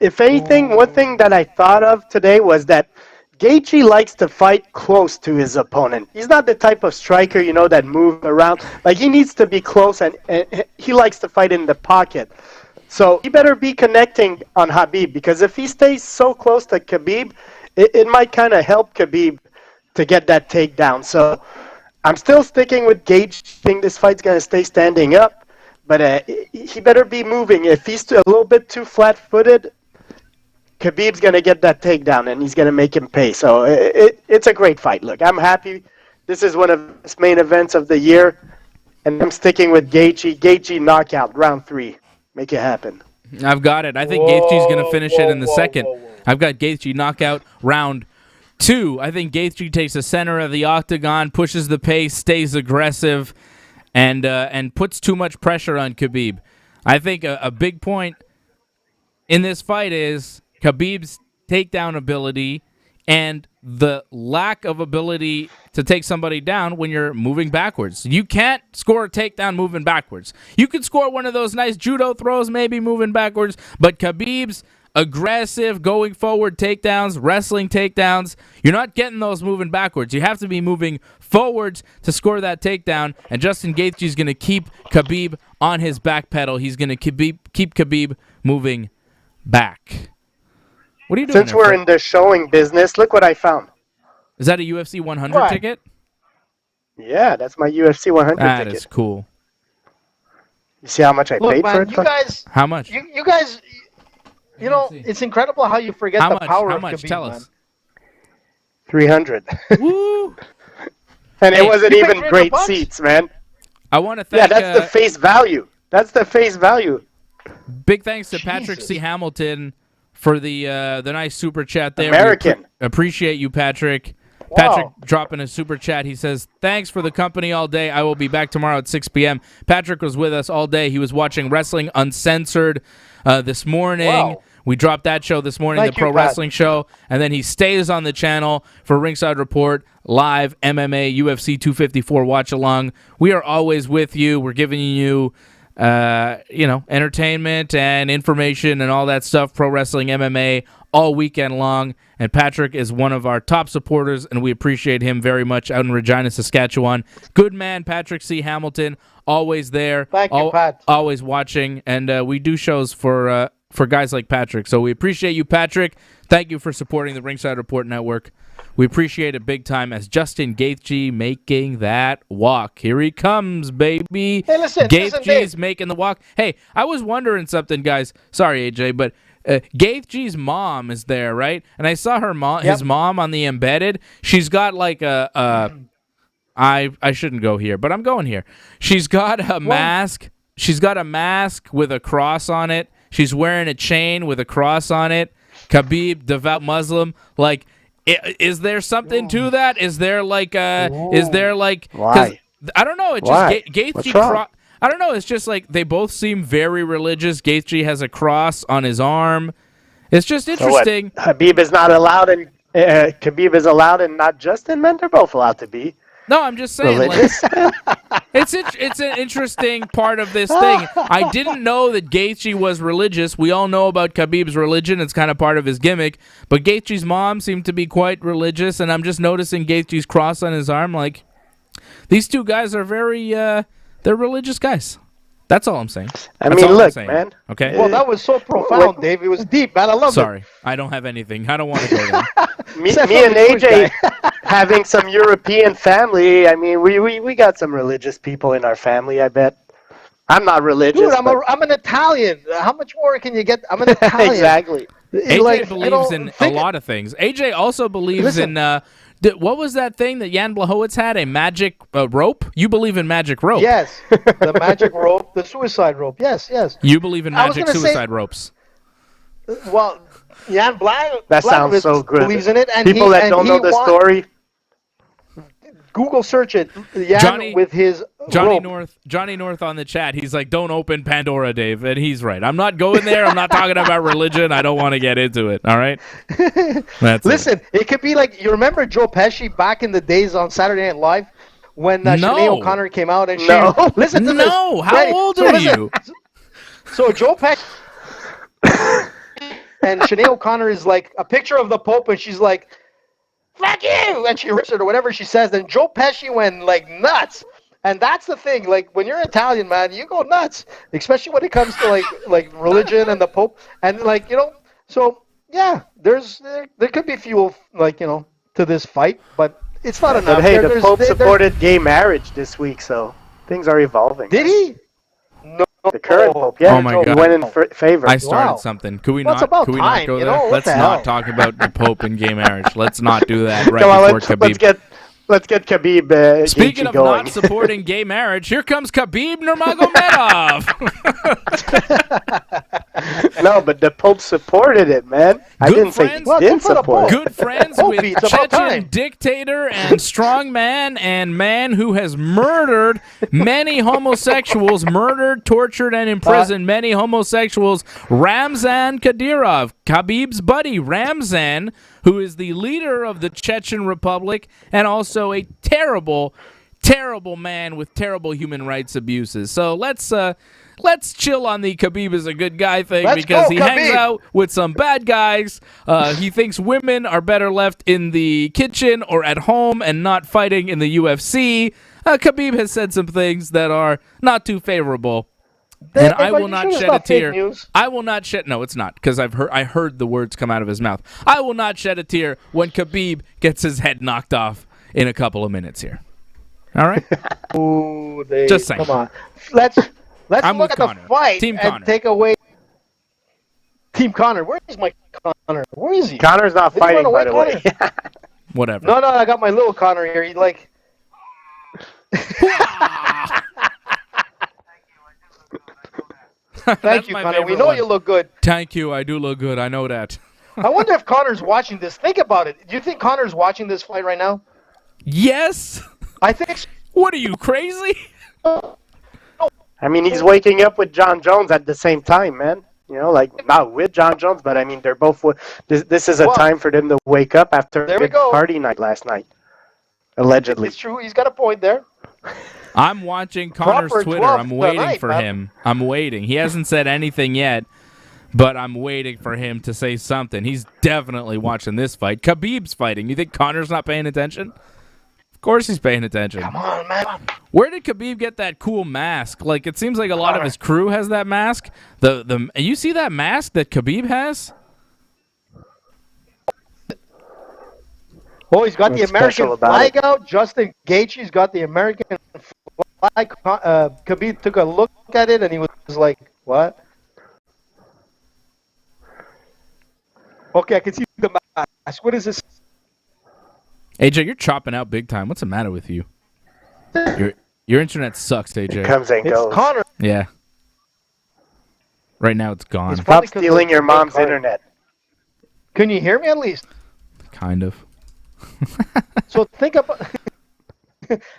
[SPEAKER 1] one thing that I thought of today was that Gaethje likes to fight close to his opponent. He's not the type of striker, that move around. Like, he needs to be close, and he likes to fight in the pocket. So he better be connecting on Khabib, because if he stays so close to Khabib, it might kind of help Khabib to get that takedown. So I'm still sticking with Gaethje. I think this fight's going to stay standing up, but he better be moving. If he's a little bit too flat-footed, Khabib's going to get that takedown, and he's going to make him pay. So it's a great fight. Look, I'm happy. This is one of the main events of the year, and I'm sticking with Gaethje. Gaethje knockout, round 3. Make it happen.
[SPEAKER 2] I've got it. I think Gaethje's going to finish it in the second. I've got Gaethje knockout, round 2. I think Gaethje takes the center of the octagon, pushes the pace, stays aggressive, and puts too much pressure on Khabib. I think a big point in this fight is Khabib's takedown ability and the lack of ability to take somebody down when you're moving backwards. You can't score a takedown moving backwards. You could score one of those nice judo throws maybe moving backwards, but Khabib's aggressive, going forward takedowns, wrestling takedowns, you're not getting those moving backwards. You have to be moving forwards to score that takedown, and Justin Gaethje is going to keep Khabib on his back pedal. He's going to keep Khabib moving back. What are you doing?
[SPEAKER 1] Since we're in the showing business, look what I found.
[SPEAKER 2] Is that a UFC 100 ticket?
[SPEAKER 1] Yeah, that's my UFC 100 ticket.
[SPEAKER 2] That is cool.
[SPEAKER 1] You see how much I paid for it?
[SPEAKER 4] You guys,
[SPEAKER 2] how much?
[SPEAKER 4] You guys, it's incredible how you forget the power of Khabib. How much?
[SPEAKER 2] Tell us.
[SPEAKER 1] 300.
[SPEAKER 2] Woo!
[SPEAKER 1] And it wasn't even great seats, man.
[SPEAKER 2] I want to thank...
[SPEAKER 1] Yeah, that's the face value. That's the face value.
[SPEAKER 2] Big thanks to Patrick C. Hamilton for the nice super chat there.
[SPEAKER 1] American.
[SPEAKER 2] Appreciate you, Patrick.
[SPEAKER 4] Wow.
[SPEAKER 2] Patrick dropping a super chat. He says, thanks for the company all day. I will be back tomorrow at 6 p.m. Patrick was with us all day. He was watching Wrestling Uncensored this morning.
[SPEAKER 4] Wow.
[SPEAKER 2] We dropped that show this morning, the Pro Wrestling Show. And then he stays on the channel for Ringside Report, live MMA, UFC 254 watch along. We are always with you. We're giving you... entertainment and information and all that stuff, pro wrestling, MMA, all weekend long. And Patrick is one of our top supporters, and we appreciate him very much out in Regina, Saskatchewan. Good man, Patrick C. Hamilton, always there.
[SPEAKER 4] Thank you, Pat.
[SPEAKER 2] Always watching, and we do shows for guys like Patrick. So we appreciate you, Patrick. Thank you for supporting the Ringside Report Network. We appreciate it big time as Justin Gaethje making that walk. Here he comes, baby.
[SPEAKER 4] Hey, listen,
[SPEAKER 2] Gaethje's making the walk. Hey, I was wondering something, guys. Sorry, AJ, but Gaethje's mom is there, right? And I saw his mom on the embedded. She's got like I shouldn't go here, but I'm going here. She's got a mask. She's got a mask with a cross on it. She's wearing a chain with a cross on it. Khabib, devout Muslim, like... Is there something to that? Is there like
[SPEAKER 1] Why?
[SPEAKER 2] I don't know. It's just Gaethje. I don't know. It's just like they both seem very religious. Gaethje has a cross on his arm. It's just interesting.
[SPEAKER 1] So Khabib is not allowed, and Khabib is allowed, and not Justin. Men, they're both allowed to be.
[SPEAKER 2] No, I'm just saying.
[SPEAKER 1] Religious.
[SPEAKER 2] It's an interesting part of this thing. I didn't know that Gaethje was religious. We all know about Khabib's religion. It's kind of part of his gimmick. But Gaethje's mom seemed to be quite religious, and I'm just noticing Gaethje's cross on his arm. Like, these two guys are very, they're religious guys. That's all I'm saying.
[SPEAKER 3] I
[SPEAKER 2] That's
[SPEAKER 3] mean,
[SPEAKER 2] all I'm
[SPEAKER 3] look,
[SPEAKER 2] saying,
[SPEAKER 3] man.
[SPEAKER 2] Okay.
[SPEAKER 4] Well, that was so profound, Dave. It was deep, man. I love it.
[SPEAKER 2] Sorry, I don't have anything. I don't want to go there.
[SPEAKER 3] Me
[SPEAKER 4] Except
[SPEAKER 3] and
[SPEAKER 4] for the Jewish
[SPEAKER 3] AJ
[SPEAKER 4] guy.
[SPEAKER 3] having some European family. I mean, we got some religious people in our family. I bet. I'm not religious.
[SPEAKER 4] Dude,
[SPEAKER 3] but...
[SPEAKER 4] I'm an Italian. How much more can you get? I'm an Italian.
[SPEAKER 3] Exactly.
[SPEAKER 2] AJ believes in a lot of things. AJ also believes in what was that thing that Jan Blachowicz had? A magic rope? You believe in magic rope?
[SPEAKER 4] Yes, the magic rope, the suicide rope. Yes.
[SPEAKER 2] You believe in magic suicide ropes?
[SPEAKER 4] Well, Jan
[SPEAKER 3] That sounds so good.
[SPEAKER 4] believes in it, and
[SPEAKER 3] people that don't know the story.
[SPEAKER 4] Google search it. Jan with his rope.
[SPEAKER 2] Johnny North on the chat. He's like, "Don't open Pandora, Dave," and he's right. I'm not going there. I'm not talking about religion. I don't want to get into it. All right.
[SPEAKER 4] Listen, it could be like, you remember Joe Pesci back in the days on Saturday Night Live when Sinead O'Connor came out and she listen to this.
[SPEAKER 2] No, how old are you?
[SPEAKER 4] So Joe Pesci and Sinead O'Connor is like a picture of the Pope, and she's like, "Fuck you!" and she rips it or whatever she says. Then Joe Pesci went like nuts. And that's the thing, like when you're Italian, man, you go nuts, especially when it comes to like religion and the Pope, and like, you know. So yeah, there could be fuel, like, you know, to this fight, but it's not enough.
[SPEAKER 3] But hey, the Pope supported gay marriage this week, so things are evolving.
[SPEAKER 4] Did he? No.
[SPEAKER 3] The current Pope, yeah.
[SPEAKER 2] Oh my God.
[SPEAKER 3] He went in favor.
[SPEAKER 2] I started something. Could we not go there?
[SPEAKER 4] Know,
[SPEAKER 2] Let's not talk about the Pope and gay marriage. Let's not do that right before Khabib.
[SPEAKER 3] Let's get Khabib.
[SPEAKER 2] Speaking of
[SPEAKER 3] going.
[SPEAKER 2] not supporting gay marriage, here comes Khabib Nurmagomedov.
[SPEAKER 3] No, but the Pope supported it, man. I didn't say he didn't support it.
[SPEAKER 2] Good friends with Chechen dictator and strong man and man who has murdered many homosexuals, tortured, and imprisoned many homosexuals, Ramzan Kadyrov, Khabib's buddy, Ramzan, who is the leader of the Chechen Republic and also a terrible, terrible man with terrible human rights abuses. So let's chill on the Khabib is a good guy thing because he hangs out with some bad guys. He thinks women are better left in the kitchen or at home and not fighting in the UFC. Khabib has said some things that are not too favorable. And I will not shed a tear. I will not shed. No, it's not, because I heard the words come out of his mouth. I will not shed a tear when Khabib gets his head knocked off in a couple of minutes here. All right.
[SPEAKER 4] Ooh,
[SPEAKER 2] just saying.
[SPEAKER 4] Come on. Let's
[SPEAKER 2] I'm
[SPEAKER 4] look at
[SPEAKER 2] Conor.
[SPEAKER 4] the fight
[SPEAKER 2] Team
[SPEAKER 4] and
[SPEAKER 2] Conor.
[SPEAKER 4] take away Team Conor. Where is my Conor? Where is he?
[SPEAKER 3] Conor's not fighting, by the way.
[SPEAKER 2] Whatever.
[SPEAKER 4] No, I got my little Conor here. He's like. Thank you, Conor. We know you look good.
[SPEAKER 2] Thank you. I do look good. I know that.
[SPEAKER 4] I wonder if Conor's watching this. Think about it. Do you think Conor's watching this fight right now?
[SPEAKER 2] Yes.
[SPEAKER 4] I think so.
[SPEAKER 2] What are you, crazy?
[SPEAKER 3] I mean, he's waking up with John Jones at the same time, man. You know, like, not with John Jones, but I mean, they're both. This is a time for them to wake up after a good party night last night. Allegedly.
[SPEAKER 4] It's true. He's got a point there.
[SPEAKER 2] I'm watching Conor's Twitter. I'm waiting for him. I'm waiting. He hasn't said anything yet, but I'm waiting for him to say something. He's definitely watching this fight. Khabib's fighting. You think Conor's not paying attention? Of course he's paying attention.
[SPEAKER 4] Come on, man.
[SPEAKER 2] Where did Khabib get that cool mask? Like, it seems like a lot of his crew has that mask. You see that mask that Khabib has?
[SPEAKER 4] Oh, he's got the American flag out. Justin Gaethje's got the American flag. Khabib took a look at it, and he was like, what? Okay, I can see the mask. What is this?
[SPEAKER 2] AJ, you're chopping out big time. What's the matter with you? Your internet sucks, AJ.
[SPEAKER 3] It comes and goes.
[SPEAKER 4] It's Conor.
[SPEAKER 2] Yeah. Right now it's gone.
[SPEAKER 3] Stop stealing your mom's internet.
[SPEAKER 4] Can you hear me at least?
[SPEAKER 2] Kind of.
[SPEAKER 4] So think about.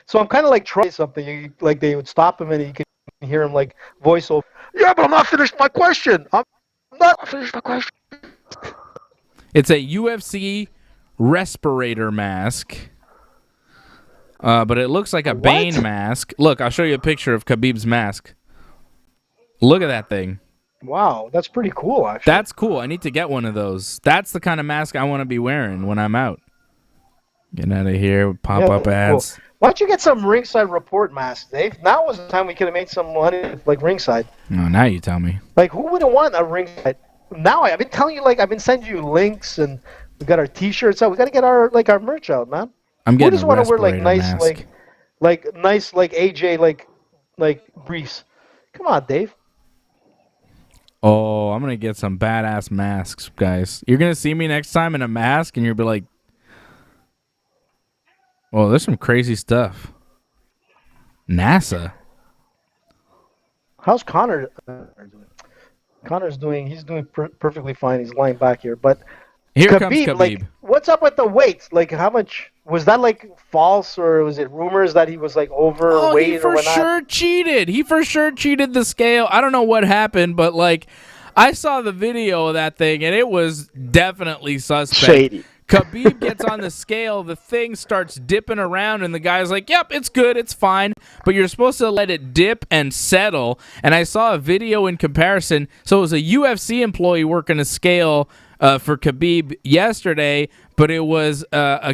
[SPEAKER 4] So I'm kind of like trying something. Like they would stop him and you can hear him like voice over. Yeah, but I'm not finished my question. I'm not finished my question.
[SPEAKER 2] It's a UFC respirator mask. But it looks like a Bane mask. Look, I'll show you a picture of Khabib's mask. Look at that thing.
[SPEAKER 4] Wow, that's pretty cool, actually.
[SPEAKER 2] That's cool. I need to get one of those. That's the kind of mask I want to be wearing when I'm out. Getting out of here with pop-up ads.
[SPEAKER 4] Cool. Why don't you get some Ringside Report masks, Dave? Now was the time we could have made some money with, like, Ringside.
[SPEAKER 2] No, now you tell me.
[SPEAKER 4] Like, who wouldn't want a Ringside? Now I've been telling you, like, I've been sending you links, and we got our T-shirts out. We got to get our merch out, man.
[SPEAKER 2] I'm getting
[SPEAKER 4] Who just want to wear like nice
[SPEAKER 2] mask.
[SPEAKER 4] nice AJ like briefs? Come on, Dave.
[SPEAKER 2] Oh, I'm gonna get some badass masks, guys. You're gonna see me next time in a mask, and you'll be like, "Oh, there's some crazy stuff." NASA.
[SPEAKER 4] How's Conor? Connor's doing. He's doing perfectly fine. He's lying back here, but
[SPEAKER 2] Here comes Khabib.
[SPEAKER 4] Like, what's up with the weights? Like, how much was that? Like, false, or was it rumors that he was like overweight?
[SPEAKER 2] He for sure cheated. He for sure cheated the scale. I don't know what happened, but like, I saw the video of that thing, and it was definitely suspect.
[SPEAKER 3] Shady.
[SPEAKER 2] Khabib gets on the scale, the thing starts dipping around, and the guy's like, yep, it's good, it's fine. But you're supposed to let it dip and settle. And I saw a video in comparison. So it was a UFC employee working a scale for Khabib yesterday, but it was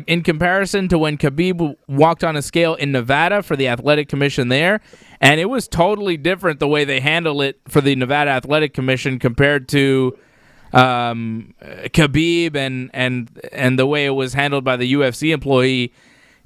[SPEAKER 2] in comparison to when Khabib walked on a scale in Nevada for the athletic commission there, and it was totally different the way they handle it for the Nevada Athletic Commission compared to Khabib and the way it was handled by the UFC employee.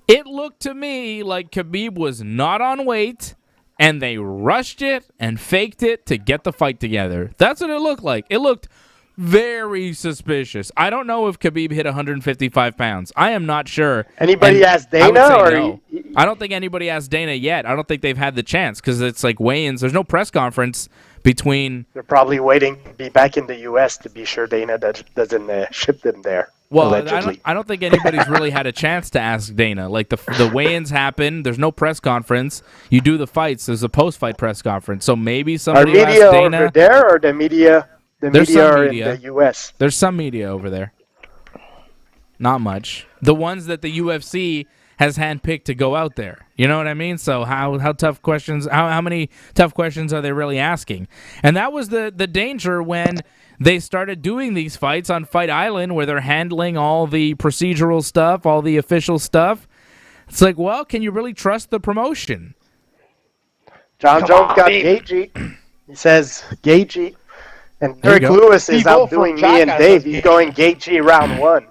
[SPEAKER 2] It looked to me like Khabib was not on weight, and they rushed it and faked it to get the fight together. That's what it looked like. It looked very suspicious. I don't know if Khabib hit 155 pounds. I am not sure.
[SPEAKER 3] Anybody asked Dana?
[SPEAKER 2] No. I don't think anybody asked Dana yet. I don't think they've had the chance because it's like weigh-ins. There's no press conference between.
[SPEAKER 3] They're probably waiting to be back in the U.S. to be sure Dana doesn't ship them there.
[SPEAKER 2] Well,
[SPEAKER 3] allegedly.
[SPEAKER 2] I don't think anybody's really had a chance to ask Dana. Like, the weigh-ins happen. There's no press conference. You do the fights. There's a post-fight press conference. So maybe somebody
[SPEAKER 3] Are media
[SPEAKER 2] asked Dana.
[SPEAKER 3] over there or the media? The
[SPEAKER 2] There's
[SPEAKER 3] media
[SPEAKER 2] some
[SPEAKER 3] are
[SPEAKER 2] media.
[SPEAKER 3] in the U.S.
[SPEAKER 2] There's some media over there. Not much. The ones that the UFC has handpicked to go out there. You know what I mean? So how tough questions? How many tough questions are they really asking? And that was the danger when they started doing these fights on Fight Island, where they're handling all the procedural stuff, all the official stuff. It's like, well, can you really trust the promotion?
[SPEAKER 3] John Jones got Gaethje. He says Gaethje. And Derek Lewis is outdoing me and Dave. He's going Gaethje round 1.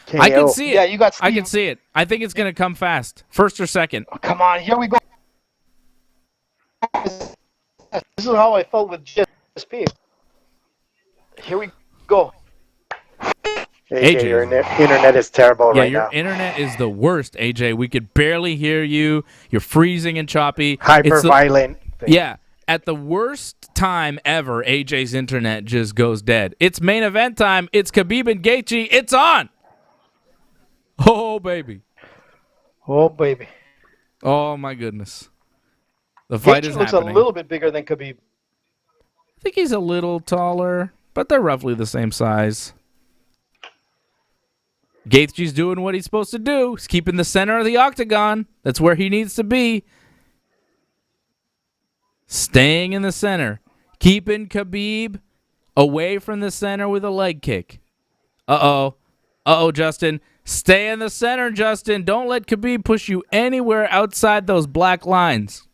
[SPEAKER 3] KO.
[SPEAKER 2] I can see it.
[SPEAKER 4] Yeah, you got Steve.
[SPEAKER 2] I can see it. I think it's going to come fast. First or second.
[SPEAKER 4] Oh, come on, here we go. This is how I felt with GSP. Here we go.
[SPEAKER 3] AJ, your internet is terrible right now.
[SPEAKER 2] Yeah, your internet is the worst, AJ. We could barely hear you. You're freezing and choppy.
[SPEAKER 3] Hyper-violent.
[SPEAKER 2] Yeah. At the worst time ever, AJ's internet just goes dead. It's main event time. It's Khabib and Gaethje. It's on. Oh, baby.
[SPEAKER 4] Oh, baby.
[SPEAKER 2] Oh, my goodness. The fight
[SPEAKER 4] Gaethje
[SPEAKER 2] is
[SPEAKER 4] looks
[SPEAKER 2] happening.
[SPEAKER 4] a little bit bigger than Khabib.
[SPEAKER 2] I think he's a little taller, but they're roughly the same size. Gaethje's doing what he's supposed to do. He's keeping the center of the octagon. That's where he needs to be. Staying in the center. Keeping Khabib away from the center with a leg kick. Uh-oh. Uh-oh, Justin. Stay in the center, Justin. Don't let Khabib push you anywhere outside those black lines.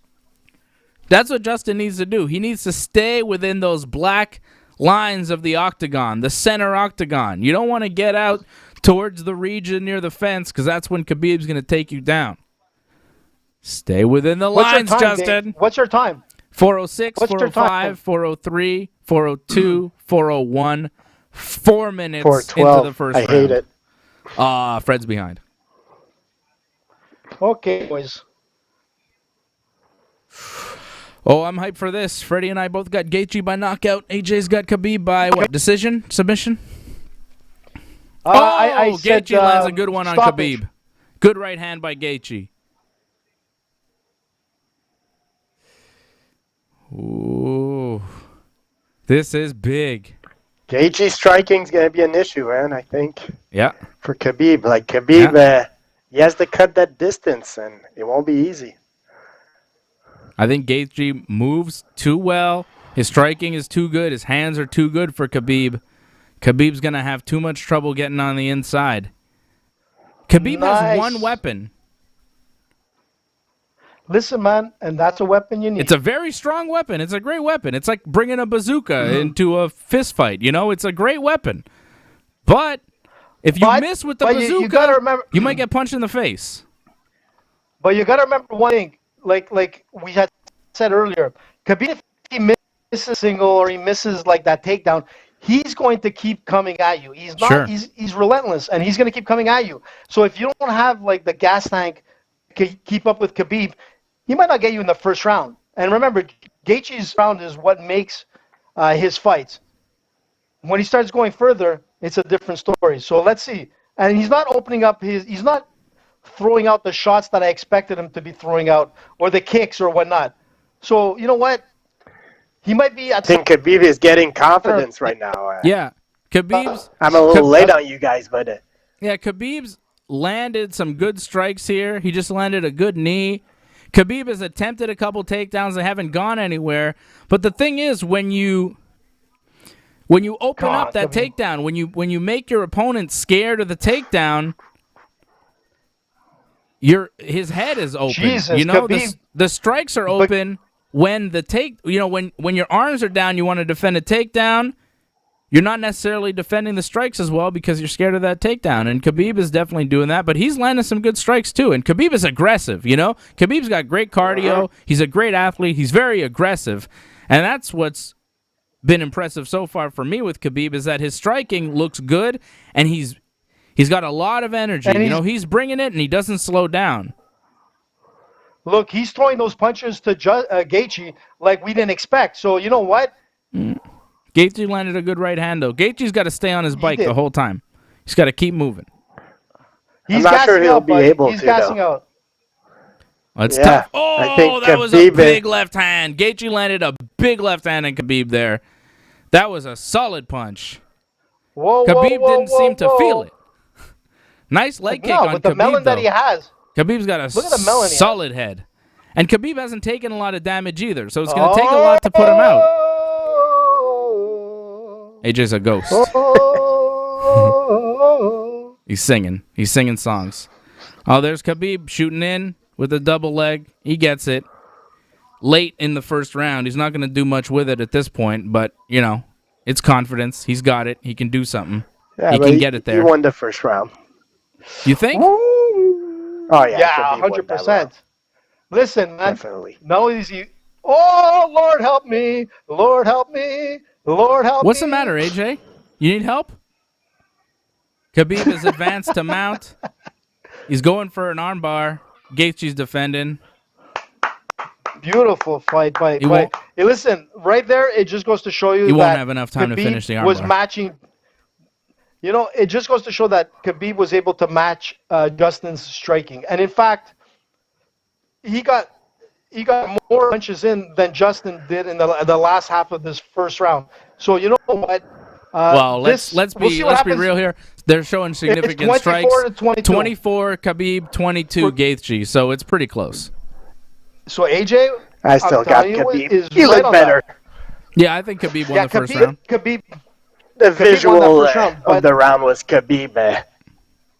[SPEAKER 2] That's what Justin needs to do. He needs to stay within those black lines of the octagon, the center octagon. You don't want to get out towards the region near the fence because that's when Khabib's going to take you down. Stay within the lines, Justin.
[SPEAKER 4] Dave? What's your time?
[SPEAKER 2] 406, 405, 403, 402, 401. 4 minutes
[SPEAKER 3] 412.
[SPEAKER 2] into the first round.
[SPEAKER 3] I hate it.
[SPEAKER 2] Fred's behind.
[SPEAKER 4] Okay, boys.
[SPEAKER 2] Oh, I'm hyped for this. Freddie and I both got Gaethje by knockout. AJ's got Khabib by what? Decision? Submission?
[SPEAKER 4] I said,
[SPEAKER 2] Gaethje lands a good one on
[SPEAKER 4] stoppage.
[SPEAKER 2] Khabib. Good right hand by Gaethje. Ooh. This is big.
[SPEAKER 3] Gaethje striking's going to be an issue, man, I think.
[SPEAKER 2] Yeah.
[SPEAKER 3] For Khabib. Like, Khabib, he has to cut that distance, and it won't be easy.
[SPEAKER 2] I think Gaethje moves too well. His striking is too good. His hands are too good for Khabib. Khabib's going to have too much trouble getting on the inside. Khabib has one weapon.
[SPEAKER 4] Listen, man, and that's a weapon you need.
[SPEAKER 2] It's a very strong weapon. It's a great weapon. It's like bringing a bazooka into a fist fight. It's a great weapon. But if you miss with the bazooka,
[SPEAKER 4] you gotta remember,
[SPEAKER 2] you might get punched in the face.
[SPEAKER 4] But you got to remember one thing, like we had said earlier, Khabib, if he misses a single or he misses like that takedown, he's going to keep coming at you. He's not.
[SPEAKER 2] Sure.
[SPEAKER 4] He's relentless, and he's going to keep coming at you. So if you don't have like the gas tank to keep up with Khabib, he might not get you in the first round. And remember, Gaethje's round is what makes his fights. When he starts going further, it's a different story. So let's see. And he's not opening up he's not throwing out the shots that I expected him to be throwing out, or the kicks or whatnot. So you know what? He might be.
[SPEAKER 3] I think Khabib is getting confidence right now.
[SPEAKER 2] Yeah, Khabib's.
[SPEAKER 3] I'm a little late on you guys, but
[SPEAKER 2] yeah, Khabib's landed some good strikes here. He just landed a good knee. Khabib has attempted a couple takedowns that haven't gone anywhere. But the thing is, when you open up that takedown, when you make your opponent scared of the takedown, his head is open.
[SPEAKER 4] Jesus,
[SPEAKER 2] the strikes are open when when your arms are down, you want to defend a takedown. You're not necessarily defending the strikes as well because you're scared of that takedown. And Khabib is definitely doing that, but he's landing some good strikes too. And Khabib is aggressive, Khabib's got great cardio. He's a great athlete. He's very aggressive. And that's what's been impressive so far for me with Khabib is that his striking looks good, and he's got a lot of energy. He's bringing it, and he doesn't slow down.
[SPEAKER 4] Look, he's throwing those punches to Gaethje like we didn't expect. So you know what?
[SPEAKER 2] Gaethje landed a good right hand, though. Gaethje's got to stay on his bike the whole time. He's got to keep moving.
[SPEAKER 3] I'm not sure he'll be able to. He's gassing out.
[SPEAKER 2] That's tough. Oh, that was a big left hand. Gaethje landed a big left hand in Khabib there. That was a solid punch. Khabib didn't seem to feel it. Nice leg kick on
[SPEAKER 4] with the
[SPEAKER 2] Khabib,
[SPEAKER 4] melon that he has.
[SPEAKER 2] Khabib's got a solid head. And Khabib hasn't taken a lot of damage either, so it's going to take a lot to put him out. AJ's a ghost. He's singing. He's singing songs. Oh, there's Khabib shooting in with a double leg. He gets it. Late in the first round. He's not going to do much with it at this point, but, it's confidence. He's got it. He can do something.
[SPEAKER 3] Yeah,
[SPEAKER 2] he can get it there.
[SPEAKER 3] He won the first round.
[SPEAKER 2] You think?
[SPEAKER 3] Oh, yeah.
[SPEAKER 4] Yeah, 100%. Listen, man.
[SPEAKER 3] Definitely.
[SPEAKER 4] Not only is he... Oh, Lord help me. Lord help me. Lord help me.
[SPEAKER 2] What's the matter, AJ? You need help? Khabib is advanced to mount. He's going for an armbar. Gaethje's defending.
[SPEAKER 4] Beautiful fight by. Hey, listen, right there, it just goes to show you
[SPEAKER 2] he
[SPEAKER 4] that
[SPEAKER 2] won't have enough time
[SPEAKER 4] Khabib
[SPEAKER 2] to finish the armbar.
[SPEAKER 4] Was matching. It just goes to show that Khabib was able to match Justin's striking, and in fact, he got more punches in than Justin did in the last half of this first round. So you know what?
[SPEAKER 2] Well, let's be real here. They're showing significant strikes. 24 Khabib, 22 Gaethje. So it's pretty close.
[SPEAKER 4] So AJ,
[SPEAKER 3] I still got Khabib. He looked better.
[SPEAKER 2] Yeah, I think Khabib won the first round.
[SPEAKER 3] The visual of the round was Khabib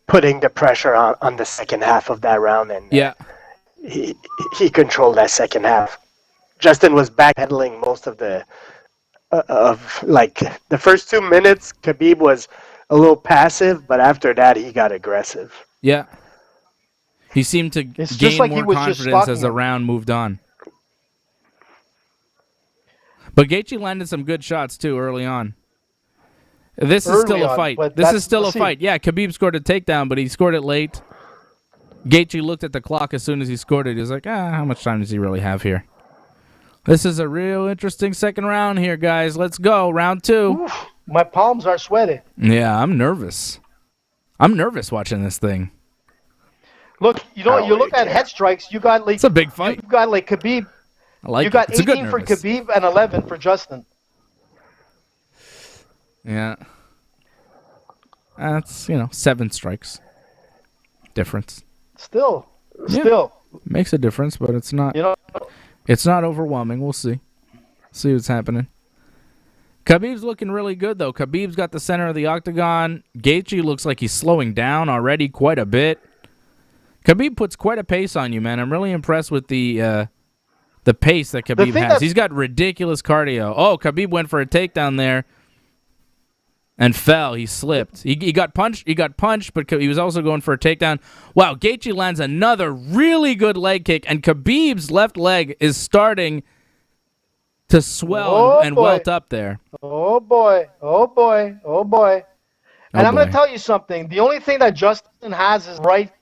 [SPEAKER 3] putting the pressure on the second half of that round, and he controlled that second half. Justin was backpedaling most of the the first 2 minutes. Khabib was a little passive, but after that he got aggressive.
[SPEAKER 2] Yeah. He seemed to gain more confidence as the round moved on. But Gaethje landed some good shots, too, early on. This is still a fight. This is still a fight. Yeah, Khabib scored a takedown, but he scored it late. Gaethje looked at the clock as soon as he scored it. He was like, how much time does he really have here? This is a real interesting second round here, guys. Let's go. Round 2.
[SPEAKER 4] Oof, my palms are sweaty.
[SPEAKER 2] Yeah, I'm nervous. I'm nervous watching this thing.
[SPEAKER 4] Look, you look at head strikes. You got
[SPEAKER 2] it's a big fight.
[SPEAKER 4] You got Khabib.
[SPEAKER 2] I like
[SPEAKER 4] you got
[SPEAKER 2] it.
[SPEAKER 4] 18 for Khabib and 11 for Justin.
[SPEAKER 2] Yeah. That's 7 strikes difference.
[SPEAKER 4] Still.
[SPEAKER 2] Makes a difference, but it's not. It's not overwhelming. We'll see. See what's happening. Khabib's looking really good, though. Khabib's got the center of the octagon. Gaethje looks like he's slowing down already quite a bit. Khabib puts quite a pace on you, man. I'm really impressed with the pace that Khabib has. He's got ridiculous cardio. Oh, Khabib went for a takedown there and fell. He slipped. He got punched. But he was also going for a takedown. Wow, Gaethje lands another really good leg kick, and Khabib's left leg is starting to swell and welt up there.
[SPEAKER 4] Oh boy. And I'm going to tell you something. The only thing that Justin has is right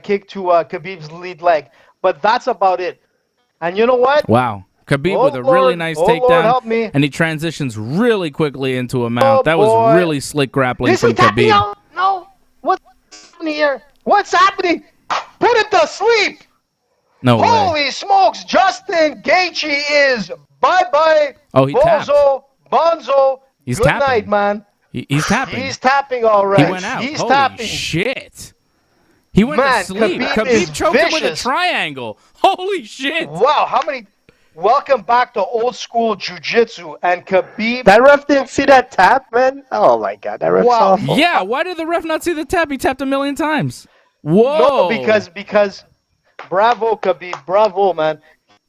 [SPEAKER 4] kick to Khabib's lead leg. But that's about it. And you know what?
[SPEAKER 2] Wow. Khabib with a really nice takedown. And he transitions really quickly into a mount. That was really slick grappling from Khabib.
[SPEAKER 4] No. What's happening here? What's happening? Put him to sleep.
[SPEAKER 2] No way.
[SPEAKER 4] Holy smokes. Justin Gaethje is bye-bye.
[SPEAKER 2] Oh, he tapped.
[SPEAKER 4] Bonzo.
[SPEAKER 2] He's
[SPEAKER 4] Good
[SPEAKER 2] tapping.
[SPEAKER 4] night, man.
[SPEAKER 2] He's tapping.
[SPEAKER 4] He's tapping all right.
[SPEAKER 2] He went out.
[SPEAKER 4] He's
[SPEAKER 2] Holy
[SPEAKER 4] tapping.
[SPEAKER 2] shit. He went to sleep. Khabib choked him with a triangle. Holy shit.
[SPEAKER 4] Wow, how many... Welcome back to old school jiu-jitsu, and Khabib...
[SPEAKER 3] That ref didn't see that tap, man? Oh, my God. That ref's awful.
[SPEAKER 2] Yeah, why did the ref not see the tap? He tapped a million times. Whoa.
[SPEAKER 4] No, because... Bravo, Khabib. Bravo, man.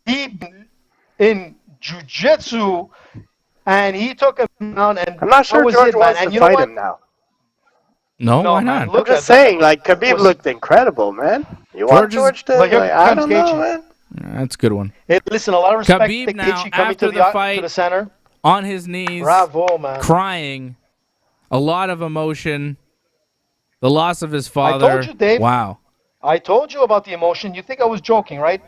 [SPEAKER 4] He... In jiu-jitsu, and he took him down, and...
[SPEAKER 3] I'm not sure George wants to fight him now.
[SPEAKER 2] No, why not?
[SPEAKER 3] I'm just saying, like, Khabib looked incredible, man. You want George to... I don't know, man.
[SPEAKER 2] That's a good one.
[SPEAKER 4] Hey, listen, a lot of respect
[SPEAKER 2] Khabib
[SPEAKER 4] to
[SPEAKER 2] now,
[SPEAKER 4] Gaethje coming
[SPEAKER 2] after
[SPEAKER 4] to
[SPEAKER 2] the fight,
[SPEAKER 4] to the center.
[SPEAKER 2] On his knees,
[SPEAKER 4] Bravo, man.
[SPEAKER 2] Crying, a lot of emotion, the loss of his father.
[SPEAKER 4] I told you, Dave.
[SPEAKER 2] Wow.
[SPEAKER 4] I told you about the emotion. You think I was joking, right?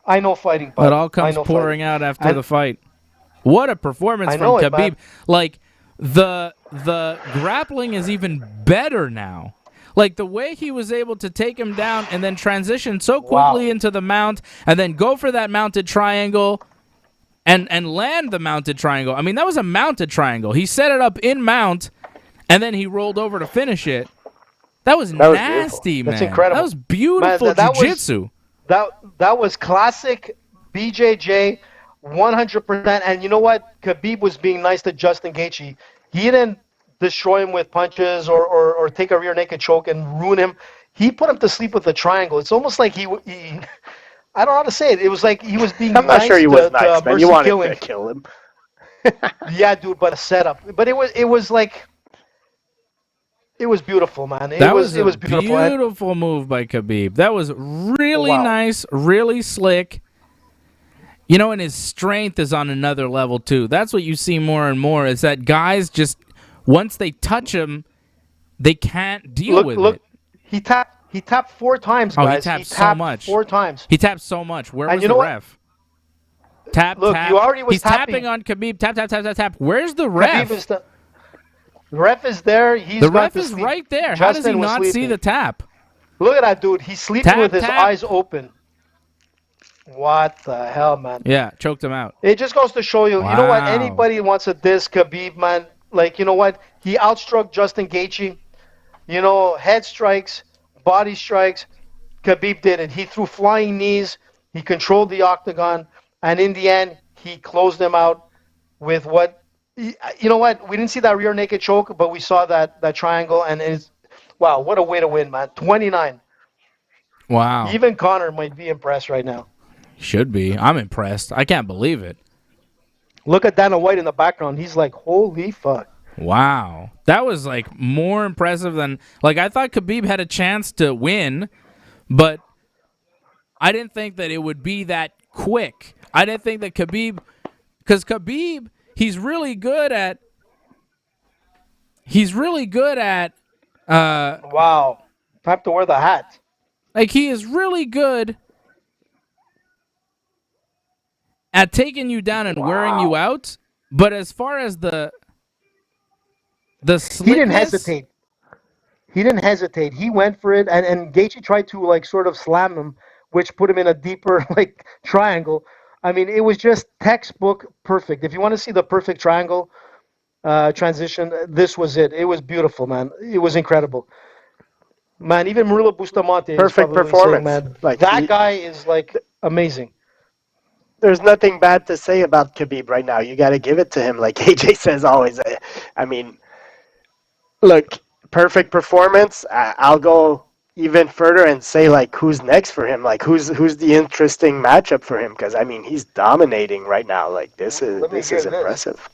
[SPEAKER 4] I know fighting.
[SPEAKER 2] It all comes pouring out after the fight. What a performance from Khabib. Like, the grappling is even better now. Like, the way he was able to take him down and then transition so quickly into the mount and then go for that mounted triangle and land the mounted triangle. I mean, that was a mounted triangle. He set it up in mount, and then he rolled over to finish it. That was nasty, man.
[SPEAKER 4] That's incredible.
[SPEAKER 2] That was beautiful jiu-jitsu.
[SPEAKER 4] That was classic BJJ, 100%. And you know what? Khabib was being nice to Justin Gaethje. He didn't destroy him with punches or take a rear naked choke and ruin him. He put him to sleep with a triangle. It's almost like he I don't know how to say it. It was like he was being
[SPEAKER 3] I'm not sure he was nice, man. You wanted to kill him.
[SPEAKER 4] Yeah, dude, but a setup. But it was like... It was beautiful, man.
[SPEAKER 2] It was beautiful. Beautiful move by Khabib. That was really nice, really slick. You know, and his strength is on another level, too. That's what you see more and more, is that guys just, once they touch him, they can't deal with it.
[SPEAKER 4] He tapped 4 times, guys.
[SPEAKER 2] Oh, he tapped so much.
[SPEAKER 4] 4 times.
[SPEAKER 2] He tapped so much. Where was the ref? Tap, tap.
[SPEAKER 4] You already was
[SPEAKER 2] He's tapping on Khabib. Tap, tap, tap, tap, tap. Where's the ref?
[SPEAKER 4] The ref is there.
[SPEAKER 2] The ref is right there. How does he not see the tap?
[SPEAKER 4] Look at that, dude. He's sleeping with his eyes open. What the hell, man?
[SPEAKER 2] Yeah, choked him out.
[SPEAKER 4] It just goes to show you, you know what? Anybody wants to diss Khabib, man. Like, you know what? He outstruck Justin Gaethje. You know, head strikes, body strikes. Khabib didn't. He threw flying knees. He controlled the octagon. And in the end, he closed him out with what... You know what? We didn't see that rear naked choke, but we saw that triangle, and it's wow, what a way to win, man. 29.
[SPEAKER 2] Wow.
[SPEAKER 4] Even Conor might be impressed right now.
[SPEAKER 2] Should be. I'm impressed. I can't believe it.
[SPEAKER 4] Look at Dana White in the background. He's like, holy fuck.
[SPEAKER 2] Wow. That was like more impressive than like I thought Khabib had a chance to win, but I didn't think that it would be that quick. I didn't think that Khabib, because Khabib, he's really good at
[SPEAKER 4] wow. Time to wear the hat.
[SPEAKER 2] Like, he is really good at taking you down and wearing you out, but as far as the slickness,
[SPEAKER 4] he didn't hesitate. He went for it, and Gaethje tried to like sort of slam him, which put him in a deeper like triangle. I mean, it was just textbook perfect. If you want to see the perfect triangle transition, this was it. It was beautiful, man. It was incredible. Man, even Murilo Bustamante.
[SPEAKER 3] Perfect performance.
[SPEAKER 4] Saying, man, like that guy is like amazing.
[SPEAKER 3] there's nothing bad to say about Khabib right now. You got to give it to him, like AJ says always. I mean, look, perfect performance. I'll go even further and say, like, who's next for him? Like, who's the interesting matchup for him? Because I mean, he's dominating right now. Like, this is impressive.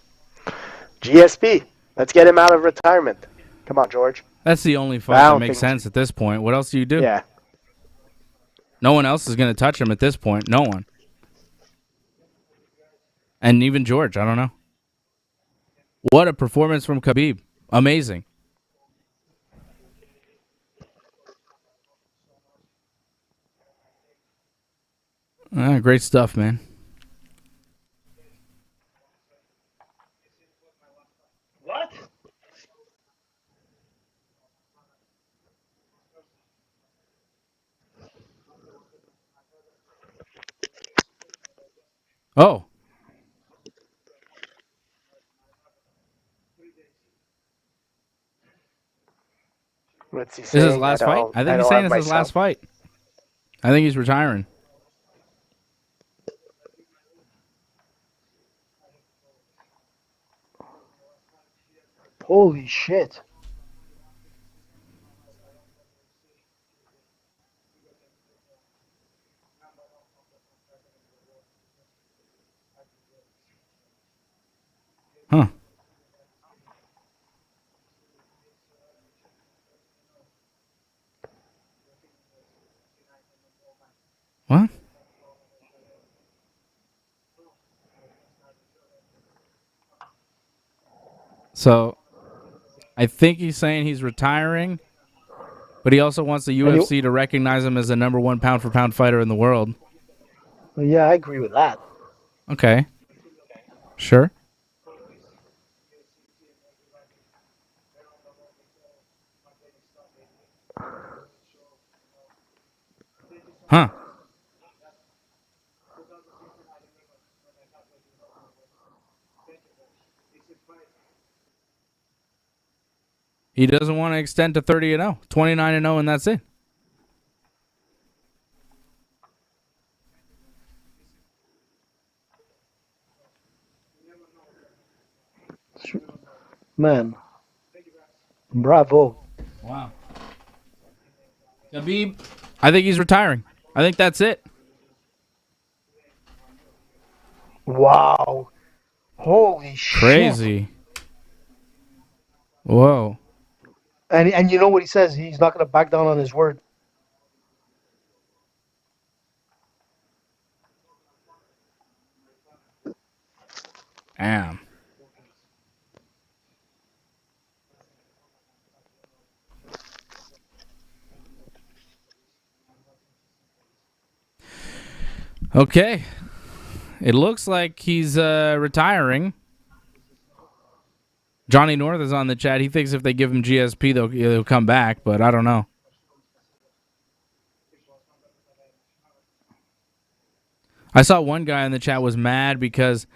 [SPEAKER 3] GSP, let's get him out of retirement. Come on, George.
[SPEAKER 2] That's the only fight that makes sense at this point. What else do you do?
[SPEAKER 3] Yeah.
[SPEAKER 2] No one else is going to touch him at this point. No one. And even George, I don't know. What a performance from Khabib. Amazing. Great stuff, man.
[SPEAKER 4] What?
[SPEAKER 2] Oh.
[SPEAKER 3] What's he
[SPEAKER 2] Is
[SPEAKER 3] saying?
[SPEAKER 2] his last fight? I think he's saying it's his last fight. I think he's retiring.
[SPEAKER 4] Holy shit.
[SPEAKER 2] Huh. What? So, I think he's saying he's retiring, but he also wants the UFC to recognize him as the number 1 pound-for-pound fighter in the world.
[SPEAKER 4] Well, yeah, I agree with that.
[SPEAKER 2] Okay. Sure. Huh. He doesn't want to extend to 30-0, 29-0, and that's it.
[SPEAKER 4] Man. Bravo.
[SPEAKER 2] Wow. Khabib, I think he's retiring. I think that's it.
[SPEAKER 4] Wow. Holy shit.
[SPEAKER 2] Crazy. Whoa.
[SPEAKER 4] And you know what he says? He's not going to back down on his word.
[SPEAKER 2] Damn. Okay. It looks like he's retiring. Johnny North is on the chat. He thinks if they give him GSP, he'll come back, but I don't know. I saw one guy in the chat was mad because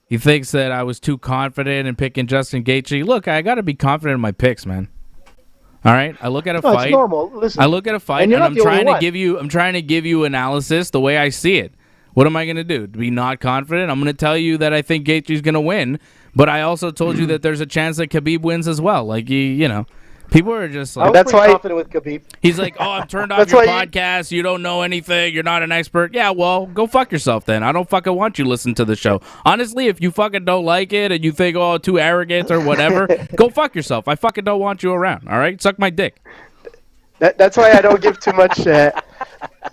[SPEAKER 2] he thinks that I was too confident in picking Justin Gaethje. Look, I got to be confident in my picks, man. All right, I look at a fight.
[SPEAKER 4] It's normal. Listen,
[SPEAKER 2] I look at a fight, and I'm trying to give you analysis the way I see it. What am I going to do? To be not confident? I'm going to tell you that I think Gaethje's going to win, but I also told you that there's a chance that Khabib wins as well. Like you know, people are just like,
[SPEAKER 4] that's why confident with Khabib.
[SPEAKER 2] He's like, oh, I'm turned off your podcast. You don't know anything. You're not an expert. Yeah, well, go fuck yourself then. I don't fucking want you to listen to the show. Honestly, if you fucking don't like it and you think, oh, too arrogant or whatever, go fuck yourself. I fucking don't want you around. All right, suck my dick.
[SPEAKER 3] That's why I don't give too much.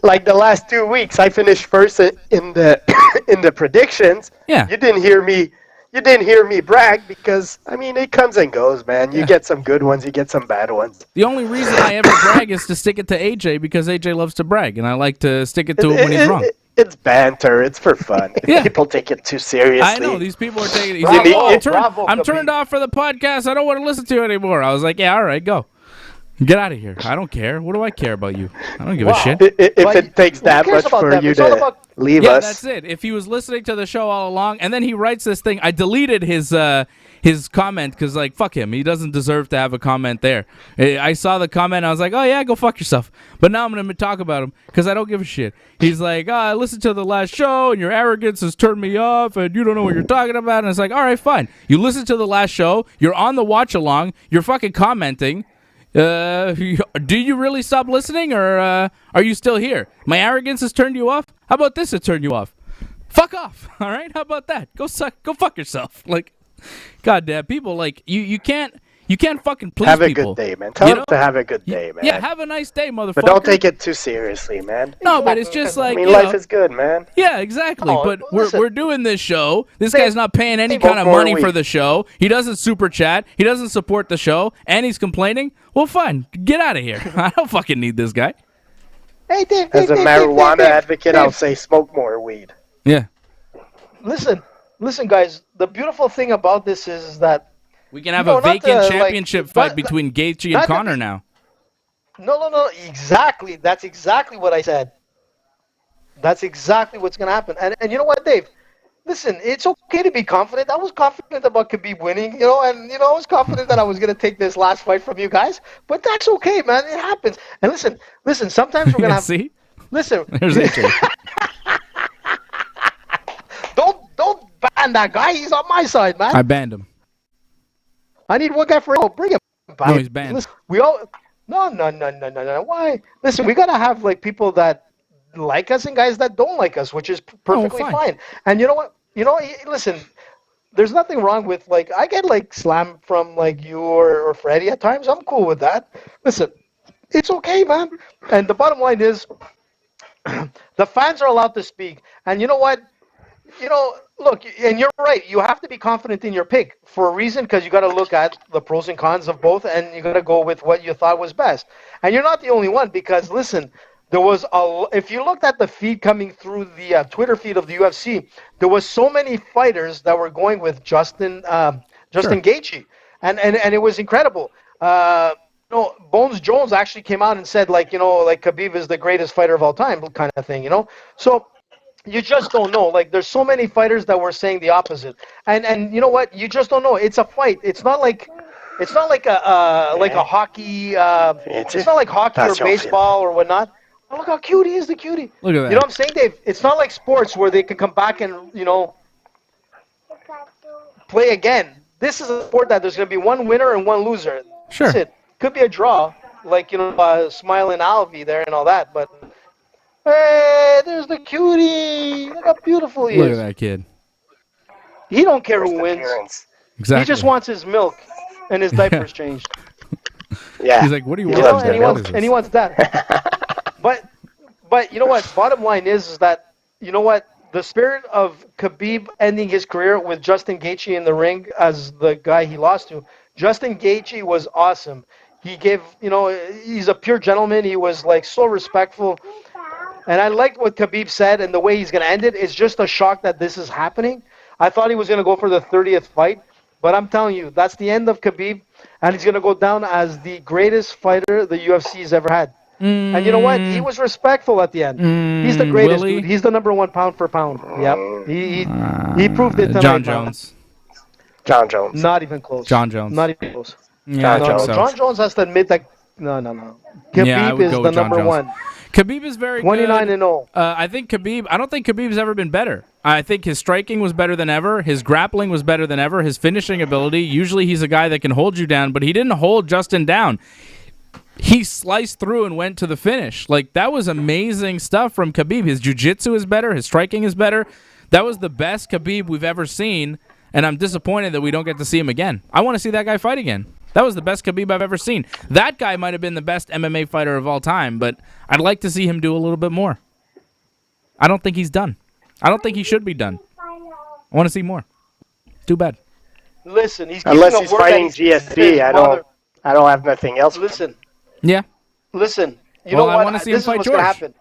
[SPEAKER 3] Like the last 2 weeks, I finished first in the in the predictions.
[SPEAKER 2] Yeah.
[SPEAKER 3] You didn't hear me brag because I mean it comes and goes, man. You get some good ones, you get some bad ones.
[SPEAKER 2] The only reason I ever brag is to stick it to AJ because AJ loves to brag, and I like to stick it to him when he's wrong.
[SPEAKER 3] It's banter. It's for fun.
[SPEAKER 2] Yeah.
[SPEAKER 3] People take it too seriously.
[SPEAKER 2] I know these people are taking it. He's
[SPEAKER 4] Bravo,
[SPEAKER 2] like,
[SPEAKER 4] bravo,
[SPEAKER 2] I'm turned off for the podcast. I don't want to listen to you anymore. I was like, yeah, all right, go. Get out of here. I don't care. What do I care about you? I don't give a shit.
[SPEAKER 3] If it takes that much for you to... Leave
[SPEAKER 2] Yeah,
[SPEAKER 3] us.
[SPEAKER 2] that's it. If he was listening to the show all along, and then he writes this thing, I deleted his comment because, like, fuck him. He doesn't deserve to have a comment there. I saw the comment. I was like, oh, yeah, go fuck yourself. But now I'm going to talk about him because I don't give a shit. He's like, I listened to the last show, and your arrogance has turned me off, and you don't know what you're talking about. And it's like, all right, fine. You listened to the last show. You're on the watch along. You're fucking commenting. Do you really stop listening, or are you still here? My arrogance has turned you off? How about this has turned you off? Fuck off, all right? How about that? Go fuck yourself. Like, goddamn, people, like, you can't fucking please
[SPEAKER 3] have a
[SPEAKER 2] people.
[SPEAKER 3] good day, man. Tell them to have a good day, man.
[SPEAKER 2] Yeah, have a nice day, motherfucker.
[SPEAKER 3] But don't take it too seriously, man.
[SPEAKER 2] No, but it's just like,
[SPEAKER 3] I mean, life is good, man.
[SPEAKER 2] Yeah, exactly.
[SPEAKER 4] No,
[SPEAKER 2] but
[SPEAKER 4] listen.
[SPEAKER 2] we're doing this show. This guy's not paying any kind of
[SPEAKER 3] more
[SPEAKER 2] money
[SPEAKER 3] weed.
[SPEAKER 2] for the show. He doesn't super chat. He doesn't support the show, and he's complaining. Well, fine, get out of here. I don't fucking need this guy.
[SPEAKER 4] Hey, Dave.
[SPEAKER 3] As a marijuana advocate, I'll say smoke more weed.
[SPEAKER 2] Yeah,
[SPEAKER 4] Listen, guys. The beautiful thing about this is that
[SPEAKER 2] we can have
[SPEAKER 4] No,
[SPEAKER 2] a
[SPEAKER 4] not
[SPEAKER 2] vacant
[SPEAKER 4] to,
[SPEAKER 2] championship
[SPEAKER 4] like,
[SPEAKER 2] fight
[SPEAKER 4] not-
[SPEAKER 2] between Gaethje and
[SPEAKER 4] not to
[SPEAKER 2] Conor
[SPEAKER 4] be-
[SPEAKER 2] now.
[SPEAKER 4] no, exactly. That's exactly what I said. That's exactly what's gonna happen. And you know what, Dave? Listen, it's okay to be confident. I was confident about Khabib winning, and I was confident that I was gonna take this last fight from you guys. But that's okay, man. It happens. And listen. Sometimes we're gonna have.
[SPEAKER 2] See,
[SPEAKER 4] Listen.
[SPEAKER 2] there's AJ.
[SPEAKER 4] Don't ban that guy. He's on my side, man.
[SPEAKER 2] I banned him.
[SPEAKER 4] I need one guy for all. Bring him back.
[SPEAKER 2] No, he's banned.
[SPEAKER 4] Listen, we all. No. Why? Listen, we gotta have like people that like us and guys that don't like us, which is perfectly
[SPEAKER 2] fine.
[SPEAKER 4] fine. And you know what? Listen. There's nothing wrong with like I get like slammed from like you or Freddie at times. I'm cool with that. Listen, it's okay, man. And the bottom line is, the fans are allowed to speak. And you know what? Look, and you're right. You have to be confident in your pick for a reason because you got to look at the pros and cons of both, and you got to go with what you thought was best. And you're not the only one because listen, there was if you looked at the feed coming through the Twitter feed of the UFC, there was so many fighters that were going with Justin Gaethje, and it was incredible. Bones Jones actually came out and said like Khabib is the greatest fighter of all time, kind of thing. So. You just don't know. Like, there's so many fighters that were saying the opposite, and you know what? You just don't know. It's a fight. It's not like a hockey. It's not like hockey or baseball or whatnot. Oh, look how cute he is, the cutie.
[SPEAKER 2] Look at that.
[SPEAKER 4] You know what I'm saying, Dave? It's not like sports where they can come back and play again. This is a sport that there's going to be one winner and one loser.
[SPEAKER 2] Sure.
[SPEAKER 4] That's it. Could be a draw, like Smiling Alvy there and all that, but. Hey, there's the cutie. Look how beautiful he
[SPEAKER 2] Look
[SPEAKER 4] is.
[SPEAKER 2] at that kid.
[SPEAKER 4] He don't care who wins.
[SPEAKER 2] Exactly.
[SPEAKER 4] He just wants his milk and his diapers changed.
[SPEAKER 3] Yeah.
[SPEAKER 2] He's like, what do you
[SPEAKER 3] He
[SPEAKER 2] want?
[SPEAKER 3] loves
[SPEAKER 4] and, he
[SPEAKER 3] that
[SPEAKER 4] wants, and he wants that. But you know what? Bottom line is that, you know what? The spirit of Khabib ending his career with Justin Gaethje in the ring as the guy he lost to. Justin Gaethje was awesome. He gave, he's a pure gentleman. He was like so respectful. And I liked what Khabib said, and the way he's going to end it. It's just a shock that this is happening. I thought he was going to go for the 30th fight, but I'm telling you, that's the end of Khabib, and he's going to go down as the greatest fighter the UFC has ever had. And you know what? He was respectful at the end. He's the greatest,
[SPEAKER 2] Willie?
[SPEAKER 4] dude. He's the number one pound for pound. Yep. He proved it tonight.
[SPEAKER 2] John Jones.
[SPEAKER 3] John Jones.
[SPEAKER 4] Not even close.
[SPEAKER 2] John Jones.
[SPEAKER 4] Not even close.
[SPEAKER 2] Yeah,
[SPEAKER 3] John Jones.
[SPEAKER 2] so.
[SPEAKER 4] John Jones has to admit that. No. Khabib
[SPEAKER 2] Yeah, I would
[SPEAKER 4] is
[SPEAKER 2] go
[SPEAKER 4] the
[SPEAKER 2] with John
[SPEAKER 4] number
[SPEAKER 2] Jones.
[SPEAKER 4] one.
[SPEAKER 2] Khabib is very
[SPEAKER 4] 29
[SPEAKER 2] good.
[SPEAKER 4] and 0.
[SPEAKER 2] I think Khabib. I don't think Khabib's ever been better. I think his striking was better than ever. His grappling was better than ever. His finishing ability. Usually he's a guy that can hold you down, but he didn't hold Justin down. He sliced through and went to the finish. Like, that was amazing stuff from Khabib. His jiu-jitsu is better. His striking is better. That was the best Khabib we've ever seen, and I'm disappointed that we don't get to see him again. I want to see that guy fight again. That was the best Khabib I've ever seen. That guy might have been the best MMA fighter of all time, but I'd like to see him do a little bit more. I don't think he's done. I don't think he should be done. I want to see more. Too bad.
[SPEAKER 4] Listen, he's
[SPEAKER 3] Unless
[SPEAKER 4] keeping
[SPEAKER 3] he's
[SPEAKER 4] a word that
[SPEAKER 3] fighting
[SPEAKER 4] he said to his
[SPEAKER 3] GSP,
[SPEAKER 4] mother.
[SPEAKER 3] I don't have nothing else.
[SPEAKER 4] Listen,
[SPEAKER 2] Yeah.
[SPEAKER 4] you
[SPEAKER 2] Well,
[SPEAKER 4] know
[SPEAKER 2] I
[SPEAKER 4] what?
[SPEAKER 2] wanna see him
[SPEAKER 4] This is
[SPEAKER 2] fight
[SPEAKER 4] what's gonna
[SPEAKER 2] George.
[SPEAKER 4] happen.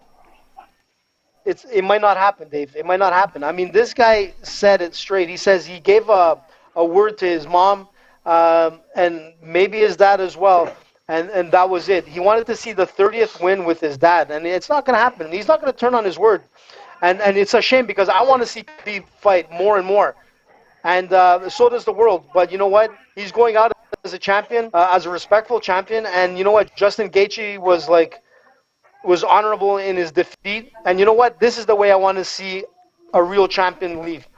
[SPEAKER 4] It might not happen, Dave. It might not happen. I mean, this guy said it straight. He says he gave a word to his mom, and maybe his dad as well, and that was it. He wanted to see the 30th win with his dad, and it's not going to happen. He's not going to turn on his word. And it's a shame because I want to see Khabib fight more and more. And so does the world. But you know what? He's going out as a champion, as a respectful champion. And you know what? Justin Gaethje was honorable in his defeat. And you know what? This is the way I want to see a real champion leave.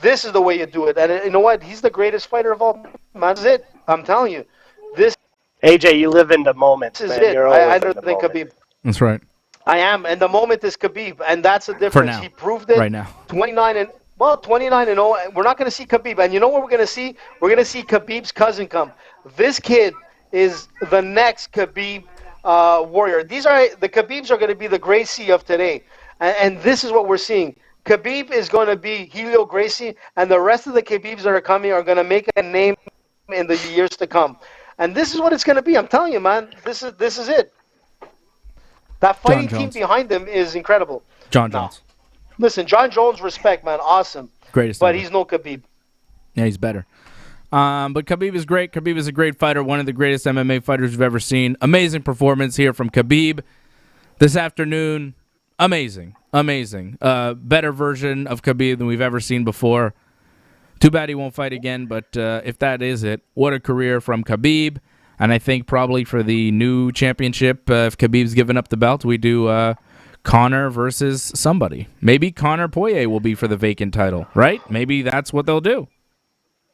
[SPEAKER 4] This is the way you do it. And you know what? He's the greatest fighter of all time. That's it. I'm telling you. This
[SPEAKER 3] AJ, you live in the moment.
[SPEAKER 4] is
[SPEAKER 3] man.
[SPEAKER 4] it.
[SPEAKER 3] You're
[SPEAKER 4] I
[SPEAKER 3] always
[SPEAKER 4] don't
[SPEAKER 3] in the
[SPEAKER 4] think
[SPEAKER 3] moment.
[SPEAKER 4] Khabib.
[SPEAKER 2] That's right.
[SPEAKER 4] I am, and the moment is Khabib, and that's the difference.
[SPEAKER 2] For now.
[SPEAKER 4] He proved it.
[SPEAKER 2] Right now.
[SPEAKER 4] 29-0. We're not going to see Khabib, and you know what we're going to see? We're going to see Khabib's cousin come. This kid is the next Khabib warrior. The Khabibs are going to be the Gracie of today, and this is what we're seeing. Khabib is going to be Helio Gracie, and the rest of the Khabibs that are coming are going to make a name in the years to come. And this is what it's going to be. I'm telling you, man. This is it. That fighting team behind him is incredible.
[SPEAKER 2] John Jones.
[SPEAKER 4] Listen, John Jones, respect, man. Awesome.
[SPEAKER 2] Greatest
[SPEAKER 4] But
[SPEAKER 2] ever.
[SPEAKER 4] he's no Khabib.
[SPEAKER 2] Yeah, he's better. But Khabib is great. Khabib is a great fighter, one of the greatest MMA fighters we've ever seen. Amazing performance here from Khabib this afternoon. Amazing. Better version of Khabib than we've ever seen before. Too bad he won't fight again, but if that is it, what a career from Khabib. And I think probably for the new championship, if Khabib's given up the belt, we do Conor versus somebody. Maybe Conor Poirier will be for the vacant title, right? Maybe that's what they'll do.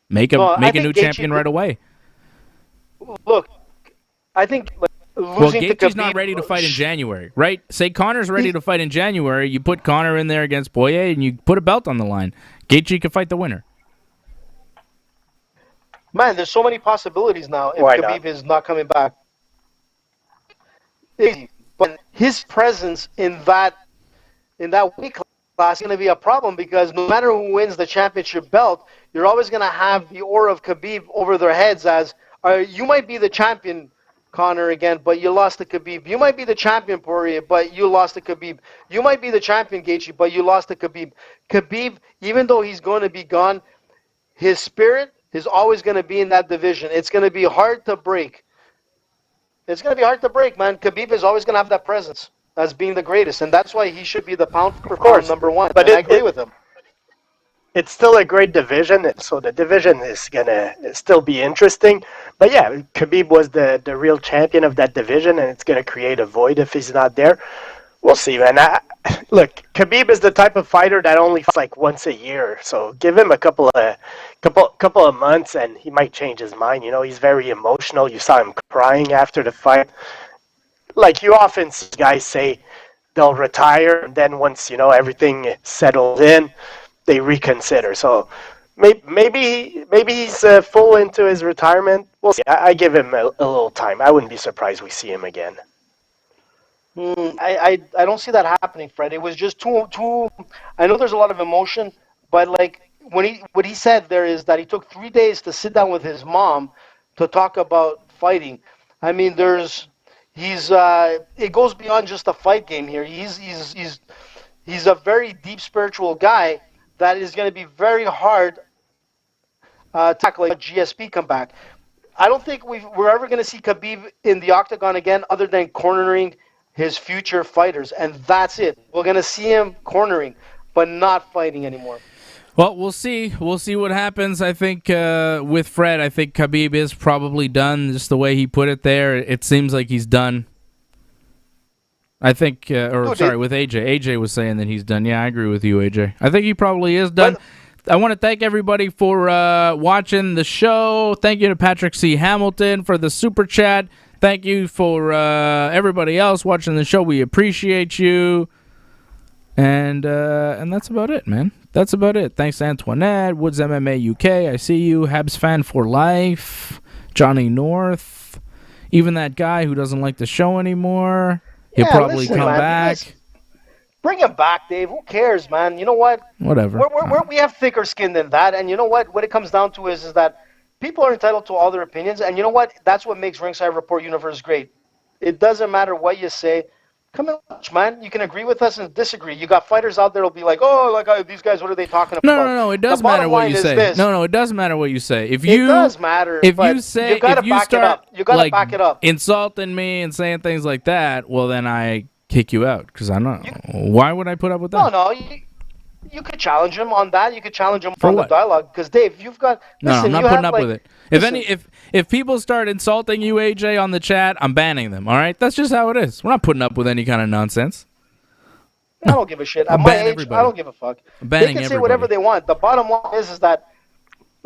[SPEAKER 2] Make a new champion right away.
[SPEAKER 4] Look, I think
[SPEAKER 2] losing to Khabib... Gaethje's not ready to fight in January, right? Say Conor's ready to fight in January, you put Conor in there against Poirier, and you put a belt on the line. Gaethje can fight the winner.
[SPEAKER 4] Man, there's so many possibilities now if Khabib is not coming back. But his presence in that weight class is going to be a problem because no matter who wins the championship belt, you're always going to have the aura of Khabib over their heads as you might be the champion, Conor, again, but you lost to Khabib. You might be the champion, Poirier, but you lost to Khabib. You might be the champion, Gaethje, but you lost to Khabib. Khabib, even though he's going to be gone, his spirit is always going to be in that division. It's going to be hard to break. It's going to be hard to break, man. Khabib is always going to have that presence as being the greatest, and that's why he should be the pound for pound number one. But I agree with him.
[SPEAKER 3] It's still a great division, so the division is going to still be interesting. But yeah, Khabib was the real champion of that division, and it's going to create a void if he's not there. We'll see, man. Look, Khabib is the type of fighter that only fights like once a year. So give him a couple of months, and he might change his mind. You know, he's very emotional. You saw him crying after the fight. Like you often see guys say they'll retire, and then once everything settles in, they reconsider. So maybe he's full into his retirement. We'll see. I give him a little time. I wouldn't be surprised we see him again.
[SPEAKER 4] I don't see that happening, Fred. It was just too. I know there's a lot of emotion, but like what he said there is that he took 3 days to sit down with his mom to talk about fighting. I mean, it goes beyond just a fight game here. He's a very deep spiritual guy that is going to be very hard to tackle like a GSP comeback. I don't think we're ever going to see Khabib in the octagon again, other than cornering his future fighters, and that's it. We're going to see him cornering, but not fighting anymore.
[SPEAKER 2] Well, we'll see. We'll see what happens. I think with Fred, I think Khabib is probably done, just the way he put it there. It seems like he's done. I think, with AJ. AJ was saying that he's done. Yeah, I agree with you, AJ. I think he probably is done. I want to thank everybody for watching the show. Thank you to Patrick C. Hamilton for the super chat. Thank you for everybody else watching the show. We appreciate you. And that's about it, man. That's about it. Thanks to Antoinette, Woods MMA UK. I see you. Habs fan for life. Johnny North. Even that guy who doesn't like the show anymore. He'll probably come back.
[SPEAKER 4] Bring him back, Dave. Who cares, man? You know what?
[SPEAKER 2] Whatever.
[SPEAKER 4] We have thicker skin than that. And you know what? What it comes down to is that people are entitled to all their opinions. And you know what? That's what makes Ringside Report Universe great. It doesn't matter what you say. Come and watch, man. You can agree with us and disagree. You got fighters out there who'll be like, these guys, what are they talking about?
[SPEAKER 2] No. It does matter what you say. No, it does matter what you say. It
[SPEAKER 4] does matter.
[SPEAKER 2] If you say,
[SPEAKER 4] you gotta back it up. You gotta back it up.
[SPEAKER 2] Insulting me and saying things like that, well, then I kick you out because I'm not. Why would I put up with that?
[SPEAKER 4] No. You could challenge him on that. You could challenge him
[SPEAKER 2] For
[SPEAKER 4] on
[SPEAKER 2] what?
[SPEAKER 4] the dialogue. Because Dave, you've got.
[SPEAKER 2] No,
[SPEAKER 4] Listen,
[SPEAKER 2] I'm not
[SPEAKER 4] you
[SPEAKER 2] putting
[SPEAKER 4] have,
[SPEAKER 2] up with it. If people start insulting you, AJ, on the chat, I'm banning them. All right, that's just how it is. We're not putting up with any kind of nonsense.
[SPEAKER 4] I don't give a shit. At
[SPEAKER 2] I'm
[SPEAKER 4] my
[SPEAKER 2] banning
[SPEAKER 4] age,
[SPEAKER 2] everybody.
[SPEAKER 4] I don't give a fuck.
[SPEAKER 2] I'm
[SPEAKER 4] They
[SPEAKER 2] banning
[SPEAKER 4] can say
[SPEAKER 2] everybody.
[SPEAKER 4] whatever they want. The bottom line is that.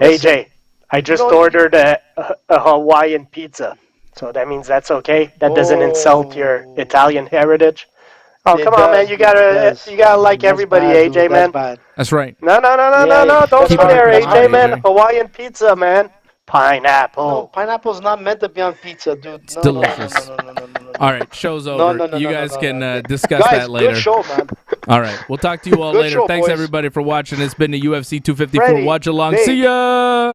[SPEAKER 3] AJ, I just
[SPEAKER 4] You know-
[SPEAKER 3] ordered a Hawaiian pizza, so that means that's okay. That doesn't insult your
[SPEAKER 4] Oh.
[SPEAKER 3] Italian heritage. Oh,
[SPEAKER 4] It
[SPEAKER 3] come on, man!
[SPEAKER 4] does,
[SPEAKER 3] You
[SPEAKER 4] it
[SPEAKER 3] gotta
[SPEAKER 4] does.
[SPEAKER 3] like
[SPEAKER 4] That's
[SPEAKER 3] everybody,
[SPEAKER 4] bad,
[SPEAKER 3] AJ,
[SPEAKER 4] dude.
[SPEAKER 3] man.
[SPEAKER 4] That's bad.
[SPEAKER 2] That's right.
[SPEAKER 3] No!
[SPEAKER 4] Yeah,
[SPEAKER 3] Don't
[SPEAKER 2] keep
[SPEAKER 3] go
[SPEAKER 2] it
[SPEAKER 3] there,
[SPEAKER 2] up,
[SPEAKER 3] AJ,
[SPEAKER 2] AJ.
[SPEAKER 3] man. Hawaiian pizza, man. Pineapple.
[SPEAKER 4] No, pineapple's not meant to be on pizza, dude.
[SPEAKER 2] It's
[SPEAKER 4] No,
[SPEAKER 2] delicious.
[SPEAKER 4] No.
[SPEAKER 2] All right, show's
[SPEAKER 4] No,
[SPEAKER 2] over.
[SPEAKER 4] no, no,
[SPEAKER 2] you
[SPEAKER 4] no,
[SPEAKER 2] guys
[SPEAKER 4] no,
[SPEAKER 2] can
[SPEAKER 4] no.
[SPEAKER 2] discuss
[SPEAKER 4] Guys,
[SPEAKER 2] that later.
[SPEAKER 4] good show, man.
[SPEAKER 2] All right, we'll talk to you all
[SPEAKER 4] Good
[SPEAKER 2] later.
[SPEAKER 4] show,
[SPEAKER 2] Thanks
[SPEAKER 4] boys.
[SPEAKER 2] everybody for watching. It's been the UFC 254
[SPEAKER 4] Freddie,
[SPEAKER 2] watch along.
[SPEAKER 4] Dave.
[SPEAKER 2] See ya.